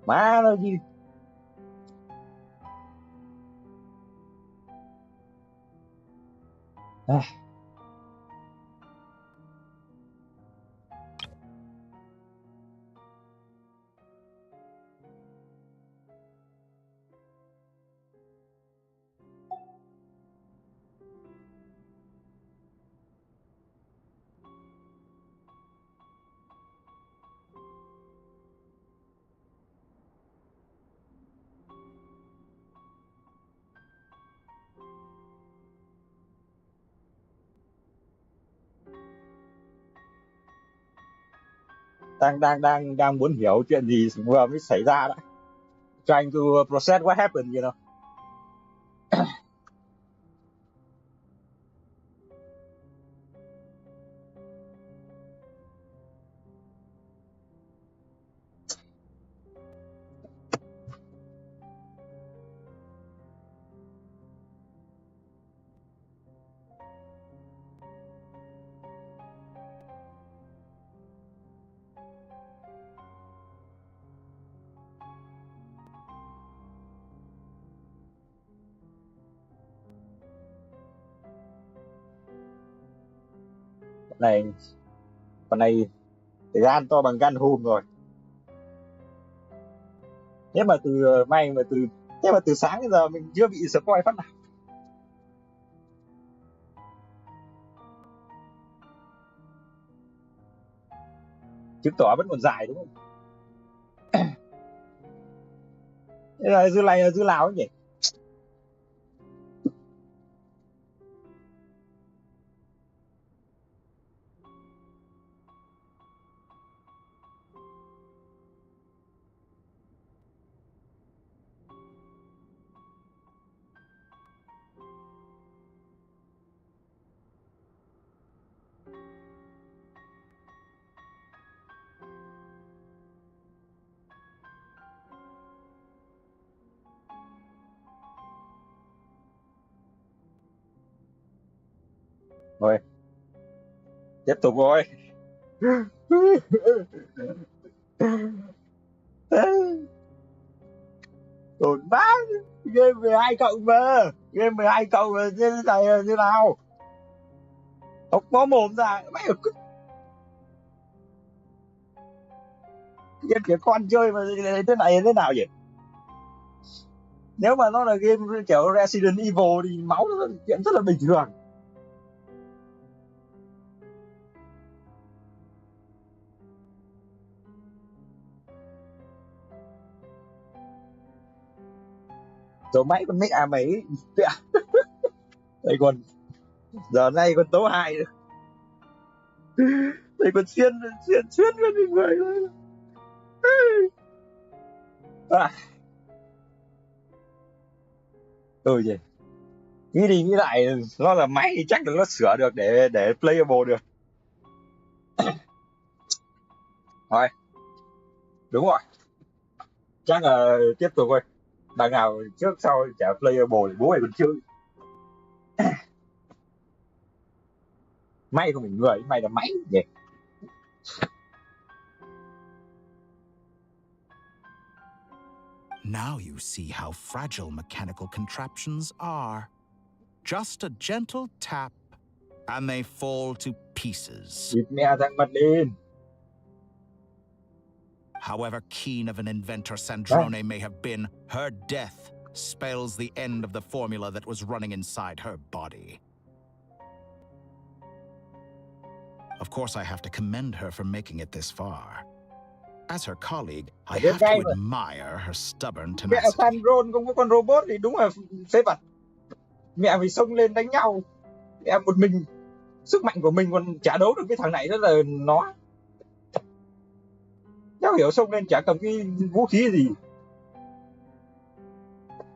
Má nó gì. Đang muốn hiểu chuyện gì vừa mới xảy ra đó. Trying to process what happened, you know. Con này gan to bằng gan hùm rồi. Thế mà từ sáng đến giờ mình chưa bị spoil phát nào. Chứng tỏ vẫn còn dài đúng không? Thế là dư này là dư nào ấy nhỉ? Rồi. Tiếp tục rồi. Tổn bác. Game 12 cộng mà. Game 12 cộng mà như này như nào? Không có mồm ra. Mày ở game trẻ con chơi mà thế này thế nào vậy? Nếu mà nó là game kiểu Resident Evil thì máu nó chuyện rất là bình thường. Rồi máy con mấy mày đây còn giờ nay còn tấu hài nữa. Đây còn xuyên với người thôi. Gì nghĩ đi nghĩ lại nó là máy thì chắc là nó sửa được để playable được. Thôi đúng rồi, chắc là tiếp tục thôi. Đằng nào trước sau chả playable thì bố mày còn chơi. May không phải người, may là máy nhỉ. Now you see how fragile mechanical contraptions are. Just a gentle tap, and they fall to pieces. Bịt mẹ thằng mặt lên. However keen of an inventor Sandrone may have been, her death spells the end of the formula that was running inside her body. Of course, I have to commend her for making it this far. As her colleague, I have to admire her stubborn Mẹ tenacity. Sandrone không có con robot thì đúng là phế vật. Mẹ phải xông lên đánh nhau. Mẹ một mình, sức mạnh của mình còn chả đấu được cái thằng này, đó là nó. Cháu hiểu xông lên chả cầm cái vũ khí gì.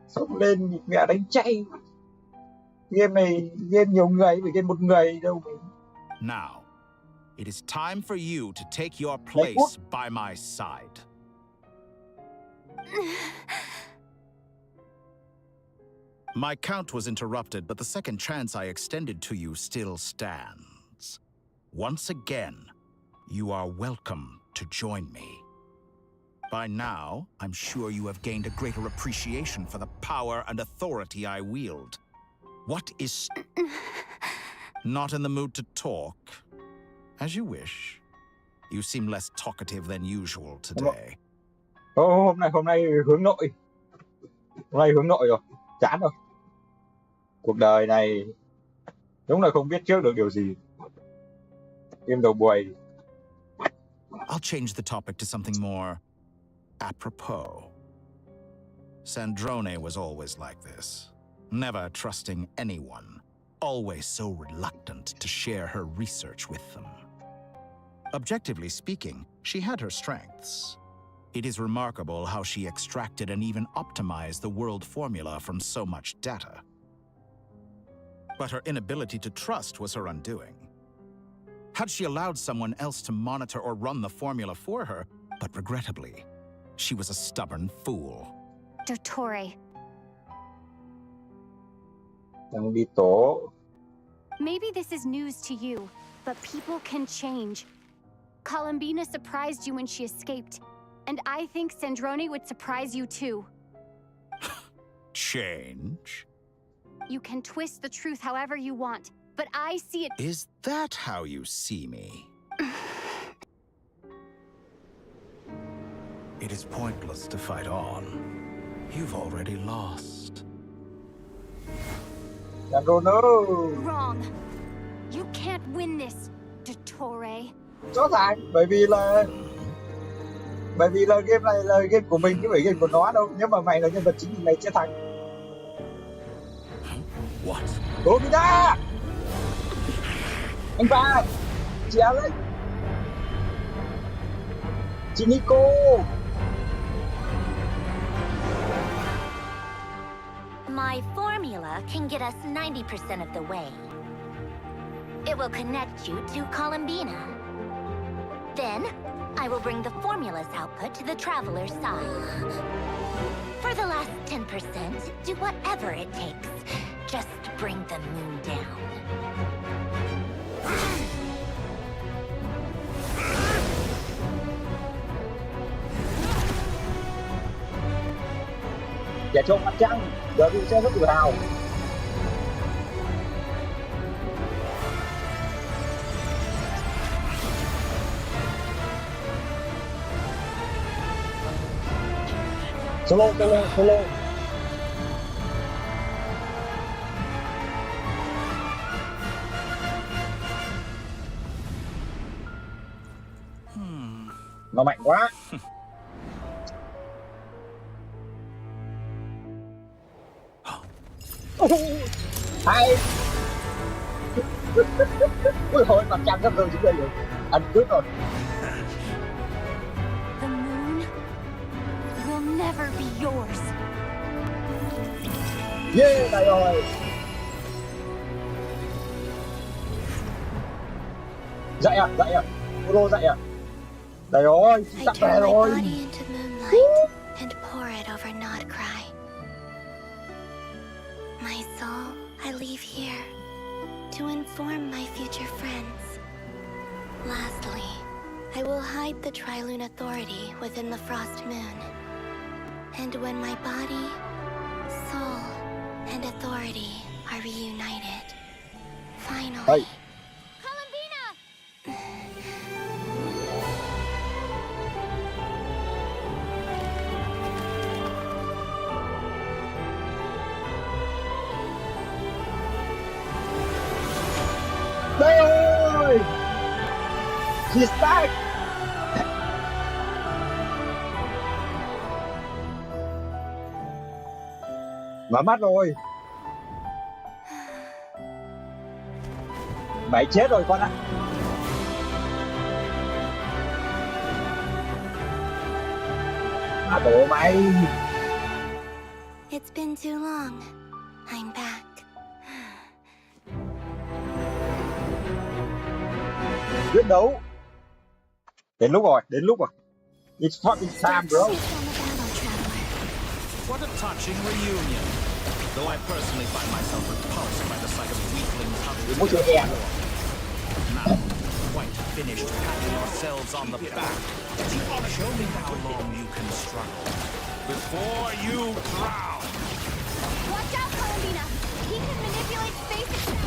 Xông lên mẹ đánh chay. Game này game nhiều người, phải game một người đâu. Now, it is time for you to take your place by my side. My count was interrupted, but the second chance I extended to you still stands. Once again, you are welcome to join me. By now, I'm sure you have gained a greater appreciation for the power and authority I wield. What is... Not in the mood to talk? As you wish. You seem less talkative than usual today. Hôm nay hướng nội. Hôm nay hướng nội rồi, chán rồi. Cuộc đời này đúng là không biết trước được điều gì. Game đầu buổi. I'll change the topic to something more apropos. Sandrone was always like this, never trusting anyone, always so reluctant to share her research with them. Objectively speaking, she had her strengths. It is remarkable how she extracted and even optimized the world formula from so much data. But her inability to trust was her undoing. Had she allowed someone else to monitor or run the formula for her, but regrettably, she was a stubborn fool. Dottore. Maybe this is news to you, but people can change. Columbina surprised you when she escaped, and I think Sandrone would surprise you too. Change? You can twist the truth however you want, but I see it. Is that how you see me? It is pointless to fight on. You've already lost. Wrong. You can't win this, Dottore. Rõ ràng, bởi vì là game này là game của mình chứ không phải game của nó đâu. Nếu mà mày là nhân vật chính thì mày sẽ thắng. What? Domina! Anh ba! Chị Alex! Chị Nico! My formula can get us 90% of the way. It will connect you to Columbina. Then, I will bring the formula's output to the Traveler's side. For the last 10%, do whatever it takes. Just bring the moon down. Dạ trông mặt trăng, giờ mình sẽ rất tự hào. Solo. Nó mạnh quá. Hay. Ôi hồi mặt trăng sắp rơi xuống đây rồi. Ăn cướp rồi. The moon will never be yours. Yeah, đây rồi. Dậy à? Polo dậy à? Đây rồi, sắp về rồi. I turn my body into moonlight and pour it over Nod-Krai. My soul, I leave here to inform my future friends. Lastly, I will hide the Trilune Authority within the Frost Moon. And when my body, soul, and authority are reunited, finally... She's back. Mở mắt rồi. Mày chết rồi con ạ. À tổ mày. It's been too long. I'm back. Quyết đấu. Đến lúc rồi. It's fucking time, bro. What a touching reunion. Though I personally find myself repulsed by the sight of weaklings huddled. Now, quite finished patting yourselves on the back. Show me how long you can struggle before you drown. Watch out, Columbina. He can manipulate space itself.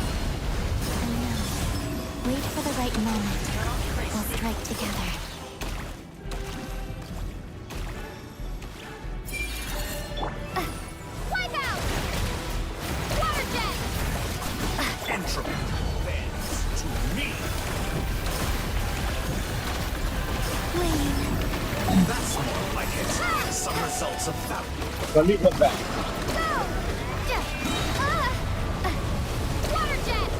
I know. Wait for the right moment. We'll strike together. Wipe out! Water jet! Entropy bends to me. That's more like it. Some results of value. Delete them back. Water jet!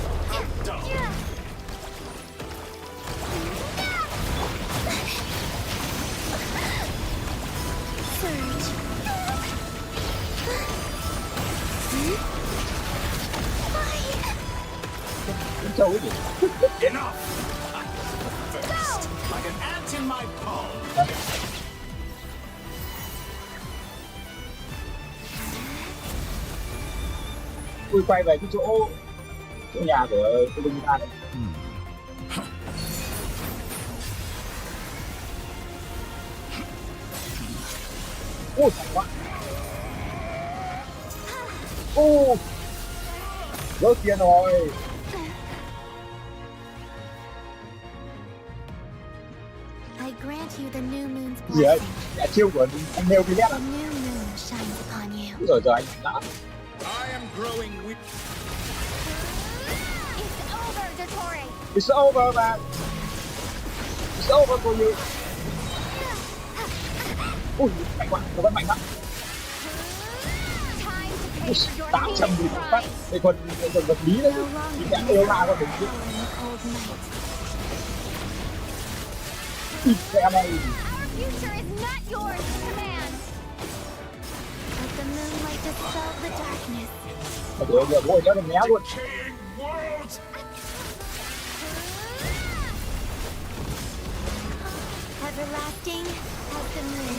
Surge. Enough! First, like an ant in my palm. Tôi quay về cái chỗ nhà của Columbina này. Ôi mạnh quá. Rớt tiền rồi. I grant you the new moon's Gì ấy? blessing. Dạ chiêu của anh Nêu Villette The á. new moon shines upon you. Rồi anh đã. I am growing weak. It's over, Dottore. It's over, man. It's over for you. Ui, mạnh quá, nó vẫn mạnh lắm. 800 nghìn phát. Đây còn vật lý đấy. Thì đã yêu la con mình chứ. Ít xe này. Our future is not yours to command. Let the moonlight dispel the darkness. Giờ bố cho mình méo luôn. Everlasting as the moon.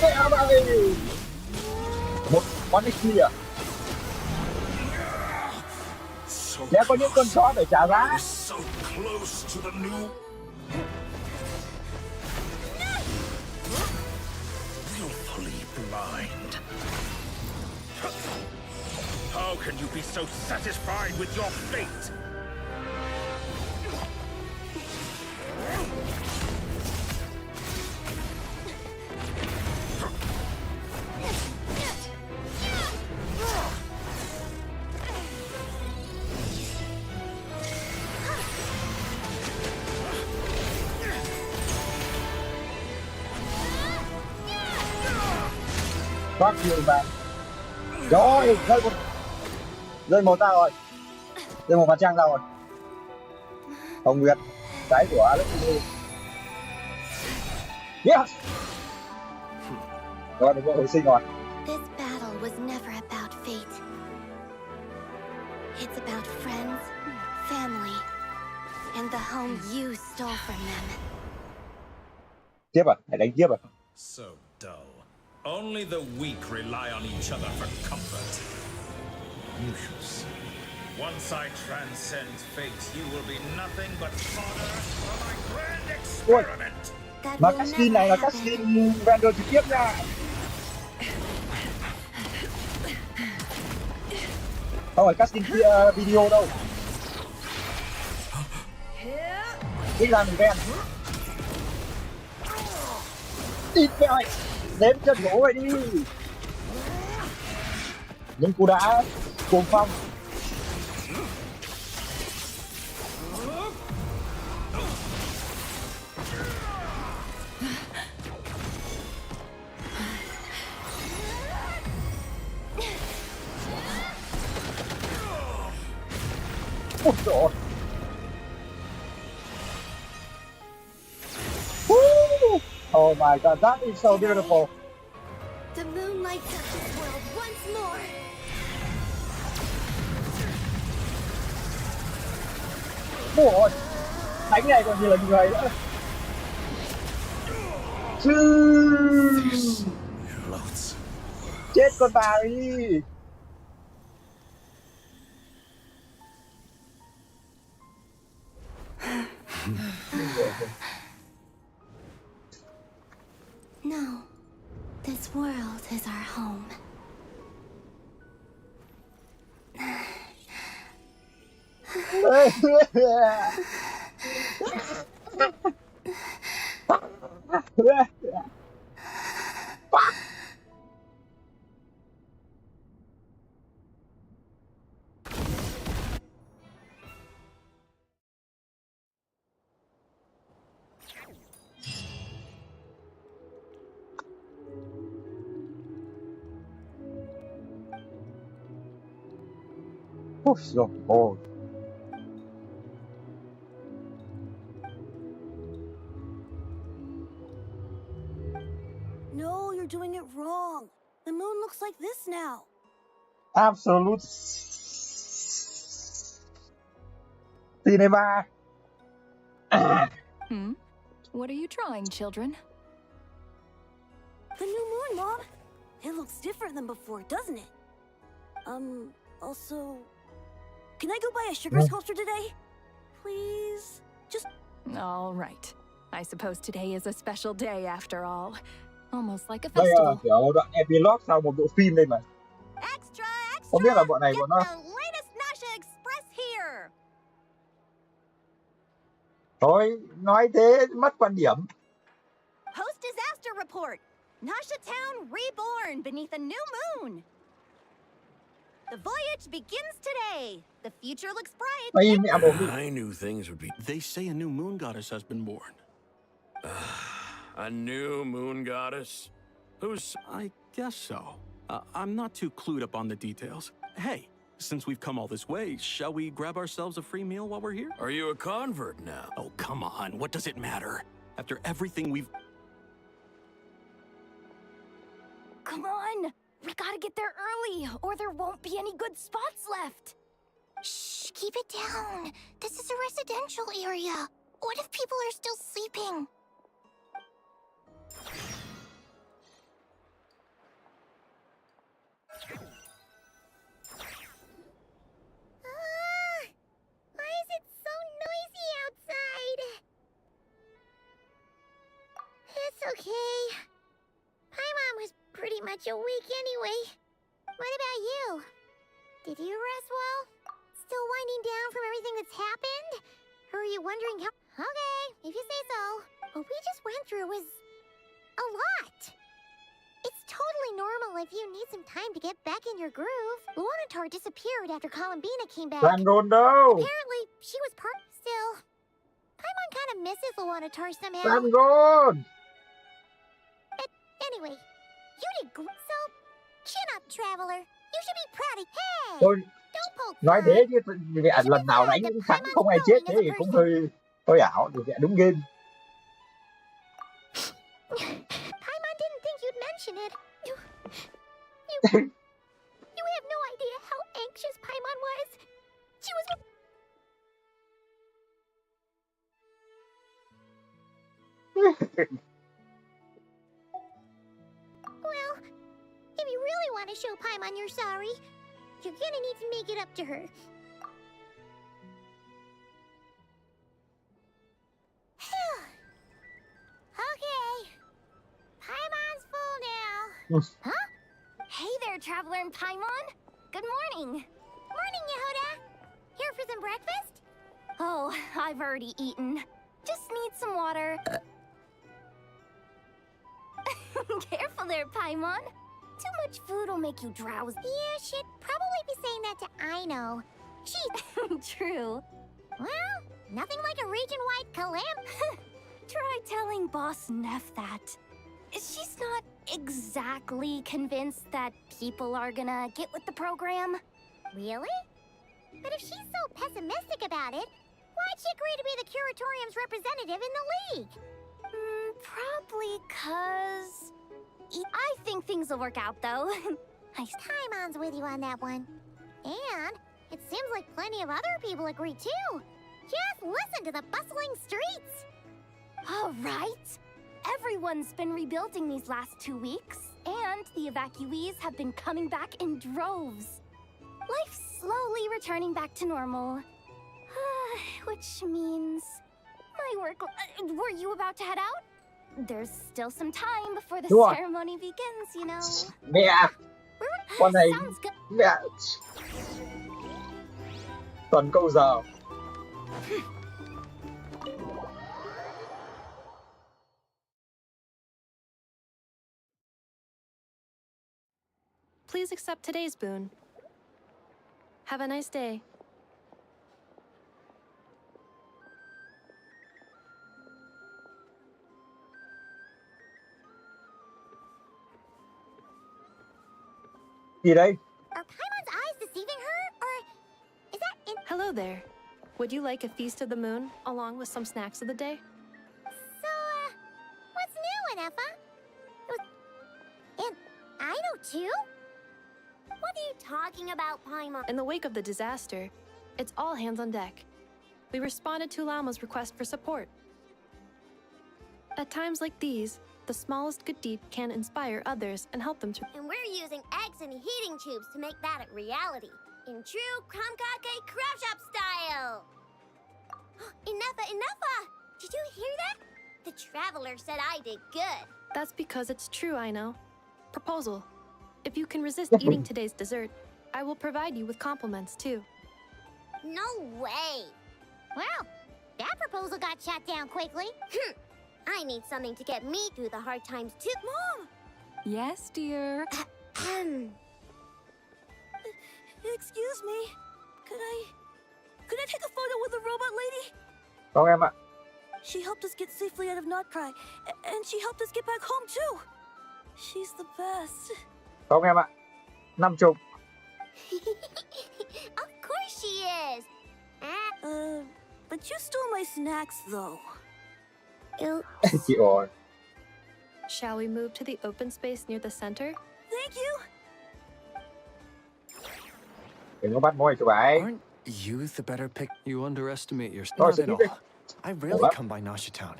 Xe này. Một con XP à? Sẽ có những con chó phải trả giá. So close to the new. Willfully blind. How can you be so satisfied with your fate? Fuck you, man. Rồi, rơi một ra rồi. Rơi một mặt trăng ra rồi. Hồng Nguyệt, cái của Alex. Yes! Rồi, được hồi sinh rồi. This battle was never about fate. It's about friends, family, and the home you stole from them. Tiếp à? Hãy đánh tiếp à? So dull. Only the weak rely on each other for comfort. You shall see. Once I transcend fate, you will be nothing but fodder for my grand experiment. Mà cái skin này là cái skin render trực tiếp nha. Không phải casting video đâu. Thích ra mình ven. Ít mẹ, ném chân gỗ này đi. Những cú đá cuồng phong. Ôi trời ơi. Oh my god, that is so beautiful. The moonlight touches this world once more. Ôi, đánh này còn gì là người nữa. Chết con bà đi. No, this world is our home. Ôi giời ơi. No, you're doing it wrong. The moon looks like this now. Absolute cinema. What are you drawing, children? The new moon, Mom. It looks different than before, doesn't it? Also, can I go buy a sugar sculpture today? Please? Just... All right. I suppose today is a special day after all. Almost like a Đây là festival. kiểu đoạn epilogue sau một bộ phim đây mà. Không biết là bọn này bọn nó... Thôi, nói thế mất quan điểm. Post-disaster report. Nasha Town reborn beneath a new moon. The voyage begins today. The future looks bright. I knew things would be... They say a new moon goddess has been born. A new moon goddess? Who's... I guess so. I'm not too clued up on the details. Hey, since we've come all this way, shall we grab ourselves a free meal while we're here? Are you a convert now? Oh, come on. What does it matter? After everything we've... Come on. We gotta get there early, or there won't be any good spots left. Shh, keep it down. This is a residential area. What if people are still sleeping? Why is it so noisy outside? It's okay. Paimon was pretty much awake anyway. What about you? Did you rest well? Still winding down from everything that's happened? Or are you wondering how... Okay, if you say so. What we just went through was... a lot. It's totally normal if you need some time to get back in your groove. Luanatar disappeared after Columbina came back. Apparently, she was part... Still, Paimon kind of misses Luanatar somehow. Anyway, you did good. So, chin up, traveler. You should be proud of... Hey! Thôi, Don't poke nói fun. thế chứ lần nào đánh cũng thắng không ai chết thế thì cũng hơi ảo. Thì đúng game. Paimon didn't think you'd mention it. You have no idea how anxious Paimon was. She was... Well, if you really want to show Paimon you're sorry, you're gonna need to make it up to her. Okay. Paimon's full now. Huh? Hey there, Traveler and Paimon. Good morning. Morning, Yehuda. Here for some breakfast? Oh, I've already eaten. Just need some water. Careful there, Paimon. Too much food will make you drowsy. Yeah, she'd probably be saying that to Aino. She... True. Well, nothing like a region-wide calam... Try telling Boss Neff that. She's not exactly convinced that people are gonna get with the program. Really? But if she's so pessimistic about it, why'd she agree to be the Curatorium's representative in the League? Probably 'cause... I think things will work out, though. Taimon's with you on that one. And it seems like plenty of other people agree, too. Just listen to the bustling streets. All right. Everyone's been rebuilding these last 2 weeks, and the evacuees have been coming back in droves. Life's slowly returning back to normal. Which means my work... were you about to head out? There's still some time before the ceremony begins, you know. Mẹ! Con này... Mẹ! Toàn câu giờ. Please accept today's boon. Have a nice day. Gì đây? Are Paimon's eyes deceiving her, or is that in... Hello there. Would you like a feast of the moon, along with some snacks of the day? So, what's new, Anefa? And I know too? What are you talking about, Paimon? In the wake of the disaster, it's all hands on deck. We responded to Lama's request for support. At times like these, the smallest good deed can inspire others and help them to... And we're using eggs and heating tubes to make that a reality. In true Kamkake craft shop style! Enough! Did you hear that? The traveler said I did good. That's because it's true, I know. Proposal. If you can resist eating today's dessert, I will provide you with compliments, too. No way! Well, that proposal got shot down quickly. I need something to get me through the hard times, too. Mom! Yes, dear? Excuse me. Could I take a photo with the robot lady? Con em ạ. She helped us get safely out of Nod-Krai, and she helped us get back home too. She's the best. Con em ạ. 50. Of course she is. But you stole my snacks though. Chị ơi. Shall we move to the open space near the center? Thank you. Đừng có bắt môi cho bà ấy. Aren't you the better pick? You underestimate yourself. Thôi, Not sẽ at đi. all. I rarely come by Nasha Town.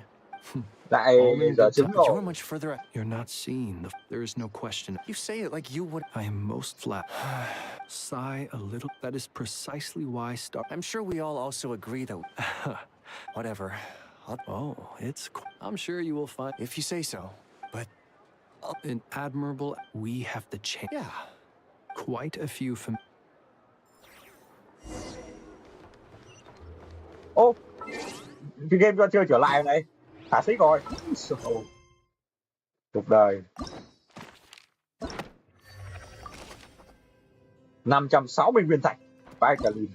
Lại giờ trứng But you're rồi. much further. You're not seen. There is no question. You say it like you would. I am most flat. Sigh a little. That is precisely why I'm sure we all also agree that... Whatever. Oh, it's... I'm sure you will find... If you say so. But... An admirable... We have the chance. Yeah. Quite a few from... Ô, cái game cho chơi trở lại này. Thả xích rồi. Cuộc đời. 560 viên thạch. Vai cả lìn.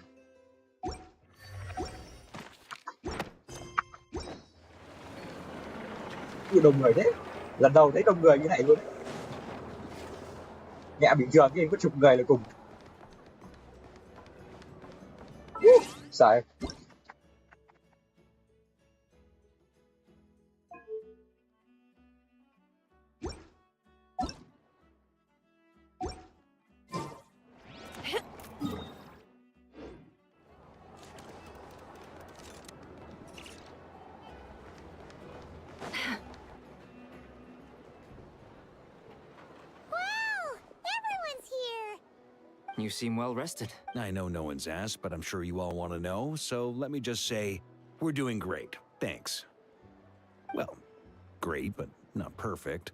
Như đông người thế. Lần đầu thấy đông người như này luôn. Nhẹ bình thường cái có chục người là cùng. Sợ. You seem well rested. I know no one's asked, but I'm sure you all want to know, so let me just say, we're doing great. Thanks. Well, great, but not perfect.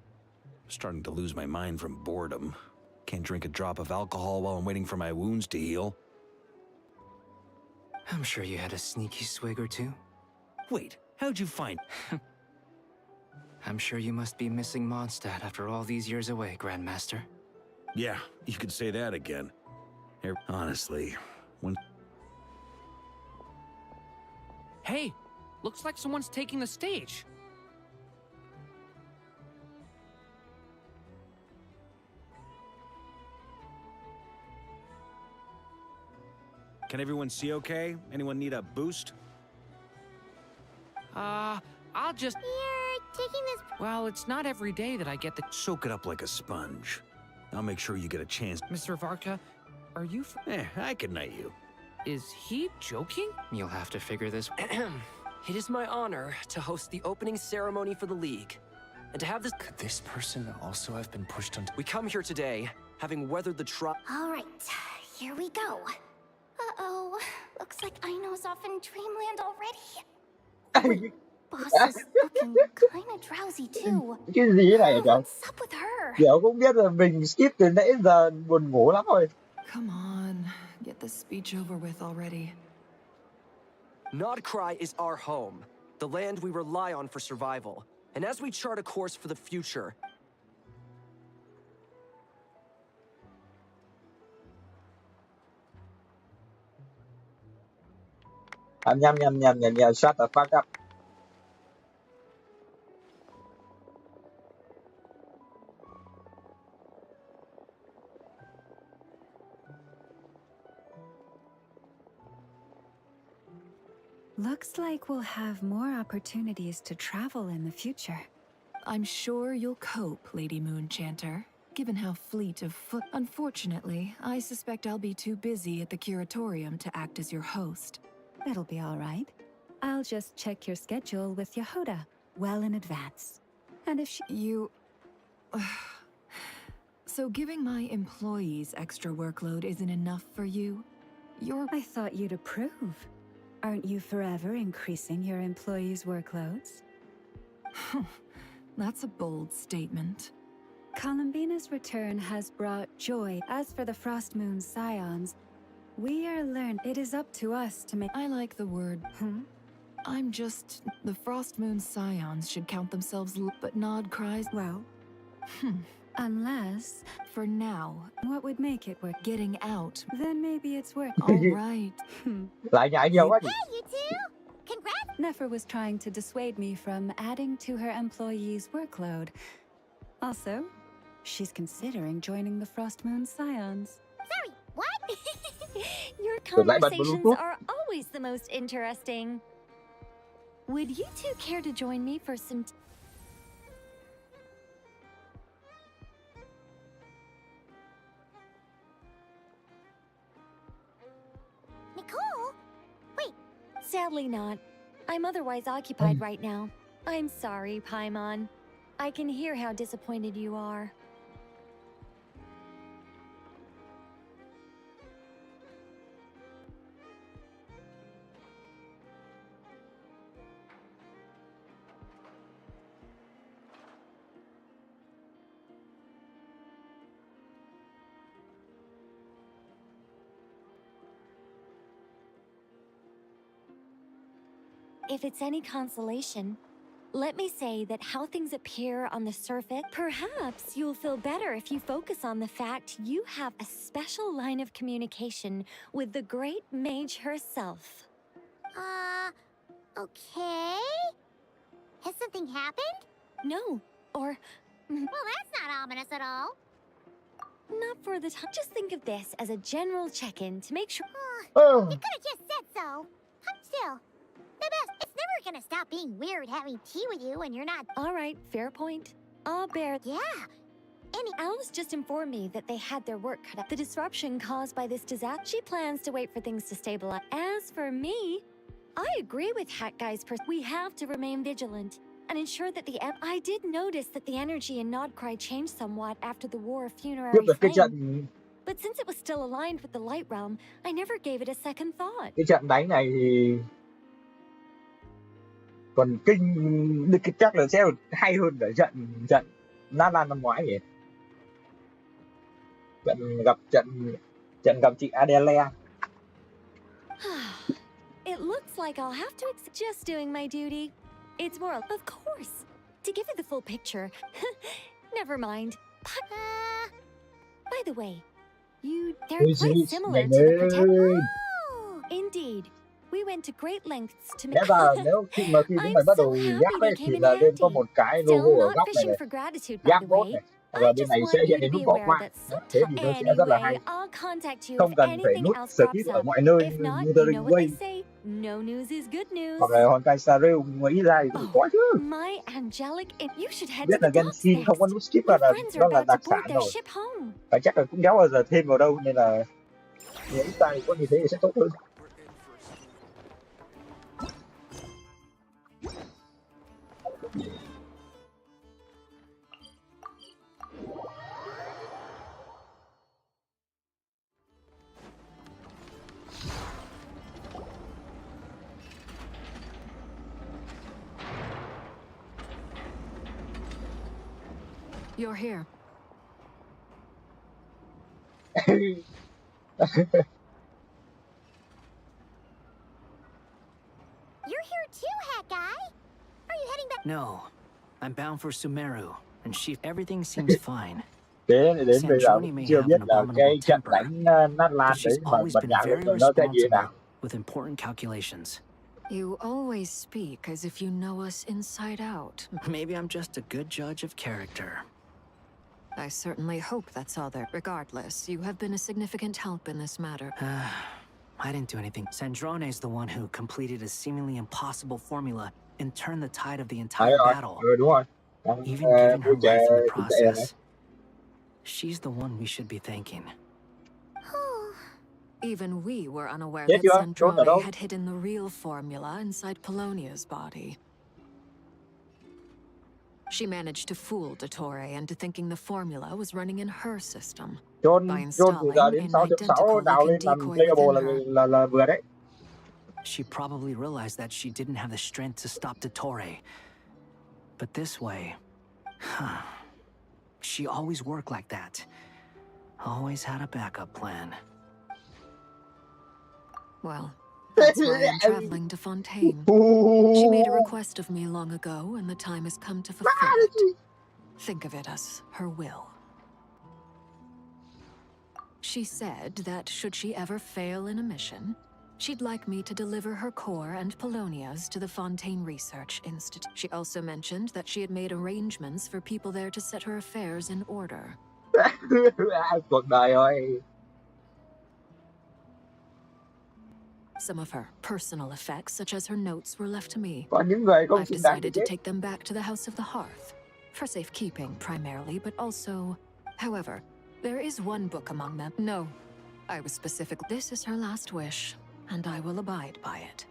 I'm starting to lose my mind from boredom. Can't drink a drop of alcohol while I'm waiting for my wounds to heal. I'm sure you had a sneaky swig or two. Wait, how'd you find... I'm sure you must be missing Mondstadt after all these years away, Grandmaster. Yeah, you could say that again. Honestly, when... Hey, looks like someone's taking the stage. Can everyone see okay? Anyone need a boost? I'll just... You're taking this... Well, it's not every day that I get the... Soak it up like a sponge. I'll make sure you get a chance. Mr. Varka, are you... I can knight you. Is he joking? You'll have to figure this... It is my honor to host the opening ceremony for the League. And to have this... Could this person also have been pushed onto... We come here today, having weathered the All right, here we go. Uh-oh. Looks like Aino's off in dreamland already. Boss is looking kinda drowsy too. Cái gì thế này trời? What's up with her? Kiểu cũng biết là mình skip từ nãy giờ buồn ngủ lắm rồi. Come on, get the speech over with already. Nod-Krai is our home, the land we rely on for survival. And as we chart a course for the future... Nhầm, shut the fuck up. Looks like we'll have more opportunities to travel in the future. I'm sure you'll cope, Lady Moonchanter, given how fleet of foot... Unfortunately, I suspect I'll be too busy at the curatorium to act as your host. It'll be all right. I'll just check your schedule with Yehuda well in advance. And if she... You... So giving my employees extra workload isn't enough for you? I thought you'd approve. Aren't you forever increasing your employees' workloads? That's a bold statement. Columbina's return has brought joy. As for the Frost Moon Scions, we are learned it is up to us to make... I like the word. I'm just... The Frost Moon Scions should count themselves but Nod-Krai's... Well... Unless... For now. What would make it work? Getting out. Then maybe it's worth... All right. Lại nhảy nhiều quá. Hey, you two! Congrats! Nefer was trying to dissuade me from adding to her employees' workload. Also, she's considering joining the Frost Moon Scions. Sorry, what? Your conversations are always the most interesting. Would you two care to join me for some... Nicole? Wait. Sadly not. I'm otherwise occupied right now. I'm sorry, Paimon. I can hear how disappointed you are. If it's any consolation, let me say that how things appear on the surface, perhaps you'll feel better if you focus on the fact you have a special line of communication with the great mage herself. Okay? Has something happened? No, or... Well, that's not ominous at all. Not for the time. Just think of this as a general check-in to make sure... You could have just said so. Still, the best. It's never gonna stop being weird having tea with you when you're not... All right, fair point. I'll bear... Yeah. Alice just informed me that they had their work cut out. The disruption caused by this disaster. She plans to wait for things to stabilize. As for me, I agree with Hat Guy's we have to remain vigilant and ensure that I did notice that the energy in Nod-Krai changed somewhat after the War of Funerary Flame. But since it was still aligned with the Light Realm, I never gave it a second thought. Cái trận đánh này thì còn kinh chắc là sẽ hay hơn cả trận Nat-Lan năm ngoái nhỉ. Trận gặp chị Adele. It looks like I'll have to just doing my duty. It's more of course. To give you the full picture. Never mind. By the way, they're quite similar to the Protect. Oh! Indeed. We went to great lengths to make... Nếu khi chúng mày bắt đầu ghép ấy, thì là nên có một cái logo ở góc này. Ghép bốt này. Và bên này sẽ hiện đến nút bỏ qua. Thế thì nó sẽ rất là hay. Không cần phải nút skip ở mọi nơi như The Ring Way. Hoặc là Honkai Star Rail nghĩ ra thì cũng có chứ. Biết là Genshin không có nút skip là nó là đặc sản rồi. Và chắc là cũng đéo bao giờ thêm vào đâu, nên là nếu ta có như thế thì sẽ tốt hơn. You're here. You're here too, Hat Guy. Are you heading back? No, I'm bound for Sumeru, and everything seems fine. Thế đến bây giờ chưa biết là cái trận đánh nát lan đấy mà bật nhạc lên nó sẽ như thế nào. With important calculations. You always speak as if you know us inside out. Maybe I'm just a good judge of character. I certainly hope that's all there. Regardless, you have been a significant help in this matter. I didn't do anything. Sandrone's the one who completed a seemingly impossible formula and turned the tide of the entire battle. Even giving her life in the process. She's the one we should be thanking. Even we were unaware that Sandrone had hidden the real formula inside Polonia's body. She managed to fool Dottore into thinking the formula was running in her system by installing an identical-looking decoy within her. She probably realized that she didn't have the strength to stop Dottore. But this way, she always worked like that. Always had a backup plan. Well, that's why I'm traveling to Fontaine. She made a request of me long ago, and the time has come to fulfill it. Think of it as her will. She said that should she ever fail in a mission, she'd like me to deliver her core and Polonia's to the Fontaine Research Institute. She also mentioned that she had made arrangements for people there to set her affairs in order. Cuộc đời ơi. Some of her personal effects, such as her notes, were left to me. I've decided to take them back to the House of the Hearth, for safekeeping primarily, but also... However, there is one book among them. No, I was specific. This is her last wish, and I will abide by it.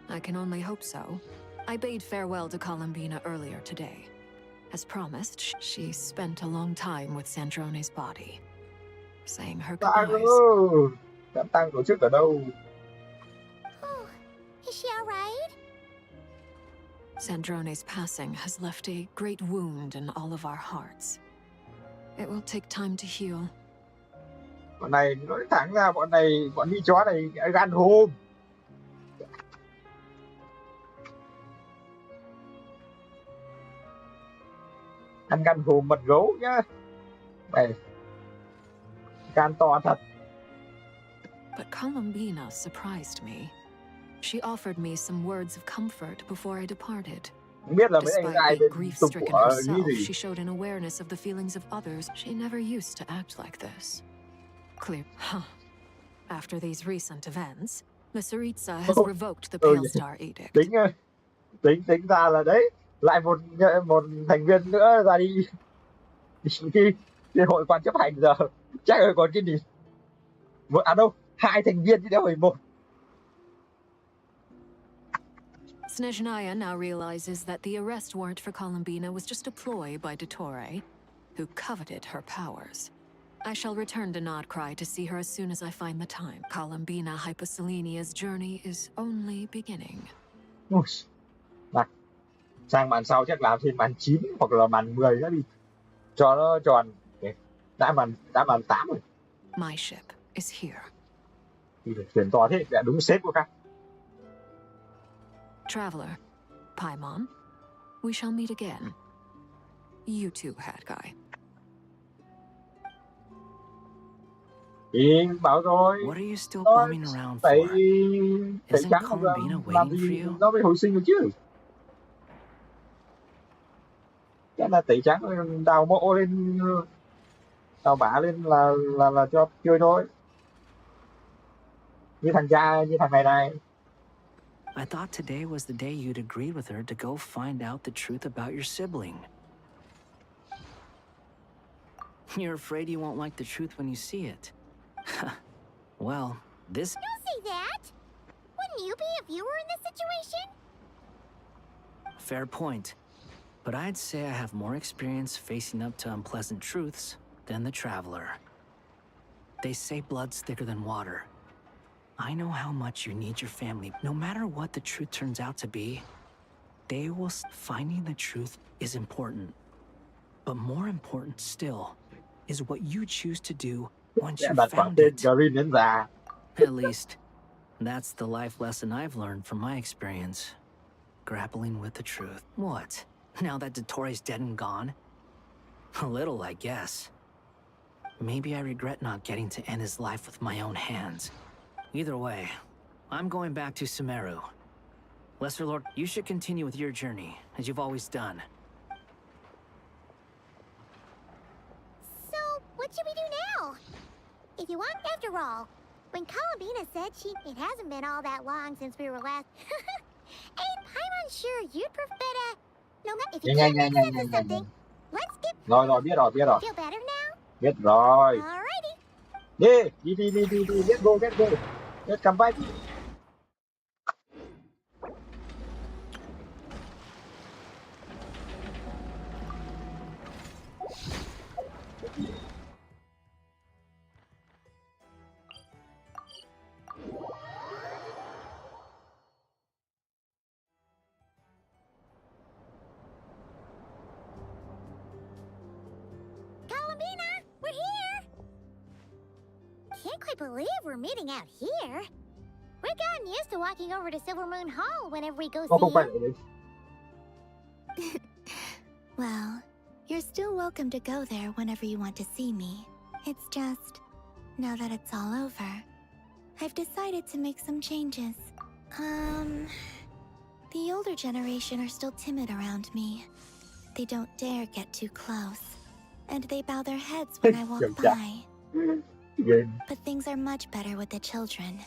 I can only hope so. I bade farewell to Columbina earlier today. As promised, she spent a long time with Sandrone's body, saying her goodbyes. Tăng tổ chức ở đâu? Is she alright? Sandrone's passing has left a great wound in all of our hearts. It will take time to heal. Bọn này nói thẳng ra, bọn đi chó này gan hôm. Ăn gan hùm mật gấu nhá. Này, gan to thật. But Columbina surprised me. She offered me some words of comfort before I departed. Despite being grief-stricken herself, she showed an awareness of the feelings of others. She never used to act like this. Clear. After these recent events, the Tsaritsa has revoked the Pale Star Edict. Tính ra là đấy, lại một thành viên nữa ra đi hội quan chấp hành giờ. Chắc là còn cái gì? Đâu, 2 thành viên chứ đâu phải 1. Snezhnaya now realizes that the arrest warrant for Columbina was just a ploy by Dottore, who coveted her powers. I shall return to Nod-Krai to see her as soon as I find the time. Columbina Hyposelenia's journey is only beginning. Này, sang màn sau chắc làm thêm màn 9 hoặc là màn 10 nữa đi. Cho nó tròn. Đã màn 8 rồi. My ship is here. Thì được chuyển to thế, đúng sếp của các. Traveler, Paimon, we shall meet again. You too, Hat Guy. Bảo rồi. What are you still bumming around for? Isn't Columbina waiting for you? Nó mới hồi sinh được chứ. Cái là tẩy trắng đào mộ lên, đào bả lên là cho chơi thôi. Như thằng này này. I thought today was the day you'd agreed with her to go find out the truth about your sibling. You're afraid you won't like the truth when you see it. Well, this... Don't say that! Wouldn't you be if you were in this situation? Fair point. But I'd say I have more experience facing up to unpleasant truths than the Traveler. They say blood's thicker than water. I know how much you need your family. No matter what the truth turns out to be, they will... Finding the truth is important. But more important still is what you choose to do once you found it. At least, that's the life lesson I've learned from my experience. Grappling with the truth. What? Now that Dottoro's dead and gone? A little, I guess. Maybe I regret not getting to end his life with my own hands. Either way, I'm going back to Sumeru. Lesser Lord, you should continue with your journey, as you've always done. So, what should we do now? If you want, after all, when Columbina said it hasn't been all that long since we were last... I'm unsure you'd prefer to... No matter if you can't make sense of something, let's skip... Rồi, biết rồi. Feel better now? Biết rồi. Alrighty. Đi. Let's go. Let's come back. Believe we're meeting out here. We've gotten used to walking over to Silver Moon Hall whenever we go see you. Well, you're still welcome to go there whenever you want to see me. It's just, now that it's all over, I've decided to make some changes. The older generation are still timid around me. They don't dare get too close, and they bow their heads when I walk by. But things are much better with the children.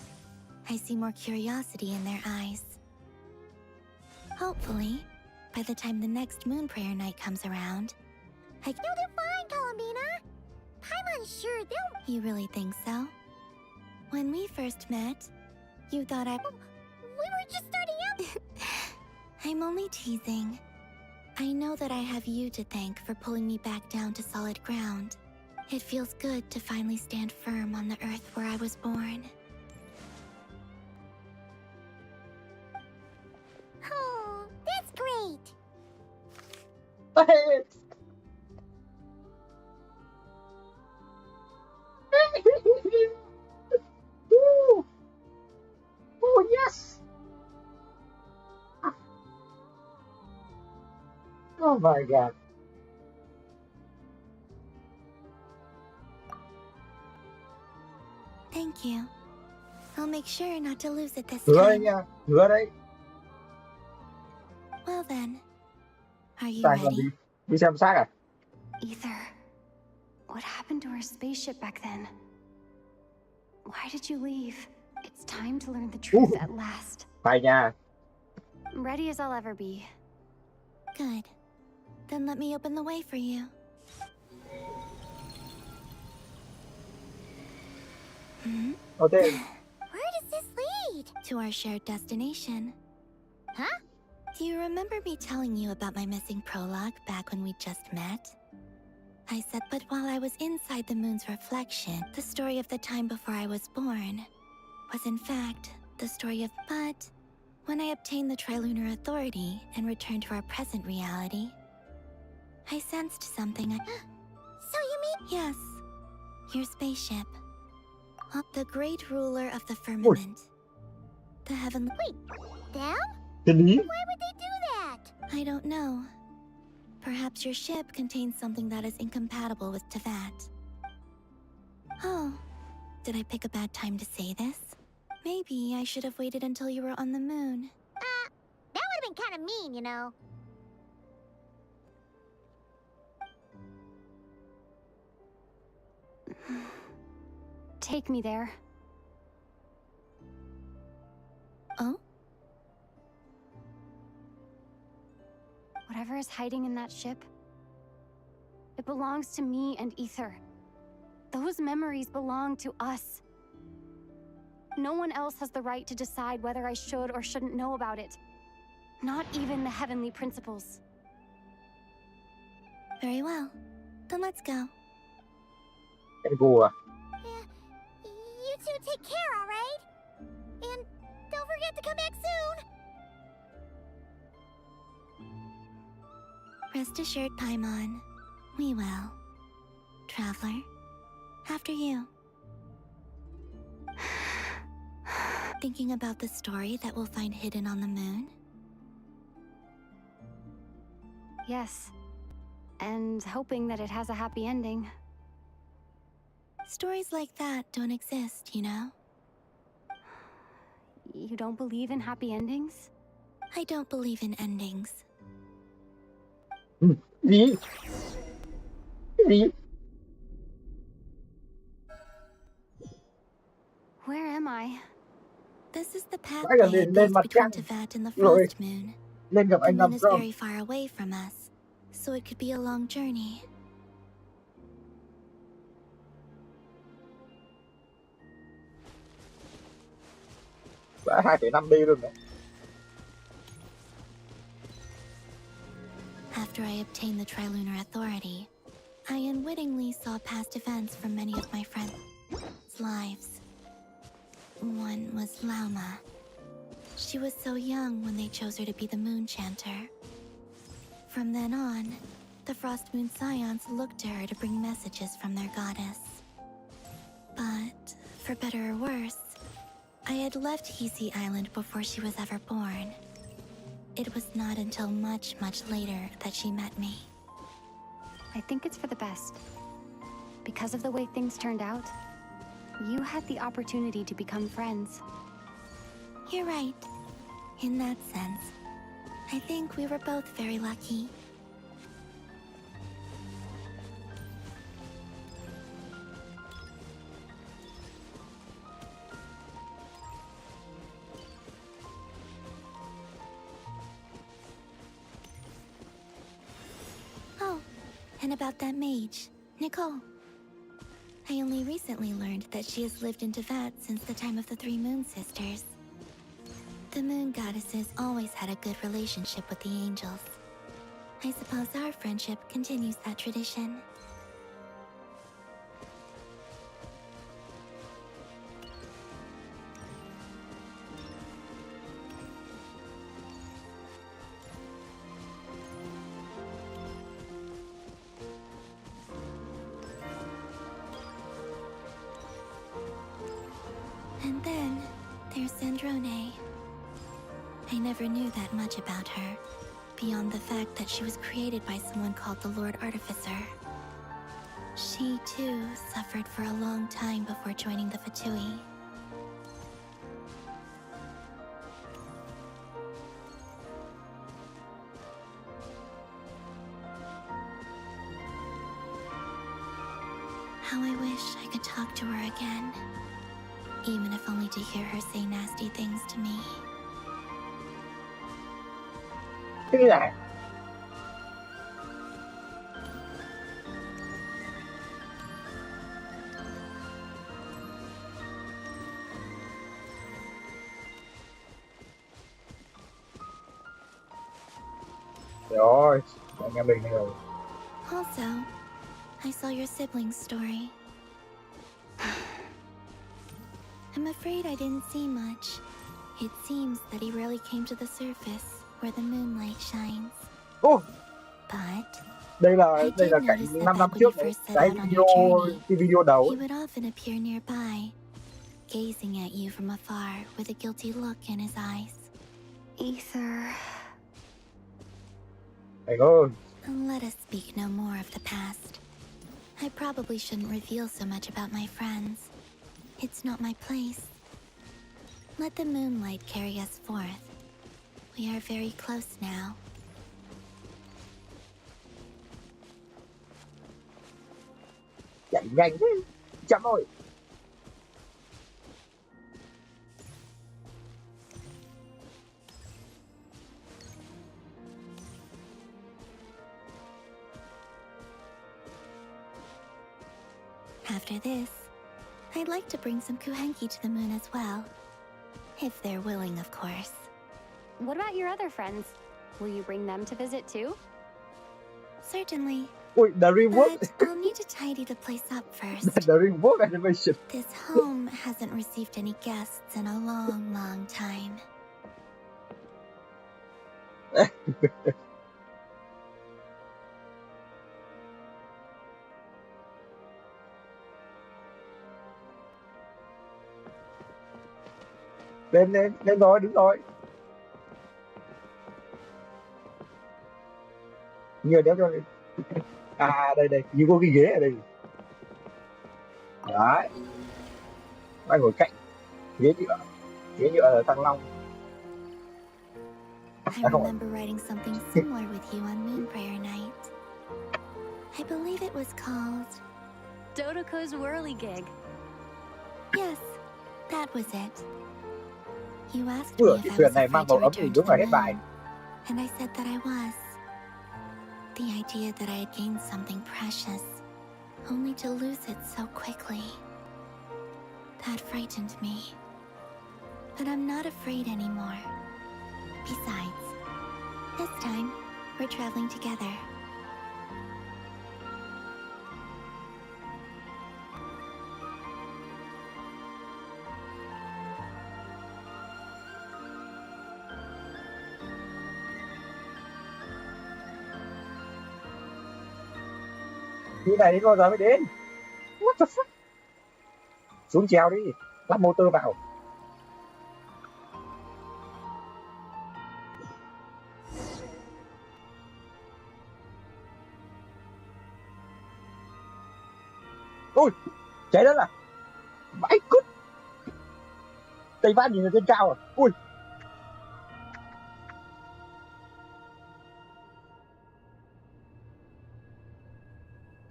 I see more curiosity in their eyes. Hopefully, by the time the next moon prayer night comes around, You'll do fine, Columbina. I'm unsure they'll... You really think so? When we first met, you thought I... We were just starting out. I'm only teasing. I know that I have you to thank for pulling me back down to solid ground. It feels good to finally stand firm on the earth where I was born. Oh, that's great! Oh, yes! Oh my god. Thank you. I'll make sure not to lose it this time. Hứa đấy. Well then, are you ready? Đi xem xác à? Ether, what happened to our spaceship back then? Why did you leave? It's time to learn the truth at last. Phải nha. I'm ready as I'll ever be. Good. Then let me open the way for you. Okay. Where does this lead? To our shared destination. Huh? Do you remember me telling you about my missing prologue back when we just met? I said, but while I was inside the moon's reflection, the story of the time before I was born was in fact the story of... But when I obtained the Trilunar Authority and returned to our present reality, I sensed something. So you mean... Yes. Your spaceship. The great ruler of the firmament. The heavenly... Wait, them? Why would they do that? I don't know. Perhaps your ship contains something that is incompatible with Teyvat. Oh, did I pick a bad time to say this? Maybe I should have waited until you were on the moon. That would have been kind of mean, you know. Take me there. Oh? Whatever is hiding in that ship, it belongs to me and Ether. Those memories belong to us. No one else has the right to decide whether I should or shouldn't know about it. Not even the heavenly principles. Very well. Then let's go. Vua. You two take care, all right? And don't forget to come back soon. Rest assured, Paimon. We will. Traveler, after you. Thinking about the story that we'll find hidden on the moon? Yes. And hoping that it has a happy ending. Stories like that don't exist, you know? You don't believe in happy endings? I don't believe in endings. Gì? Gì? Where am I? This is the Phải là pathway lên that goes mặt between trăng. Tevat and the Rồi. Frost Moon. Lên gặp The anh moon làm is cơm. very far away from us, so it could be a long journey. Đã 2,5 đi rồi. After I obtained the Trilunar Authority, I unwittingly saw past events from many of my friends' lives. One was Lauma. She was so young when they chose her to be the Moon Chanter. From then on, the Frost Moon Scions looked to her to bring messages from their goddess. But, for better or worse, I had left Hisi Island before she was ever born. It was not until much, much later that she met me. I think it's for the best. Because of the way things turned out, you had the opportunity to become friends. You're right. In that sense, I think we were both very lucky. Oh, and about that mage, Nicole. I only recently learned that she has lived in Tevat since the time of the Three Moon Sisters. The Moon Goddesses always had a good relationship with the angels. I suppose our friendship continues that tradition. And then, there's Sandrone. I never knew that much about her, beyond the fact that she was created by someone called the Lord Artificer. She, too, suffered for a long time before joining the Fatui. How I wish I could talk to her again. Even if only to hear her say nasty things to me. Cái này. Rồi, anh em mình rồi. Also, I saw your siblings' story. I'm afraid I didn't see much. It seems that he rarely came to the surface where the moonlight shines. Oh. But Đây là cảnh 5 năm trước đấy. Cái video đầu. He would often appear nearby, gazing at you from afar with a guilty look in his eyes. Ether. Thầy ơi. Let us speak no more of the past. I probably shouldn't reveal so much about my friends. It's not my place. Let the moonlight carry us forth. We are very close now. Chạy nhanh thế. chậm thôi. After this, I'd like to bring some kuhenki to the moon as well. If they're willing, of course. What about your other friends? Will you bring them to visit too? Certainly. Ui, the rework. But I'll need to tidy the place up first. The rework animation. This home hasn't received any guests in a long, long time. Lên rồi, đứng rồi. Nhiều đéo cho. À đây, như có cái ghế ở đây. Đấy. Bạn ngồi cạnh. Ghế nhựa ở Thăng Long. I remember writing something similar with you on Moon Prayer Night. I believe it was called Dodoko's Whirligig. Yes, that was it. You asked Ủa, me cái if I thuyền was này afraid mang to màu ấm thì return to đúng the là hết bài. moon, and I said that I was. The idea that I had gained something precious, only to lose it so quickly. That frightened me. But I'm not afraid anymore. Besides, this time, we're traveling together. Cái này đến bao giờ mới đến? What the fuck? Xuống treo đi, lắp motor vào. Ui, cháy đất à? Vãi cút. Tây Vát nhìn ở trên cao à? Ui.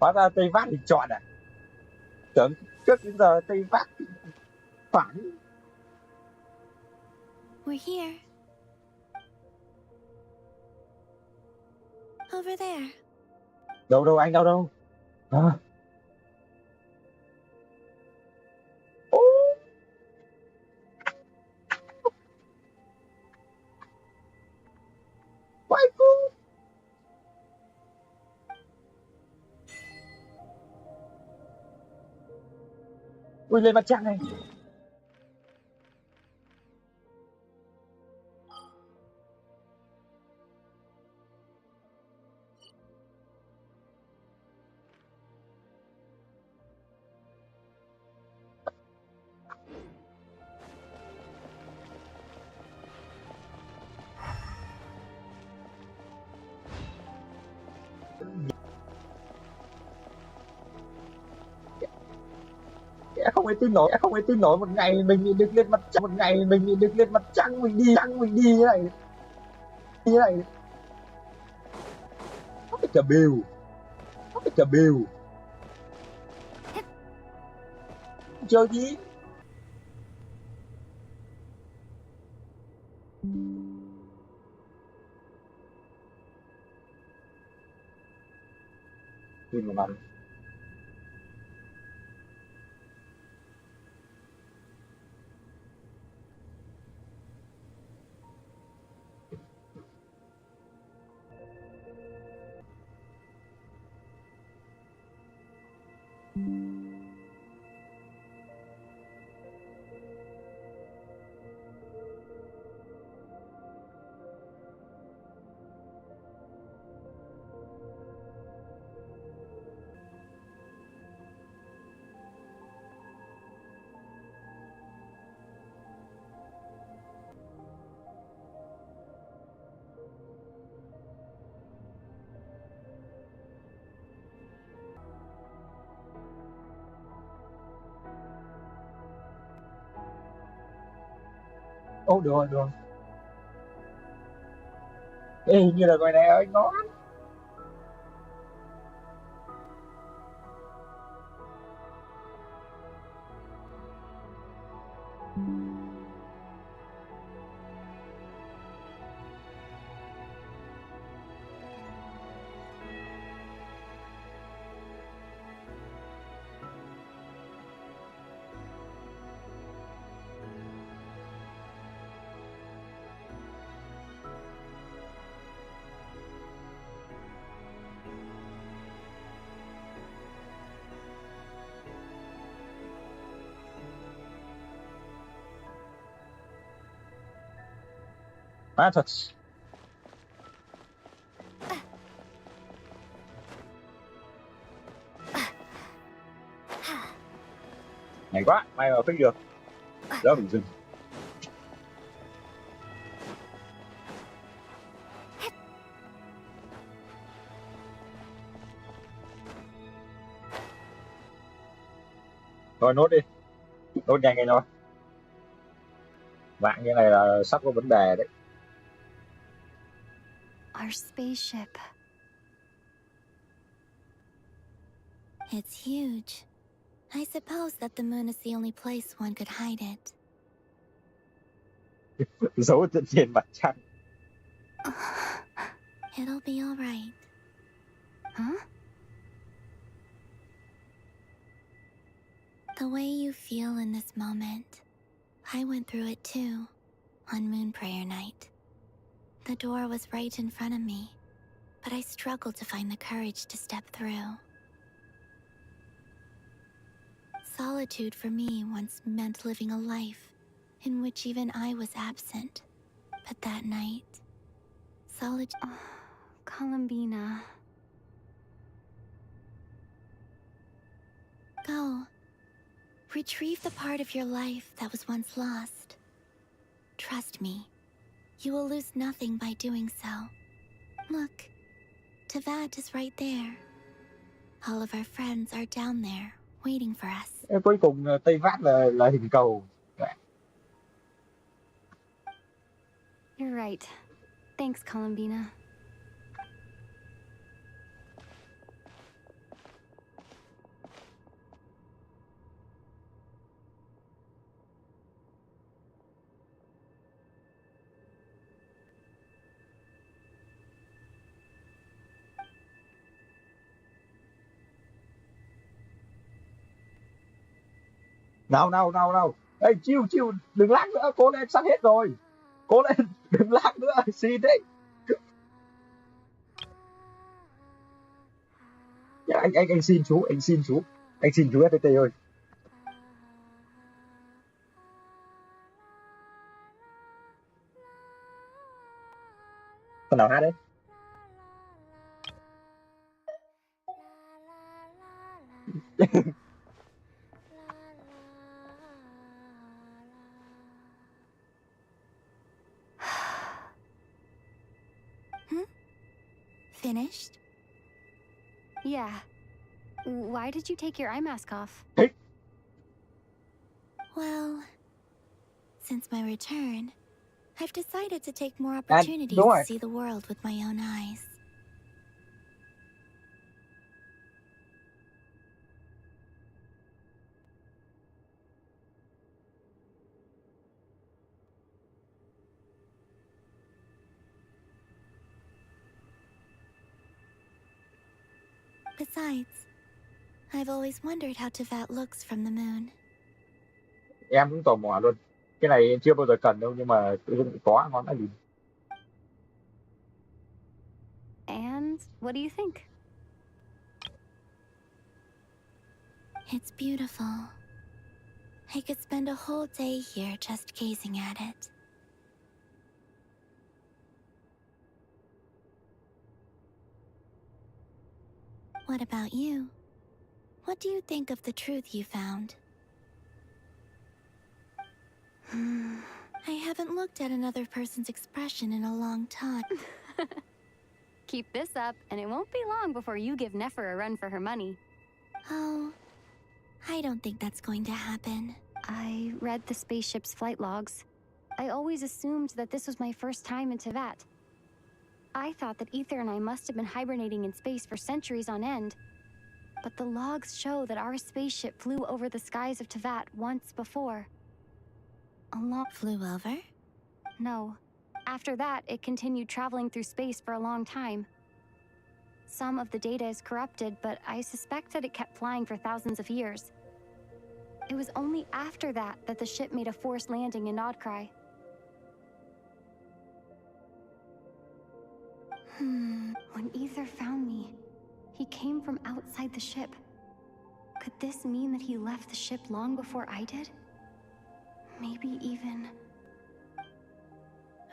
Hóa ra Tây Vát thì chọn à? Tưởng trước đến giờ Tây Vát phản. We're here. Over there. Đâu anh đâu? À. Vãi cút. Ui, lên mặt trăng này. Em không thể tin nổi một ngày mình được lên mặt trăng, mình đi như này. Nó cái chả bêu. Chơi gì? Phim mà bạn. Ô, được rồi. Ê, hình như là ngoài này ơi, ngon. Ma Thần. Hay quá, may mà phích được. Đỡ bị dừng. Rồi nốt đi. Nốt nhanh lên thôi. Mạng như này là sắp có vấn đề đấy. Our spaceship. It's huge. I suppose that the moon is the only place one could hide it. Giấu trên mặt trăng. It'll be all right. Huh? The way you feel in this moment, I went through it too, on Moon Prayer Night. The door was right in front of me, but I struggled to find the courage to step through. Solitude for me once meant living a life in which even I was absent. But that night, solitude... Columbina. Go. Retrieve the part of your life that was once lost. Trust me, you will lose nothing by doing so. Look, Teyvat is right there. All of our friends are down there, waiting for us. Cuối cùng Teyvat là hình cầu. You're right. Thanks, Columbina. Nào. Ê, chill, đừng lag nữa, cố lên, sắp hết rồi. Cố lên, đừng lag nữa, xin đấy. Anh xin chú, anh xin chú FPT ơi. Phần nào hát đấy? Finished? Yeah. Why did you take your eye mask off? Well, since my return, I've decided to take more opportunities to see the world with my own eyes. Besides, I've always wondered how Teyvat looks from the moon. Em cũng tò mò luôn. Cái này chưa bao giờ cần đâu, nhưng mà tự dưng có ngon là gì. And what do you think? It's beautiful. I could spend a whole day here just gazing at it. What about you? What do you think of the truth you found? I haven't looked at another person's expression in a long time. Keep this up, and it won't be long before you give Nefer a run for her money. Oh, I don't think that's going to happen. I read the spaceship's flight logs. I always assumed that this was my first time in Teyvat. I thought that Ether and I must have been hibernating in space for centuries on end. But the logs show that our spaceship flew over the skies of Teyvat once before. Flew over? No. After that, it continued traveling through space for a long time. Some of the data is corrupted, but I suspect that it kept flying for thousands of years. It was only after that that the ship made a forced landing in Nod-Krai. When Ether found me, he came from outside the ship. Could this mean that he left the ship long before I did? Maybe even...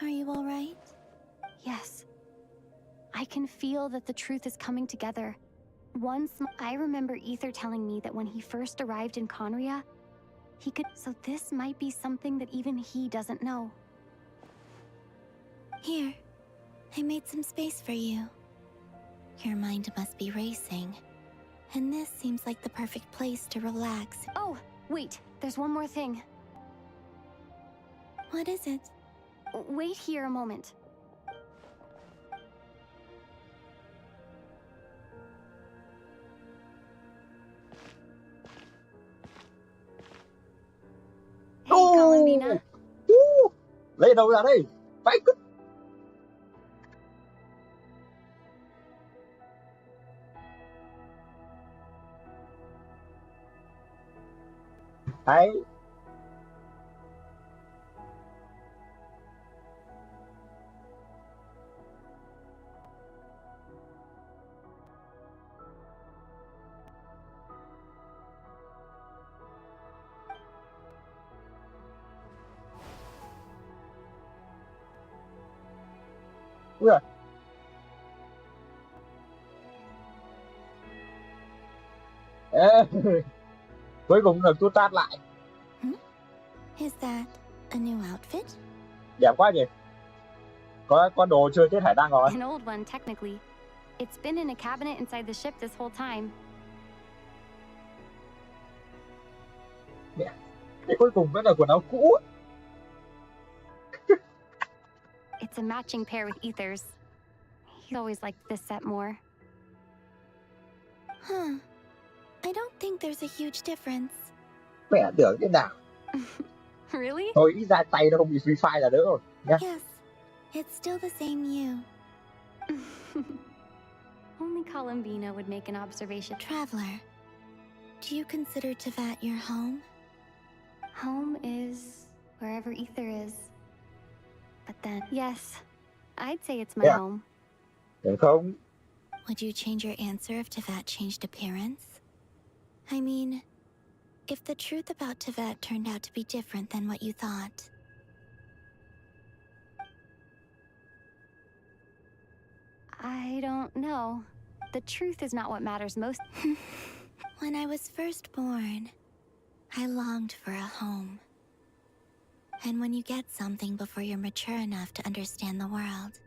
Are you all right? Yes. I can feel that the truth is coming together. I remember Ether telling me that when he first arrived in Conria, he could. So this might be something that even he doesn't know. Here, I made some space for you. Your mind must be racing, and this seems like the perfect place to relax. Oh, wait, there's one more thing. What is it? Wait here a moment. Hey, Columbina. Lấy đâu ra đây? Phải cứt. Hay. Ui giời. Ê, cuối cùng được tôi tát lại. Is that a new outfit? Đẹp quá nhỉ. Có đồ chơi Tết Hải Đăng rồi. An old one, technically. It's been in a cabinet inside the ship this whole time. Mẹ, cái cuối cùng vẫn là quần áo cũ. It's a matching pair with Ether's. He always liked this set more. Huh. I don't think there's a huge difference. Mẹ tưởng thế nào. Really? Thôi ít ra tay nó không bị free fire là đỡ rồi nhá. Yes, it's still the same you. Only Columbina would make an observation. Traveler, do you consider Teyvat your home? Home is wherever Ether is. But then, yes, I'd say it's my home. Được không? Would you change your answer if Teyvat changed appearance? I mean, if the truth about Teyvat turned out to be different than what you thought. I don't know. The truth is not what matters most. When I was first born, I longed for a home. And when you get something before you're mature enough to understand the world,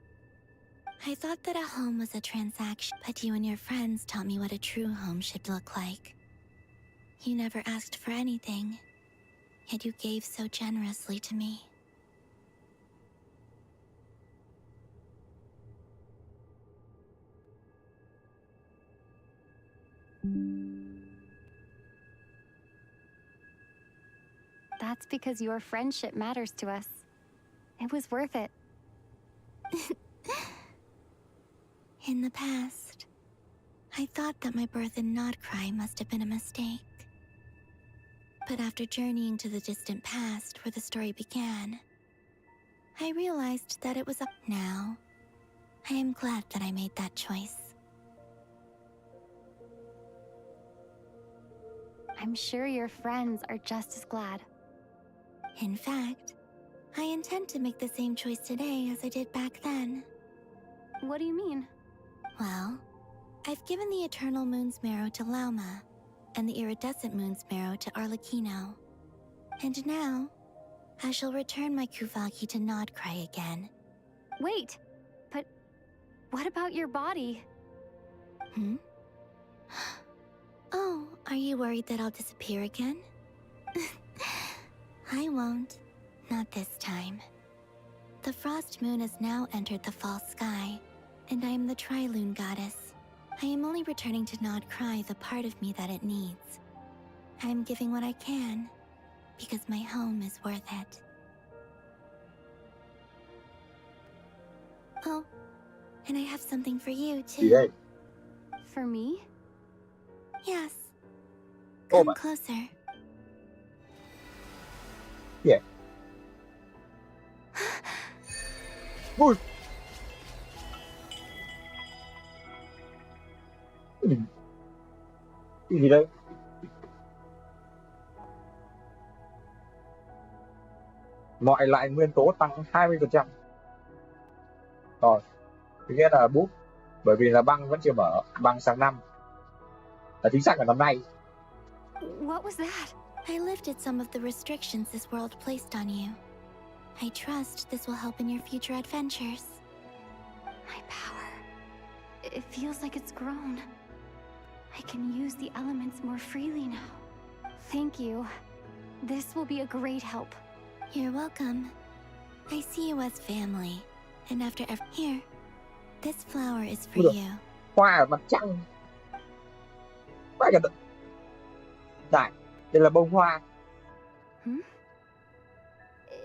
I thought that a home was a transaction, but you and your friends taught me what a true home should look like. You never asked for anything, yet you gave so generously to me. That's because your friendship matters to us. It was worth it. In the past, I thought that my birth in Nod-Krai must have been a mistake. But after journeying to the distant past where the story began, I realized that it was up now. I am glad that I made that choice. I'm sure your friends are just as glad. In fact, I intend to make the same choice today as I did back then. What do you mean? Well, I've given the Eternal Moon's Marrow to Lauma, and the Iridescent Moon's Marrow to Arlecchino. And now, I shall return my Kuvaki to Nod-Krai again. Wait, but what about your body? Oh, are you worried that I'll disappear again? I won't. Not this time. The Frost Moon has now entered the false sky, and I am the Tri-Lune Goddess. I am only returning to Nod-Krai the part of me that it needs. I am giving what I can, because my home is worth it. Oh, and I have something for you, too. Yeah. For me? Yes. Come closer. Yeah. Ui. Cái gì đây? Mọi loại nguyên tố tăng 20%. Rồi, thứ nghĩa là bút, bởi vì là băng vẫn chưa mở, băng sang năm, là chính xác là năm nay. What was that? I lifted some of the restrictions this world placed on you. I trust this will help in your future adventures. My power. It feels like it's grown. I can use the elements more freely now. Thank you. This will be a great help. You're welcome. I see you as family. And after here, this flower is for you. Hoa ở mặt trăng. Hoa cả Này, đây là bông hoa.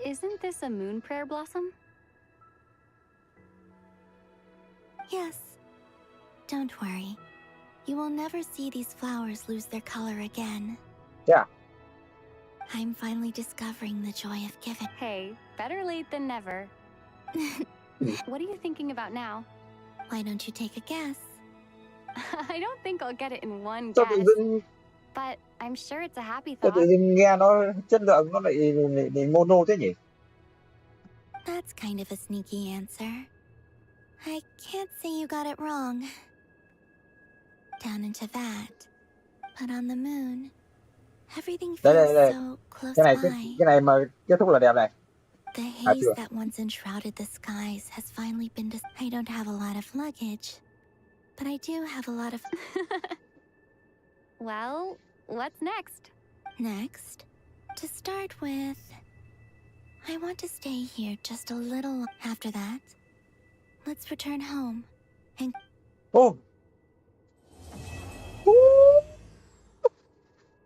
Isn't this a moon prayer blossom? Yes. Don't worry. You will never see these flowers lose their color again. Yeah. I'm finally discovering the joy of giving. Hey, better late than never. What are you thinking about now? Why don't you take a guess? I don't think I'll get it in one guess. But I'm sure it's a happy thought. Tự dưng nghe nó chất lượng nó lại mono thế nhỉ? That's kind of a sneaky answer. I can't say you got it wrong. Down into that. But on the moon, everything feels so close by. Cái này mà kết thúc là đẹp này. The haze that once enshrouded the skies has finally been I don't have a lot of luggage, but I do have a lot of... Well, what's next? Next, to start with, I want to stay here just a little. After that, let's return home and... Oh!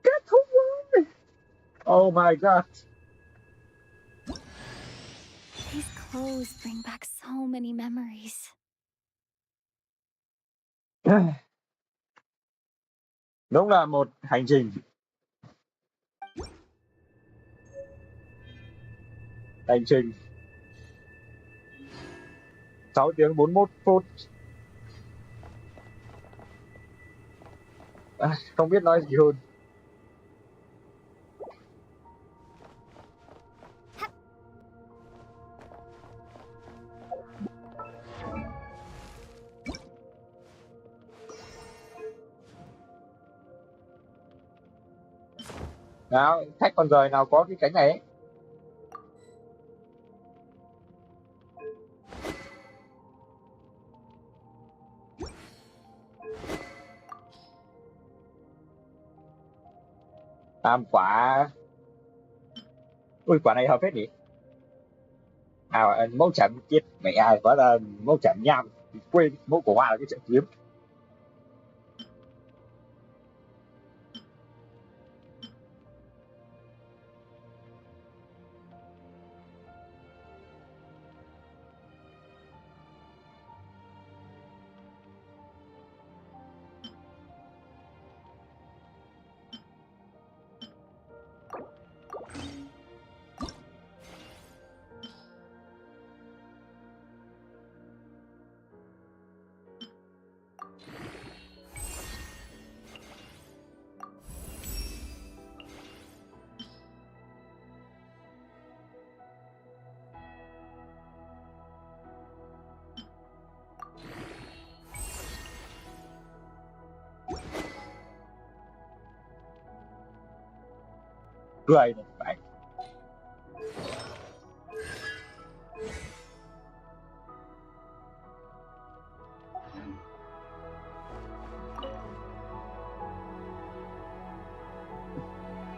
Kết thúc rồi! Oh my god! These clothes bring back so many memories. Đúng là một hành trình. Hành trình 6 tiếng 41 phút. Không biết nói gì hơn. Nào, khách con rời nào có cái cánh này ấy. Làm quả. Ui, quả này hợp hết nhỉ. Mẫu chẩm chết mẹ ai quá là mẫu chẩm nham. Quên, mẫu của hoa là cái trận kiếm. Cười này phải.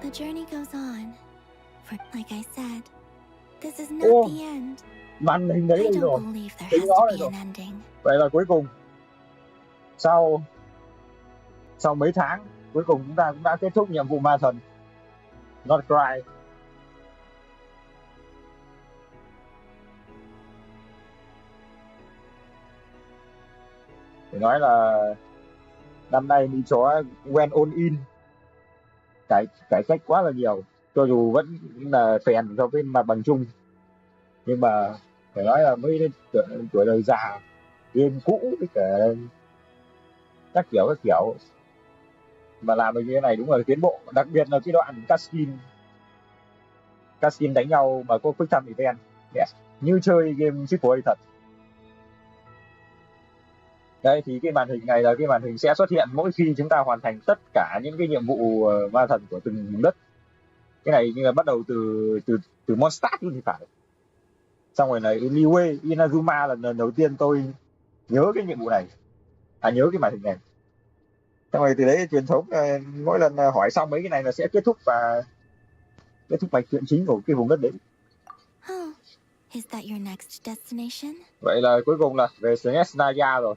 The journey goes on. For like I said, this is not the end. Màn hình đấy I rồi. don't believe there has to be an ending. Vậy là cuối cùng sau mấy tháng cuối cùng chúng ta cũng đã kết thúc nhiệm vụ Ma Thần Nod-Krai. Phải nói là năm nay đi chó quen all in, cải cách quá là nhiều, cho dù vẫn là phèn so với mặt bằng chung, nhưng mà phải nói là mới đến tuổi đời già, game cũ với cả các kiểu mà làm được như thế này đúng là tiến bộ, đặc biệt là cái đoạn cutscene đánh nhau mà có quick time event, yes. Như chơi game triple A thật. Đây thì cái màn hình này là cái màn hình sẽ xuất hiện mỗi khi chúng ta hoàn thành tất cả những cái nhiệm vụ ma thần của từng vùng đất. Cái này như là bắt đầu từ Mondstadt luôn thì phải. Xong rồi là Iliue, Inazuma là lần đầu tiên tôi nhớ cái nhiệm vụ này, nhớ cái màn hình này. Xong rồi từ đấy truyền thống mỗi lần hỏi xong mấy cái này là sẽ kết thúc mạch chuyện chính của cái vùng đất đấy. Oh, is that your next destination? Vậy là cuối cùng là về Snezhnaya rồi.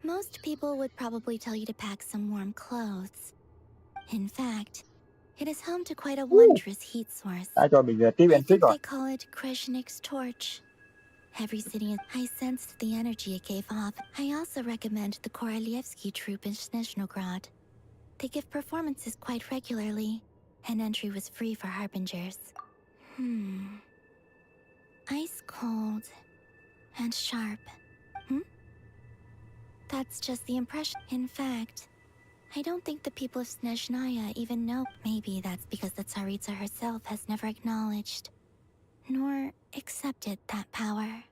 Most people would probably tell you to pack some warm clothes. In fact, it is home to quite a wondrous heat source. Ai cho mình tiếp I and trick think rồi. they call it Kreshnik's torch. Every city, I sensed the energy it gave off. I also recommend the Korolievsky troupe in Snezhnograd. They give performances quite regularly, and entry was free for harbingers. Ice cold and sharp. That's just the impression. In fact, I don't think the people of Snezhnaya even know. Maybe that's because the Tsaritsa herself has never acknowledged nor accepted that power.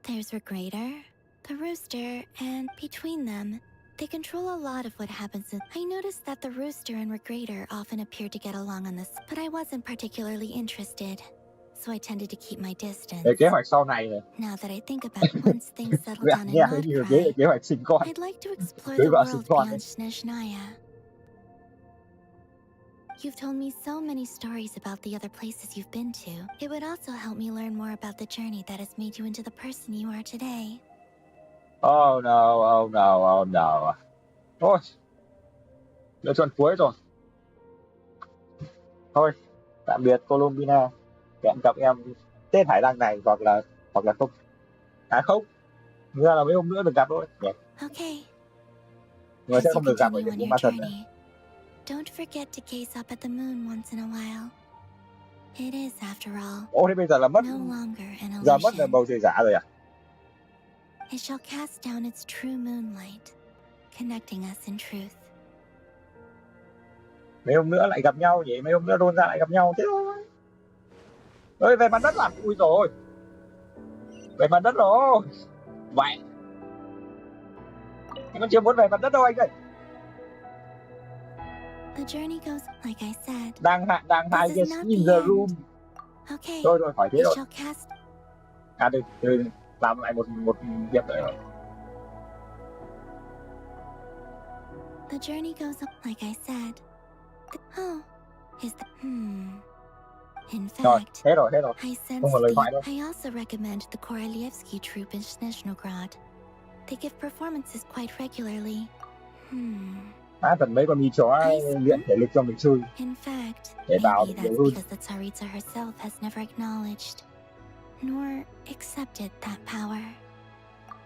There's Regrator, the Rooster, and between them, they control a lot of what happens. I noticed that the Rooster and Regrator often appeared to get along on this, but I wasn't particularly interested, so I tended to keep my distance. Kế hoạch sau này này. Now that I think about it, once things settle down in Nod-Krai, kế hoạch sinh con. I'd like to explore the world beyond Snezhnaya. You've told me so many stories about the other places you've been to. It would also help me learn more about the journey that has made you into the person you are today. Oh no, oh no, oh no. Thôi, lựa chọn cuối rồi. Thôi, tạm biệt Colombina. Hẹn gặp em tên hải đăng này hoặc là không. Không. Nghĩa là mấy hôm nữa được gặp thôi. Okay. Người sẽ không được gặp ở những ma thần nữa. Don't forget to gaze up at the moon once in a while. It is, after all, Ồ, thế bây giờ là mất. no longer an illusion. Giờ mất là bầu trời giả rồi à? It shall cast down its true moonlight, connecting us in truth. Mấy hôm nữa lại gặp nhau nhỉ? Mấy hôm nữa đôn ra lại gặp nhau thế thôi. Ơi, về mặt đất à? Ui rồi. Về mặt đất rồi. Vậy. Anh chưa muốn về mặt đất đâu anh ơi. The journey goes like I said. Đang hai yes in the room. Okay. Rồi hỏi thế rồi. Cast... Từ làm lại một việc nữa rồi. The journey goes up like I said. Oh, is the In fact, hết rồi. I sense Không có lời thoại đâu. I also recommend the Korolievsky troupe in Snezhnograd. They give performances quite regularly. Tận mấy con mi chó luyện thể lực cho mình chơi. In fact, Để vào maybe that's because the Tsaritsa herself has never acknowledged nor accepted that power.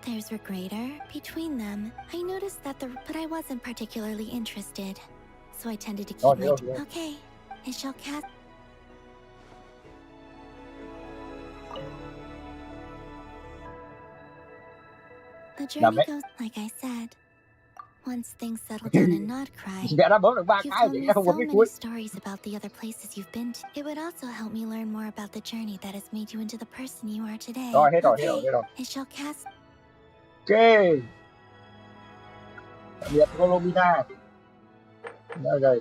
There's Regrator. Between them, I noticed that but I wasn't particularly interested, so I tended to keep my... Okay, it shall cast... The journey goes like I said. Once things settle down in Nod-Krai, you've told me so many stories about the other places you've been to. It would also help me learn more about the journey that has made you into the person you are today. Hết rồi. It shall cast... Ok. Tạm biệt Colombina. Rồi.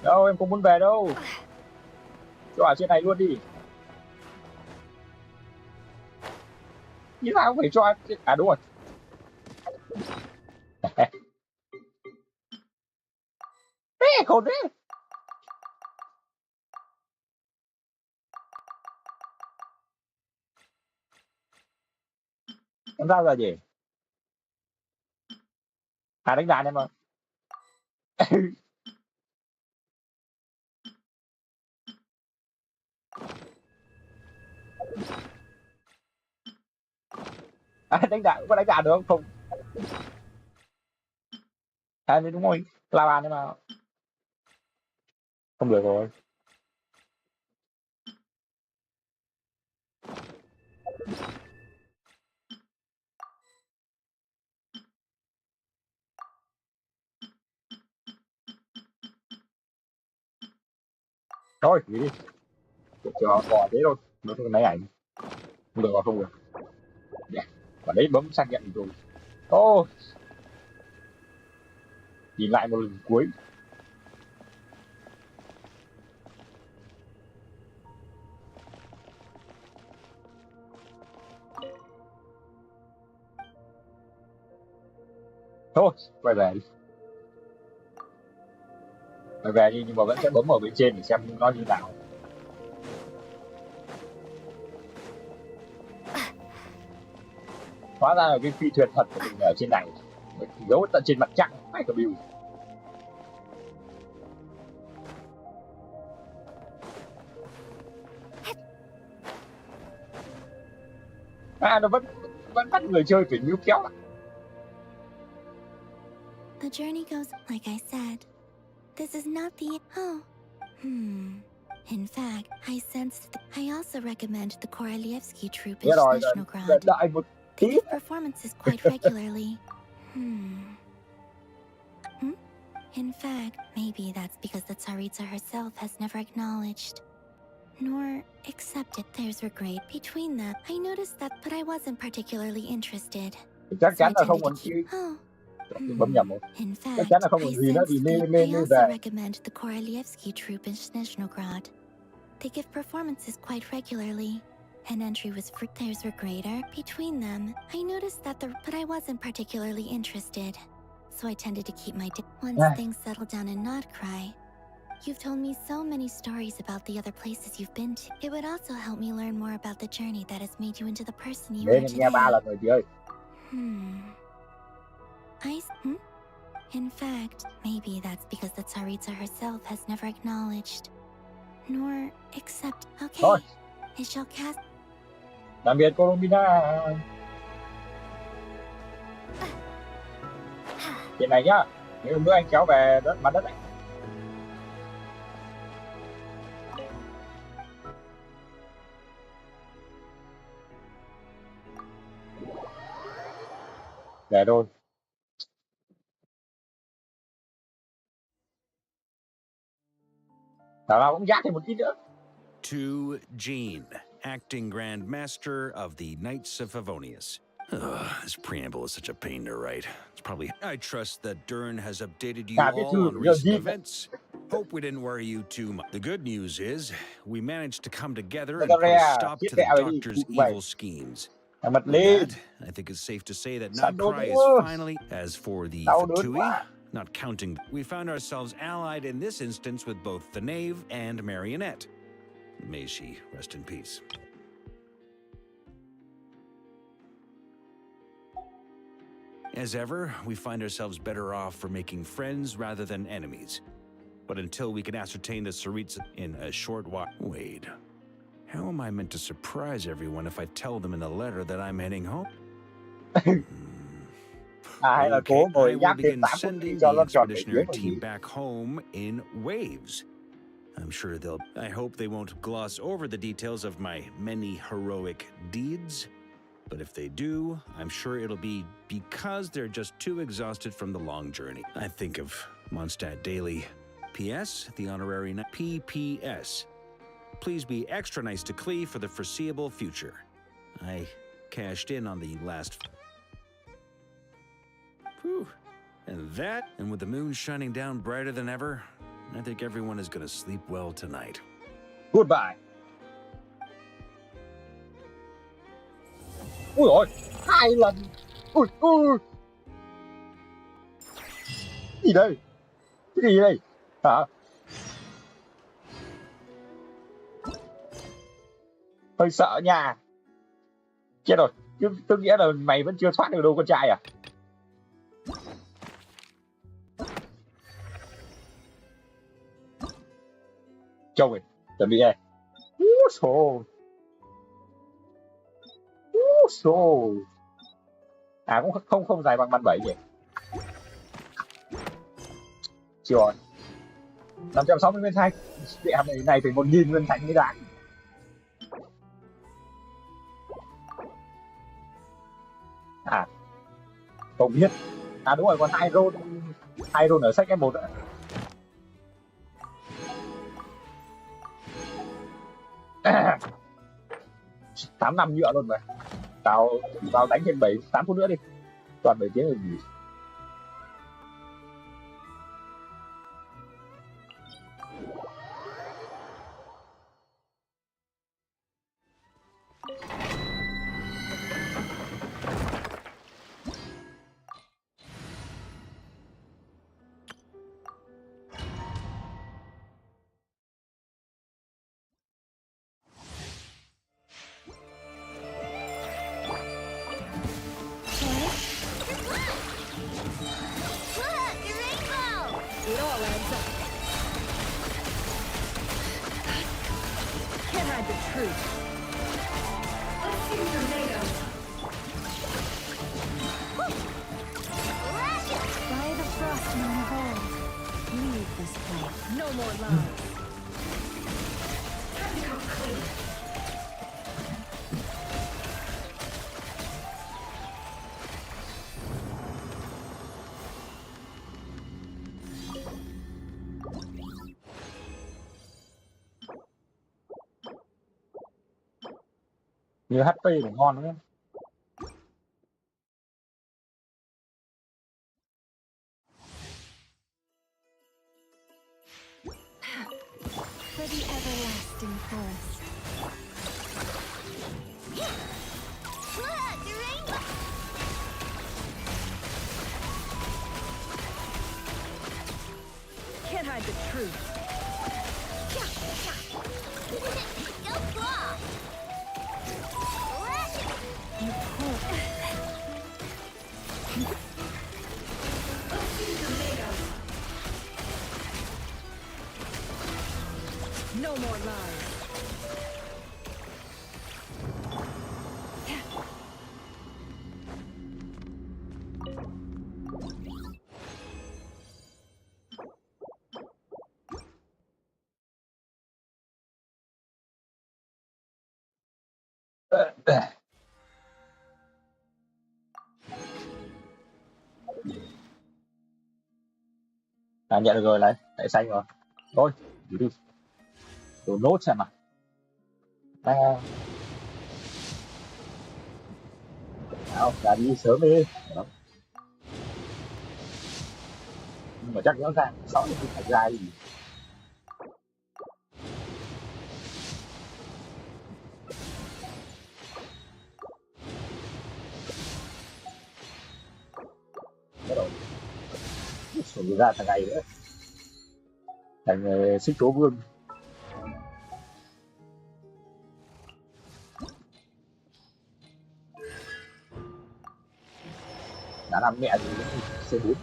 Đâu, em không muốn về đâu. Cho ở trên này luôn đi. Như nào cũng phải cho... đúng rồi. Thế, khổ thế. Em ra giờ gì? Đánh đàn em ơi. Đánh đàn, có đánh đàn được không? Thì đúng rồi, la bàn nhưng mà không được rồi. Thôi, nghỉ đi. chờ họ bỏ thế thôi, nó cái máy ảnh không được, không được. Yeah. Và đấy bấm xác nhận rồi. Ô, nhìn lại một lần cuối. Thôi, quay về đi. Quay về đi, nhưng mà vẫn sẽ bấm ở bên trên để xem nó như nào. Hóa ra là cái phi thuyền thật của mình ở trên này, giấu tận trên mặt trăng, hay cả biểu. Nó vẫn bắt người chơi phải níu kéo. The journey goes like I said. This is not the In fact, I sensed. I also recommend the Korolievsky Troop in Snezhnograd. Đợi một tí. They give performances quite regularly. In fact, maybe that's because the Tsaritsa herself has never acknowledged nor accepted there's regret between them. I noticed that, but I wasn't particularly interested. Chắc chắn là không còn chi. Bấm nhầm rồi. Chắc chắn là không còn gì nữa thì nên I also recommend the Korolievsky Troop in Snezhnograd. They give performances quite regularly. An entry was for there's a greater between them. I noticed that but I wasn't particularly interested. So I tended to keep my once things settled down in Nod-Krai. You've told me so many stories about the other places you've been to. It would also help me learn more about the journey that has made you into the person you are today. 3 lần rồi chị ơi. In fact, maybe that's because the Tsaritsa herself has never acknowledged nor accept. Okay, I shall cast. Tạm biệt Colombina. Chuyện này nhá, nếu nữa anh kéo về mặt đất này. Để thôi. Nào cũng dắt thêm một tí nữa. To Jean, acting Grand Master of the Knights of Favonius. This preamble is such a pain to write. It's probably. I trust that Dern has updated you all on recent events. Hope we didn't worry you too much. The good news is we managed to come together and put a stop to the Doctor's evil schemes. With that, I think it's safe to say that Nod-Krai is finally. As for the Fatui, not counting, we found ourselves allied in this instance with both the Knave and Marionette. May she rest in peace. As ever, we find ourselves better off for making friends rather than enemies. But until we can ascertain the Tsaritsa in a short while... Wait. How am I meant to surprise everyone if I tell them in the letter that I'm heading home? Okay, I will begin sending the expeditionary team back home in waves. I'm sure I hope they won't gloss over the details of my many heroic deeds. But if they do, I'm sure it'll be because they're just too exhausted from the long journey. I think of Mondstadt daily. P.S. The honorary P.P.S. Please be extra nice to Klee for the foreseeable future. I cashed in on the last... Whew. And with the moon shining down brighter than ever, I think everyone is going to sleep well tonight. Goodbye. Ui ôi, 2 lần. Ui. Gì đây? Cái gì đây? Hả? Hơi sợ nha. Chết rồi, tôi nghĩ là mày vẫn chưa thoát được đâu con trai à? Trông rồi, chuẩn bị đây. À cũng không dài bằng bàn 7 nhỉ. Chịu rồi. 560 nguyên thanh. Địa hàm này phải 1000 nguyên thanh mới đáng. À không biết. À đúng rồi, còn 2 roll ở sách F1 nữa. 8 năm nhựa luôn mà. Tao đánh thêm 8 phút nữa đi. Toàn 7 tiếng rồi nghỉ. Như HP cũng ngon nữa. For the everlasting forest. Look, the rainbow! Can't hide the truth. Go claw! No more lies. Nhận được rồi, lại xanh rồi. Thôi, đi. Đồ nốt xem nào. Nào, ra đi sớm đi. Đó. Nhưng mà chắc nó ra sau thì phải ra gì. Bắt đầu sổ ra thằng này nữa. Thành xích tố vương. Đã làm mẹ thì C4.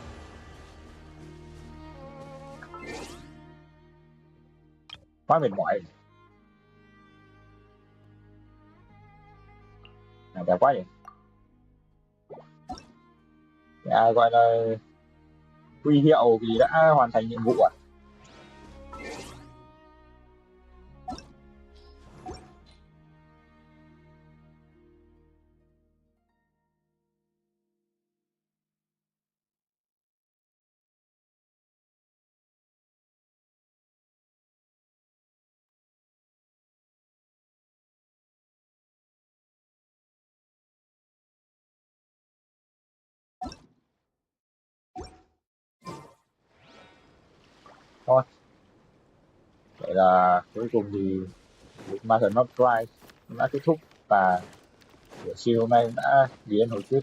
Quá mệt mỏi. Đẹp quá nhỉ. Gọi là huy hiệu vì đã hoàn thành nhiệm vụ ạ. Thôi, vậy là cuối cùng thì Ma Thần Nod-Krai đã kết thúc và buổi chiều hôm nay đã ghi đến hồi kết.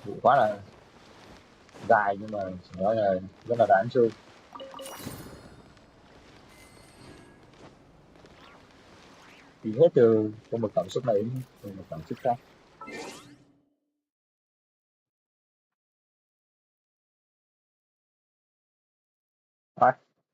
Vụ quá là dài nhưng mà chỉ nói là rất là đáng chơi. Thì hết từ một cảm xúc này đến một cảm xúc khác. Rồi.